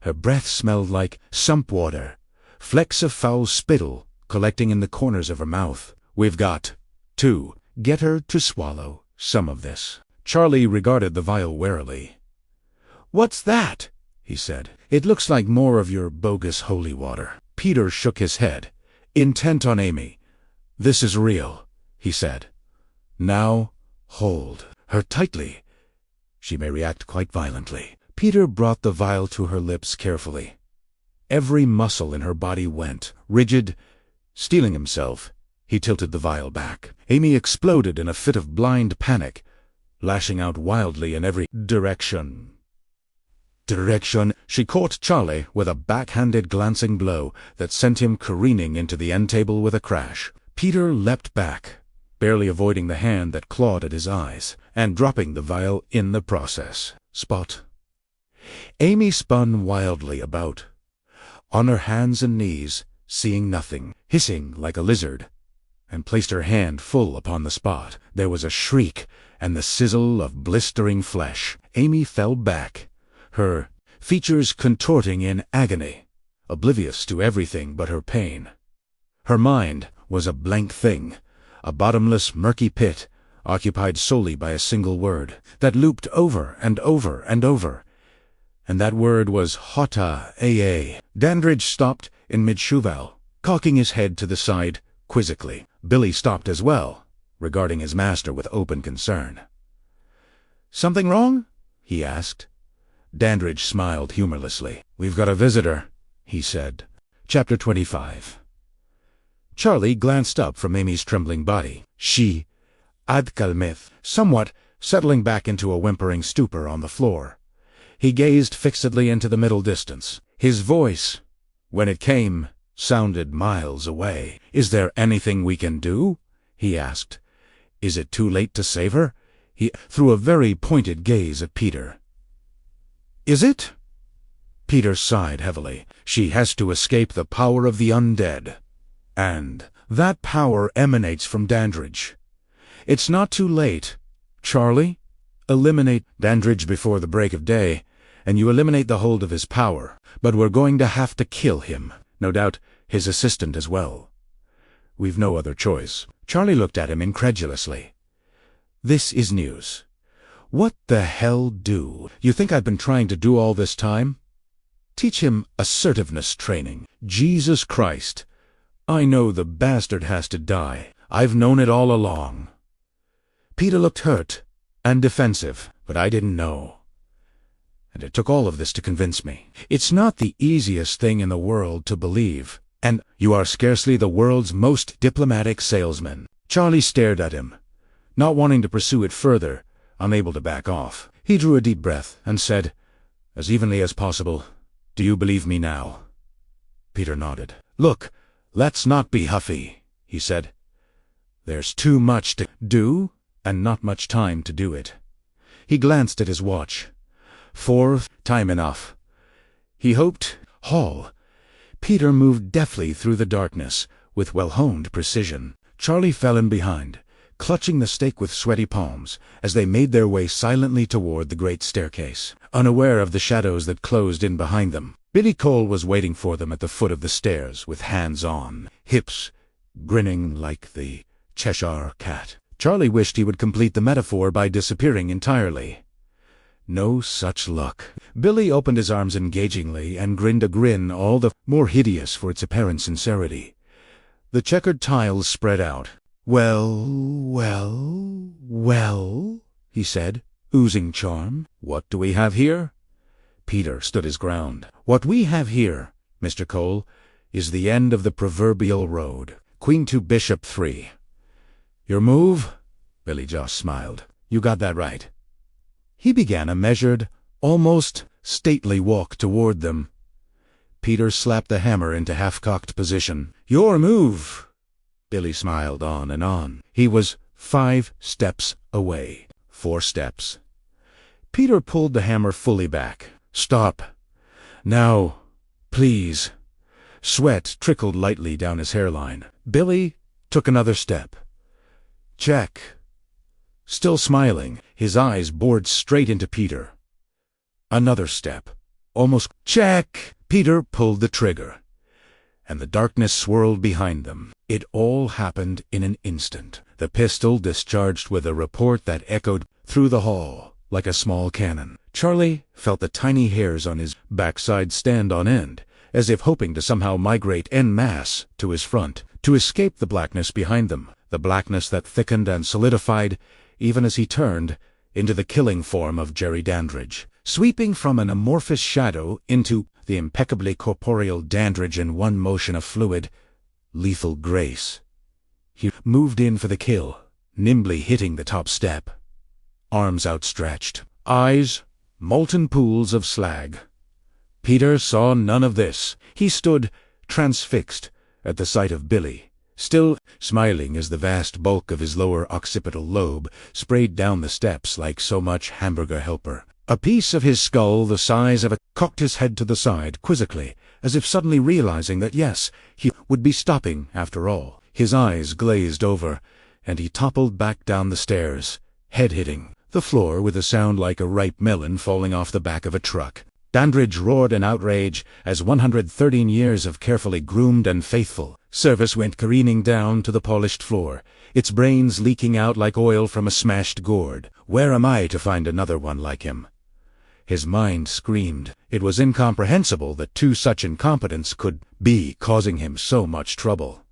Speaker 1: Her breath smelled like sump water, flecks of foul spittle collecting in the corners of her mouth. "We've got to get her to swallow some of this." Charlie regarded the vial warily. "What's that?" he said. "It looks like more of your bogus holy water." Peter shook his head, intent on Amy. "This is real," he said. "Now, hold her tightly. She may react quite violently." Peter brought the vial to her lips carefully. Every muscle in her body went rigid. Steeling himself, he tilted the vial back. Amy exploded in a fit of blind panic, lashing out wildly in every direction. She caught Charlie with a backhanded glancing blow that sent him careening into the end table with a crash. Peter leapt back, barely avoiding the hand that clawed at his eyes, and dropping the vial in the process. Spot. Amy spun wildly about, on her hands and knees, seeing nothing, hissing like a lizard, and placed her hand full upon the spot. There was a shriek, and the sizzle of blistering flesh. Amy fell back, her features contorting in agony, oblivious to everything but her pain. Her mind was a blank thing, a bottomless, murky pit, occupied solely by a single word, that looped over and over and over, and that word was Hota Aa. Dandridge stopped in mid-shuval, cocking his head to the side quizzically. Billy stopped as well, regarding his master with open concern. "Something wrong?" he asked. Dandridge smiled humorlessly. "We've got a visitor," he said. Chapter 25. Charlie glanced up from Amy's trembling body. She, Adkalmith, somewhat settling back into a whimpering stupor on the floor. He gazed fixedly into the middle distance. His voice, when it came, sounded miles away. "Is there anything we can do?" he asked. "Is it too late to save her?" He threw a very pointed gaze at Peter. "Is it?" Peter sighed heavily. "She has to escape the power of the undead. And that power emanates from Dandridge. It's not too late. Charlie, eliminate Dandridge before the break of day, and you eliminate the hold of his power. But we're going to have to kill him. No doubt his assistant as well. We've no other choice." Charlie looked at him incredulously. "This is news. What the hell do you think I've been trying to do all this time? Teach him assertiveness training. Jesus Christ. I know the bastard has to die. I've known it all along." Peter looked hurt and defensive, but I didn't know. And it took all of this to convince me. It's not the easiest thing in the world to believe, and you are scarcely the world's most diplomatic salesman. Charlie stared at him, not wanting to pursue it further, unable to back off. He drew a deep breath and said, as evenly as possible, "Do you believe me now?" Peter nodded. "Look, let's not be huffy," he said. "There's too much to do, and not much time to do it." He glanced at his watch. Time enough. He hoped. Hall. Peter moved deftly through the darkness, with well-honed precision. Charlie fell in behind, clutching the stake with sweaty palms, as they made their way silently toward the great staircase, unaware of the shadows that closed in behind them. Billy Cole was waiting for them at the foot of the stairs, with hands on hips, grinning like the Cheshire Cat. Charlie wished he would complete the metaphor by disappearing entirely. No such luck. Billy opened his arms engagingly and grinned a grin all the more hideous for its apparent sincerity. The checkered tiles spread out. "Well, he said, oozing charm. "What do we have here?" Peter stood his ground. "What we have here, Mr. Cole, is the end of the proverbial road. Queen to bishop 3. "Your move?" Billy just smiled. "You got that right." He began a measured, almost stately walk toward them. Peter slapped the hammer into half-cocked position. "Your move!" Billy smiled on and on. He was 5 steps away. 4 steps. Peter pulled the hammer fully back. "Stop. Now, please." Sweat trickled lightly down his hairline. Billy took another step. "Check." Still smiling, his eyes bored straight into Peter. Another step. Almost. "Check!" Peter pulled the trigger, and the darkness swirled behind them. It all happened in an instant. The pistol discharged with a report that echoed through the hall like a small cannon. Charlie felt the tiny hairs on his backside stand on end, as if hoping to somehow migrate en masse to his front, to escape the blackness behind them, the blackness that thickened and solidified even as he turned into the killing form of Jerry Dandridge, sweeping from an amorphous shadow into the impeccably corporeal Dandridge in one motion of fluid, lethal grace. He moved in for the kill, nimbly hitting the top step. Arms outstretched, eyes molten pools of slag. Peter saw none of this. He stood transfixed at the sight of Billy, still smiling as the vast bulk of his lower occipital lobe sprayed down the steps like so much hamburger helper. A piece of his skull the size of a cocked his head to the side quizzically, as if suddenly realizing that yes, he would be stopping after all. His eyes glazed over, and he toppled back down the stairs, head hitting the floor with a sound like a ripe melon falling off the back of a truck. Dandridge roared in outrage as 113 years of carefully groomed and faithful service went careening down to the polished floor, its brains leaking out like oil from a smashed gourd. Where am I to find another one like him? His mind screamed. It was incomprehensible that 2 such incompetents could be causing him so much trouble.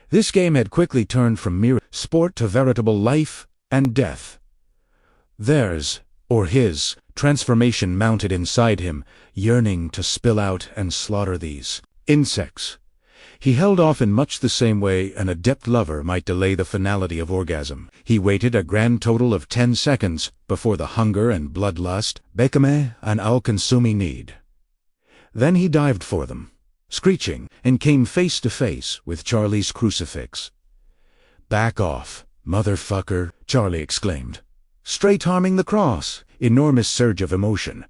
Speaker 1: This game had quickly turned from mere sport to veritable life and death. Theirs, or his, transformation mounted inside him, yearning to spill out and slaughter these insects. He held off in much the same way an adept lover might delay the finality of orgasm. He waited a grand total of 10 seconds before the hunger and bloodlust became an all-consuming need. Then he dived for them, screeching, and came face to face with Charlie's crucifix. "Back off, motherfucker," Charlie exclaimed. Straight arming the cross, enormous surge of emotion,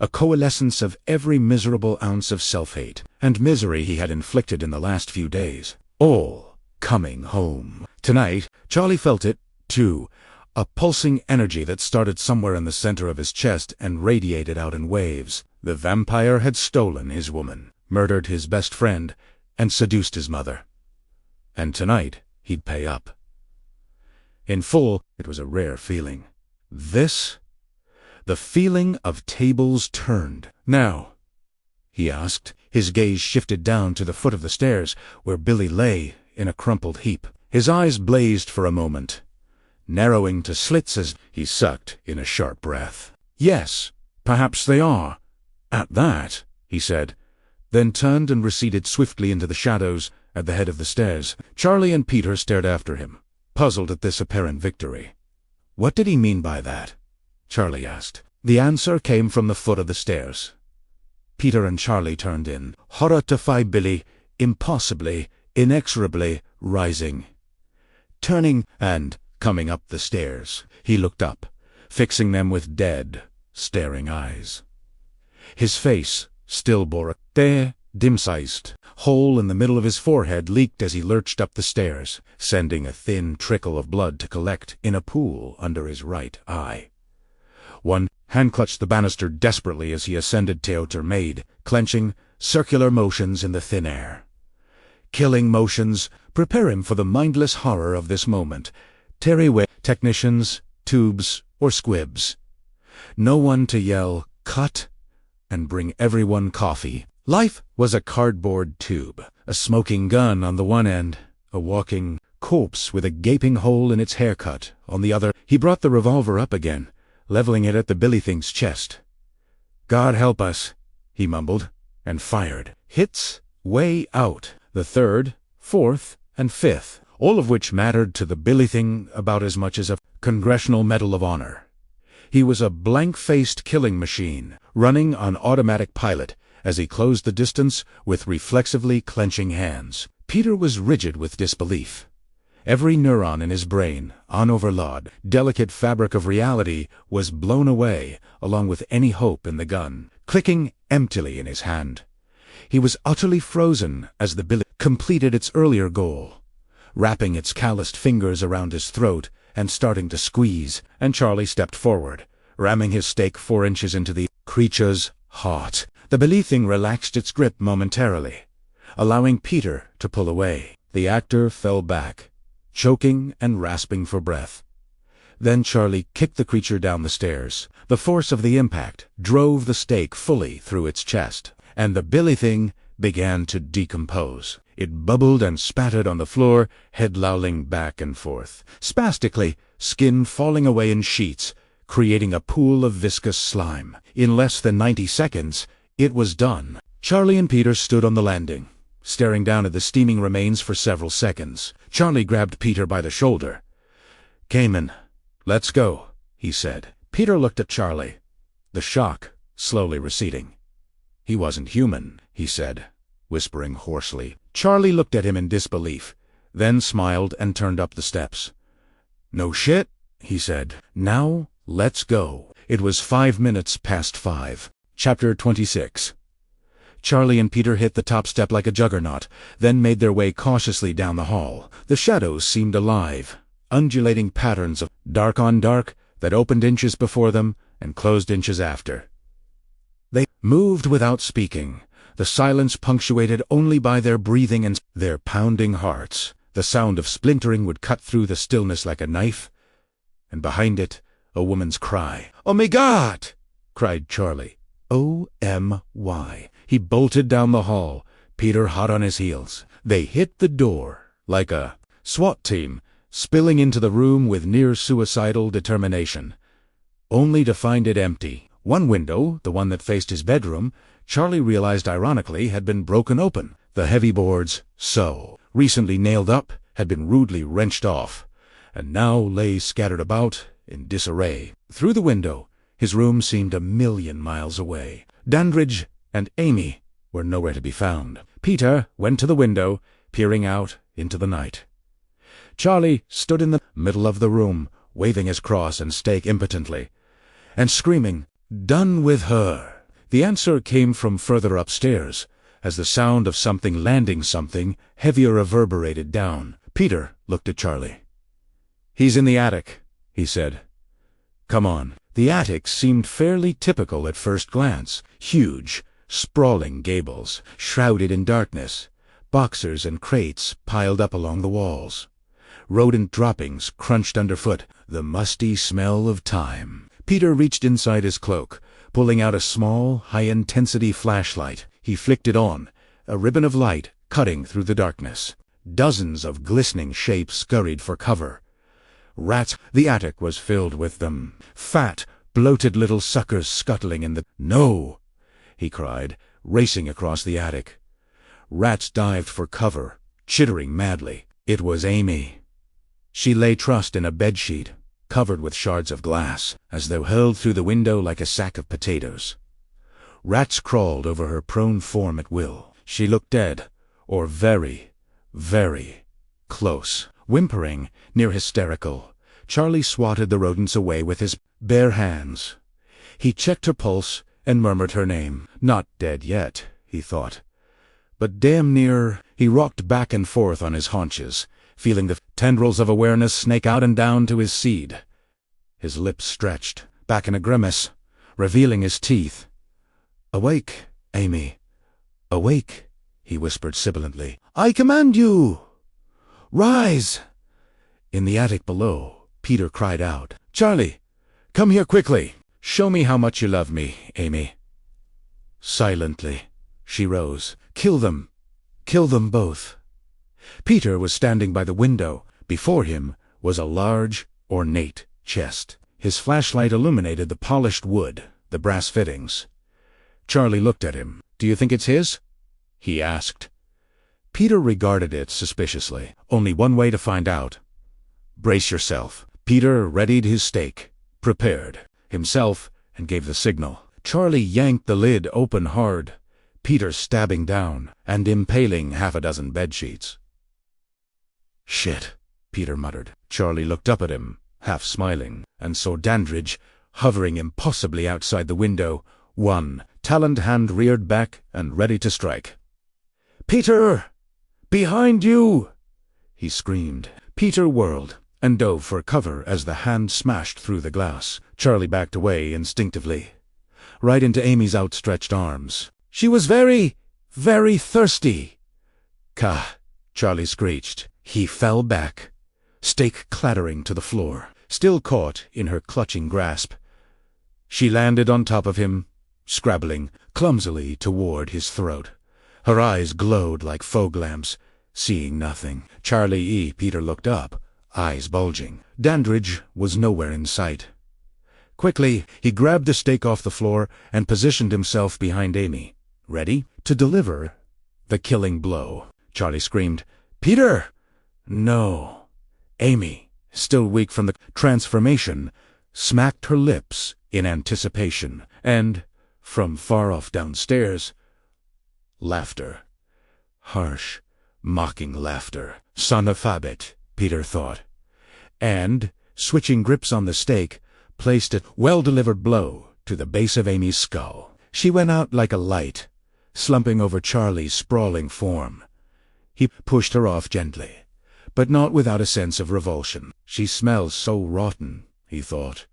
Speaker 1: a coalescence of every miserable ounce of self-hate and misery he had inflicted in the last few days, all coming home. Tonight, Charlie felt it, too, a pulsing energy that started somewhere in the center of his chest and radiated out in waves. The vampire had stolen his woman, murdered his best friend, and seduced his mother. and tonight he'd pay up. In full, it was a rare feeling. The feeling of tables turned. "Now," he asked. His gaze shifted down to the foot of the stairs, where Billy lay in a crumpled heap. His eyes blazed for a moment, narrowing to slits as he sucked in a sharp breath. "Yes, perhaps they are. At that," he said, then turned and receded swiftly into the shadows at the head of the stairs. Charlie and Peter stared after him, puzzled at this apparent victory. "What did he mean by that?" Charlie asked. The answer came from the foot of the stairs. Peter and Charlie turned in, horror to find Billy, impossibly, inexorably rising. Turning and coming up the stairs, he looked up, fixing them with dead, staring eyes. His face still bore a bare, dim-sized hole in the middle of his forehead leaked as he lurched up the stairs, sending a thin trickle of blood to collect in a pool under his right eye. One hand clutched the banister desperately as he ascended. Teoter made, clenching, circular motions in the thin air. Killing motions, prepare him for the mindless horror of this moment. Tear away technicians, tubes, or squibs. No one to yell, "Cut!" and bring everyone coffee. Life was a cardboard tube, a smoking gun on the one end, a walking corpse with a gaping hole in its haircut on the other. He brought the revolver up again, leveling it at the Billy Thing's chest. "God help us," he mumbled, and fired. Hits way out, the third, fourth, and fifth, all of which mattered to the Billy Thing about as much as a Congressional Medal of Honor. He was a blank-faced killing machine, running on automatic pilot, as he closed the distance with reflexively clenching hands. Peter was rigid with disbelief. Every neuron in his brain, on overload, delicate fabric of reality, was blown away, along with any hope in the gun, clicking emptily in his hand. He was utterly frozen as the billet completed its earlier goal, wrapping its calloused fingers around his throat and starting to squeeze, and Charlie stepped forward, ramming his stake 4 inches into the creature's heart. The Billy Thing relaxed its grip momentarily, allowing Peter to pull away. The actor fell back, choking and rasping for breath. Then Charlie kicked the creature down the stairs. The force of the impact drove the stake fully through its chest, and the Billy Thing began to decompose. It bubbled and spattered on the floor, head lolling back and forth, spastically, skin falling away in sheets, creating a pool of viscous slime. In less than 90 seconds, it was done. Charlie and Peter stood on the landing, staring down at the steaming remains for several seconds. Charlie grabbed Peter by the shoulder. "Cayman, let's go," he said. Peter looked at Charlie, the shock slowly receding. "He wasn't human," he said, whispering hoarsely. Charlie looked at him in disbelief, then smiled and turned up the steps. "No shit," he said. "Now, let's go." It was 5 minutes past 5. Chapter 26. Charlie and Peter hit the top step like a juggernaut, then made their way cautiously down the hall. The shadows seemed alive, undulating patterns of dark on dark that opened inches before them and closed inches after. They moved without speaking, the silence punctuated only by their breathing and their pounding hearts. The sound of splintering would cut through the stillness like a knife, and behind it, a woman's cry. "Oh my God!" cried Charlie. O-M-Y. He bolted down the hall, Peter hot on his heels. They hit the door like a SWAT team, spilling into the room with near-suicidal determination, only to find it empty. One window, the one that faced his bedroom, Charlie realized ironically had been broken open. The heavy boards, so recently nailed up, had been rudely wrenched off, and now lay scattered about in disarray. Through the window, his room seemed a million miles away. Dandridge and Amy were nowhere to be found. Peter went to the window, peering out into the night. Charlie stood in the middle of the room, waving his cross and stake impotently, and screaming, "Done with her!" The answer came from further upstairs, as the sound of something landing something heavier reverberated down. Peter looked at Charlie. "He's in the attic," he said. "Come on." The attic seemed fairly typical at first glance. Huge, sprawling gables, shrouded in darkness, boxers and crates piled up along the walls. Rodent droppings crunched underfoot, the musty smell of time. Peter reached inside his cloak, pulling out a small, high-intensity flashlight. He flicked it on, a ribbon of light cutting through the darkness. Dozens of glistening shapes scurried for cover. Rats, the attic was filled with them. Fat, bloated little suckers scuttling in the— "No!" he cried, racing across the attic. Rats dived for cover, chittering madly. It was Amy. She lay trussed in a bedsheet, covered with shards of glass, as though hurled through the window like a sack of potatoes. Rats crawled over her prone form at will. She looked dead, or very, very close. Whimpering, near hysterical, Charlie swatted the rodents away with his bare hands. He checked her pulse and murmured her name. Not dead yet, he thought, but damn near. He rocked back and forth on his haunches, feeling the tendrils of awareness snake out and down to his seed. His lips stretched, back in a grimace, revealing his teeth. "Awake, Amy. Awake," he whispered sibilantly. "I command you! Rise!" In the attic below, Peter cried out, "Charlie, come here quickly. Show me how much you love me, Amy." Silently, she rose. "Kill them. Kill them both." Peter was standing by the window. Before him was a large, ornate chest. His flashlight illuminated the polished wood, the brass fittings. Charlie looked at him. "Do you think it's his?" he asked. Peter regarded it suspiciously. "Only one way to find out. Brace yourself." Peter readied his stake, prepared himself, and gave the signal. Charlie yanked the lid open hard, Peter stabbing down and impaling half a dozen bedsheets. "Shit," Peter muttered. Charlie looked up at him, half smiling, and saw Dandridge hovering impossibly outside the window, one taloned hand reared back and ready to strike. "Peter! Behind you!" he screamed. Peter whirled and dove for cover as the hand smashed through the glass. Charlie backed away instinctively, right into Amy's outstretched arms. "She was very, very thirsty." "Kah!" Charlie screeched. He fell back, stake clattering to the floor, still caught in her clutching grasp. She landed on top of him, scrabbling clumsily toward his throat. Her eyes glowed like fog lamps, seeing nothing. Peter looked up, eyes bulging. Dandridge was nowhere in sight. Quickly, he grabbed the stake off the floor and positioned himself behind Amy, ready to deliver the killing blow. Charlie screamed, "Peter!" "No." Amy, still weak from the transformation, smacked her lips in anticipation, and, from far off downstairs, laughter. Harsh, mocking laughter. Son of Fabit, Peter thought, and, switching grips on the stake, placed a well-delivered blow to the base of Amy's skull. She went out like a light, slumping over Charlie's sprawling form. He pushed her off gently, but not without a sense of revulsion. "She smells so rotten," he thought.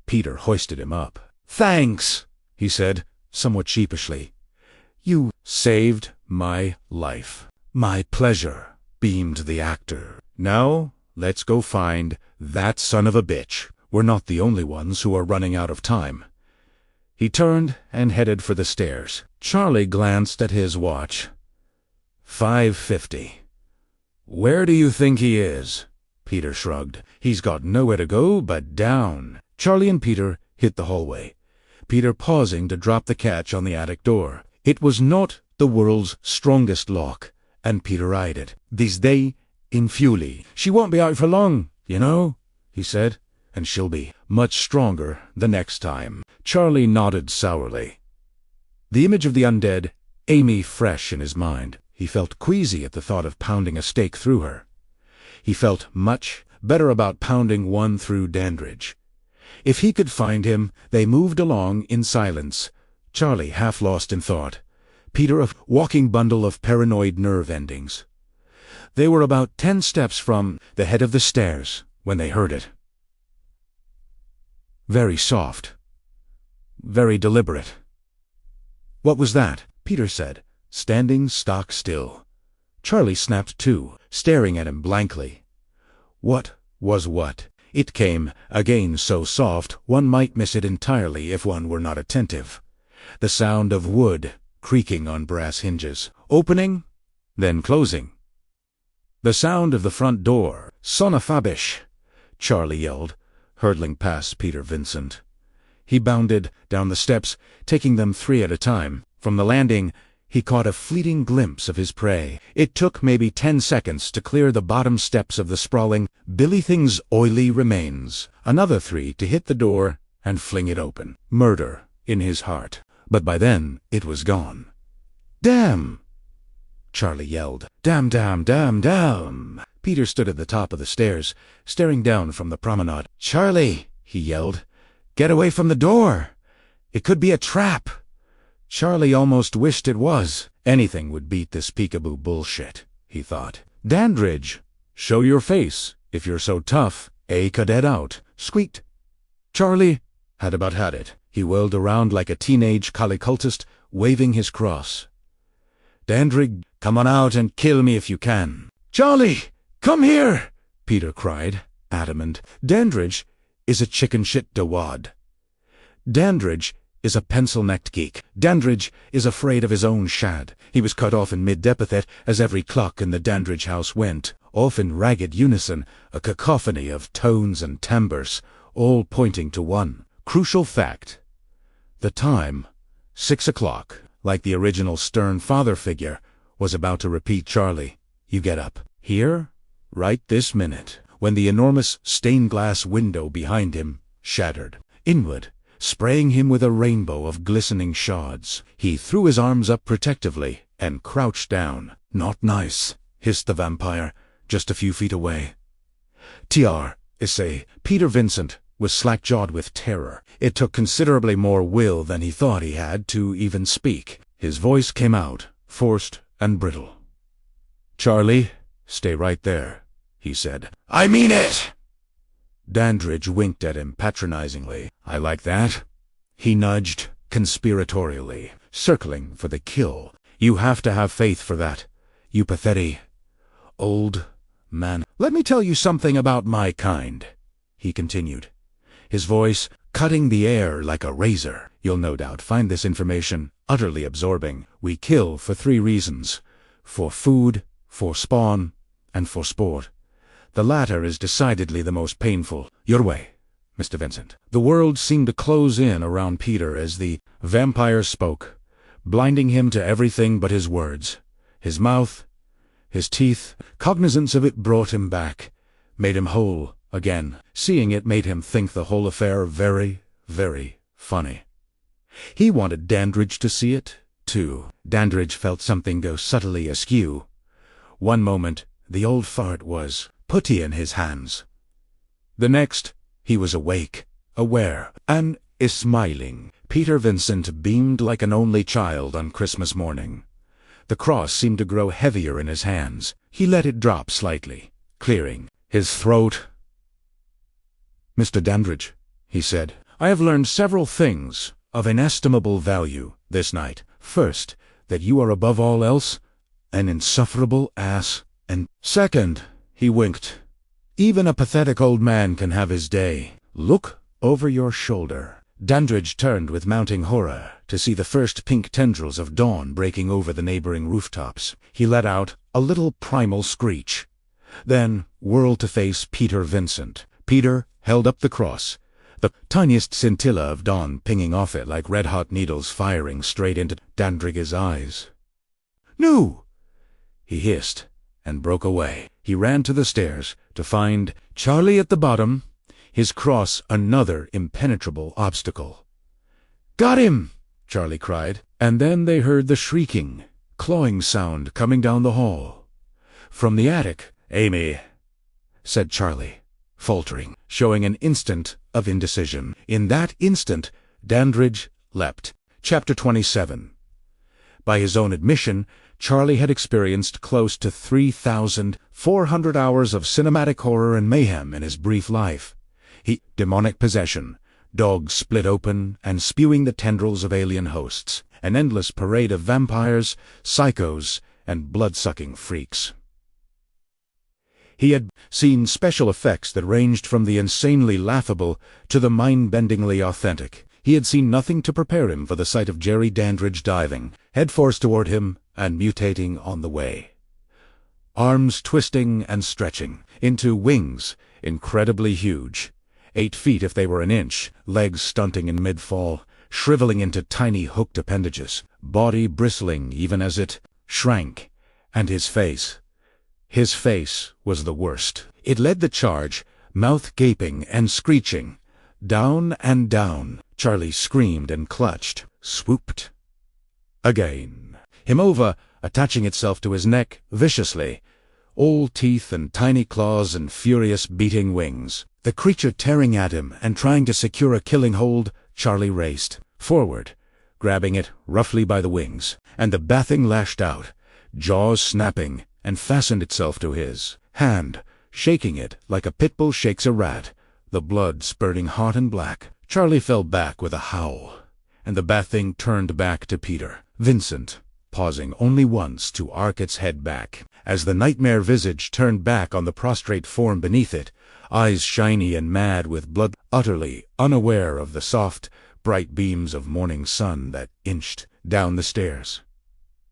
Speaker 1: Peter hoisted him up. "Thanks," he said, somewhat sheepishly. "You saved my life." "My pleasure," beamed the actor. "Now, let's go find that son of a bitch. We're not the only ones who are running out of time." He turned and headed for the stairs. Charlie glanced at his watch. 5:50. "Where do you think he is?" Peter shrugged. "He's got nowhere to go but down." Charlie and Peter hit the hallway, Peter pausing to drop the catch on the attic door. It was not the world's strongest lock, and Peter eyed it. "This day in Fuley. She won't be out for long, you know," he said, "and she'll be much stronger the next time." Charlie nodded sourly, the image of the undead Amy fresh in his mind. He felt queasy at the thought of pounding a stake through her. He felt much better about pounding one through Dandridge. If he could find him, they moved along in silence, Charlie half lost in thought, Peter a walking bundle of paranoid nerve endings. They were about 10 steps from the head of the stairs when they heard it. Very soft. Very deliberate. "What was that?" Peter said, standing stock still. Charlie snapped to, staring at him blankly. What was what? It came, again so soft one might miss it entirely if one were not attentive. The sound of wood creaking on brass hinges, opening, then closing. The sound of the front door. Sonafabish! Charlie yelled, hurtling past Peter Vincent. He bounded down the steps, taking them 3 at a time. From the landing, he caught a fleeting glimpse of his prey. It took maybe 10 seconds to clear the bottom steps of the sprawling Billy Thing's oily remains. Another 3 to hit the door and fling it open. Murder in his heart. But by then, it was gone. "Damn!" Charlie yelled. "Damn, damn, damn, damn!" Peter stood at the top of the stairs, staring down from the promenade. "Charlie," he yelled, "get away from the door! It could be a trap!" Charlie almost wished it was. Anything would beat this peekaboo bullshit, he thought. "Dandridge, show your face, if you're so tough. A cadet out," squeaked. Charlie had about had it. He whirled around like a teenage collie-cultist, waving his cross. "Dandridge, come on out and kill me if you can." "Charlie, come here!" Peter cried, adamant. Dandridge is a chicken-shit dawad. Dandridge is a pencil-necked geek. Dandridge is afraid of his own shad. He was cut off in mid-epithet as every clock in the Dandridge house went, off in ragged unison, a cacophony of tones and timbres, all pointing to one crucial fact. The time, 6 o'clock, like the original stern father figure, was about to repeat. "Charlie, you get up. Here, right this minute," when the enormous stained-glass window behind him shattered. Inward, spraying him with a rainbow of glistening shards, he threw his arms up protectively and crouched down. "Not nice," hissed the vampire, just a few feet away. "Tr. Peter Vincent was slack-jawed with terror. It took considerably more will than he thought he had to even speak. His voice came out, forced and brittle. "Charlie, stay right there," he said. "I mean it!" Dandridge winked at him patronizingly. "I like that." He nudged conspiratorially, circling for the kill. "You have to have faith for that, you pathetic old man. Let me tell you something about my kind," he continued, his voice cutting the air like a razor. "You'll no doubt find this information utterly absorbing. We kill for 3 reasons: for food, for spawn, and for sport. The latter is decidedly the most painful. Your way, Mr. Vincent." The world seemed to close in around Peter as the vampire spoke, blinding him to everything but his words. His mouth, his teeth, cognizance of it brought him back, made him whole again. Seeing it made him think the whole affair very, very funny. He wanted Dandridge to see it, too. Dandridge felt something go subtly askew. One moment, the old fart was putty in his hands. The next, he was awake, aware, and smiling. Peter Vincent beamed like an only child on Christmas morning. The cross seemed to grow heavier in his hands. He let it drop slightly, clearing his throat. "Mr. Dandridge," he said, "I have learned several things of inestimable value this night. First, that you are above all else an insufferable ass, and second," he winked, "even a pathetic old man can have his day. Look over your shoulder." Dandridge turned with mounting horror to see the first pink tendrils of dawn breaking over the neighboring rooftops. He let out a little primal screech, then whirled to face Peter Vincent. Peter held up the cross, the tiniest scintilla of dawn pinging off it like red-hot needles firing straight into Dandridge's eyes. "No!" he hissed, and broke away. He ran to the stairs to find Charlie at the bottom, his cross another impenetrable obstacle. "Got him!" Charlie cried, and then they heard the shrieking, clawing sound coming down the hall. From the attic. "Amy," said Charlie, faltering, showing an instant of indecision. In that instant, Dandridge leapt. Chapter 27. By his own admission, Charlie had experienced close to 3,400 hours of cinematic horror and mayhem in his brief life. Demonic possession, dogs split open and spewing the tendrils of alien hosts, an endless parade of vampires, psychos, and blood-sucking freaks. He had seen special effects that ranged from the insanely laughable to the mind-bendingly authentic. He had seen nothing to prepare him for the sight of Jerry Dandridge diving, headfirst toward him and mutating on the way. Arms twisting and stretching into wings, incredibly huge, 8 feet if they were an inch, legs stunting in mid-fall, shriveling into tiny hooked appendages, body bristling even as it shrank, and his face was the worst. It led the charge, mouth gaping and screeching. Down and down, Charlie screamed and clutched, swooped. Again. Him over, attaching itself to his neck viciously, all teeth and tiny claws and furious beating wings. The creature tearing at him and trying to secure a killing hold, Charlie raced forward, grabbing it roughly by the wings, and the bat thing lashed out, jaws snapping, and fastened itself to his hand, shaking it like a pit bull shakes a rat, the blood spurting hot and black. Charlie fell back with a howl, and the bat thing turned back to Peter Vincent, pausing only once to arc its head back. As the nightmare visage turned back on the prostrate form beneath it, eyes shiny and mad with blood, utterly unaware of the soft, bright beams of morning sun that inched down the stairs.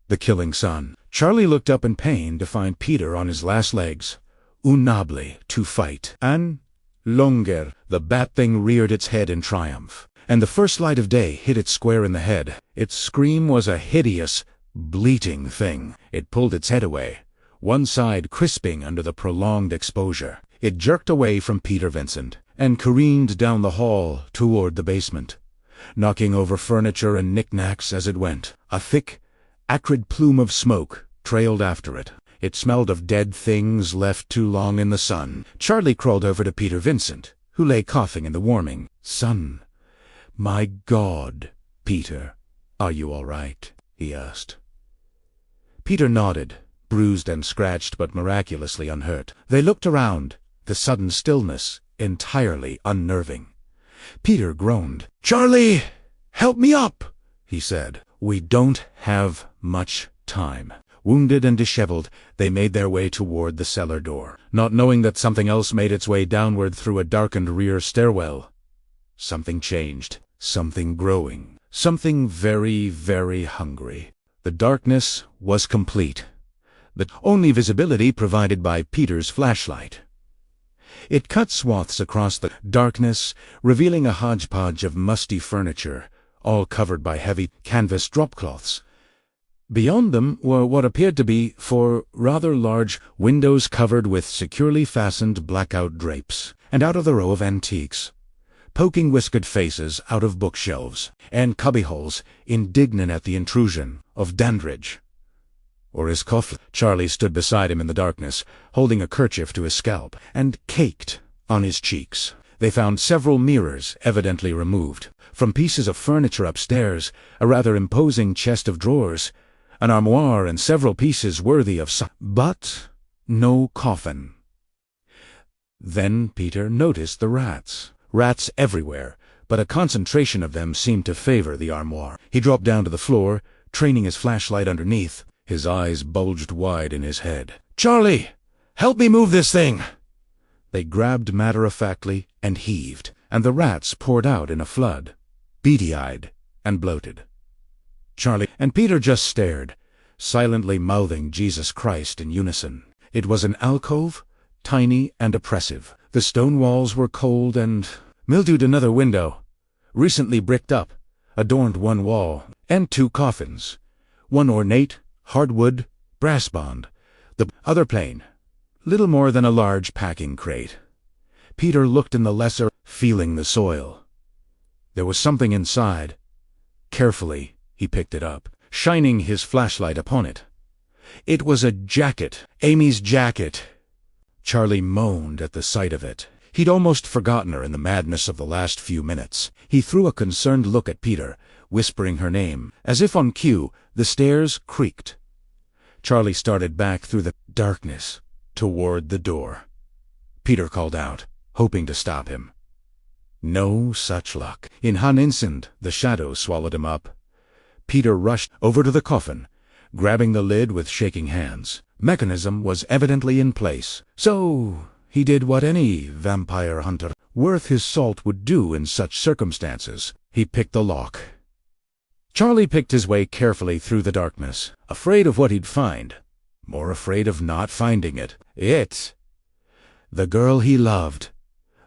Speaker 1: The killing sun. Charlie looked up in pain to find Peter on his last legs, un noble to fight. And longer, the bat thing reared its head in triumph, and the first light of day hit it square in the head. Its scream was a hideous, bleating thing. It pulled its head away, one side crisping under the prolonged exposure. It jerked away from Peter Vincent and careened down the hall toward the basement, knocking over furniture and knickknacks as it went. A thick, acrid plume of smoke trailed after it. It smelled of dead things left too long in the sun. Charlie crawled over to Peter Vincent, who lay coughing in the warming sun. "My God, Peter, are you all right?" he asked. Peter nodded, bruised and scratched but miraculously unhurt. They looked around, the sudden stillness entirely unnerving. Peter groaned. "Charlie, help me up," he said. "We don't have much time." Wounded and disheveled, they made their way toward the cellar door, not knowing that something else made its way downward through a darkened rear stairwell. Something changed, something growing, something very, very hungry. The darkness was complete, the only visibility provided by Peter's flashlight. It cut swaths across the darkness, revealing a hodgepodge of musty furniture, all covered by heavy canvas dropcloths. Beyond them were what appeared to be 4 rather large windows covered with securely fastened blackout drapes, and out of the row of antiques, poking whiskered faces out of bookshelves and cubbyholes, indignant at the intrusion of Dandridge. Or his coffin. Charlie stood beside him in the darkness, holding a kerchief to his scalp, and caked on his cheeks. They found several mirrors, evidently removed, from pieces of furniture upstairs, a rather imposing chest of drawers, an armoire, and several pieces worthy of but no coffin. Then Peter noticed the rats. Rats everywhere, but a concentration of them seemed to favor the armoire. He dropped down to the floor, training his flashlight underneath. His eyes bulged wide in his head. "Charlie, help me move this thing!" They grabbed matter-of-factly and heaved, and the rats poured out in a flood, beady-eyed and bloated. Charlie and Peter just stared, silently mouthing Jesus Christ in unison. It was an alcove, tiny and oppressive. The stone walls were cold and mildewed. Another window, recently bricked up, adorned one wall, and 2 coffins, one ornate, hardwood, brass-bound, the other plain, little more than a large packing crate. Peter looked in the lesser, feeling the soil. There was something inside. Carefully, he picked it up, shining his flashlight upon it. It was a jacket, Amy's jacket. Charlie moaned at the sight of it. He'd almost forgotten her in the madness of the last few minutes. He threw a concerned look at Peter, whispering her name. As if on cue, the stairs creaked. Charlie started back through the darkness toward the door. Peter called out, hoping to stop him. No such luck. In an instant, the shadow swallowed him up. Peter rushed over to the coffin, grabbing the lid with shaking hands. Mechanism was evidently in place, so he did what any vampire hunter worth his salt would do in such circumstances. He picked the lock. Charlie picked his way carefully through the darkness, afraid of what he'd find, more afraid of not finding it. The girl he loved,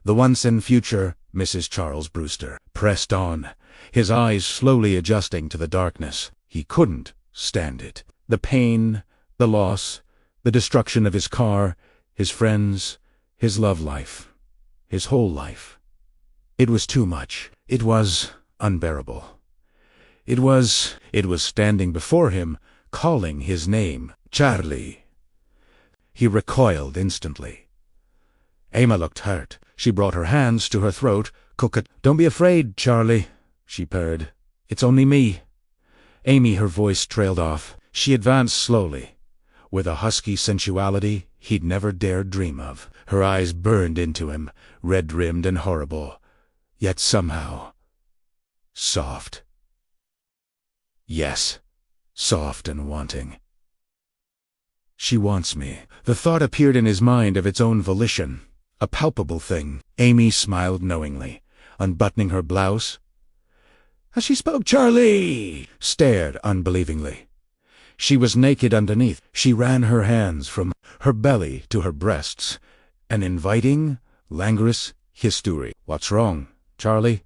Speaker 1: the once and future Mrs. Charles Brewster, pressed on, his eyes slowly adjusting to the darkness. He couldn't stand it. The pain, the loss, the destruction of his car, his friends, his love life, his whole life. It was too much. It was unbearable. It was standing before him, calling his name, Charlie. He recoiled instantly. Emma looked hurt. She brought her hands to her throat. "Don't be afraid, Charlie," she purred. "It's only me." Amy, her voice trailed off. She advanced slowly, with a husky sensuality he'd never dared dream of. Her eyes burned into him, red-rimmed and horrible, yet somehow soft. Yes, soft and wanting. She wants me. The thought appeared in his mind of its own volition, a palpable thing. Amy smiled knowingly, unbuttoning her blouse. As she spoke, Charlie stared unbelievingly. She was naked underneath. She ran her hands from her belly to her breasts, an inviting, languorous history. "What's wrong, Charlie?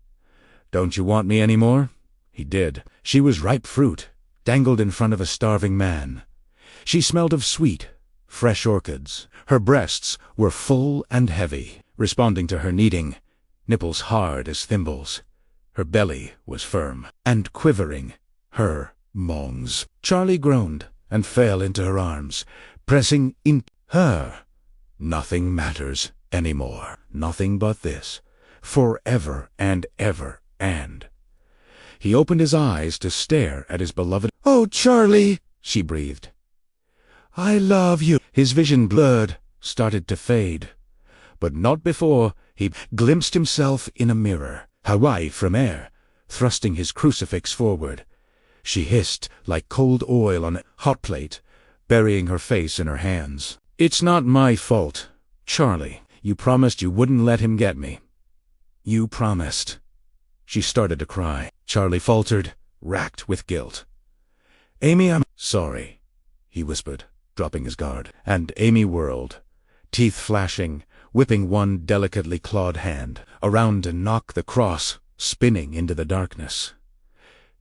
Speaker 1: Don't you want me any more?" He did. She was ripe fruit, dangled in front of a starving man. She smelled of sweet, fresh orchids. Her breasts were full and heavy, responding to her kneading, nipples hard as thimbles. Her belly was firm and quivering, her mongs. Charlie groaned and fell into her arms, pressing in her. Nothing matters anymore. Nothing but this. Forever and ever and... He opened his eyes to stare at his beloved. "Oh, Charlie," she breathed. "I love you." His vision blurred, started to fade. But not before he glimpsed himself in a mirror, Hawaii from air, thrusting his crucifix forward. She hissed like cold oil on a hot plate, burying her face in her hands. "It's not my fault, Charlie. You promised you wouldn't let him get me. You promised." She started to cry. Charlie faltered, racked with guilt. "Amy, I'm sorry," he whispered, dropping his guard. And Amy whirled, teeth flashing, whipping one delicately clawed hand around to knock the cross, spinning into the darkness.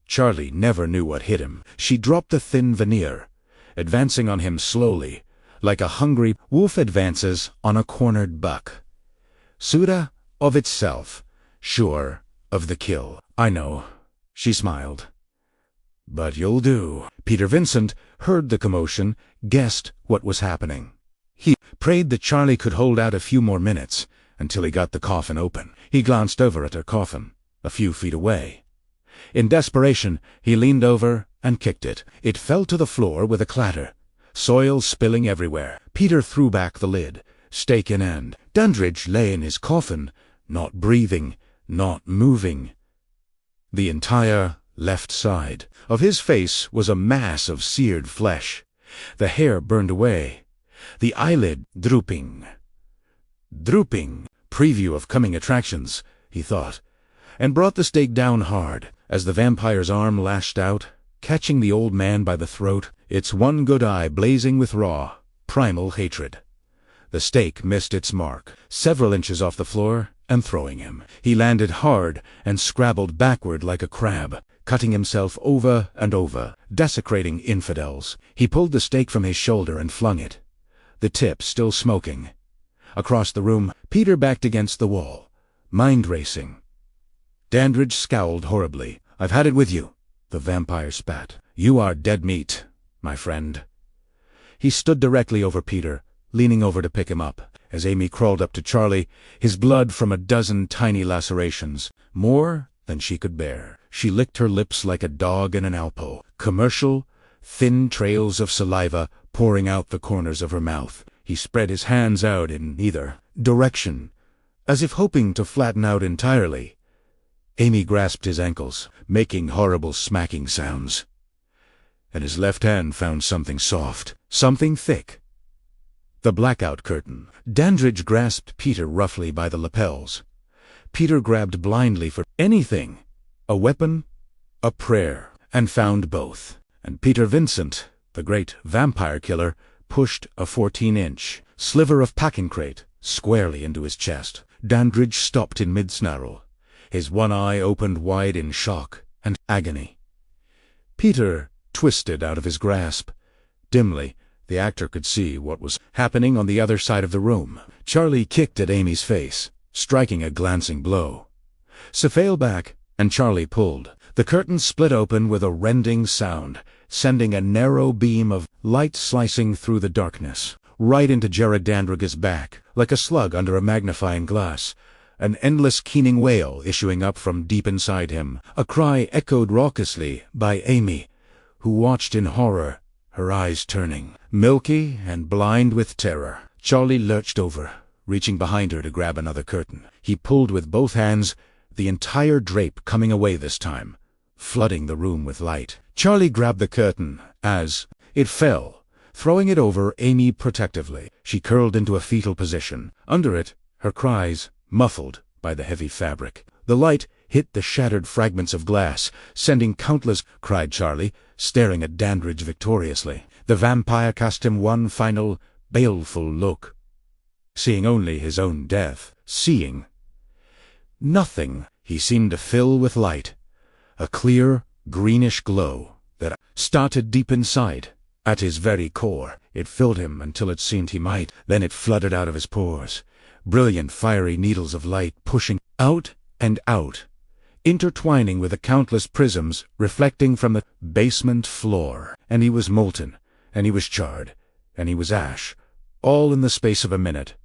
Speaker 1: Charlie never knew what hit him. She dropped the thin veneer, advancing on him slowly, like a hungry wolf advances on a cornered buck. Suda of itself, sure of the kill. "I know," she smiled. "But you'll do." Peter Vincent heard the commotion, guessed what was happening. He prayed that Charlie could hold out a few more minutes, until he got the coffin open. He glanced over at her coffin, a few feet away. In desperation, he leaned over and kicked it. It fell to the floor with a clatter, soil spilling everywhere. Peter threw back the lid, stake in hand. Dandridge lay in his coffin, not breathing, not moving. The entire left side of his face was a mass of seared flesh, the hair burned away, the eyelid drooping. Drooping, preview of coming attractions, he thought, and brought the stake down hard as the vampire's arm lashed out, catching the old man by the throat, its one good eye blazing with raw, primal hatred. The stake missed its mark, several inches off the floor, and throwing him. He landed hard and scrabbled backward like a crab, cutting himself over and over, desecrating infidels. He pulled the stake from his shoulder and flung it, the tip still smoking. Across the room, Peter backed against the wall, mind racing. Dandridge scowled horribly. "I've had it with you," the vampire spat. "You are dead meat, my friend." He stood directly over Peter, leaning over to pick him up. As Amy crawled up to Charlie, his blood from a dozen tiny lacerations, more than she could bear. She licked her lips like a dog in an Alpo. Commercial, thin trails of saliva pouring out the corners of her mouth. He spread his hands out in either direction, as if hoping to flatten out entirely. Amy grasped his ankles, making horrible smacking sounds. and his left hand found something soft, something thick. The blackout curtain. Dandridge grasped Peter roughly by the lapels. Peter grabbed blindly for anything, a weapon, a prayer, and found both. And Peter Vincent, the great vampire killer, pushed a 14-inch sliver of packing crate squarely into his chest. Dandridge stopped in mid-snarl. His one eye opened wide in shock and agony. Peter twisted out of his grasp. Dimly, the actor could see what was happening on the other side of the room. Charlie kicked at Amy's face, striking a glancing blow. So fell back, and Charlie pulled. The curtain split open with a rending sound, sending a narrow beam of light slicing through the darkness, right into Jared Dandridge's back, like a slug under a magnifying glass, an endless keening wail issuing up from deep inside him, a cry echoed raucously by Amy, who watched in horror, her eyes turning, milky and blind with terror. Charlie lurched over, reaching behind her to grab another curtain. He pulled with both hands, the entire drape coming away this time, flooding the room with light. Charlie grabbed the curtain as it fell, throwing it over Amy protectively. She curled into a fetal position. Under it, her cries muffled by the heavy fabric. The light hit the shattered fragments of glass, sending countless, cried Charlie, staring at Dandridge victoriously. The vampire cast him one final, baleful look, seeing only his own death, seeing nothing. He seemed to fill with light, a clear, greenish glow that started deep inside. At his very core, it filled him until it seemed he might. Then it flooded out of his pores, brilliant fiery needles of light pushing out and out, intertwining with the countless prisms reflecting from the basement floor. And he was molten, and he was charred, and he was ash, all in the space of a minute,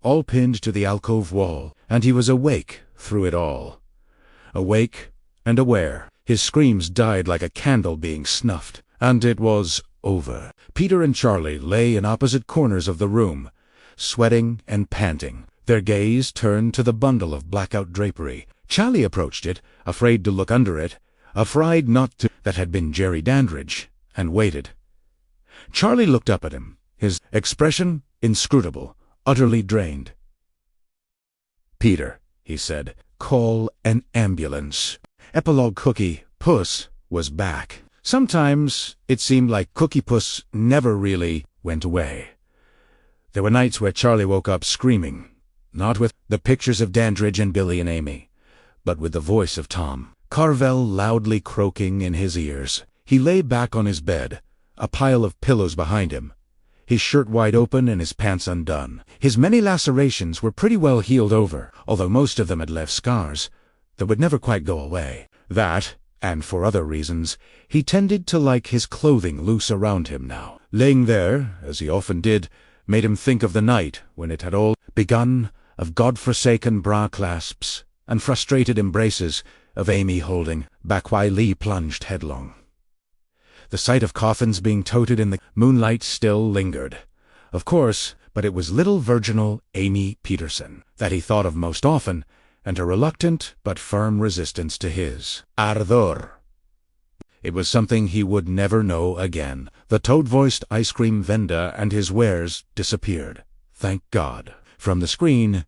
Speaker 1: all pinned to the alcove wall, and he was awake through it all. Awake and aware. His screams died like a candle being snuffed, and it was over. Peter and Charlie lay in opposite corners of the room, sweating and panting, their gaze turned to the bundle of blackout drapery. Charlie approached it, afraid to look under it, afraid not to, that had been Jerry Dandridge, and waited. Charlie looked up at him, his expression inscrutable, utterly drained. "Peter," he said, "call an ambulance." Epilogue Cookie Puss was back. Sometimes it seemed like Cookie Puss never really went away. There were nights where Charlie woke up screaming, not with the pictures of Dandridge and Billy and Amy, but with the voice of Tom Carvel loudly croaking in his ears. He lay back on his bed, a pile of pillows behind him, his shirt wide open and his pants undone. His many lacerations were pretty well healed over, although most of them had left scars that would never quite go away. That, and for other reasons, he tended to like his clothing loose around him now. Laying there, as he often did, made him think of the night when it had all begun, of God-forsaken bra clasps and frustrated embraces of Amy holding back while Lee plunged headlong. The sight of coffins being toted in the moonlight still lingered, of course, but it was little virginal Amy Peterson that he thought of most often, and her reluctant but firm resistance to his ardor. It was something he would never know again. The toad-voiced ice cream vendor and his wares disappeared, thank God. From the screen,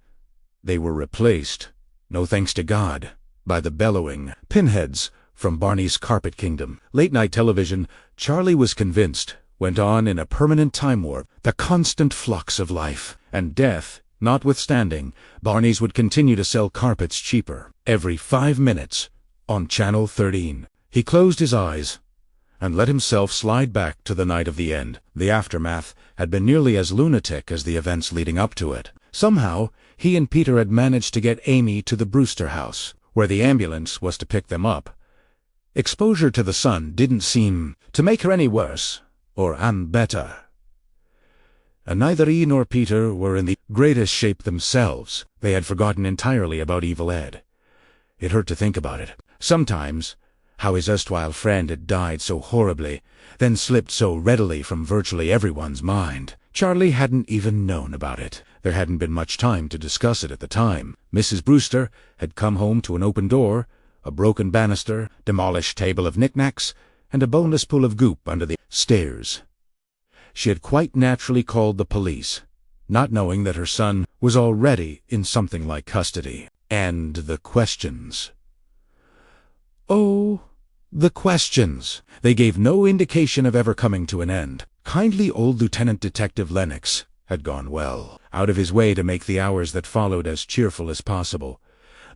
Speaker 1: they were replaced, no thanks to God, by the bellowing pinheads from Barney's Carpet Kingdom. Late-night television, Charlie was convinced, went on in a permanent time warp, the constant flux of life and death notwithstanding. Barney's would continue to sell carpets cheaper, every 5 minutes, on Channel 13. He closed his eyes and let himself slide back to the night of the end. The aftermath had been nearly as lunatic as the events leading up to it. Somehow, he and Peter had managed to get Amy to the Brewster house, where the ambulance was to pick them up. Exposure to the sun didn't seem to make her any worse, or any better. And neither he nor Peter were in the greatest shape themselves. They had forgotten entirely about Evil Ed. It hurt to think about it. Sometimes, how his erstwhile friend had died so horribly, then slipped so readily from virtually everyone's mind. Charlie hadn't even known about it. There hadn't been much time to discuss it at the time. Mrs. Brewster had come home to an open door, a broken banister, demolished table of knickknacks, and a boneless pool of goop under the stairs. She had quite naturally called the police, not knowing that her son was already in something like custody. And the questions. Oh, the questions! They gave no indication of ever coming to an end. Kindly old Lieutenant Detective Lennox had gone well out of his way to make the hours that followed as cheerful as possible.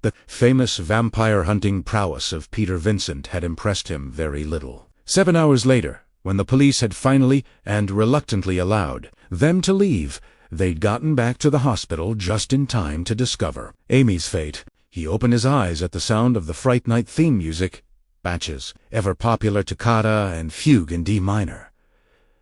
Speaker 1: The famous vampire-hunting prowess of Peter Vincent had impressed him very little. 7 hours later, when the police had finally and reluctantly allowed them to leave, they'd gotten back to the hospital just in time to discover Amy's fate. He opened his eyes at the sound of the Fright Night theme music, Bach's ever-popular toccata and fugue in D minor.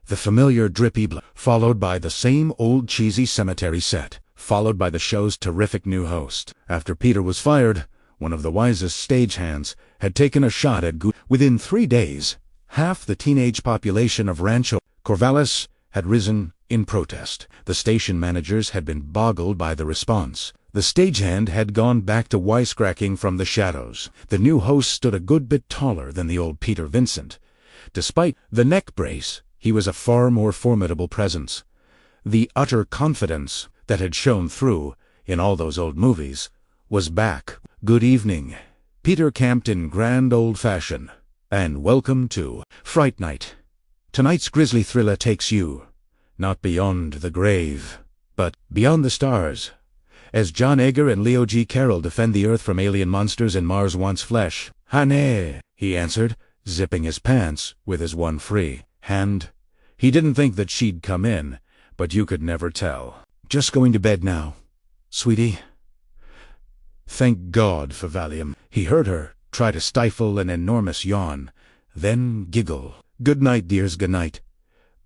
Speaker 1: The familiar drippy blood, followed by the same old cheesy cemetery set, followed by the show's terrific new host. After Peter was fired, one of the wisest stagehands had taken a shot at Goose. Within 3 days, half the teenage population of Rancho Corvallis had risen in protest. The station managers had been boggled by the response. The stagehand had gone back to wisecracking from the shadows. The new host stood a good bit taller than the old Peter Vincent. Despite the neck brace, he was a far more formidable presence. The utter confidence that had shone through in all those old movies was back. Good evening. Peter camped in grand old fashion. And welcome to Fright Night. Tonight's grisly thriller takes you, not beyond the grave, but beyond the stars, as John Edgar and Leo G. Carroll defend the Earth from alien monsters and Mars wants flesh. "Hane," he answered, zipping his pants with his one free hand. He didn't think that she'd come in, but you could never tell. "Just going to bed now, sweetie." Thank God for Valium. He heard her try to stifle an enormous yawn, then giggle. "Good night, dears, good night."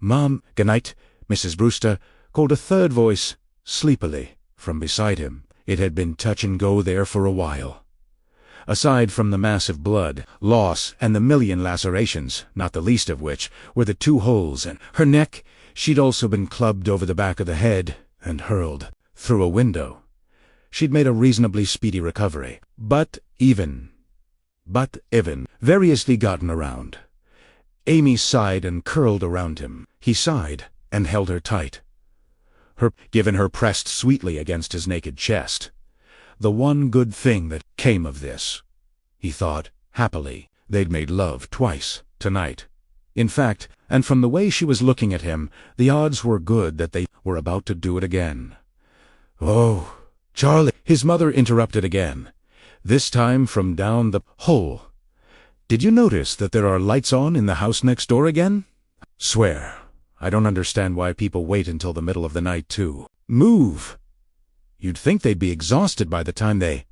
Speaker 1: "Mom, good night," Mrs. Brewster called a third voice, sleepily, from beside him. It had been touch and go there for a while. Aside from the massive blood loss and the million lacerations, not the least of which were the 2 holes in her neck, she'd also been clubbed over the back of the head and hurled through a window. She'd made a reasonably speedy recovery, but even variously gotten around. Amy sighed and curled around him. He sighed and held her tight. Given her pressed sweetly against his naked chest. The one good thing that came of this, he thought, happily, they'd made love twice tonight. In fact, and from the way she was looking at him, the odds were good that they were about to do it again. "Oh, Charlie," his mother interrupted again, this time from down the hole. "Did you notice that there are lights on in the house next door again? Swear, I don't understand why people wait until the middle of the night to move. You'd think they'd be exhausted by the time they—"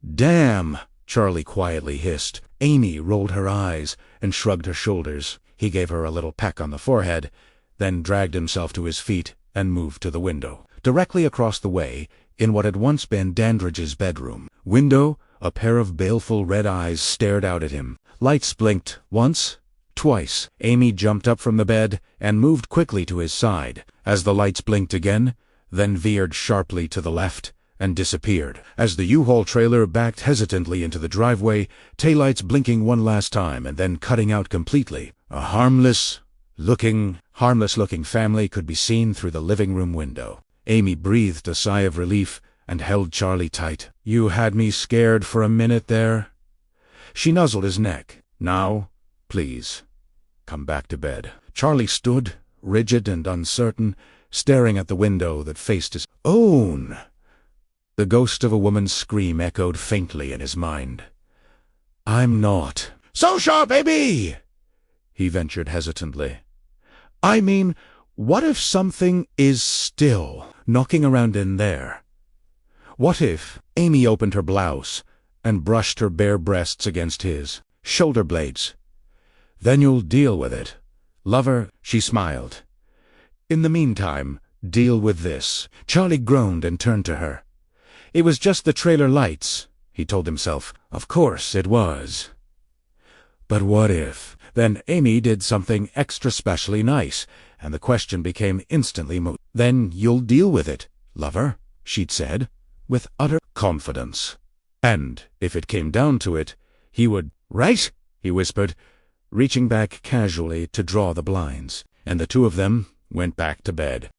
Speaker 1: "Damn," Charlie quietly hissed. Amy rolled her eyes and shrugged her shoulders. He gave her a little peck on the forehead, then dragged himself to his feet and moved to the window. Directly across the way, in what had once been Dandridge's bedroom window, a pair of baleful red eyes stared out at him. Lights blinked once, twice. Amy jumped up from the bed and moved quickly to his side. As the lights blinked again, then veered sharply to the left and disappeared. As the U-Haul trailer backed hesitantly into the driveway, taillights blinking one last time and then cutting out completely, a harmless-looking family could be seen through the living room window. Amy breathed a sigh of relief and held Charlie tight. "You had me scared for a minute there." She nuzzled his neck. "Now, please, come back to bed." Charlie stood, rigid and uncertain, staring at the window that faced his own. The ghost of a woman's scream echoed faintly in his mind. "I'm not." "So sure, baby!" he ventured hesitantly. "I mean, what if something is still knocking around in there? What if—" Amy opened her blouse and brushed her bare breasts against his shoulder blades. "Then you'll deal with it, lover," she smiled. "In the meantime, deal with this." Charlie groaned and turned to her. It was just the trailer lights, he told himself. Of course it was. But what if? Then Amy did something extra specially nice, and the question became instantly moot. "Then you'll deal with it, lover," she'd said, with utter confidence. And if it came down to it, he would— "Right," he whispered. reaching back casually to draw the blinds, and the two of them went back to bed.